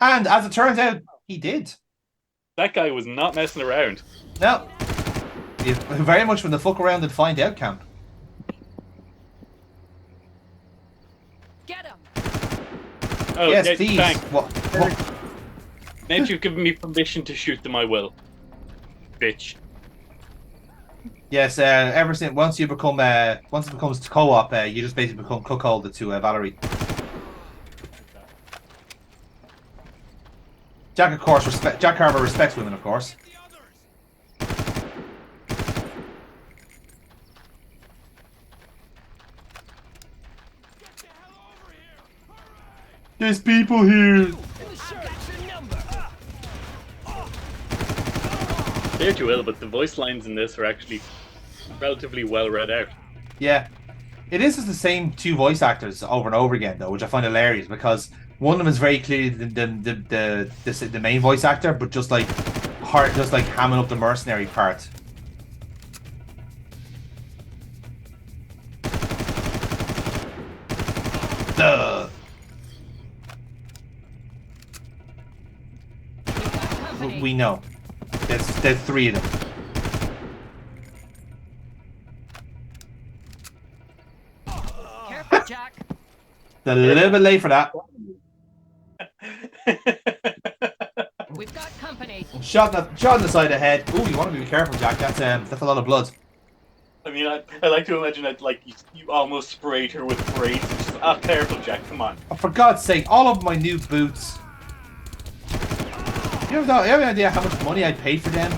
as it turns out, he did. That guy was not messing around. No. He's very much from the fuck around and find out camp. Get him. Oh, yes, yeah, thieves. thanks. What? Now you've given me permission to shoot them, I will. Bitch. Yes, ever since once it becomes co-op, you just basically become cuckolded to Valerie. Jack, of course, Jack Carver respects women, of course. There's people here. Say what you will, but the voice lines in this are actually relatively well read out. Yeah. It is just the same two voice actors over and over again, though, which I find hilarious because one of them is very clearly the main voice actor, but just like hamming up the mercenary part. Duh. We know. There's three of them. Careful, Jack. A little bit late for that. We've got company. Shot in the side of the head. Ooh, you want to be careful, Jack. That's a lot of blood. I mean, I like to imagine that, like, you almost sprayed her with braids. It's just, careful, Jack, come on. Oh, for God's sake, all of my new boots. You have any idea how much money I paid for them?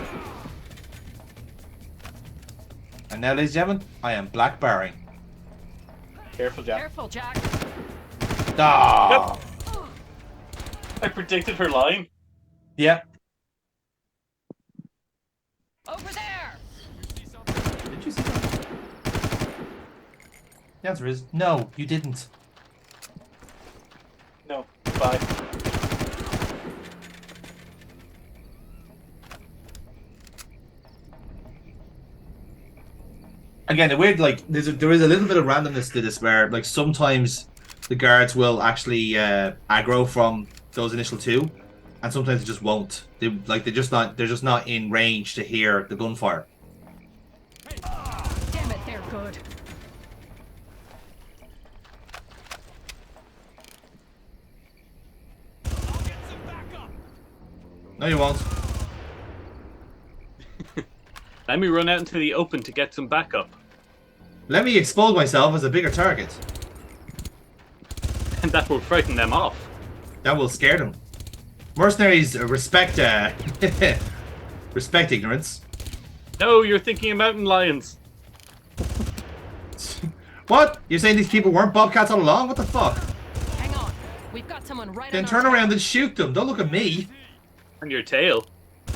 And now, ladies and gentlemen, I am black barring. Careful, Jack. Careful, Jack. Ah! Yep. I predicted her line. Yeah. Over there. Did you see that? The answer is no, you didn't. No, bye. Again, the weird, like, there is a little bit of randomness to this where, like, sometimes the guards will actually aggro from those initial two, and sometimes they just won't. They're just not in range to hear the gunfire. Damn it, they're good. No, you won't. Let me run out into the open to get some backup. Let me expose myself as a bigger target. And that will frighten them off. That will scare them. Mercenaries respect respect ignorance. No, you're thinking of mountain lions. What? You're saying these people weren't bobcats all along? What the fuck? Hang on. We've got someone right Then on turn our around and shoot them. Don't look at me. On your tail.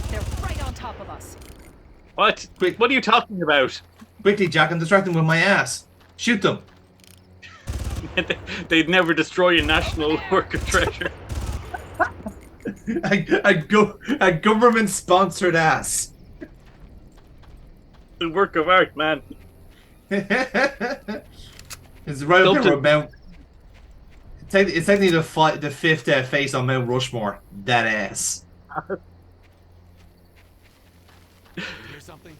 They're right on top of us. What? Quick. What are you talking about? Quickly, Jack, I'm distracting them with my ass. Shoot them. They'd never destroy a national work of treasure. a government-sponsored ass. The work of art, man. It's right up there, Mount. It's technically the fifth face on Mount Rushmore. That ass. Hear something?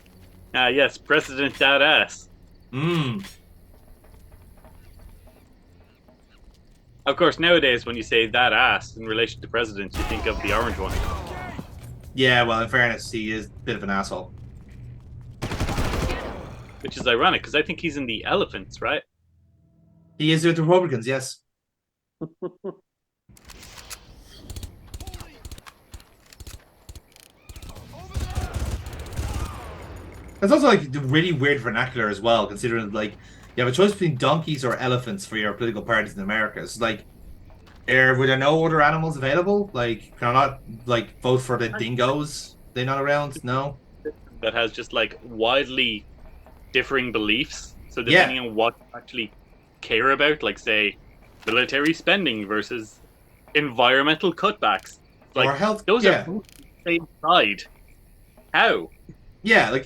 Ah, yes, President that ass. Mmm. Of course, nowadays when you say that ass in relation to presidents, you think of the orange one. Yeah, well, in fairness, he is a bit of an asshole. Which is ironic, because I think he's in the elephants, right? He is with the Republicans, yes. That's also like the really weird vernacular as well, considering like you have a choice between donkeys or elephants for your political parties in America. It's like, were there no other animals available? Like, can I not like vote for the dingoes? They not around? No. That has just like widely differing beliefs. So depending on what you actually care about, like say military spending versus environmental cutbacks, like or health. Those are both the same side. How? Yeah, like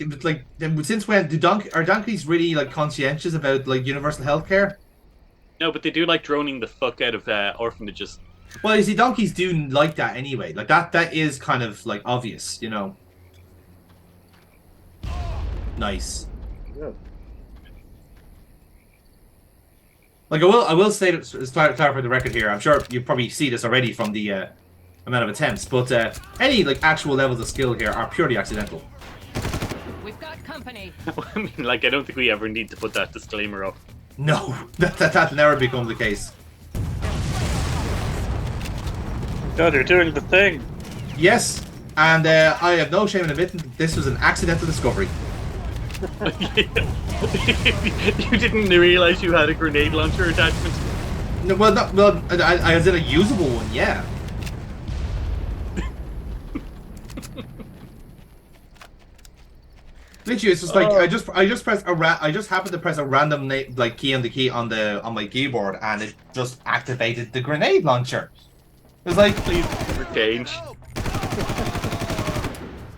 since when are donkeys really like conscientious about like universal healthcare? No, but they do like droning the fuck out of orphanages. Well, you see, donkeys do like that anyway. Like that is kind of like obvious, you know. Nice. Yeah. Like I will say to clarify the record here. I'm sure you probably see this already from the amount of attempts, but any like actual levels of skill here are purely accidental. We've got company. I mean, like I don't think we ever need to put that disclaimer up. No, that never becomes the case. God, you're doing the thing. Yes, and I have no shame in admitting that this was an accidental discovery. You didn't realize you had a grenade launcher attachment? No, well, I was in a usable one, yeah. Literally, it's just like I just happened to press a random key on my keyboard, and it just activated the grenade launcher. It was like, please never change.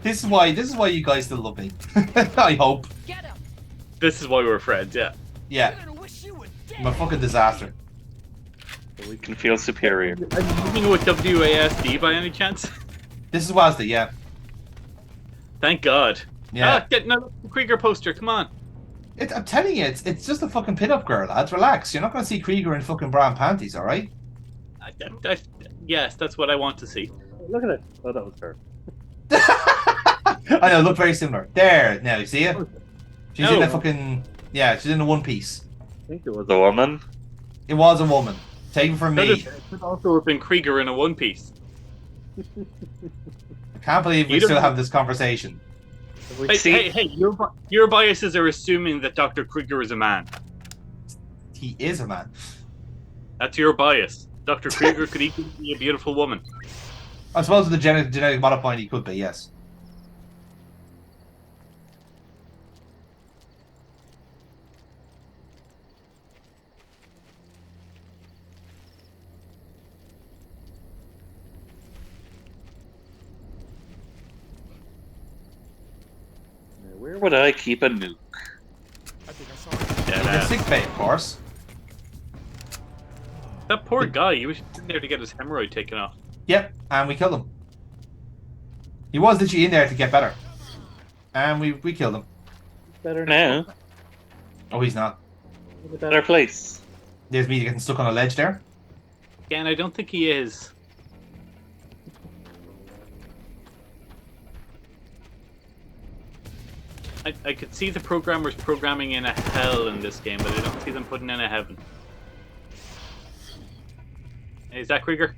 This is why you guys still love me. I hope. This is why we're friends, yeah. Yeah. I'm a fucking disaster. We can feel superior. Are you moving with WASD by any chance? This is WASD, yeah. Thank God. Yeah. Get another Krieger poster, come on. I'm telling you, it's just a fucking pin-up girl, lads. Relax. You're not going to see Krieger in fucking bra and panties, alright? Yes, that's what I want to see. Look at it. Oh, that was her. I know, look very similar. There, now, you see it? She's in a fucking... Yeah, she's in a one piece. I think it was a woman. It was a woman. Taken from me. It could also have been Krieger in a one piece. I can't believe we still have this conversation. Hey, your biases are assuming that Dr. Krieger is a man. He is a man. That's your bias. Dr. Krieger could equally be a beautiful woman. I suppose with the genetic modifying he could be, yes. Where would I keep a nuke? I think I saw it. In the sick bay, of course. That poor guy, he was in there to get his hemorrhoid taken off. Yep, and we killed him. He was literally in there to get better. And we killed him. Better now. Oh, he's not. A better place. There's me getting stuck on a ledge there. Again, I don't think he is. I could see the programmers programming in a hell in this game, but I don't see them putting in a heaven. Is that Krieger?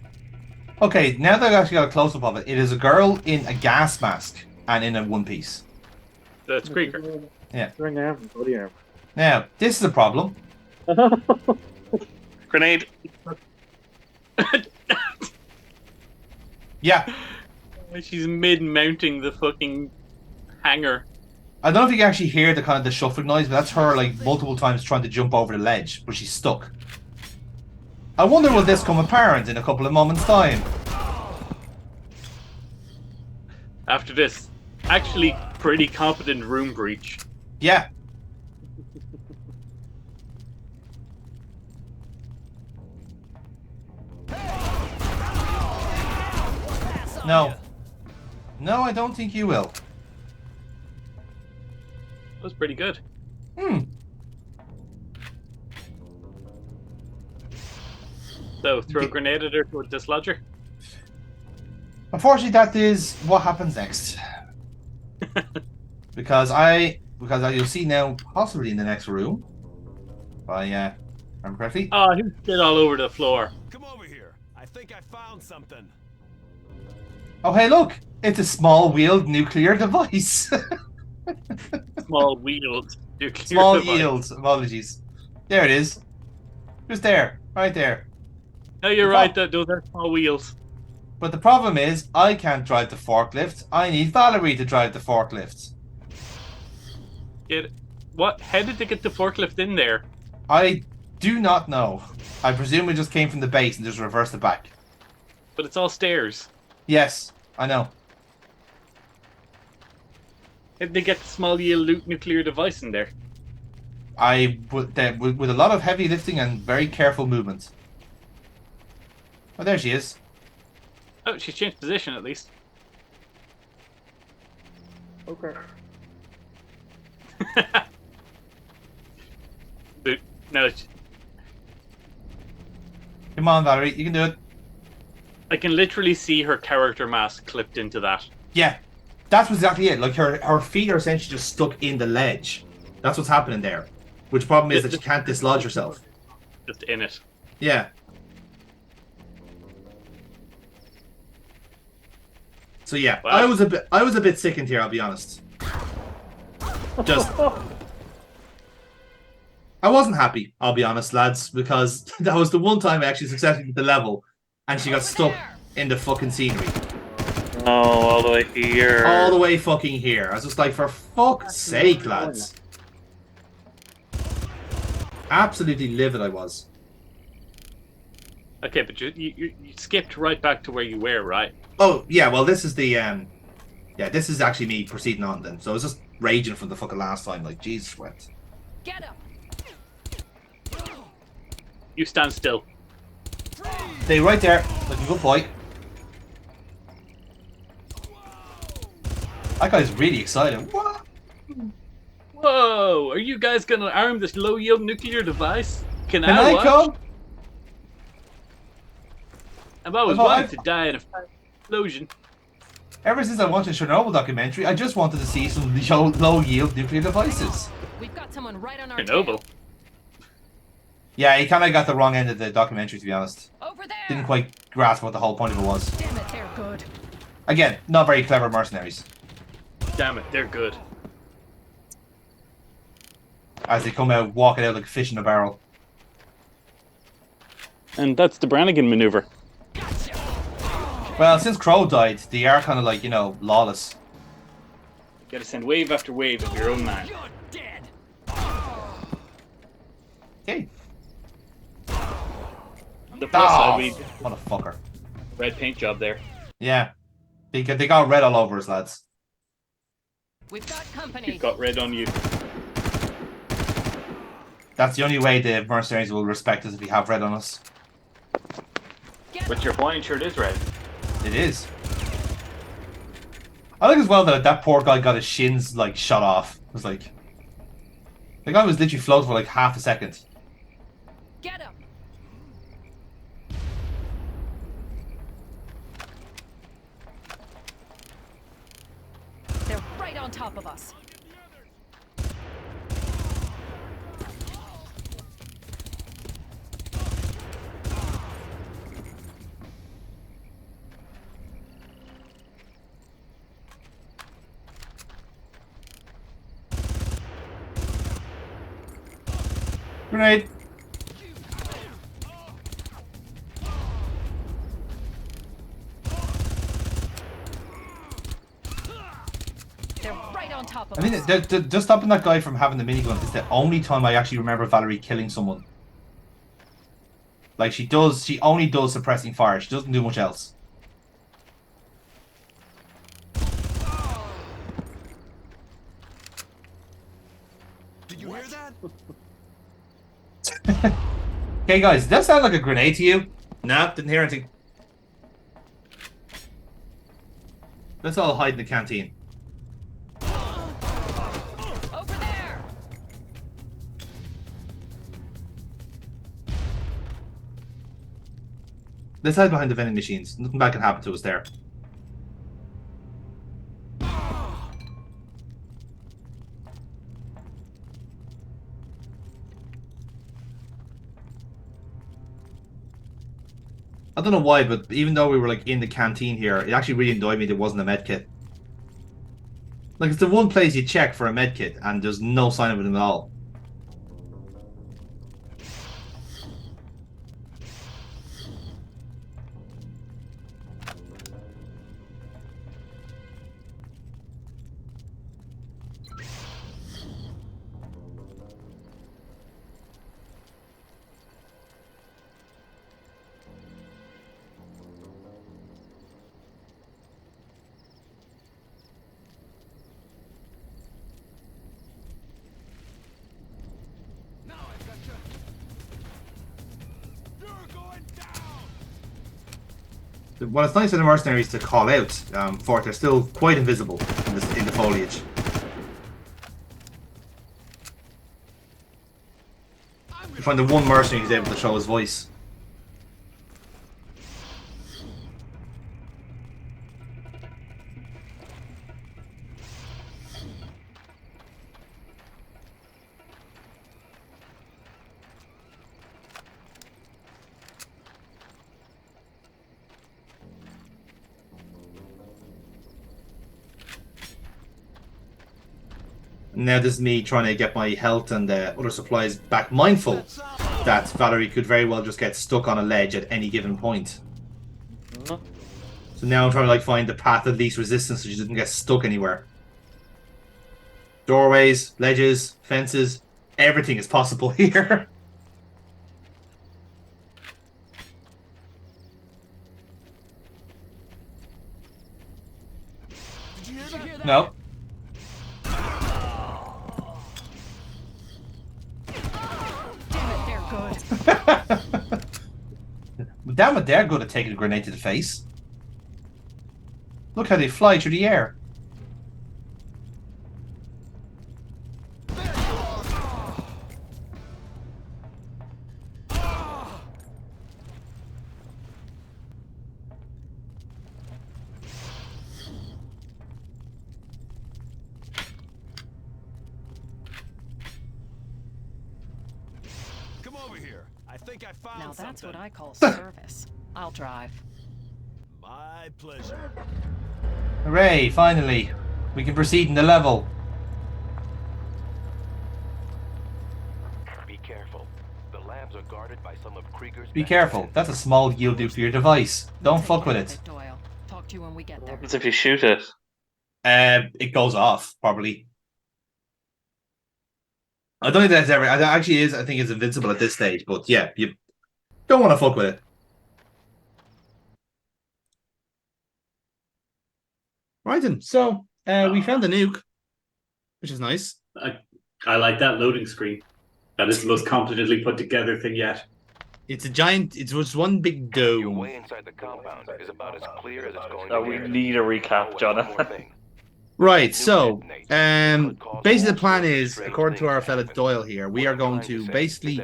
Okay, now that I've actually got a close-up of it, it is a girl in a gas mask and in a one piece. That's Krieger. Yeah. Ring arm, body arm. Now, this is a problem. Grenade. Yeah. She's mid-mounting the fucking hanger. I don't know if you can actually hear the kind of the shuffling noise, but that's her like multiple times trying to jump over the ledge, but she's stuck. I wonder will this come apparent in a couple of moments' time. After this, actually pretty competent room breach. Yeah. No. No, I don't think you will. That was pretty good. So, throw a grenade at her to dislodge her? Unfortunately, that is what happens next. because you'll see now, possibly in the next room. If I remember correctly. Oh, he shit all over the floor. Come over here. I think I found something. Oh, hey, look! It's a small-wheeled nuclear device. Small wheels. Small yields. Apologies. There it is. Just there. Right there. No, you're right. Those are small wheels. But the problem is, I can't drive the forklift. I need Valerie to drive the forklift. What? How did they get the forklift in there? I do not know. I presume it just came from the base and just reversed it back. But it's all stairs. Yes, I know. How did they get the small yield nuclear device in there? With a lot of heavy lifting and very careful movement. Oh, there she is. Oh, she's changed position at least. Okay. But no, Come on, Valerie, you can do it. I can literally see her character mask clipped into that. Yeah, that's exactly it. Like her feet are essentially just stuck in the ledge. That's what's happening there. Which problem is that she can't dislodge herself. Just in it. Yeah. So yeah, Wow. I was a bit sickened here, I'll be honest. Just I wasn't happy, I'll be honest, lads, because that was the one time I actually successfully did the level and she got stuck in the fucking scenery. Oh, all the way here. All the way fucking here. I was just like, for fuck's sake, lads. Absolutely livid I was. Okay, but you skipped right back to where you were, right? Oh, yeah, well, this is the, yeah, this is actually me proceeding on then. So I was just raging from the fucking last time, like, Jesus wept. Get him! You stand still. Stay right there, like a good boy. That guy's really excited. What? Whoa! Are you guys gonna arm this low-yield nuclear device? Can I watch? come? I've always wanted to die in a explosion. Ever since I watched the Chernobyl documentary, I just wanted to see some low-yield nuclear devices. We've got someone right on our Chernobyl. tail. Yeah, he kind of got the wrong end of the documentary, to be honest. Over there. Didn't quite grasp what the whole point of it was. Damn it, they're good. Again, not very clever mercenaries. Damn it, they're good. As they come out, walking out like a fish in a barrel. And that's the Brannigan maneuver. Well, since Crow died, they are kind of like, you know, lawless. You gotta send wave after wave of your own man. Okay. On the plus side, we what a fucker. red paint job there. Yeah. They got red all over us, lads. We've got company. You've got red on you. That's the only way the mercenaries will respect us if we have red on us. But your Hawaiian shirt is red. It is. I think as well that poor guy got his shins like shot off. It was like the guy was literally floating for like half a second. Get him. They're right on top of us. Grenade. They're right on top of I mean, us. just stopping that guy from having the minigun is the only time I actually remember Valerie killing someone. Like she only does suppressing fire. She doesn't do much else. Did you hear that? Okay, guys, does that sound like a grenade to you? Nah, didn't hear anything. Let's all hide in the canteen. Over there. Let's hide behind the vending machines. Nothing bad can happen to us there. I don't know why, but even though we were like in the canteen here, it actually really annoyed me there wasn't a med kit. Like it's the one place you check for a med kit and there's no sign of it at all. Well, it's nice for the mercenaries to call out for it. They're still quite invisible in the foliage. You find the one mercenary who's able to show his voice. Now this is me trying to get my health and other supplies back, mindful that Valerie could very well just get stuck on a ledge at any given point. So now I'm trying to like find the path of least resistance so she doesn't get stuck anywhere. Doorways, ledges, fences, everything is possible here. Did you hear that? No. Damn it, they're good at taking a grenade to the face. Look how they fly through the air. here. I think I found Now that's something. what I call service. I'll drive. My pleasure. Hooray! Finally, we can proceed in the level. Be careful. The labs are guarded by some of Krieger's. Be careful. That's a small yield nuclear device. Don't fuck with it. Doyle. Talk to you when we get there. What happens if you shoot it? It goes off probably. I don't think that's ever. It actually is. I think it's invincible at this stage. But yeah, you don't want to fuck with it. Right then. So we found the nuke, which is nice. I like that loading screen. That is the most competently put together thing yet. It's a giant. It's just one big dome. Your way inside the compound is about as clear as it's going Oh, to we get. need a recap, Jonathan. Right, so basically the plan is, according to our fellow Doyle here, we are going to basically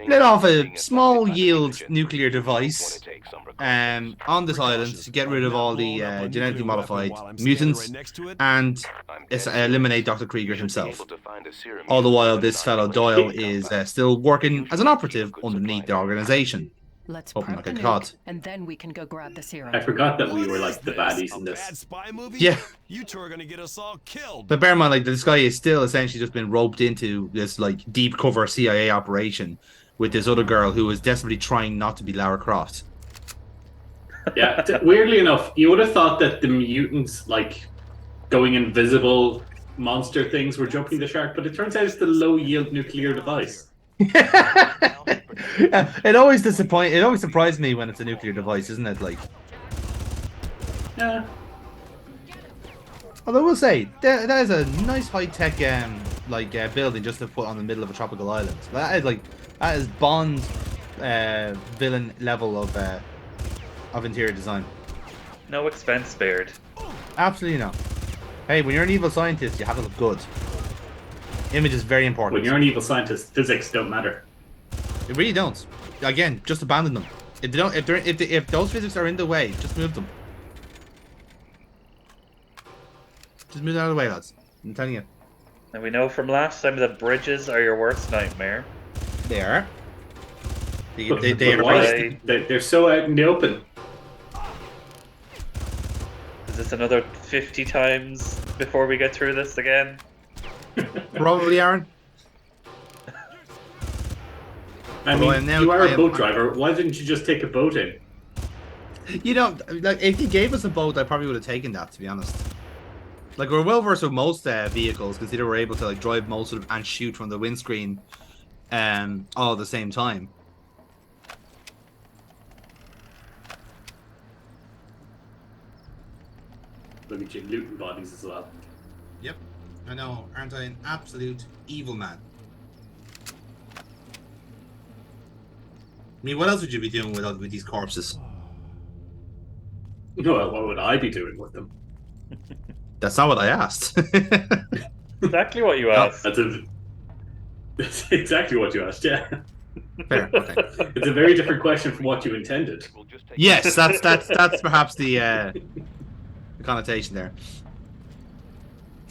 let off a small yield nuclear device on this island to get rid of all the genetically modified mutants and eliminate Dr. Krieger himself. All the while this fellow Doyle is still working as an operative underneath the organization. Let's Hoping prep not the get caught. nuke, and then we can go grab the serum. I forgot that we were like the baddies in Bad this. spy movie? Yeah. You two are gonna get us all killed. But bear in mind, like, this guy is still essentially just been roped into this like deep cover CIA operation with this other girl who is desperately trying not to be Lara Croft. Yeah, weirdly enough, you would have thought that the mutants, like, going invisible monster things were jumping the shark, but it turns out it's the low-yield nuclear device. It always surprises me when it's a nuclear device, isn't it? Like, Yeah. although I will say that is a nice high tech building just to put on the middle of a tropical island. That is Bond villain level of interior design. No expense spared. Absolutely not. Hey, when you're an evil scientist, you have to look good. Image is very important. When you're an evil scientist, physics don't matter. They really don't. Again, just abandon them. If they don't, if those physics are in the way, just move them. Just move them out of the way, lads. I'm telling you. And we know from last time that bridges are your worst nightmare. They are. They But are why? basically- They're so out in the open. Is this another 50 times before we get through this again? Probably, Aaron. I Although mean, now you are I a am- boat driver. Why didn't you just take a boat in? You know, like, if you gave us a boat, I probably would have taken that, to be honest. Like, we're well versed with most vehicles, considering we're able to like drive most of them and shoot from the windscreen, all at the same time. Look at you looting bodies as well. Yep, I know. Aren't I an absolute evil man? I mean, what else would you be doing with these corpses? Well, what would I be doing with them? That's not what I asked. Exactly what you asked. That's exactly what you asked, yeah. Fair, okay. It's a very different question from what you intended. Yes, that's perhaps the connotation there.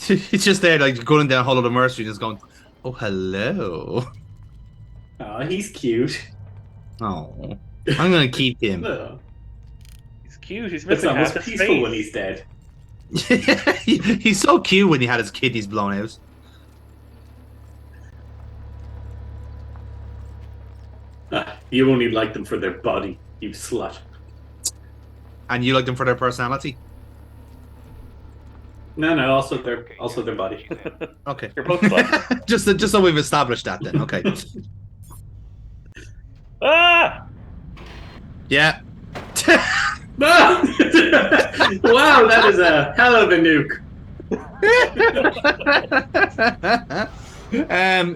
It's just there, like going down Hollow the Mercenaries, just going, "Oh, hello." Oh, he's cute. Oh, I'm gonna keep him. Oh. He's cute. He's It's missing half almost his peaceful face. when he's dead. He's so cute when he had his kidneys blown out. You only like them for their body, you slut. And you like them for their personality? No, also their body. Okay. You're both sluts. just so we've established that then. Okay. Ah! Yeah. Wow, that is a hell of a nuke.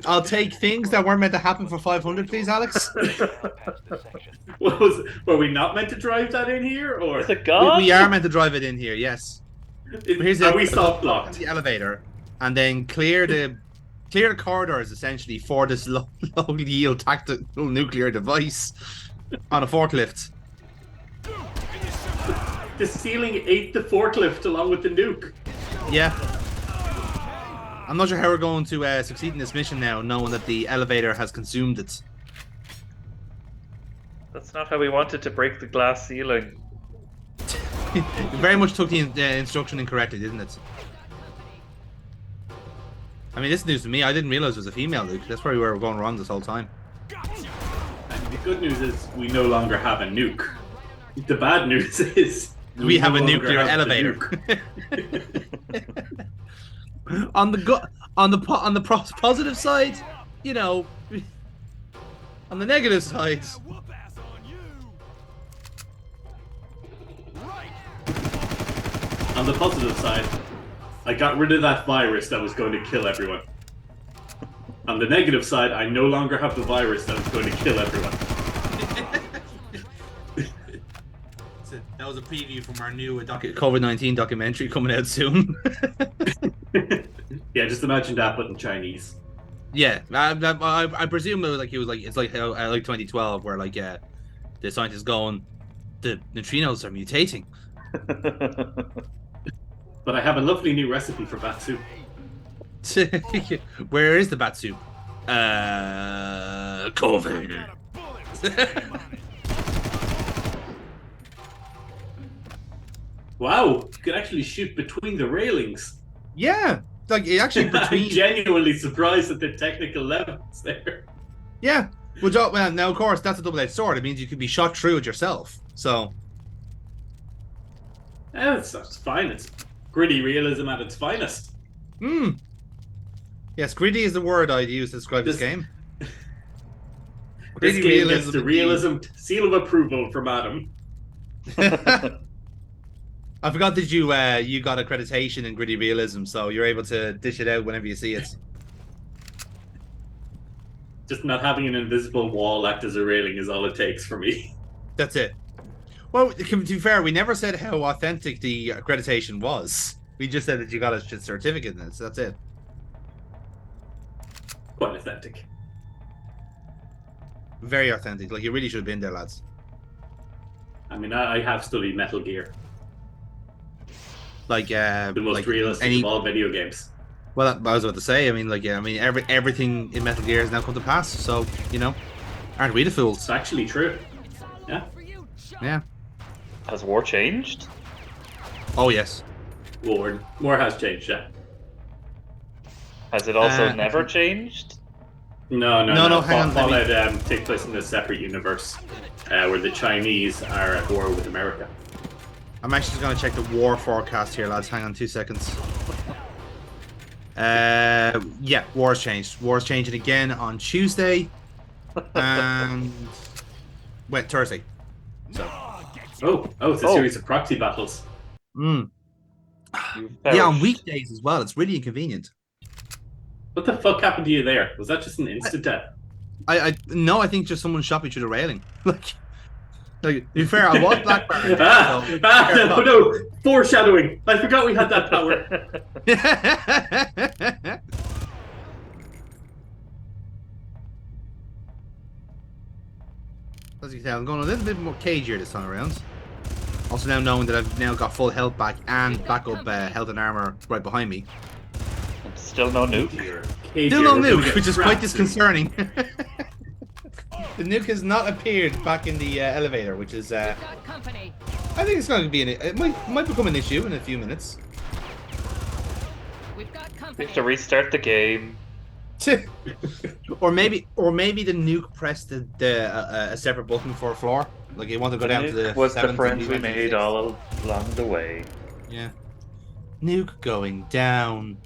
I'll take things that weren't meant to happen for 500, please, Alex. Were we not meant to drive that in here, or Is it gone? We are meant to drive it in here, yes. Are we soft blocked? The elevator, and then clear the corridors essentially for this low yield tactical nuclear device on a forklift. The ceiling ate the forklift along with the nuke. Yeah. I'm not sure how we're going to succeed in this mission now, knowing that the elevator has consumed it. That's not how we wanted to break the glass ceiling. You very much took the instruction incorrectly, didn't it? I mean, this is news to me. I didn't realize it was a female Luke. That's probably where we're going wrong this whole time. And the good news is we no longer have a nuke. The bad news is we have a no nuclear longer have the elevator. nuke. on the positive side, you know, on the negative side. On the positive side, I got rid of that virus that was going to kill everyone. On the negative side, I no longer have the virus that was going to kill everyone. That was a preview from our new COVID-19 documentary coming out soon. Yeah, just imagine that, but in Chinese. Yeah, I presume it's like 2012, where like the scientists going, the neutrinos are mutating. But I have a lovely new recipe for bat soup. Where is the bat soup? COVID. Wow, you can actually shoot between the railings. Yeah, like it actually between. I'm genuinely surprised at the technical levels there. Yeah, well, now of course that's a double-edged sword. It means you could be shot through it yourself. So. Yeah, that's fine. It's gritty realism at its finest. Yes, gritty is the word I'd use to describe this game. This game gets the realism seal of approval from Adam. I forgot that you got accreditation in gritty realism, so you're able to dish it out whenever you see it. Just not having an invisible wall act as a railing is all it takes for me. That's it. Well, to be fair, we never said how authentic the accreditation was. We just said that you got a certificate in it, so that's it. Quite authentic. Very authentic. Like, you really should have been there, lads. I mean, I have studied Metal Gear. Like, the most realistic of all video games. Well, I was about to say, I mean, like, yeah, I mean, everything in Metal Gear has now come to pass, so, you know, aren't we the fools? It's actually true. Yeah. Yeah. Has war changed? Oh, yes. War has changed, yeah. Has it also never changed? No. Hang on. Fallout takes place in a separate universe where the Chinese are at war with America. I'm actually going to check the war forecast here, lads. Hang on 2 seconds. Yeah, war's changed. War's changing again on Tuesday. And... wait, Thursday. So. It's a series of proxy battles. Yeah, on weekdays as well. It's really inconvenient. What the fuck happened to you there? Was that just an instant death? No, I think just someone shot me through the railing. Like, to be fair, I was Black Baron. No, foreshadowing. I forgot we had that power. As you can tell, I'm going a little bit more cagier this time around. Also now knowing that I've now got full health back and backup health and armor right behind me. Still no nuke. Still no nuke, which is quite disconcerting. The nuke has not appeared back in the elevator, which is. I think it's going to be it might become an issue in a few minutes. We have to restart the game. or maybe the nuke pressed a separate button for a floor. Like you want to go down to the. Was the friends we made all along the way? Yeah. Nuke going down.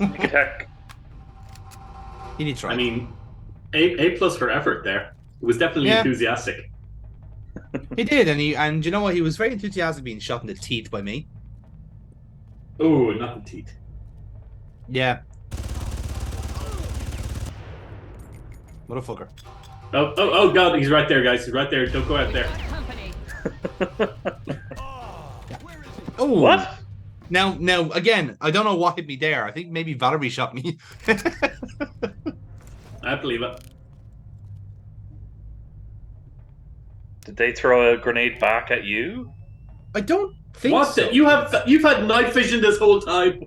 Heck. He needs to try. I mean, A plus for effort there. It was definitely enthusiastic. He did, and you know what? He was very enthusiastic being shot in the teeth by me. Oh, not the teeth. Yeah. Motherfucker. Oh god, he's right there, guys. He's right there. Don't go out there. Oh. What? Now, again, I don't know what hit me there. I think maybe Valerie shot me. I believe it. Did they throw a grenade back at you? I don't think so. You've had night vision this whole time.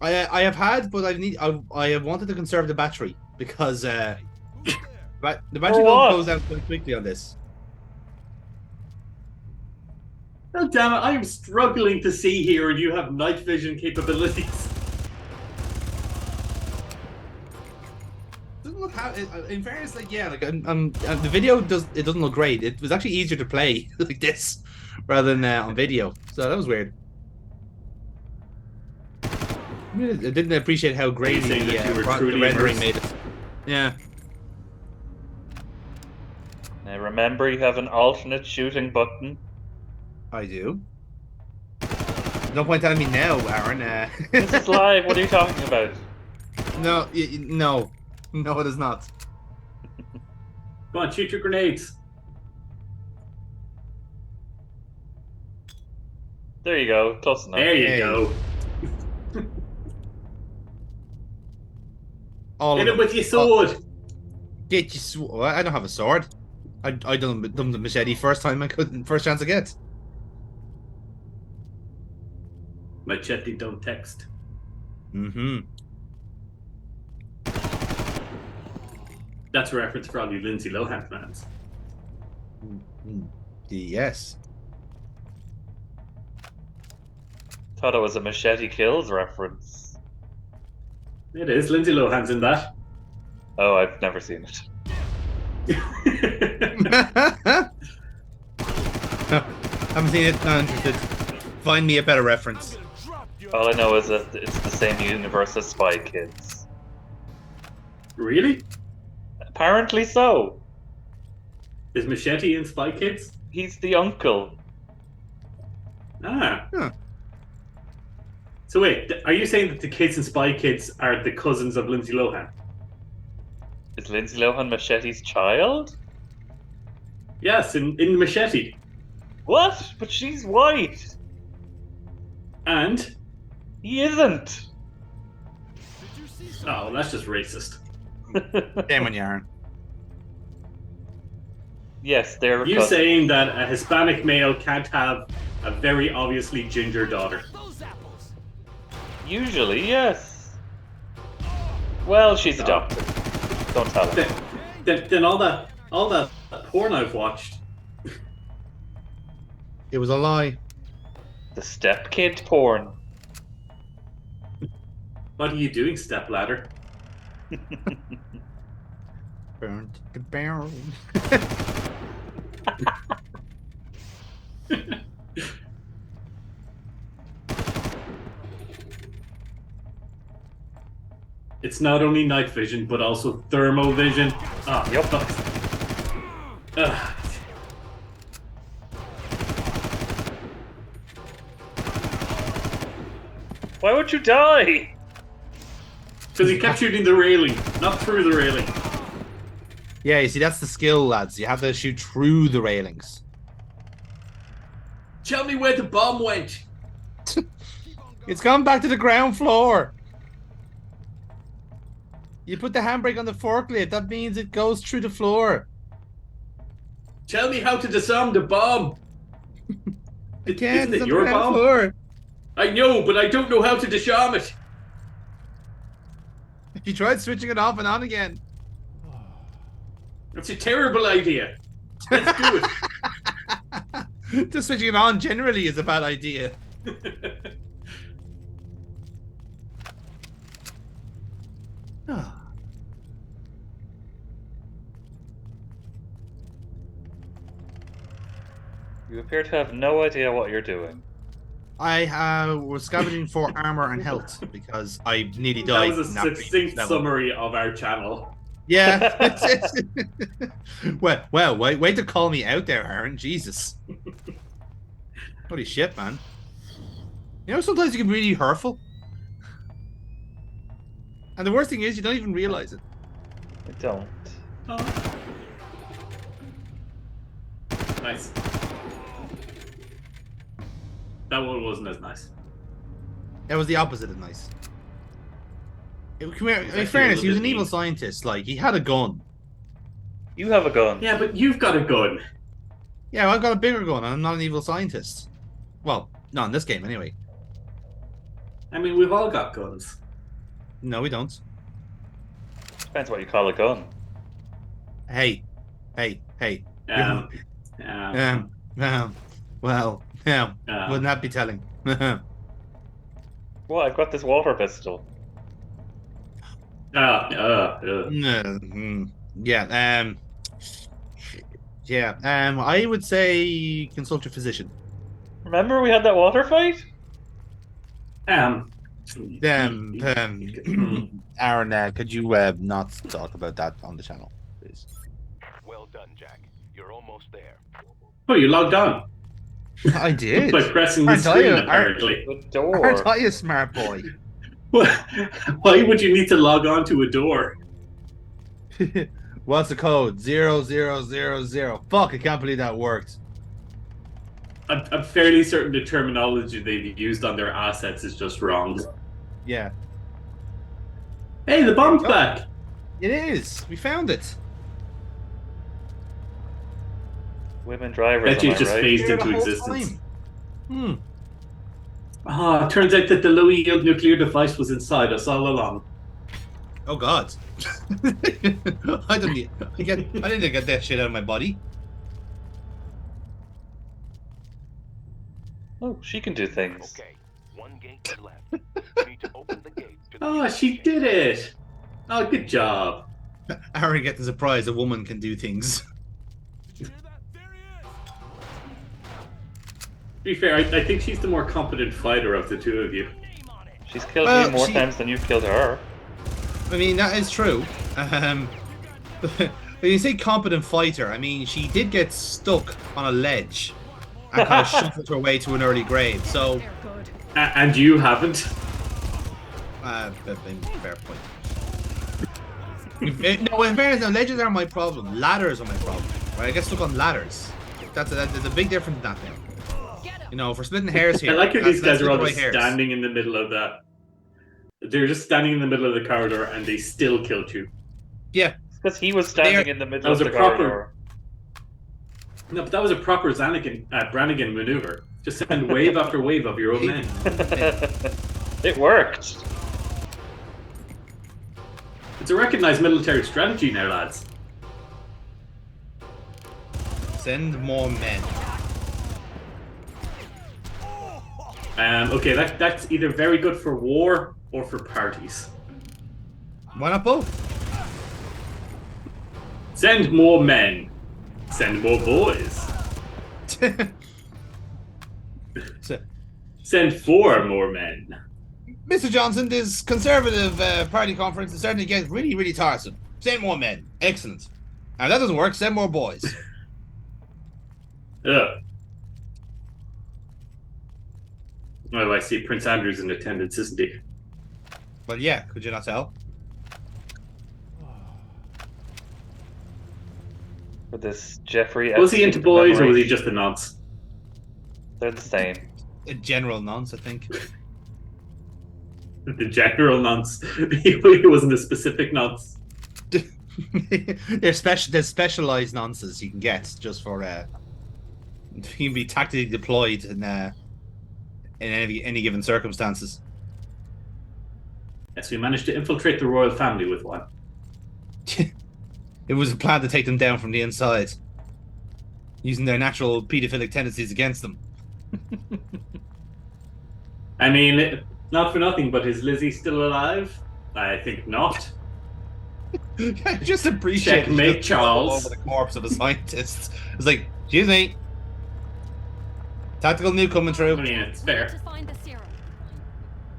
I have had, but I have wanted to conserve the battery because the battery goes out quite quickly on this. Oh damn it! I am struggling to see here, and you have night vision capabilities. Doesn't look how. In fairness, like yeah, like the video doesn't look great. It was actually easier to play like this rather than on video, so that was weird. I didn't appreciate how great the rendering made it. Yeah. Now remember, you have an alternate shooting button. I do. No point telling me now, Aaron. This is live. What are you talking about? No, no, it is not. Come on, shoot your grenades. There you go. Close enough. There you go. Hit him with your sword. Get your sword. I don't have a sword. I done the machete first chance I get. Machete don't text. Mm-hmm. That's a reference for all you Lindsay Lohan fans. Yes. Thought it was a Machete Kills reference. It is. Lindsay Lohan's in that. Oh, I've never seen it. Haven't seen it. Not interested. Find me a better reference. All I know is that it's the same universe as Spy Kids. Really? Apparently so. Is Machete in Spy Kids? He's the uncle. Ah. Huh. So wait, are you saying that the kids in Spy Kids are the cousins of Lindsay Lohan? Is Lindsay Lohan Machete's child? Yes, in Machete. What? But she's white. And? He isn't. Oh, that's just racist. Damn on Yarn. Yes, they're. Are you saying that a Hispanic male can't have a very obviously ginger daughter? Usually, yes. Well, she's adopted. Don't tell her. Then all that porn I've watched. It was a lie. The step-kid porn. What are you doing, stepladder? Burnt the barrel. It's not only night vision, but also thermovision. Ah, yep. Why would you die? Because he kept shooting the railing, not through the railing. Yeah, you see, that's the skill, lads. You have to shoot through the railings. Tell me where the bomb went. It's gone back to the ground floor. You put the handbrake on the forklift. That means it goes through the floor. Tell me how to disarm the bomb. Isn't it your bomb? Floor. I know, but I don't know how to disarm it. You tried switching it off and on again. That's a terrible idea. Let's do it. Just switching it on generally is a bad idea. You appear to have no idea what you're doing. I was scavenging for armor and health because I nearly died. That was a succinct summary of our channel. Yeah. well, wait to call me out there, Aaron. Jesus. Holy shit, man. You know, sometimes you can be really hurtful. And the worst thing is, you don't even realize it. I don't. Oh. Nice. That one wasn't as nice. It was the opposite of nice. In fairness, he was an evil scientist. Like, he had a gun. You have a gun. Yeah, but you've got a gun. Yeah, well, I've got a bigger gun, and I'm not an evil scientist. Well, not in this game, anyway. I mean, we've all got guns. No, we don't. Depends what you call a gun. Hey. Um, Well, wouldn't that be telling? Well, I've got this water pistol. Yeah. I would say consult your physician. Remember we had that water fight? Aaron, could you not talk about that on the channel, please? Well done, Jack. You're almost there. Oh, you logged on. I did. By pressing the screen, apparently. The door. Aren't I a smart boy? Why would you need to log on to a door? What's the code? 0000. Fuck, I can't believe that worked. I'm fairly certain the terminology they've used on their assets is just wrong. Yeah. Hey, the bomb's back! It is. We found it. Women drivers, That you am I just right? phased Here the into whole existence. time. Ah, it turns out that the low-yield nuclear device was inside us all along. Oh God. I didn't get that shit out of my body. Oh, she can do things. Okay, one gate is left. You need to open the gate to the Oh, she did it! Oh, good job. Aaron gets the surprise a woman can do things. To be fair, I think she's the more competent fighter of the two of you. She's killed me more times than you've killed her. I mean, that is true. When you say competent fighter, I mean, she did get stuck on a ledge and kind of shuffled her way to an early grave, so... And you haven't? Fair point. No, in fairness, no, ledges are my problem. Ladders are my problem. Right? I get stuck on ladders. There's a big difference in that thing. You know, if we're splitting hairs here... I like how these guys are all right just hairs. standing in the middle of that. They're just standing in the middle of the corridor and they still killed you. Yeah. Because he was standing in the middle of the corridor. No, but that was a proper Brannigan maneuver. Just send wave after wave of your own men. It worked. It's a recognized military strategy now, lads. Send more men. Okay, that's either very good for war or for parties. Why not both? Send more men. Send more boys. Send 4 more men. Mr. Johnson, this Conservative Party conference is starting to get really, really tiresome. Send more men. Excellent. And if that doesn't work, send more boys. Ugh. Oh, I see Prince Andrew's in attendance, isn't he? Well, yeah, could you not tell? With this Jeffrey... Was he into boys or was he just a nonce? They're the same. A general nonce, I think. The general nonce. He wasn't a specific nonce. There's specialized nonces you can get just for you can be tactically deployed in any given circumstances. Yes, we managed to infiltrate the royal family with one. It was a plan to take them down from the inside, using their natural paedophilic tendencies against them. I mean, not for nothing, but is Lizzie still alive? I think not. I just appreciate Checkmate, Charles. Over the corpse of a scientist. It's like, excuse me. Tactical nuke coming through. I mean, it's fair.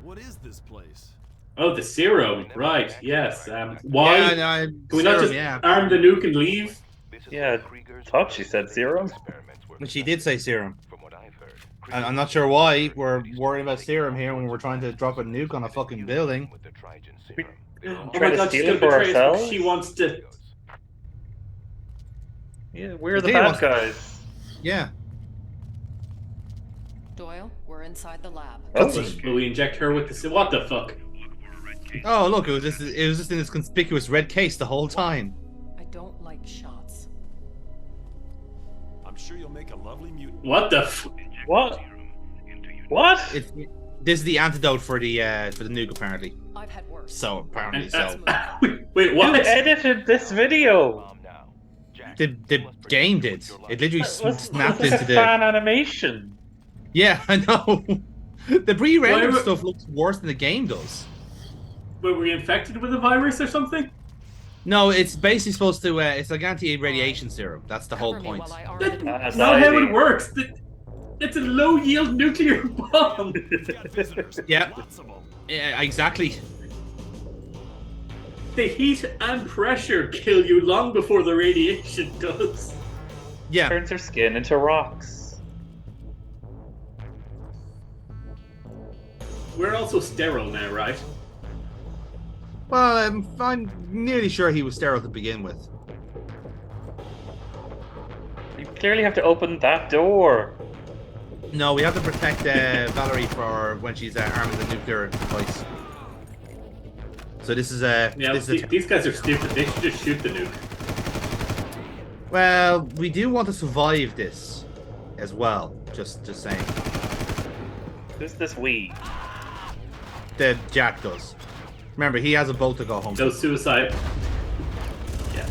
What is this place? Oh, the serum, right? Yes. Why? Yeah, Can we not serum, just arm the nuke and leave? Yeah, I thought she said serum. But she did say serum. And I'm not sure why we're worried about serum here when we're trying to drop a nuke on a fucking building. Oh my God, she's gonna betray us because she wants to. Yeah, we're the bad guys. Yeah. Doyle, we're inside the lab. Will we inject her with the? What the fuck? Oh look, it was just in this conspicuous red case the whole time. I don't like shots. I'm sure you'll make a lovely mutant. What the? What? What? It's This is the antidote for the nuke, apparently. I've had worse. So apparently, Wait, Who what? edited this video? the game did. It literally snapped was into a the fan animation. Yeah, I know. The pre-rendered Why- stuff looks worse than the game does. Were we infected with a virus or something? No, it's basically supposed to. It's like anti-radiation serum. That's the whole point. That's not how it works. It's a low-yield nuclear bomb. Yeah. Yeah, exactly. The heat and pressure kill you long before the radiation does. Yeah. Turns your skin into rocks. We're also sterile now, right? Well, I'm nearly sure he was sterile to begin with. You clearly have to open that door. No, we have to protect Valerie for when she's armed with a nuclear device. So this is these guys are stupid. They should just shoot the nuke. Well, we do want to survive this as well. Just saying. Who's this we? The Jack does. Remember, he has a boat to go home. Those suicide. Yeah.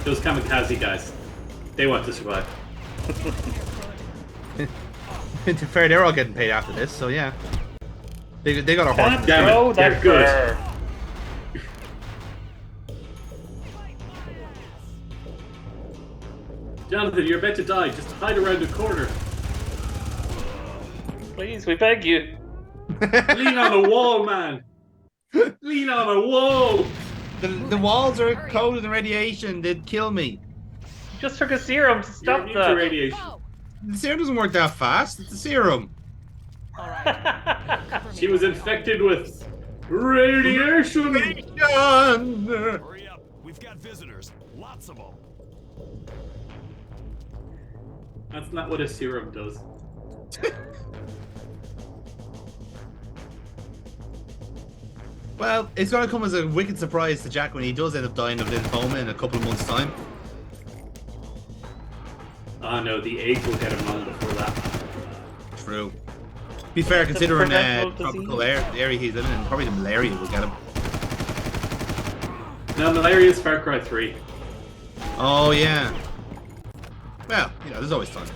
Those kamikaze guys. They want to survive. To be fair, they're all getting paid after this, so yeah. They got a heart. Damn it, they're good. Jonathan, you're about to die. Just hide around the corner. Please, we beg you. Lean on a wall, man. Lean on a wall. The walls are coated in radiation. They'd kill me. You just took a serum to stop You're that. into radiation. The serum doesn't work that fast. It's a serum. She was infected with radiation. Hurry up. We've got visitors. Lots of them. That's not what a serum does. Well, it's going to come as a wicked surprise to Jack when he does end up dying of lymphoma in a couple of months' time. Oh no, the AIDS will get him long before that. True. Be fair, considering preventable tropical disease. area he's living in, probably the malaria will get him. No, malaria is Far Cry 3. Oh, yeah. Well, there's always fun.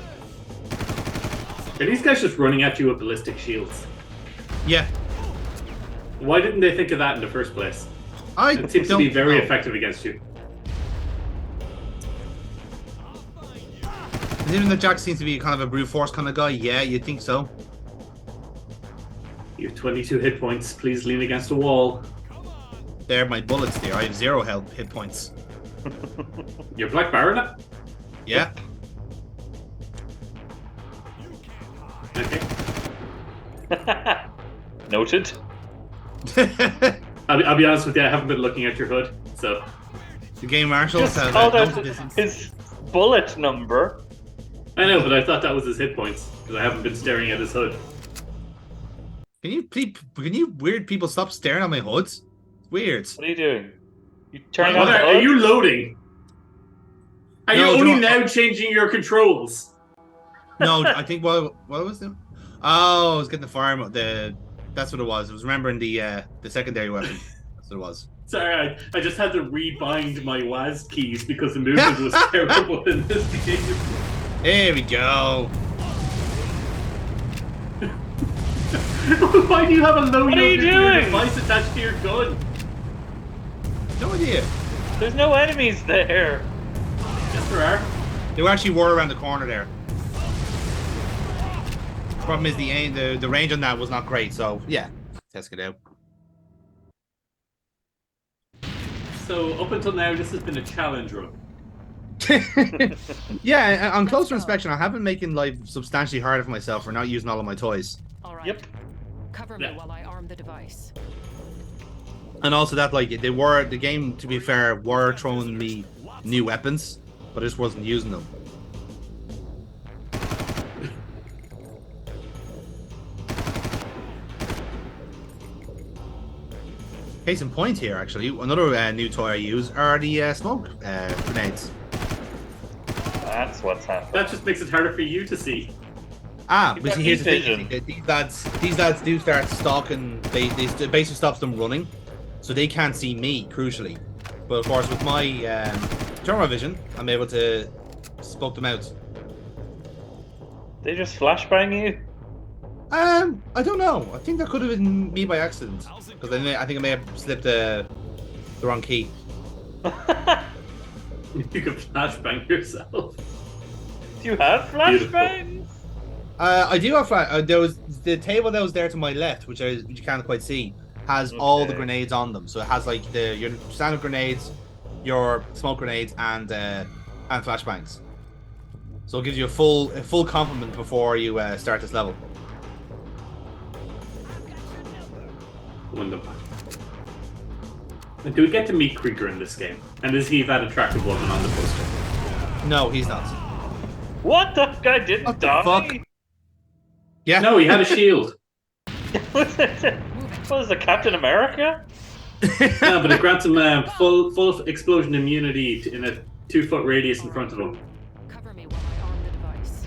Are these guys just running at you with ballistic shields? Yeah. Why didn't they think of that in the first place? It seems to don't be very know. effective against you. Considering that Jack seems to be kind of a brute force kind of guy, yeah, you'd think so. You have 22 hit points. Please lean against a wall. There, my bullets there. I have 0 hit points. You're Black Baronet? Yeah. Okay. Noted. I'll be honest with you, I haven't been looking at your hood, so... The game marshals Just have called out noted this. his bullet number. I know, but I thought that was his hit points, because I haven't been staring at his hood. Can you weird people stop staring at my hoods? It's weird. What are you doing? You turning on What the are hood? you loading? Are No, you only do I- now changing your controls? No, I think what was it? Oh, I was getting the firearm. That's what it was. It was remembering the secondary weapon. That's what it was. Sorry, I just had to rebind my WAS keys because the movement was terrible in this game. There we go. Why do you have a low What are you nuclear doing? device attached to your gun? No idea. There's no enemies there. Yes, there are. They were actually around the corner there. Problem is the range on that was not great, so yeah, test it out. So up until now, this has been a challenge run. Yeah, on closer inspection, I have been making life substantially harder for myself for not using all of my toys. All right. Yep. Cover me while I arm the device. And also that, like, the game, to be fair, were throwing me new weapons, but I just wasn't using them. Case in point here, actually, another new toy I use are the smoke grenades. That's what's happening. That just makes it harder for you to see. But see, here's the thing. These lads do start stalking. They basically stops them running, so they can't see me. Crucially, but of course with my thermal vision, I'm able to spoke them out. They just flashbang you? I don't know. I think that could have been me by accident because I think I may have slipped the wrong key. You can flashbang yourself. Do you have flashbangs? I do have. There was the table that was there to my left, which you can't quite see, has all the grenades on them. So it has like your standard grenades, your smoke grenades, and flashbangs. So it gives you a full complement before you start this level. Wonderful. And do we get to meet Krieger in this game? And is he that attractive woman on the poster? No, he's not. What? That guy didn't die? Fuck? Yeah. No, he had a shield. What was the Captain America? Yeah, but it grants him full explosion immunity in a 2-foot radius in front of him. Cover me while I arm the device.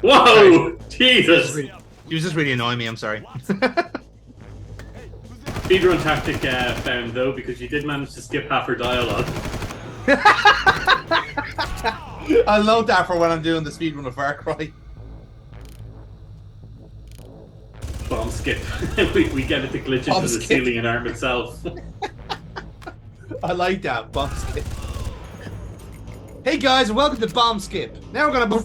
Whoa! Jesus! He was just really annoying me, I'm sorry. Speedrun tactic found though, because you did manage to skip half her dialogue. I love that for when I'm doing the speedrun of Far Cry. Bomb skip. we get it to glitch into the ceiling and arm itself. I like that, bomb skip. Hey guys, welcome to Bomb Skip. Now we're gonna...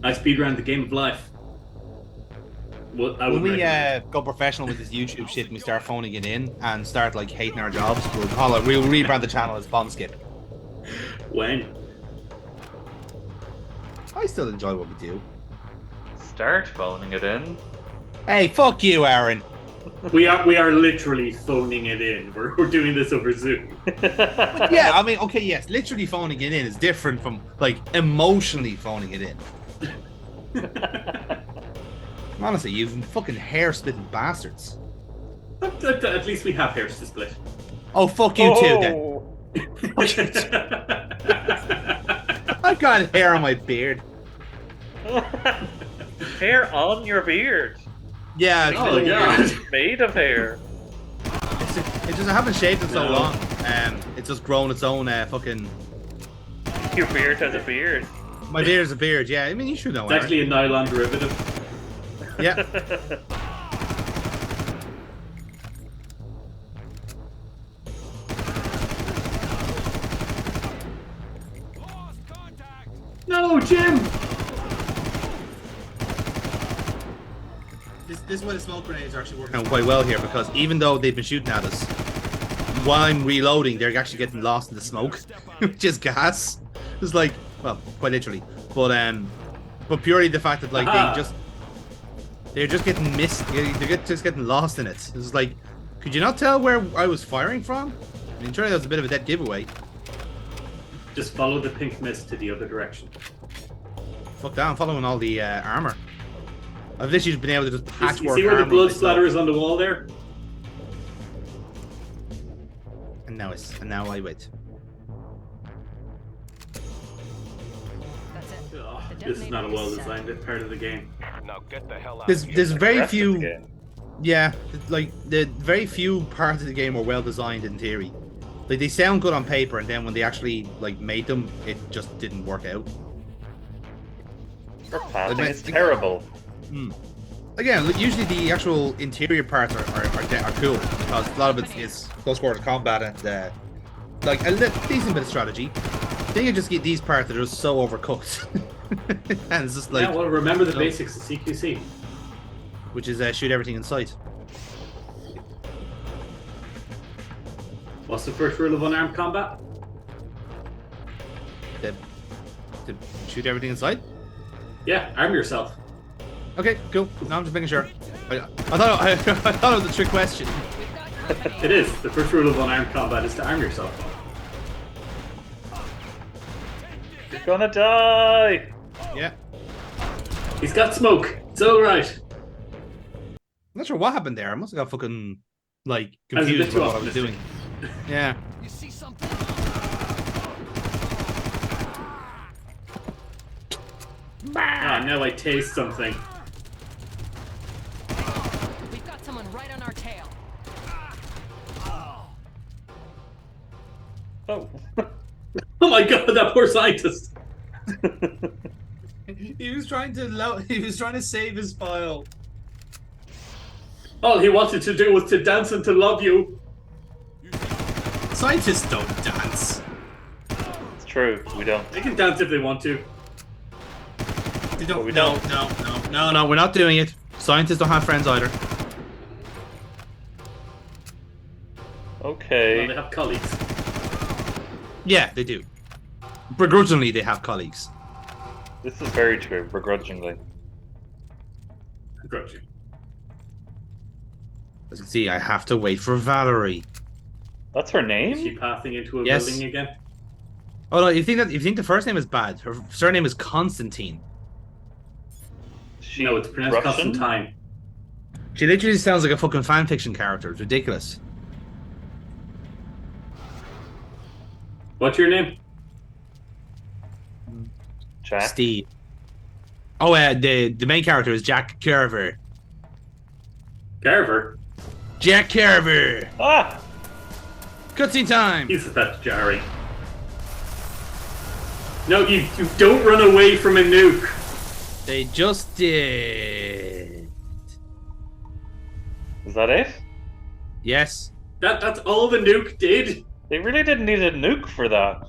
I speedrun the game of life. Well, when we go professional with this YouTube shit and we start phoning it in and start like hating our jobs, we'll rebrand the channel as Bomb Skip. When? I still enjoy what we do. Start phoning it in. Hey, fuck you, Aaron. We are literally phoning it in. We're doing this over Zoom. Yeah, I mean, okay, yes, literally phoning it in is different from like emotionally phoning it in. Honestly, you fucking hair-splitting bastards. At least we have hairs to split. Oh, fuck you too, then. I've got hair on my beard. Hair on your beard? Yeah. Oh, God. Made of hair. It just I haven't shaved it so long. It's just grown its own fucking... Your beard has a beard. My beard is a beard, yeah. I mean, you should know. It's actually a nylon derivative. Yeah. No, Jim! This is why the smoke grenades are actually working out quite well here, because even though they've been shooting at us, while I'm reloading, they're actually getting lost in the smoke, which is gas. It's like, well, quite literally, but purely the fact that like they're just getting missed, just getting lost in it. It's like, could you not tell where I was firing from? I mean, surely that was a bit of a dead giveaway. Just follow the pink mist to the other direction. Fuck that, I'm following all the armor. I've literally just been able to just patchwork. You see where the blood splatter is on the wall there? And now I wait. This is not a well-designed part of the game. Now get the hell out. There's very few. Yeah, like the very few parts of the game were well designed in theory. Like they sound good on paper, and then when they actually like made them, it just didn't work out. It's terrible. Again, usually the actual interior parts are cool because a lot of it is close quarters combat and like a decent bit of strategy. Then you just get these parts that are just so overcooked. And it's just like, yeah, well, remember the basics of CQC, which is shoot everything in sight. What's the first rule of unarmed combat? To shoot everything in sight? Yeah, arm yourself. Okay, cool. No, I'm just making sure. I thought it was a trick question. It is. The first rule of unarmed combat is to arm yourself. You're gonna die! Yeah. He's got smoke. It's alright. I'm not sure what happened there. I must have got fucking, like, confused about what I was doing. Yeah. You see something? Ah, now I taste something. We've got someone right on our tail. Oh. Oh my god, that poor scientist. He was trying to save his file. All he wanted to do was to dance and to love you. Scientists don't dance. It's true, we don't. They can dance if they want to. They don't. But we No, don't. no, we're not doing it. Scientists don't have friends either. Okay. Well, they have colleagues. Yeah, they do. Begrudgingly, they have colleagues. This is very true, begrudgingly. Begrudging. As you can see, I have to wait for Valerie. That's her Is name? she passing into a Yes. building again? Oh no, you think the first name is bad? Her surname is Constantine. She No, it's pronounced Russian? Constantine. She literally sounds like a fucking fan fiction character. It's ridiculous. What's your name? Jack? Steve. Oh, the main character is Jack Carver. Carver? Jack Carver. Ah! Cutscene time. That's jarring. No, you don't run away from a nuke. They just did. Is that it? Yes. That's all the nuke did? They really didn't need a nuke for that.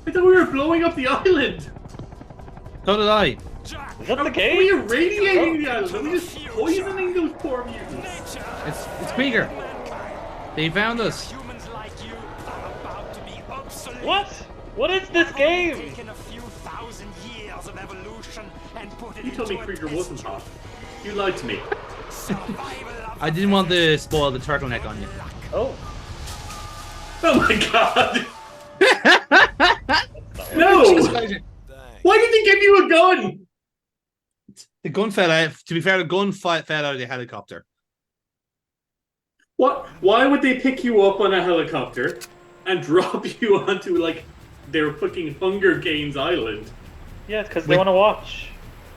I thought we were blowing up the island. So did I. Is that the game? We irradiating the island. Are we just poisoning those poor mutants? It's Krieger. They found us. What? What is this game? You told me Krieger wasn't hot. You lied to me. I didn't want to spoil the turtleneck on you. Oh. Oh my god. No! Why did they give you a gun? The gun fell out. To be fair, the gun fell out of the helicopter. What? Why would they pick you up on a helicopter and drop you onto, like, their fucking Hunger Games island? Yeah, because they want to watch.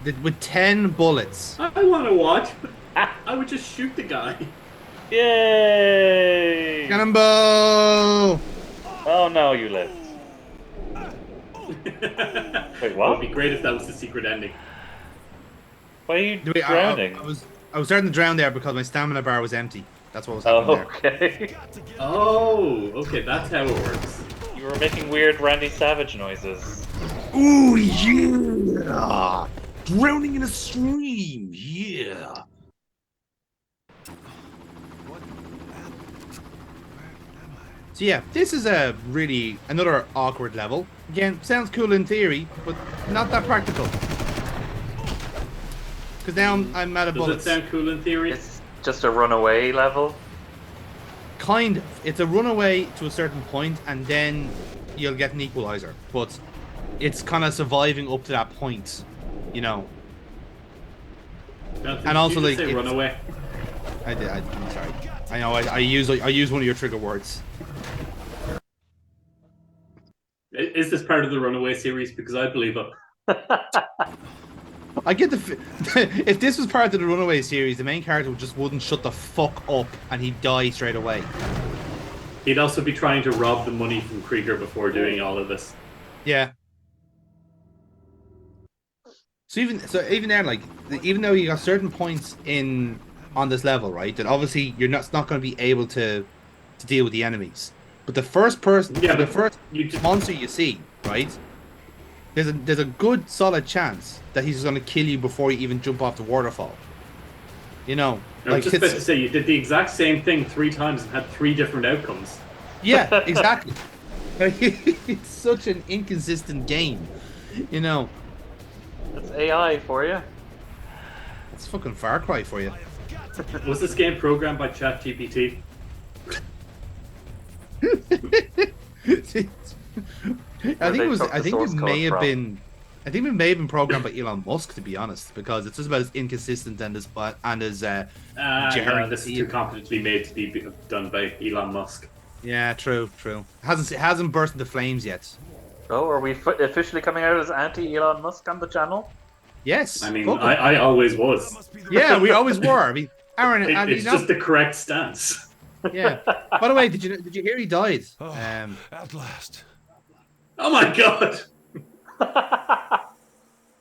With 10 bullets. I want to watch, but I would just shoot the guy. Yay! Cannonball! Oh no, you lived. Wait, It what? would be great if that was the secret ending. Why are you Wait, drowning? I was starting to drown there because my stamina bar was empty. That's what was happening there. Okay. Oh, okay, that's how it works. You were making weird Randy Savage noises. Ooh, yeah! Drowning in a stream, yeah! So yeah, this is another awkward level. Again, sounds cool in theory, but not that practical. Because now I'm out of Does bullets. it sound cool in theory? It's just a runaway level. Kind of. It's a runaway to a certain point, and then you'll get an equalizer. But it's kind of surviving up to that point, you know. And also, like, say runaway. I'm sorry. I know. I use one of your trigger words. Is this part of the Runaway series? Because I believe it. I get if this was part of the Runaway series, the main character just wouldn't shut the fuck up and he'd die straight away. He'd also be trying to rob the money from Krieger before doing all of this. Yeah. So even there, like, even though you got certain points on this level, right, that obviously you're not going to be able to deal with the enemies. But the first monster you see, right, there's a good solid chance that he's going to kill you before you even jump off the waterfall. You know, I was just about to say, you did the exact same thing 3 times and had 3 different outcomes. Yeah, exactly. It's such an inconsistent game, you know. That's AI for you. It's fucking Far Cry for you. Was this game programmed by ChatGPT? I think it may have been programmed by Elon Musk, to be honest, because it's just about as inconsistent and as no, this is too competently made to be done by Elon Musk. Yeah, true. Hasn't burst into flames yet. Oh, are we officially coming out as anti-Elon Musk on the channel? Yes. I mean, fuck him. I always was. Yeah, we always were. I mean, Aaron, have you It's not- just the correct stance. Yeah. By the way, did you hear he died? At last. Oh my god.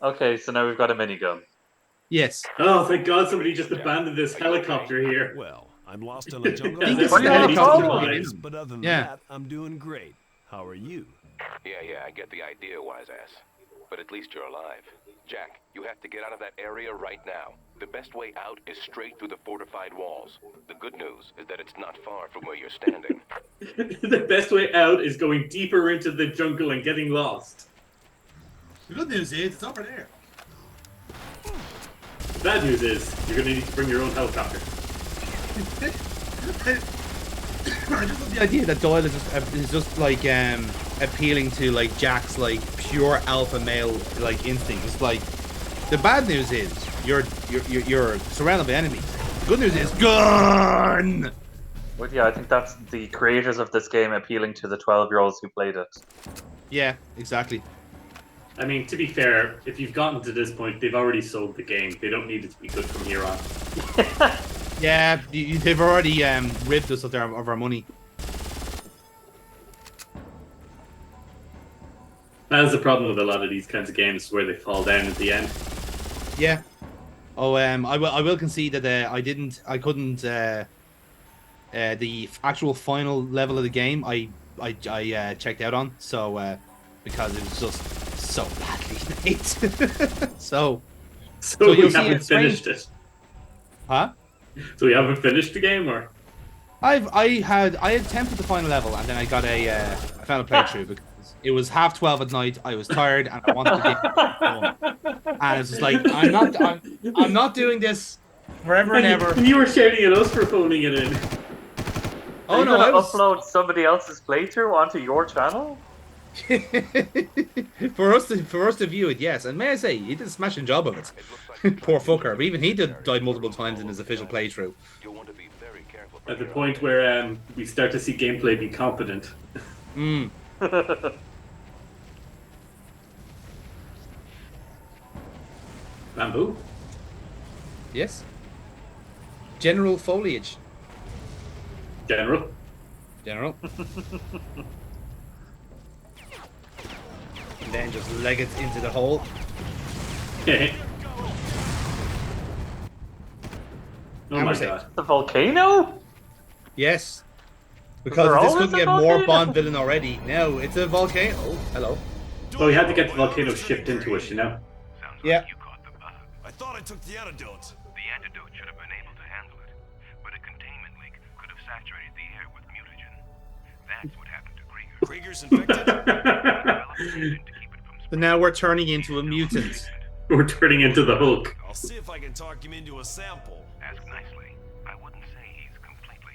Okay, so now we've got a minigun. Yes. Oh, thank God somebody just abandoned this helicopter here. Well, I'm lost in the jungle. I think this What is are the you helicopter. talking we about? need. But other than Yeah. that, I'm doing great. How are you? Yeah, I get the idea, wise ass. But at least you're alive. Jack, you have to get out of that area right now. The best way out is straight through the fortified walls. The good news is that it's not far from where you're standing. The best way out is going deeper into the jungle and getting lost. The good news is it's over there. The bad news is you're going to need to bring your own helicopter. I just love the idea that Doyle is just like appealing to like Jack's like pure alpha male like instinct. It's like the bad news is you're surrounded by enemies. The good news is gun. But yeah, I think that's the creators of this game appealing to the 12-year-olds who played it. Yeah, exactly. I mean, to be fair, if you've gotten to this point, they've already sold the game. They don't need it to be good from here on. Yeah, they've already ripped us of our money. That's the problem with a lot of these kinds of games, where they fall down at the end. Yeah. Oh, I will concede that I couldn't. The actual final level of the game, I checked out on, so because it was just so badly made. so we you'll see haven't it's strange. finished it. Huh? So we haven't finished the game, or? I had attempted the final level, and then I got I found a playthrough because it was 12:30 at night. I was tired and I wanted to get home. And it's just like I'm not doing this forever and ever. You were shouting at us for phoning it in. Oh Are you no! gonna upload somebody else's playthrough onto your channel? for us to view it, yes. And may I say, he did a smashing job of it. Poor fucker. But even he died multiple times in his official playthrough. At the point where we start to see gameplay be competent. Mm. Bamboo? Yes. General foliage. General. And then just leg it into the hole. Oh my god. The volcano? Yes. Because there this always couldn't a get more volcano? Bond villain already. No, it's a volcano. Oh, hello. Well, we had to get the volcano shipped into us, you know? Yeah. I thought I took the antidote. The antidote should have been able to handle it, but a containment leak could have saturated the air with mutagen. That's what happened to Krieger. Krieger's infected? So now we're turning into a mutant. We're turning into the Hulk. I'll see if I can talk him into a sample. Ask nicely. I wouldn't say he's completely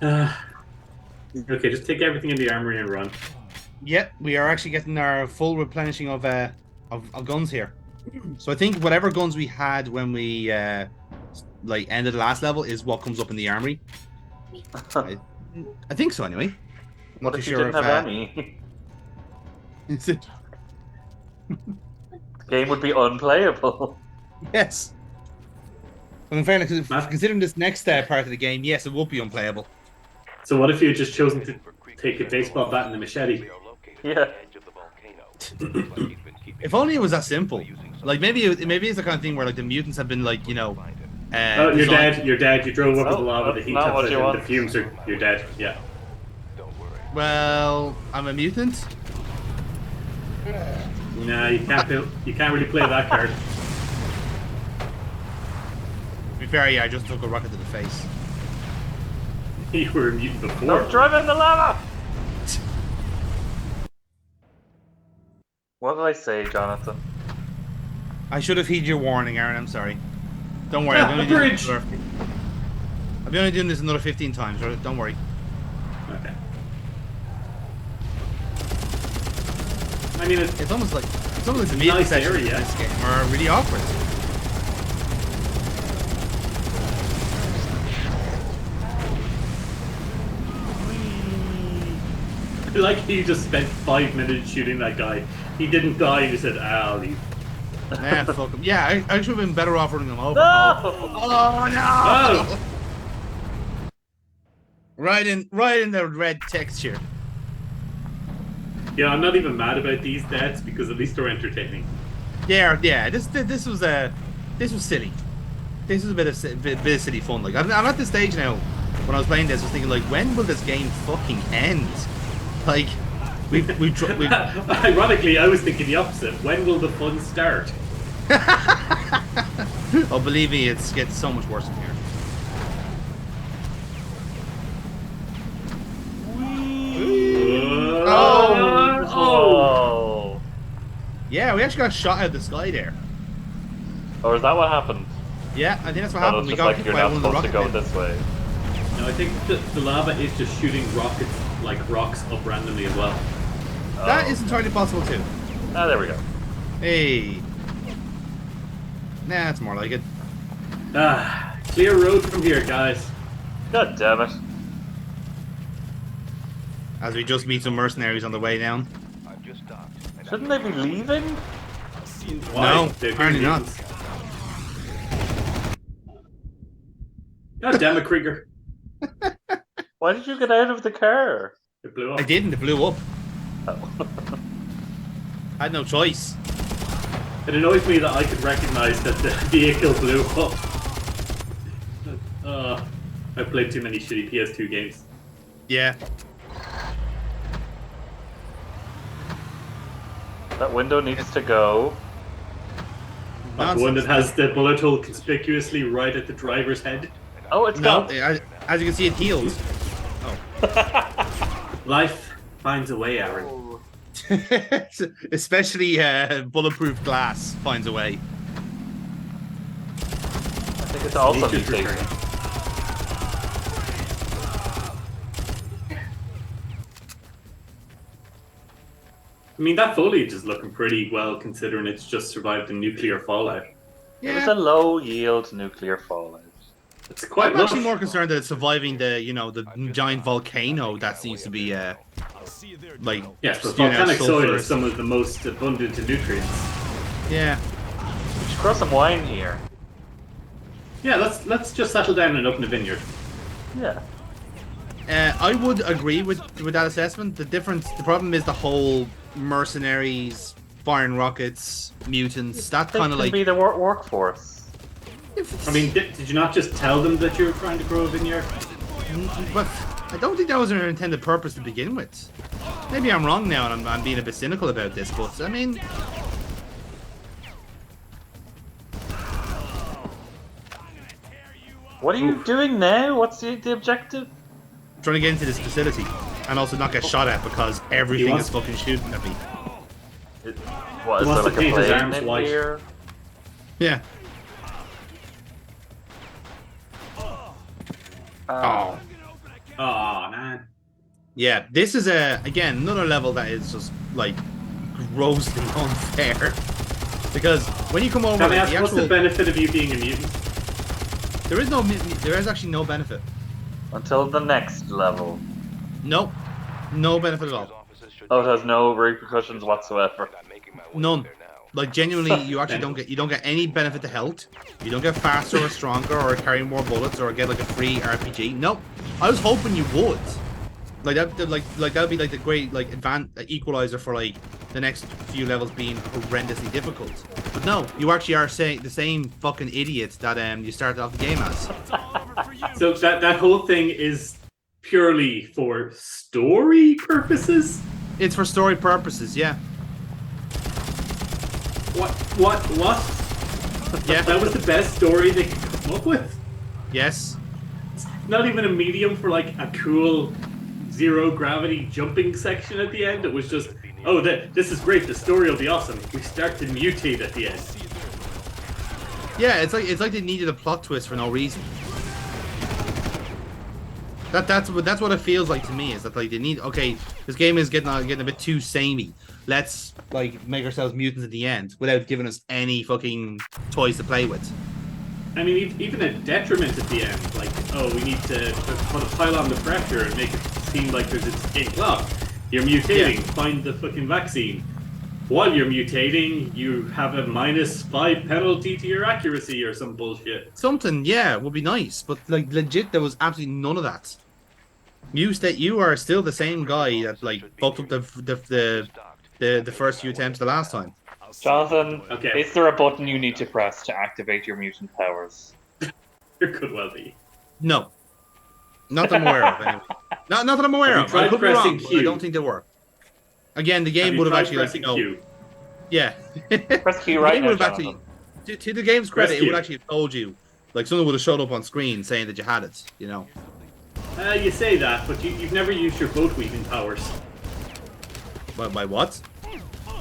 human. Okay, just take everything in the armory and run. Yep, we are actually getting our full replenishing of guns here. So I think whatever guns we had when we like ended the last level is what comes up in the armory. I think so anyway. I'm What not if too you sure didn't have any? Is it? The game would be unplayable. Yes. Well, in fairness, considering this next part of the game, yes, it would be unplayable. So what if you had just chosen to take a baseball bat and a machete? Yeah. If only it was that simple. Like maybe it's the kind of thing where like the mutants have been like, you know. Oh, you're designed- dead. You're dead. You drove up to the No, lava. The that's heat not what of you the want. fumes are. You're dead. Yeah. Well, I'm a mutant. No, you can't. You can't really play that card. To be fair, yeah, I just took a rocket to the face. You were a mutant before. Don't drive in the lava! What did I say, Jonathan? I should have heeded your warning, Aaron. I'm sorry. Don't worry. Ah, the bridge. I'll be only doing this another 15 times. Right? Don't worry. Okay. I mean, It's almost like the meeting nice sessions area. in this game are really awkward. like he just spent 5 minutes shooting that guy. He didn't die and he said, I'll leave. Fuck him. Yeah, I should have been better off running him over. No! Oh no! Oh. Right in the red texture. Yeah, I'm not even mad about these deaths because at least they're entertaining. Yeah. This was silly. This was a bit of silly fun. Like I'm at this stage now. When I was playing this, I was thinking like, when will this game fucking end? Like, we've Ironically, I was thinking the opposite. When will the fun start? Oh, believe me, it gets so much worse from here. Oh! Yeah, we actually got shot out of the sky there. Or is that what happened? Yeah, I think that's what Oh, happened. it's We just got like hit you're by not one of the supposed to rocket go men. this way. No, I think the lava is just shooting rockets, like rocks up randomly as well. That is entirely possible too. Ah, there we go. Hey. Nah, it's more like it. Ah, clear road from here, guys. God damn it. As we just meet some mercenaries on the way down. Shouldn't they be leaving? No, They're apparently not. mutants. God damn it, Krieger. Why did you get out of the car? It blew up. I didn't, it blew up. Oh. I had no choice. It annoys me that I could recognize that the vehicle blew up. I've played too many shitty PS2 games. Yeah. That window needs to go. Like the one that has the bullet hole conspicuously right at the driver's head. Oh, it's No, gone. as you can see, it healed. Life finds a way, Aaron. Especially bulletproof glass finds a way. I think it's also Nature's mutating. return. I mean, that foliage is looking pretty well considering it's just survived the nuclear fallout. It was a low yield nuclear fallout. It's quite I'm actually rough. more concerned that it's surviving the giant volcano that seems to be like Yes, but spewing out volcanic soil sulfur. is some of the most abundant in nutrients. Yeah. We should grow some wine here. Yeah, let's just settle down and open a vineyard. Yeah. I would agree with that assessment. The problem is the whole mercenaries, firing rockets, mutants. That They kind of can like. be the workforce. I mean, did you not just tell them that you were trying to grow a vineyard? But I don't think that was their intended purpose to begin with. Maybe I'm wrong now, and I'm being a bit cynical about this. But I mean, What are you doing now? What's the objective? trying to get into this facility and also not get shot at because everything wants- is fucking shooting at me. What, is He there wants like to a paint his plane arms in white. here? Yeah. Oh. Oh man. Yeah, this is again another level that is just like grossly unfair. Because when you come over, Can I the ask, what's the actual, benefit of you being a mutant? there is actually no benefit. Until the next level. Nope, no benefit at all. Oh, it has no repercussions whatsoever. None. Like genuinely, you actually don't get any benefit to health. You don't get faster or stronger or carry more bullets or get like a free RPG. Nope. I was hoping you would. Like that would be like the great like equalizer for like the next few levels being horrendously difficult. But no, you actually are saying the same fucking idiots that you started off the game as. So that whole thing is purely for story purposes? It's for story purposes, yeah. What? Yeah. That was the best story they could come up with? Yes. Not even a medium for like a cool zero gravity jumping section at the end. It was just, oh, this is great. The story will be awesome. We start to mutate at the end. Yeah, it's like they needed a plot twist for no reason. That's what it feels like to me. Is that like they need this game is getting a bit too samey. Let's like make ourselves mutants at the end without giving us any fucking toys to play with. I mean, even a detriment at the end, like, oh, we need to put a pile on the pressure and make it seem like there's an escape lock. You're mutating. Find the fucking vaccine. While you're mutating, you have a -5 penalty to your accuracy or some bullshit. Something, yeah, would be nice, but like legit, there was absolutely none of that. You are still the same guy that like fucked up the first few attempts the last time. Jonathan, Okay. is there a button you need to press to activate your mutant powers? There could well be. No, not that I'm aware of. Anyway. Not that I'm aware Have of. you I tried could be wrong, pressing but Q? I don't think they were. Again, the game Have you would have tried actually pressing Q? yeah. Press Q The right game now, would have Jonathan. to the game's Press credit, it Q. would actually have told you. Like someone would have showed up on screen saying that you had it. You know. You say that, but you've never used your boat weaving powers. By what?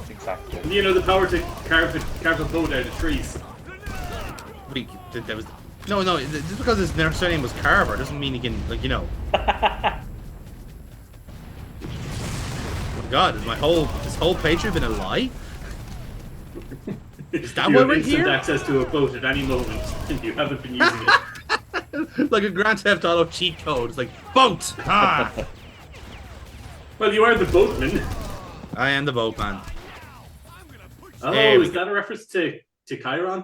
Exactly. You know, the power to carve a boat out of trees. There was no. Just because his surname was Carver doesn't mean he can, like, you know. Oh my God, is this whole playthrough been a lie? Is that You why have we're instant here? access to a boat at any moment, and you haven't been using it. Like a Grand Theft Auto cheat code. It's like boat. Ah. Well, you are the boatman. I am the boatman. Oh, There we is that a reference to Chiron?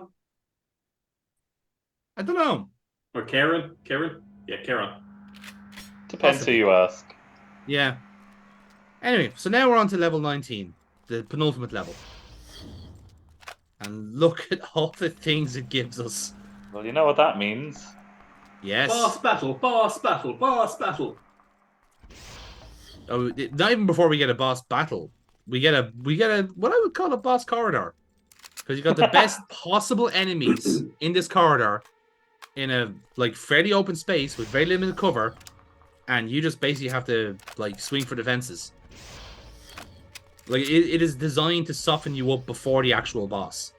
I don't know. Or Karen? Karen? Yeah, Karen. Depends who you ask. Yeah. Anyway, so now we're on to level 19, the penultimate level. And look at all the things it gives us. Well, you know what that means. Yes. Boss battle, boss battle, boss battle. Oh, not even before we get a boss battle. We get a what I would call a boss corridor. Because you got the best possible enemies in this corridor in a like fairly open space with very limited cover, and you just basically have to like swing for defenses. Like it is designed to soften you up before the actual boss.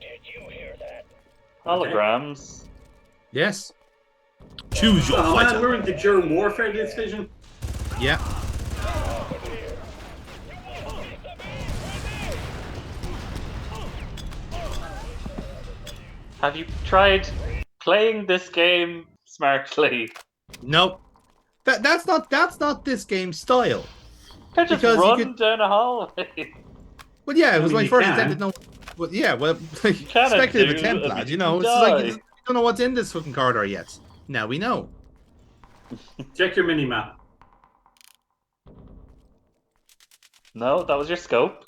Did you hear that? Holograms. Yes. Choose your Oh fighter. man, we're into germ warfare this vision. Yeah. Have you tried playing this game smartly? Nope. That's not this game's style. You just Because you run could- down a hallway. Well, yeah, it was I mean, my you first can. attempt at no. Well, yeah, well, like, cannot speculative do attempt, it, lad. you You know, it's die. like you don't know what's in this fucking corridor yet. Now we know. Check your mini map. No, that was your scope. Have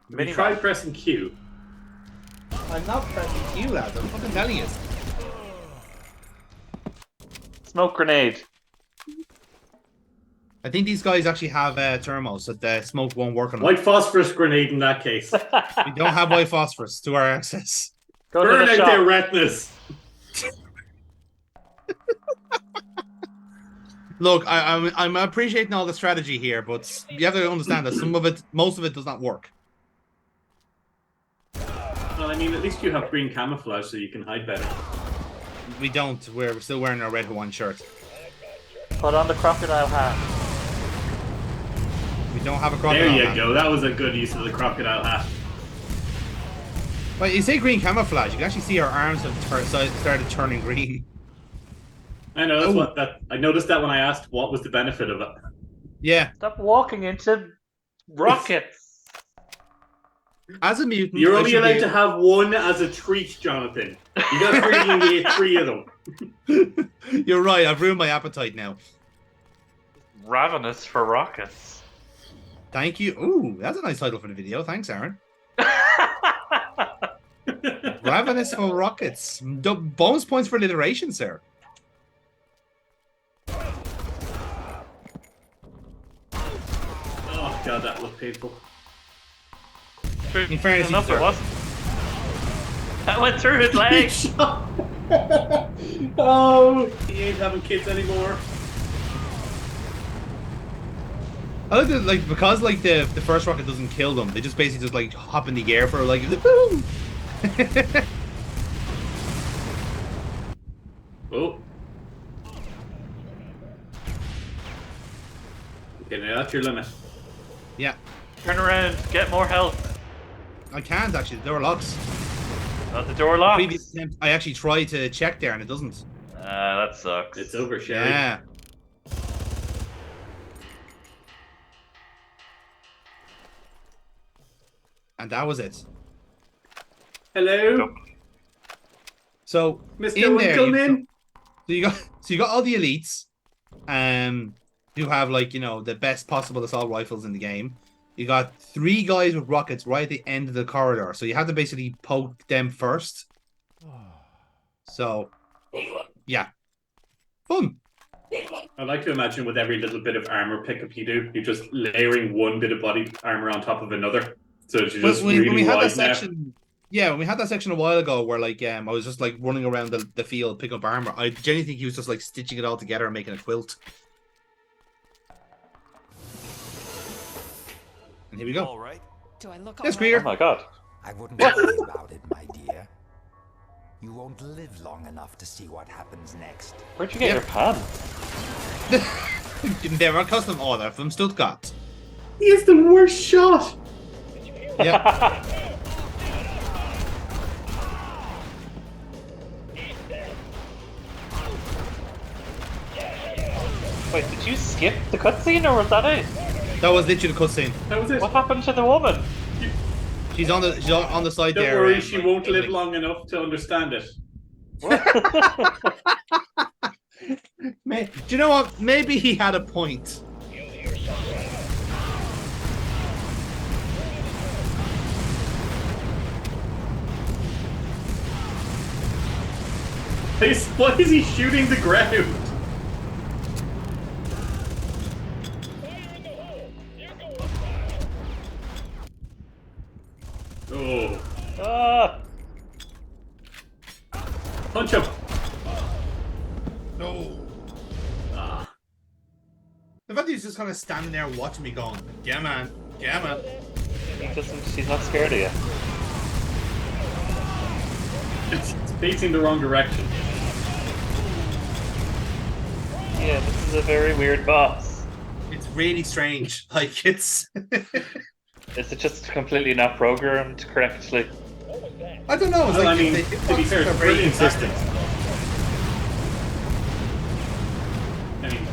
you Mini tried map. pressing Q? I'm not pressing Q, lads. I'm fucking telling you. Smoke grenade. I think these guys actually have thermals that the smoke won't work on them. White phosphorus grenade in that case. We don't have white phosphorus to our access. Go Burn to the out shop. their retinas. Look, I'm appreciating all the strategy here, but you have to understand that most of it does not work. Well, I mean, at least you have green camouflage so you can hide better. We don't. We're still wearing our red Hawaiian shirt. Put on the crocodile hat. We don't have a crocodile. There you hat. go. That was a good use of the crocodile hat. But you say green camouflage, you can actually see our arms have started turning green. I know I noticed that when I asked what was the benefit of it. Yeah. Stop walking into rockets. As a mutant, You're I only should allowed be- to have one as a treat, Jonathan. You got freaking get 3 of them. You're right. I've ruined my appetite now. Ravenous for rockets. Thank you. Ooh, that's a nice title for the video. Thanks, Aaron. Ravenous for rockets. Bonus points for alliteration, sir. Oh god, that looked painful. In fairness, Enough, sir. it wasn't. That went through his leg. Oh, he ain't having kids anymore. I like that, like, because like the first rocket doesn't kill them, they just basically just like hop in the air for like boom. Oh. Okay, now that's your limit. Yeah. Turn around. Get more health. I can't actually. The door locks. Not the door locks. Previous attempt, I actually tried to check there and it doesn't. That sucks. It's over, Sherry. Yeah. And that was it. Hello, So Mr. in there, Winkleman. you got all the elites, who have like the best possible assault rifles in the game. You got 3 guys with rockets right at the end of the corridor, so you have to basically poke them first. So, yeah, fun. I like to imagine with every little bit of armor pickup you do, you're just layering one bit of body armor on top of another. So it's just When really we had wide that now. section, yeah, when we had that section a while ago, where like I was just like running around the field picking up armor. I genuinely think he was just like stitching it all together and making a quilt. And here we go. All right. Do I look Yes, all Greer. Oh my god. I wouldn't worry about it, my dear. You won't live long enough to see what happens next. Where'd you get your pan? They were custom order from Stuttgart. He is the worst shot. Yeah. Wait, did you skip the cutscene or was that it? That was literally the cutscene. That was it. What happened to the woman? She's on the side Don't there. worry, she won't live long enough to understand it. Do you know what? Maybe he had a point. Why is he shooting the ground? Oh. Ah! Punch him. No. Ah. The fact that he's just kind of standing there watching me going, yeah man, yeah man. She's not scared of you. It's facing the wrong direction. Yeah, this is a very weird boss. It's really strange. Like, it's... Is it just completely not programmed correctly? I don't know. It's Well, like, I mean, the to be hitboxes fair, are it's very brilliant consistent. I mean,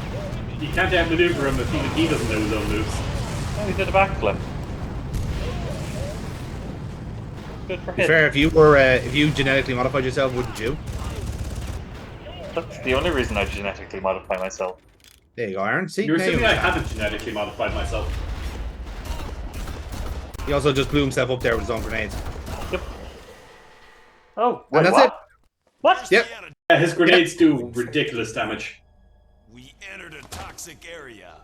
you can't outmaneuver him if even he doesn't know his own moves. Oh, he did a backflip. Good for To be him. fair, if you genetically modified yourself, wouldn't you? That's the only reason I genetically modify myself. There you go, Aaron. See, You're now assuming you I understand. haven't genetically modified myself. He also just blew himself up there with his own grenades. Yep. Oh, And wait, that's what? it. What? Yep. Yeah, his grenades do ridiculous damage. We entered a toxic area.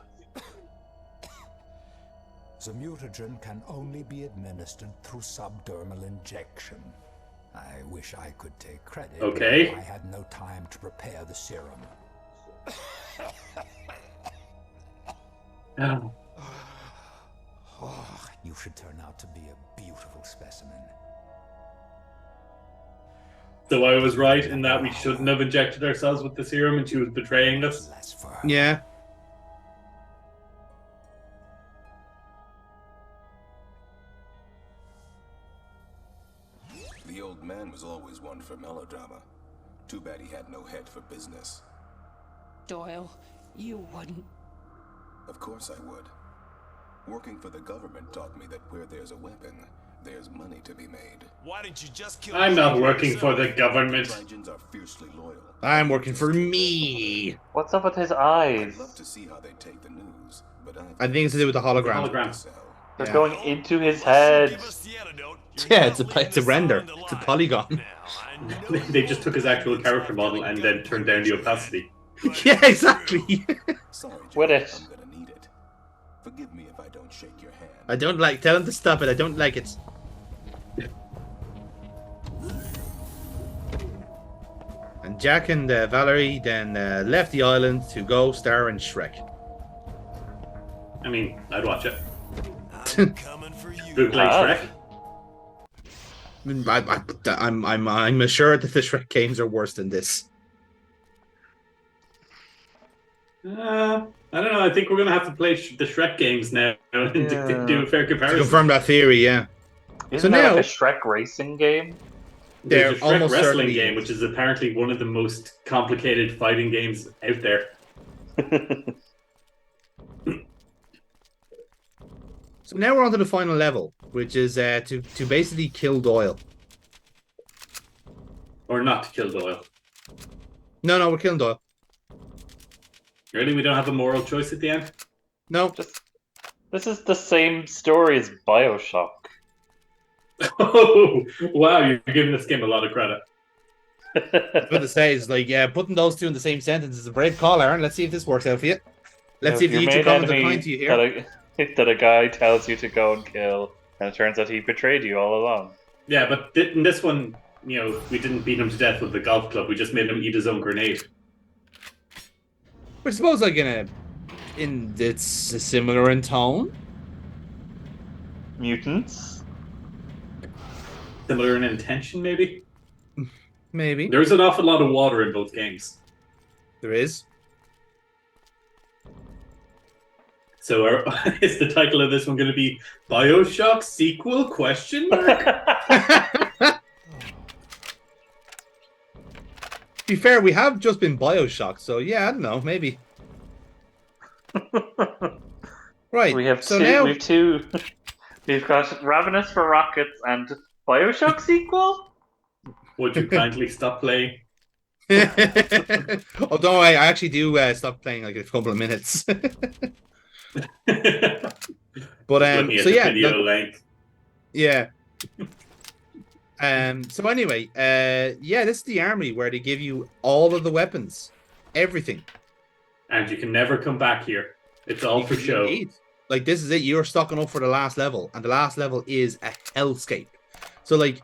The mutagen can only be administered through subdermal injection. I wish I could take credit. Okay. I had no time to prepare the serum. Oh. Oh, you should turn out to be a beautiful specimen. So I was right in that we shouldn't have injected ourselves with the serum and she was betraying us. Yeah. The old man was always one for melodrama. Too bad he had no head for business. Doyle, you wouldn't. Of course I would. Working for the government taught me that where there's a weapon, there's money to be made. Why didn't you just kill I'm not working for the government. Trojans are fiercely loyal. I'm working for me. What's up with his eyes? I'd love to see how they take the news, but I think it's to do with the hologram. They're Yeah. going into his head. Yeah, it's a render. It's a polygon. They just took his actual character model and then turned down the opacity. Yeah, exactly. Sorry, Jack, With it. I'm gonna need it. Forgive me if I don't shake your hand. I don't like. Tell him to stop it. I don't like it. And Jack and Valerie then left the island to go star in Shrek. I mean, I'd watch it. I'm coming for you. Bootleg Shrek. I'm assured that the Shrek games are worse than this. I don't know. I think we're gonna have to play the Shrek games now to do a fair To comparison. confirm that theory, yeah. Isn't So there now like a Shrek racing game? There's a they're Shrek almost wrestling certainly game, which is apparently one of the most complicated fighting games out there. So now we're on to the final level, which is to basically kill Doyle. Or not to kill Doyle. No, we're killing Doyle. Really? We don't have a moral choice at the end? No. This is the same story as Bioshock. Oh, wow, you're giving this game a lot of credit. What to say is like, putting those two in the same sentence is a brave call, Aaron. Let's see if this works out for you. Let's see if the YouTube comments are kind to you here. That a guy tells you to go and kill, and it turns out he betrayed you all along. Yeah, but in this one, you know, we didn't beat him to death with the golf club. We just made him eat his own grenade. I suppose like it's similar in tone. Mutants. Similar in intention, maybe. Maybe. There's an awful lot of water in both games. There is. So is the title of this one going to be Bioshock Sequel? Question mark? To be fair, we have just been Bioshock, so yeah, I don't know, maybe. Right. We have so two. now... We have two. We've got Ravenous for Rockets and Bioshock sequel. Would you kindly stop playing? Oh, don't worry, I actually do stop playing like a couple of minutes. But so yeah, video length. Yeah. So anyway, yeah, this is the armory where they give you all of the weapons, everything, and you can never come back here. It's all for show. Like this is it. You're stocking up for the last level, and the last level is a hellscape. So like,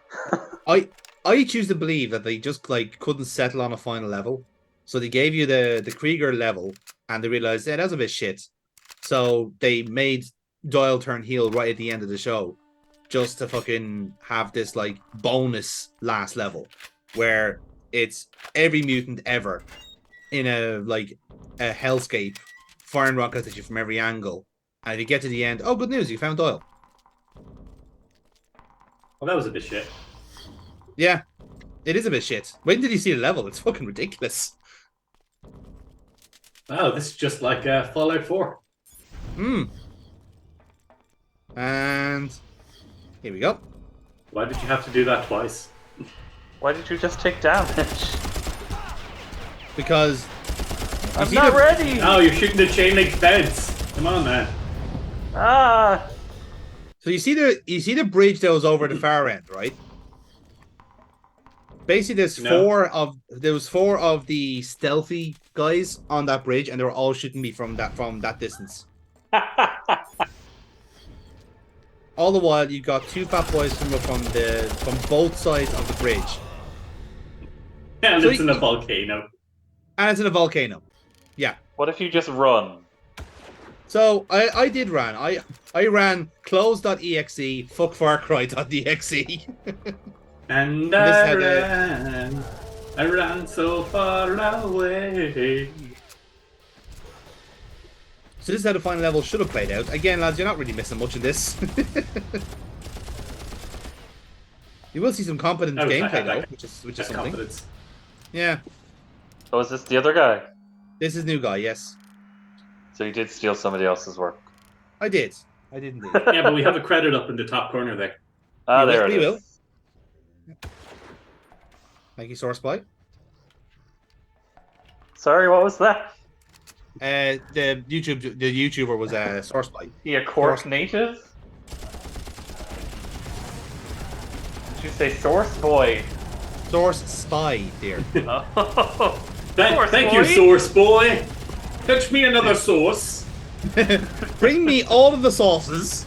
I choose to believe that they just like couldn't settle on a final level, so they gave you the Krieger level, and they realized, yeah, that's a bit shit. So they made Doyle turn heel right at the end of the show, just to fucking have this like bonus last level, where it's every mutant ever in a hellscape, firing rockets at you from every angle, and if you get to the end, oh, good news, you found Doyle. Well, that was a bit shit. Yeah, it is a bit shit. When did you see the level? It's fucking ridiculous. Oh, this is just like Fallout 4. And here we go. Why did you have to do that twice? Why did you just take damage? Because I'm not ready. Oh, you're shooting the chain link fence. Come on, man. Ah. So you see the bridge that was over the far end, right? Basically, there's four of the stealthy guys on that bridge, and they were all shooting me from that distance. All the while, you got two fat boys from both sides of the bridge. And it's in a volcano. And it's in a volcano. Yeah. What if you just run? So I did run. I ran close.exe, fuck Far Cry.exe. And I ran so far away. So this is how the final level should have played out. Again, lads, you're not really missing much in this. You will see some competent gameplay though, which is something. Confidence. Yeah. Oh, is this the other guy? This is new guy, yes. So you did steal somebody else's work. I did indeed. Yeah, but we have a credit up in the top corner there. Ah, there it is. Thank you, Source Spy. Sorry, what was that? The YouTuber was Source Spy. He a Cork native? Did you say Source Boy? Source Spy, dear. Oh. Thank you, Source Boy. Fetch me another sauce. Bring me all of the sauces.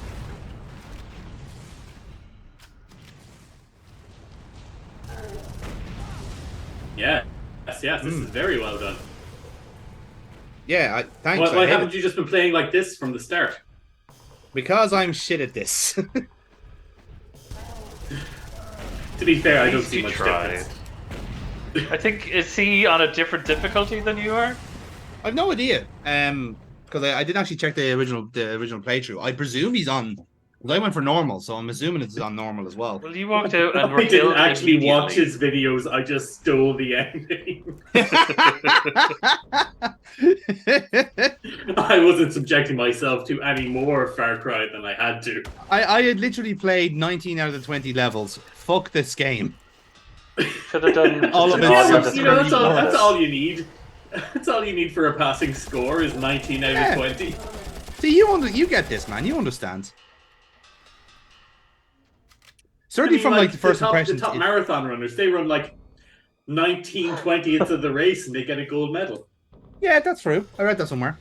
Yeah. Yes, this is very well done. Yeah, thanks. Why haven't you just been playing like this from the start? Because I'm shit at this. To be fair, I don't see much difference. I think, is he on a different difficulty than you are? I've no idea. Because I didn't actually check the original playthrough. I presume he's on Well, I went for normal, so I'm assuming it's on normal as well. Well, you walked out and I were didn't killed actually watch immediately. his videos. I just stole the ending. I wasn't subjecting myself to any more Far Cry than I had to. I had literally played 19 out of the 20 levels. Fuck this game. Should have done all of it. That's all you need. That's all you need for a passing score is 19 out of 20. See, you get this, man. You understand. Certainly from like the first impressions. The top marathon runners, they run like 19/20ths of the race and they get a gold medal. Yeah, that's true. I read that somewhere.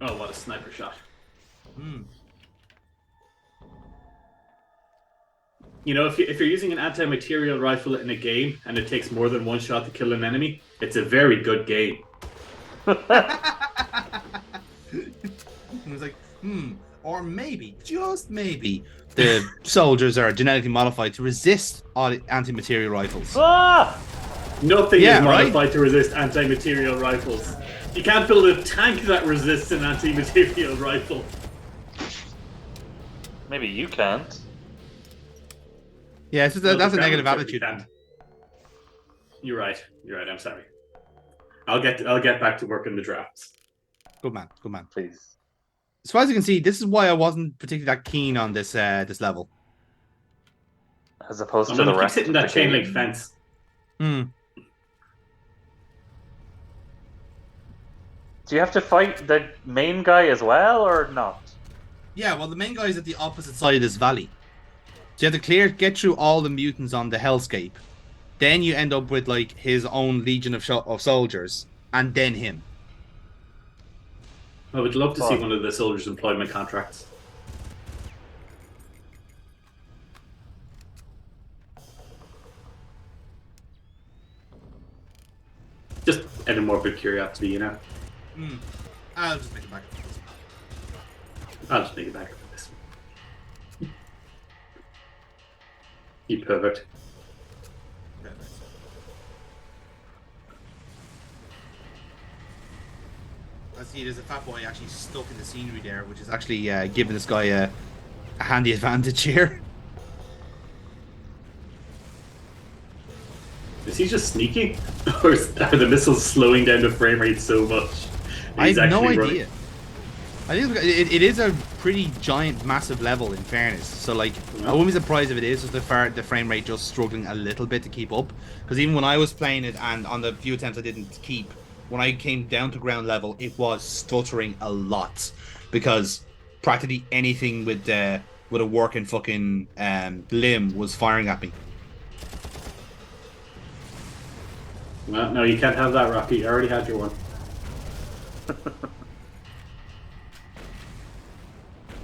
Oh, what a sniper shot. You know, if you're using an anti-material rifle in a game and it takes more than one shot to kill an enemy, it's a very good game. It was like, or maybe, just maybe, the soldiers are genetically modified to resist all anti-material rifles. Nothing is modified to resist anti-material rifles. You can't build a tank that resists an anti-material rifle. Maybe you can't. Yeah, it's just that's a negative attitude. You're right. I'm sorry. I'll get back to work in the drafts. Good man. Please. As far as you can see, this is why I wasn't particularly that keen on this this level. As opposed to the rest hitting of that the chain game. link fence. Do you have to fight the main guy as well, or not? Yeah, well, the main guy is at the opposite side of this valley. So you have to get through all the mutants on the hellscape. Then you end up with like his own legion of soldiers, and then him. I would love to see one of the soldiers' employment contracts. Just any more of curiosity, you know. I'll just make it back. I'll just make it back for this one. You pervert. I see there's a fat boy actually stuck in the scenery there, which is actually giving this guy a handy advantage here. Is he just sneaking? Or are the missiles slowing down the frame rate so much? I have no idea. Running? I think it is a pretty giant, massive level in fairness. So like, I wouldn't be surprised if it is just the frame rate just struggling a little bit to keep up. Because even when I was playing it, and on the few attempts I didn't keep, when I came down to ground level, it was stuttering a lot because practically anything with a working fucking limb was firing at me. Well, no, you can't have that, Rocky. You already had your one.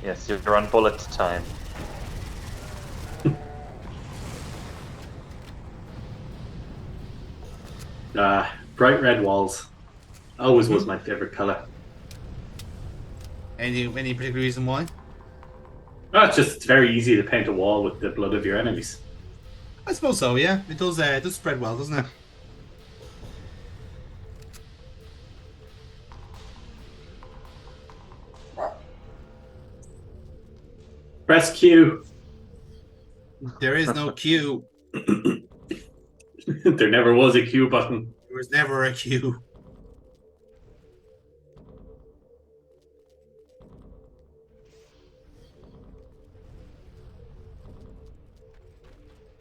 Yes, you're on bullet time. Bright red walls. Always was my favorite color. Any particular reason why? Oh, it's very easy to paint a wall with the blood of your enemies. I suppose so. Yeah, it does spread well, doesn't it? Press Q. There is no Q. There never was a Q button. There was never a Q.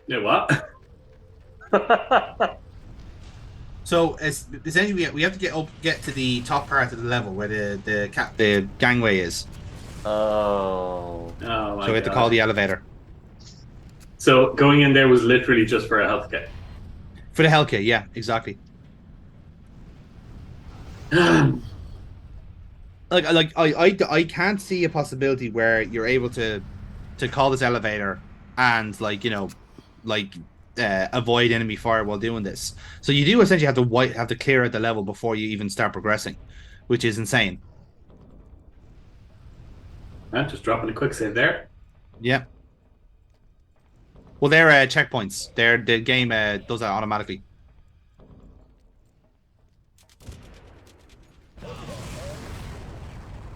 Yeah, what? So essentially, we have to get to the top part of the level where the gangway is. Oh. Oh my So we have to call the elevator. So going in there was literally just for a health kit. For the health kit, yeah, exactly. I can't see a possibility where you're able to call this elevator and avoid enemy fire while doing this. So you do essentially have to clear out the level before you even start progressing, which is insane. Just dropping a quick save there. Yeah. Well, they're checkpoints. The game does that automatically.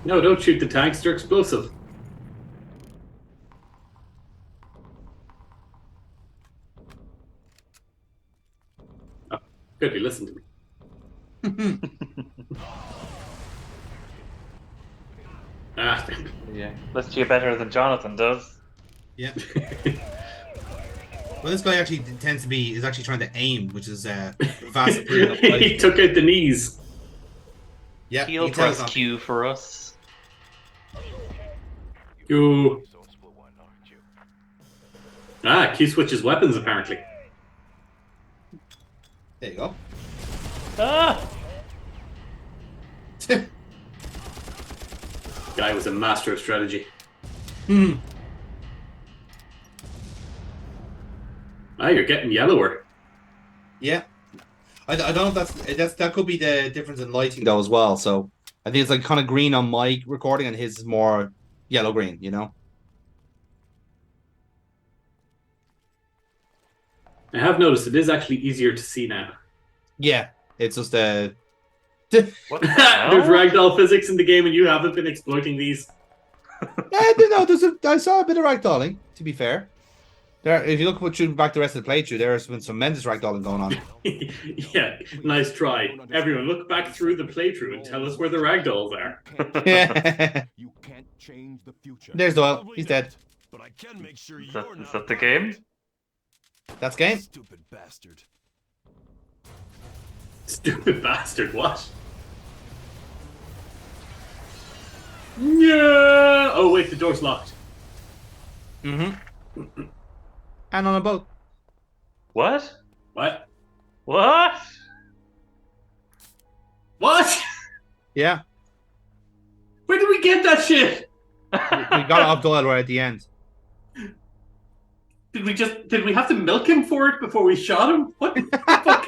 No, don't shoot the tanks. They're explosive. Oh, good. You listen to me. Yeah, listen to you better than Jonathan does. Yeah. Well, this guy actually tends to be is actually trying to aim, which is fast. He took out the knees. Yeah, He'll press Q for us. Q. Q switches weapons apparently. There you go. Ah! Guy was a master of strategy. You're getting yellower. Yeah. I don't know if that could be the difference in lighting though as well. So I think it's like kind of green on my recording and his is more yellow green, you know? I have noticed it is actually easier to see now. Yeah. It's just What There's ragdoll physics in the game and you haven't been exploiting these. I saw a bit of ragdolling, to be fair. There, if you look what shooting back the rest of the playthrough, there's been tremendous ragdolling going on. Yeah, nice try. Everyone, look back through the playthrough and tell us where the ragdolls are. You can't change the future. There's Doyle. He's dead. But I can make sure Is that the game? That's game. Stupid bastard. Stupid bastard, what? Yeah. Oh wait, the door's locked. Mm-hmm. And on a boat. What? What? What? What? Yeah. Where did we get that shit? We got it off Doyle right at the end. Did we have to milk him for it before we shot him? What the fuck?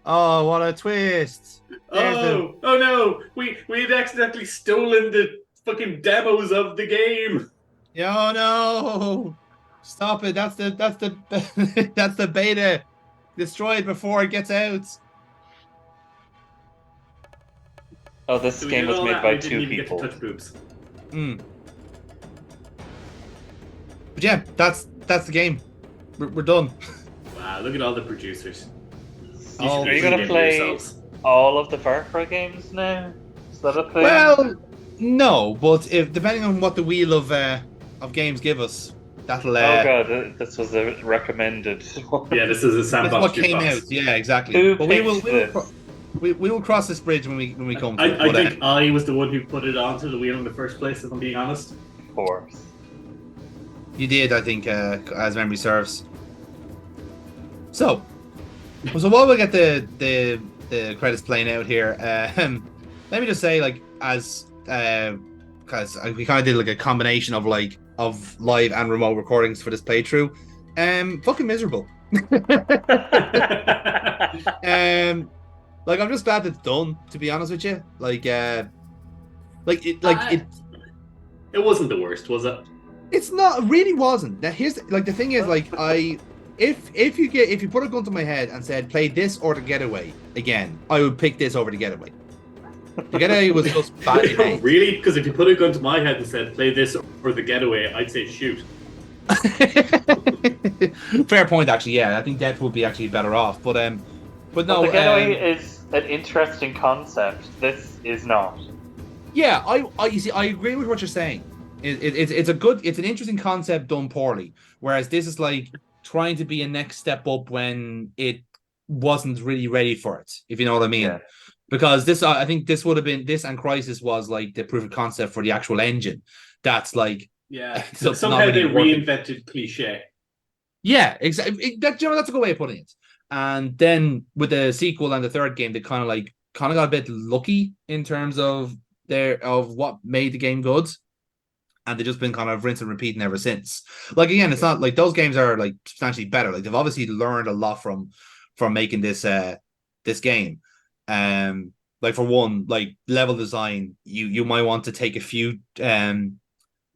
Oh, what a twist. Oh no. We had accidentally stolen the fucking demos of the game. Oh no. Stop it. That's the that's the beta. Destroy it before it gets out. Oh, this game was made by 2 people. Touch boobs. But yeah, that's the game. We're done. Wow, look at all the producers. Are you going to play all of the Far Cry games now? Is that a thing? Well, no, but if depending on what the wheel of games give us, that'll. Oh god, this was a recommended. Yeah, this is a Sandbox Jukebox. What came out? Yeah, exactly. But we will cross this bridge when we come to it. I think I was the one who put it onto the wheel in the first place, if I'm being honest. Of course. You did, I think, as memory serves. So while we get the credits playing out here, let me just say, like, as because we kind of did like a combination of live and remote recordings for this playthrough, fucking miserable. Like, I'm just glad it's done, to be honest with you. It wasn't the worst, was it? It's not. It really wasn't. Now here's the thing is, like, if you put a gun to my head and said play this or The Getaway again, I would pick this over The Getaway. The Getaway was just badly made. Really? Because if you put a gun to my head and said play this or The Getaway, I'd say shoot. Fair point, actually. Yeah, I think Death would be actually better off. But no. Well, The Getaway is an interesting concept. This is not. Yeah, you see, I agree with what you're saying. It's an interesting concept done poorly. Whereas this is like trying to be a next step up when it wasn't really ready for it, if you know what I mean. Yeah. Because this, I think this would have been, this and Crisis was like the proof of concept for the actual engine. That's like, yeah. So somehow they reinvented cliche. Yeah, exactly. That's a good way of putting it. And then with the sequel and the third game, they kind of got a bit lucky in terms of what made the game good. And they've just been kind of rinse and repeating ever since. Like, again, it's not like those games are like substantially better. Like, they've obviously learned a lot from making this game. Like, for one, like, level design, you might want to take a few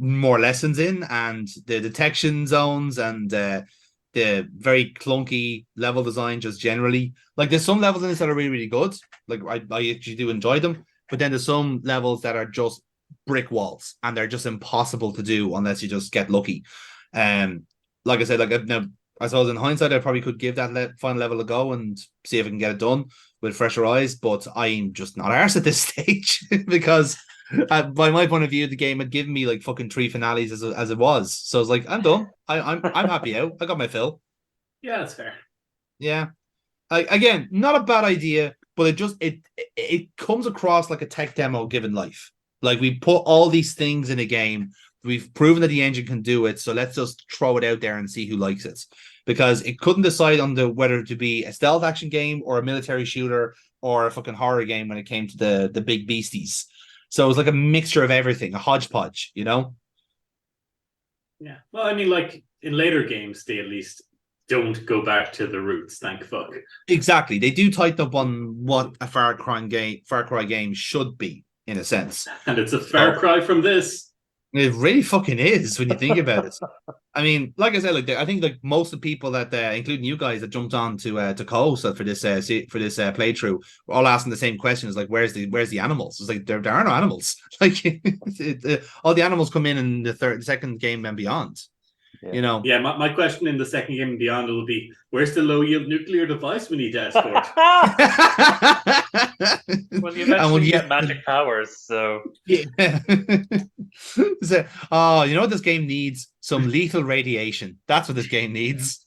more lessons in, and the detection zones and the very clunky level design just generally. Like there's some levels in this that are really, really good. Like I actually do enjoy them, but then there's some levels that are just brick walls and they're just impossible to do unless you just get lucky. Like I said, like now, I suppose in hindsight, I probably could give that final level a go and see if I can get it done with fresher eyes, but I'm just not arse at this stage because by my point of view, the game had given me like fucking 3 finales as it was. So I was like, I'm done. I'm happy out. I got my fill. Yeah, that's fair. Yeah. Again, not a bad idea, but it comes across like a tech demo given life. Like we put all these things in a game. We've proven that the engine can do it, so let's just throw it out there and see who likes it. Because it couldn't decide on whether to be a stealth action game or a military shooter or a fucking horror game when it came to the big beasties. So it was like a mixture of everything, a hodgepodge, you know? Yeah. Well, I mean, like in later games, they at least don't go back to the roots. Thank fuck. Exactly. They do tighten up on what a Far Cry game should be, in a sense. And it's a far cry from this. It really fucking is when you think about it. I mean, like I said, like I think like most of the people that, including you guys, that jumped on to co-host for this playthrough, were all asking the same question: is like, where's the animals? It's like there are no animals. Like all the animals come in the second game and beyond. Yeah. You know. Yeah, my question in the second game and beyond will be: where's the low yield nuclear device we need to escort? Well, you eventually get magic powers, so yeah. So, you know what this game needs? Some lethal radiation. That's what this game needs.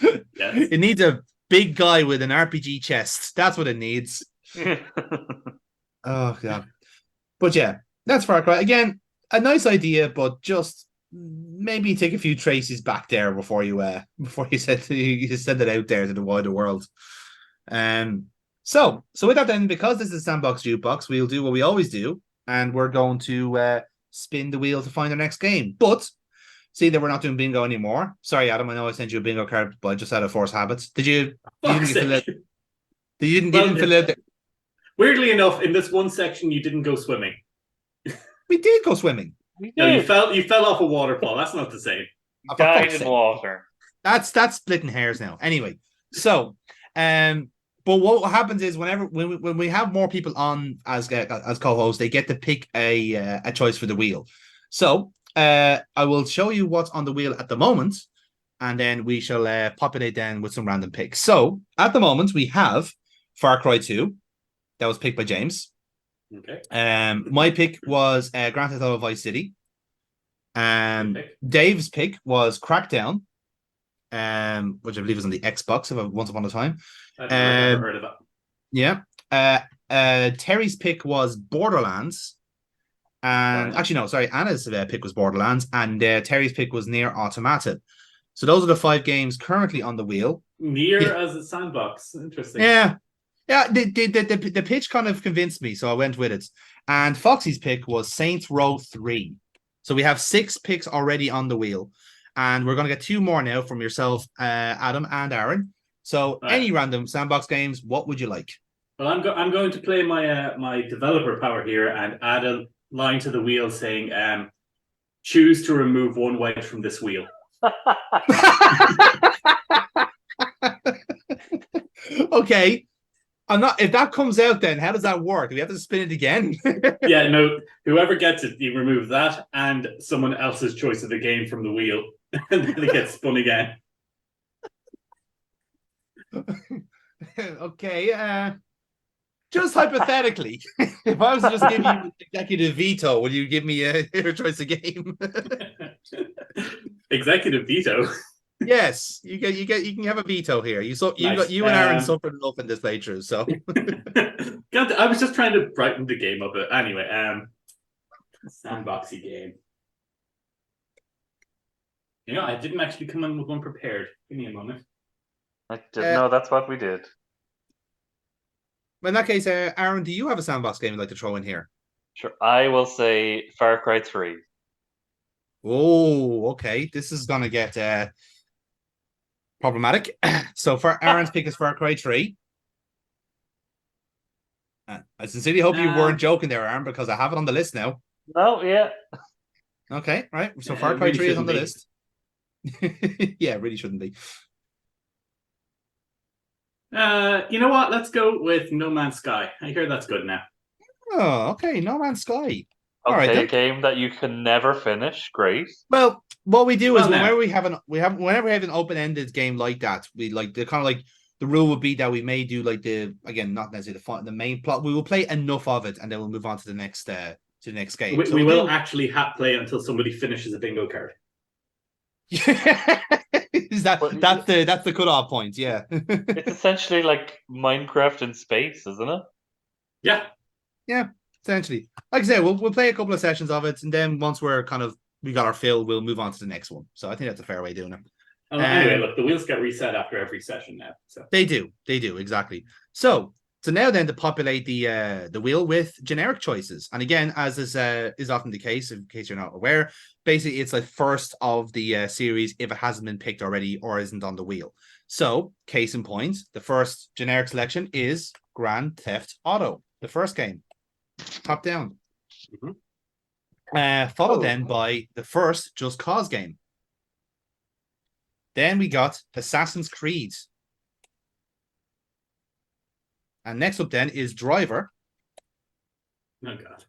Yes. It needs a big guy with an RPG chest. That's what it needs. Oh god. But yeah, that's Far Cry. Again, a nice idea, but just maybe take a few traces back there before you send it out there to the wider world. So with that then, because this is Sandbox Jukebox, we'll do what we always do, and we're going to spin the wheel to find our next game. But see that we're not doing bingo anymore. Sorry, Adam, I know I sent you a bingo card, but just out of force habits. Did you didn't fill it? Weirdly enough, in this one section, you didn't go swimming. We did go swimming. No, you fell off a waterfall. That's not the same. Died in water. That's splitting hairs now. Anyway, so but what happens is when we have more people on as co-hosts, they get to pick a choice for the wheel. So I will show you what's on the wheel at the moment, and then we shall populate then with some random picks. So at the moment we have Far Cry 2. That was picked by James. Okay. My pick was Grand Theft Auto Vice City. Dave's pick was Crackdown, which I believe was on the Xbox once upon a time. I've never heard of it. Yeah. Terry's pick was Borderlands. And actually, no, sorry, Anna's pick was Borderlands, and Terry's pick was Nier Automata. So those are the 5 games currently on the wheel. Nier as a sandbox. Interesting. Yeah. Yeah, the pitch kind of convinced me, so I went with it. And Foxy's pick was Saints Row 3. So we have 6 picks already on the wheel. And we're going to get 2 more now from yourself, Adam and Aaron. So any random Sandbox games, what would you like? Well, I'm going to play my my developer power here and add a line to the wheel saying, choose to remove 1 wedge from this wheel. Okay. I'm not. If that comes out, then how does that work? Do we have to spin it again? Yeah, no. Whoever gets it, you remove that and someone else's choice of the game from the wheel, and then it gets spun again. Okay. Just hypothetically, if I was to just give you executive veto, will you give me your choice of game? Executive veto. Yes, you can have a veto here. You and Aaron suffered enough in this playthrough, so I was just trying to brighten the game up. Anyway, sandboxy game. You know, I didn't actually come in with one prepared. Give me a moment. I didn't know that's what we did. In that case, Aaron, do you have a sandbox game you'd like to throw in here? Sure, I will say Far Cry 3. Oh, okay. This is gonna get problematic. So for Aaron's pick is Far Cry 3. I sincerely hope you weren't joking there, Aaron, because I have it on the list now. Oh, yeah. Okay, right. So Far Cry 3 is on the list. Yeah, it really shouldn't be. You know what? Let's go with No Man's Sky. I hear that's good now. Oh, okay. No Man's Sky. All Okay, right, a then. game that you can never finish. Great. Well, what we do is Well, now. whenever we have an open-ended game like that, we like the kind of like the rule would be that we may do like not necessarily the main plot. We will play enough of it, and then we'll move on to the next game. We, So we will do- actually play until somebody finishes a bingo card. Is that's the cutoff point? Yeah. It's essentially like Minecraft in space, isn't it? Yeah. Yeah, essentially. Like I said, we'll play a couple of sessions of it, and then once we got our fill, we'll move on to the next one. So I think that's a fair way of doing it. Anyway, look, the wheels get reset after every session now. So They do exactly. So now then to populate the wheel with generic choices, and again, as is often the case, in case you're not aware, basically it's like first of the series if it hasn't been picked already or isn't on the wheel. So case in point, the first generic selection is Grand Theft Auto, the first game, top down. Followed then by the first Just Cause game. Then we got Assassin's Creed. And next up then is Driver. Oh god.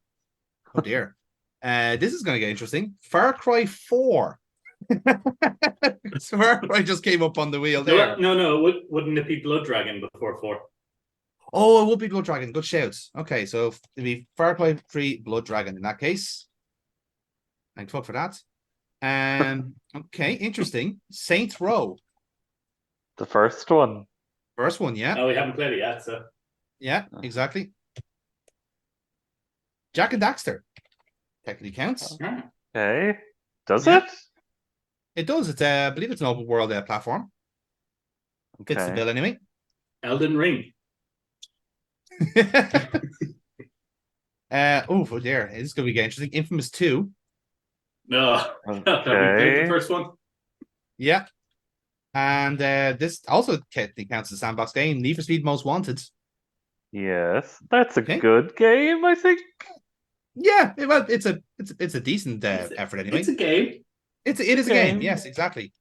Oh dear. This is going to get interesting. Far Cry 4. So Far Cry just came up on the wheel there. No. Wouldn't it be Blood Dragon before 4? Oh, it would be Blood Dragon. Good shouts. Okay, so it'd be Far Cry 3 Blood Dragon in that case. Thanks for that. Okay, interesting. Saints Row. The first one. First one, yeah. No, we haven't played it yet, so. Yeah, exactly. Jack and Daxter. Technically counts. Okay. Does Yeah. it? It does. It's I believe it's an open world platform. Fits the Okay. bill anyway. Elden Ring. Oh dear. This is going to be interesting. Infamous 2. No. Have we played the first one? Yeah. And this also technically counts as a sandbox game. Need for Speed Most Wanted. Yes. That's a good game, I think. Yeah, well, it's a decent effort anyway. It's a game. It is a game. Yes, exactly.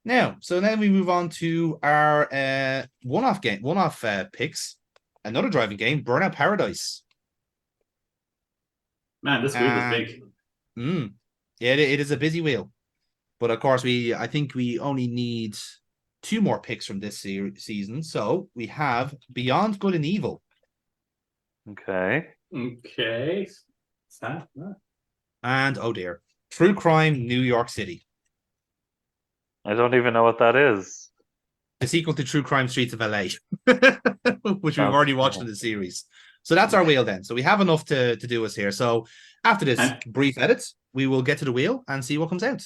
Now, so then we move on to our one-off picks. Another driving game, Burnout Paradise. Man, this wheel is big. Yeah, it is a busy wheel. But of course, I think we only need 2 more picks from this season. So we have Beyond Good and Evil. Okay. Sad. And oh dear, True Crime New York City. I don't even know what that is. The sequel to True Crime Streets of LA, which we've already watched in the series. So that's our wheel then. So we have enough to do us here. So after this brief edit, we will get to the wheel and see what comes out.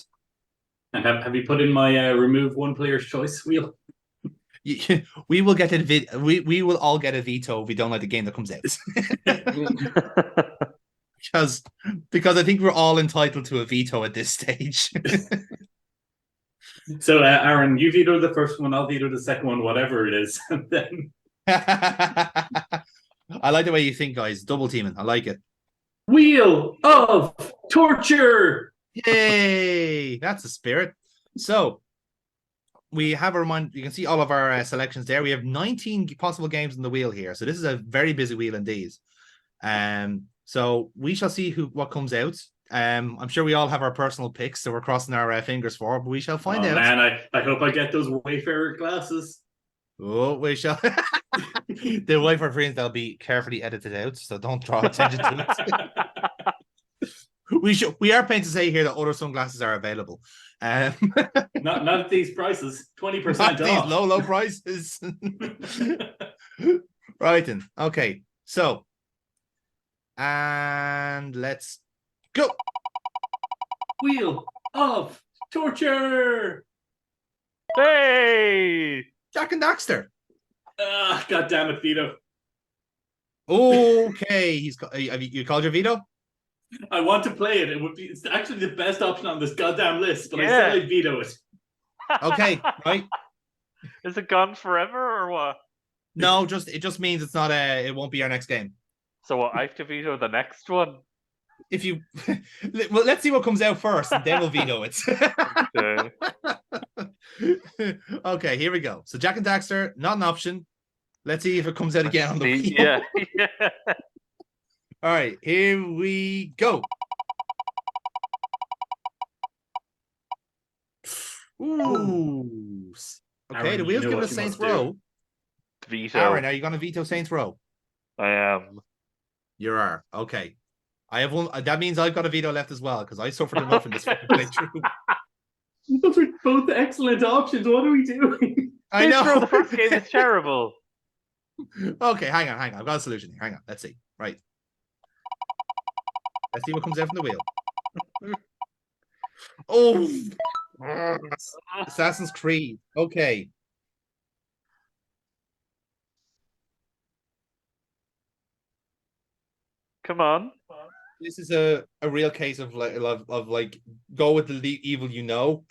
And have you put in my remove one player's choice wheel? We will get it. We will all get a veto if we don't like the game that comes out. because I think we're all entitled to a veto at this stage. So, Aaron, you veto the first one, I'll veto the second one, whatever it is. And then I like the way you think, guys. Double teaming. I like it. Wheel of Torture. Yay! That's the spirit. So we have a reminder. You can see all of our selections there. We have 19 possible games on the wheel here. So this is a very busy wheel indeed. So we shall see what comes out. I'm sure we all have our personal picks, so we're crossing our fingers for, but we shall find out. Man, I hope I get those Wayfarer glasses. Oh, we shall. The Wayfarer frames, they'll be carefully edited out, so don't draw attention to it. We are paying to say here that other sunglasses are available. Not at these prices. 20% off. These low prices. Right then. Okay. So, and let's go. Wheel of Torture. Hey, Jack and Daxter. God damn it, Vito. Okay, you called your veto? I want to play it. It's actually the best option on this goddamn list, but I Yeah. still veto it. Okay, right. is it gone forever or what? No, it just means it's not it won't be our next game. So what, I have to veto the next one? if you well, let's see what comes out first, and then we'll veto it. Okay, here we go. So Jack and Daxter, not an option. Let's see if it comes out again on the wheel. Yeah. All right, here we go. Ooh. Okay, Aaron, the wheel's you know giving what us you Saints must do. Row. Veto. Aaron, are you going to veto Saints Row? I am. You are. Okay. I have one. That means I've got a veto left as well because I suffered enough in this fucking playthrough. Those are both excellent options. What are we doing? I know. The first game is terrible. Okay, hang on. I've got a solution here. Hang on. Let's see. Right. Let's see what comes out from the wheel. Oh, Assassin's Creed. Okay. Come on. This is a real case of like go with the evil you know.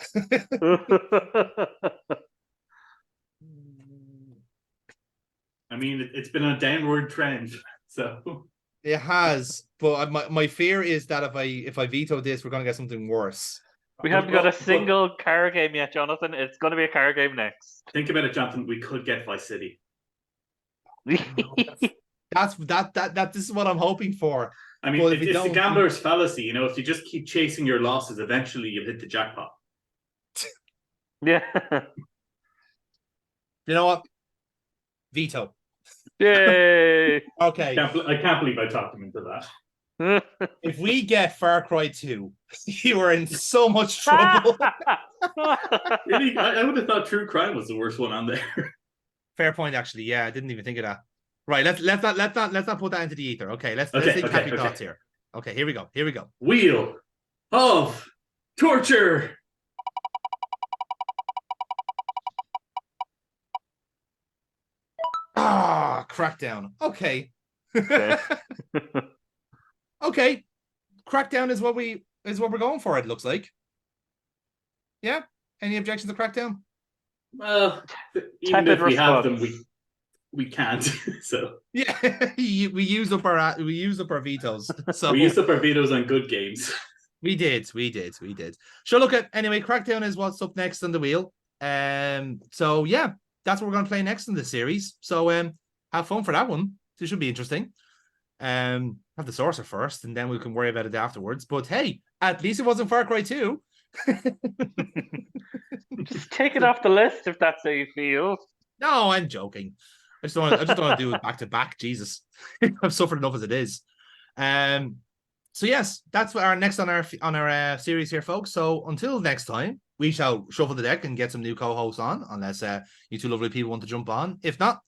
I mean, it's been a downward trend, so It has, but my fear is that if I veto this, we're gonna get something worse. We haven't got a single car game yet, Jonathan. It's going to be a car game next. Think about it, Jonathan. We could get Vice City. That's this is what I'm hoping for. I mean, it's the gambler's fallacy. You know, if you just keep chasing your losses, eventually you'll hit the jackpot. Yeah. You know what? Veto. Yay! Okay. I can't believe I talked him into that. If we get Far Cry 2, you are in so much trouble. Really, I would have thought True Crime was the worst one on there. Fair point, actually. Yeah, I didn't even think of that. Right, let's not put that into the ether. Okay, let's think happy thoughts here. Okay, here we go. Wheel of Torture. Ah, Crackdown. Okay. Okay. Crackdown is what we're going for, it looks like. Yeah? Any objections to Crackdown? Well, even if we have them, we can't. So yeah, we used up our vetoes. So we used up our vetoes on good games. We did. So look at anyway, Crackdown is what's up next on the wheel. So yeah, that's what we're gonna play next in the series. So have fun for that one. This should be interesting. Have the Sorcerer first, and then we can worry about it afterwards. But hey, at least it wasn't Far Cry 2. Just take it off the list if that's how you feel. No, I'm joking. I just don't want to do it back to back. Jesus, I've suffered enough as it is. So yes, that's what our next on our series here, folks. So until next time, we shall shuffle the deck and get some new co-hosts on, unless you two lovely people want to jump on. If not,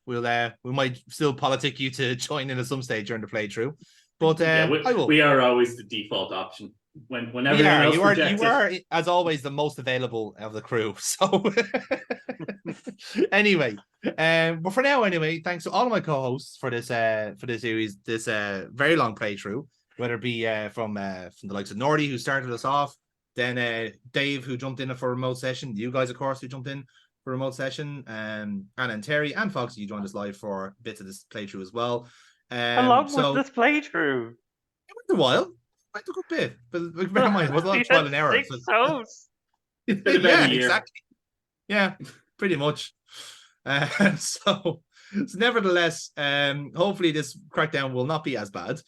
we might still politic you to join in at some stage during the playthrough. But we are always the default option. Whenever you are as always the most available of the crew. So anyway, but for now, anyway, thanks to all of my co-hosts for this series, this very long playthrough, whether it be from the likes of Nordy, who started us off, then Dave, who jumped in for a remote session, you guys, of course, who jumped in for a remote session, and Terry and Fox, you joined us live for bits of this playthrough as well. How long was this playthrough? It went a while. It took a bit, but bear in mind, it was a lot of trial and error. It's been about a year. Exactly. Yeah, pretty much. So nevertheless, hopefully this Crackdown will not be as bad.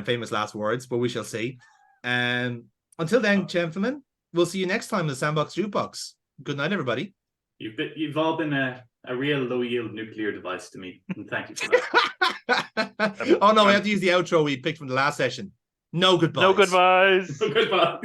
Famous last words, but we shall see. Until then, gentlemen, we'll see you next time in the Sandbox Jukebox. Good night, everybody. You've all been a real low-yield nuclear device to me, and thank you for that. Oh no, we have to use the outro we picked from the last session. No goodbyes. No goodbyes. No goodbye.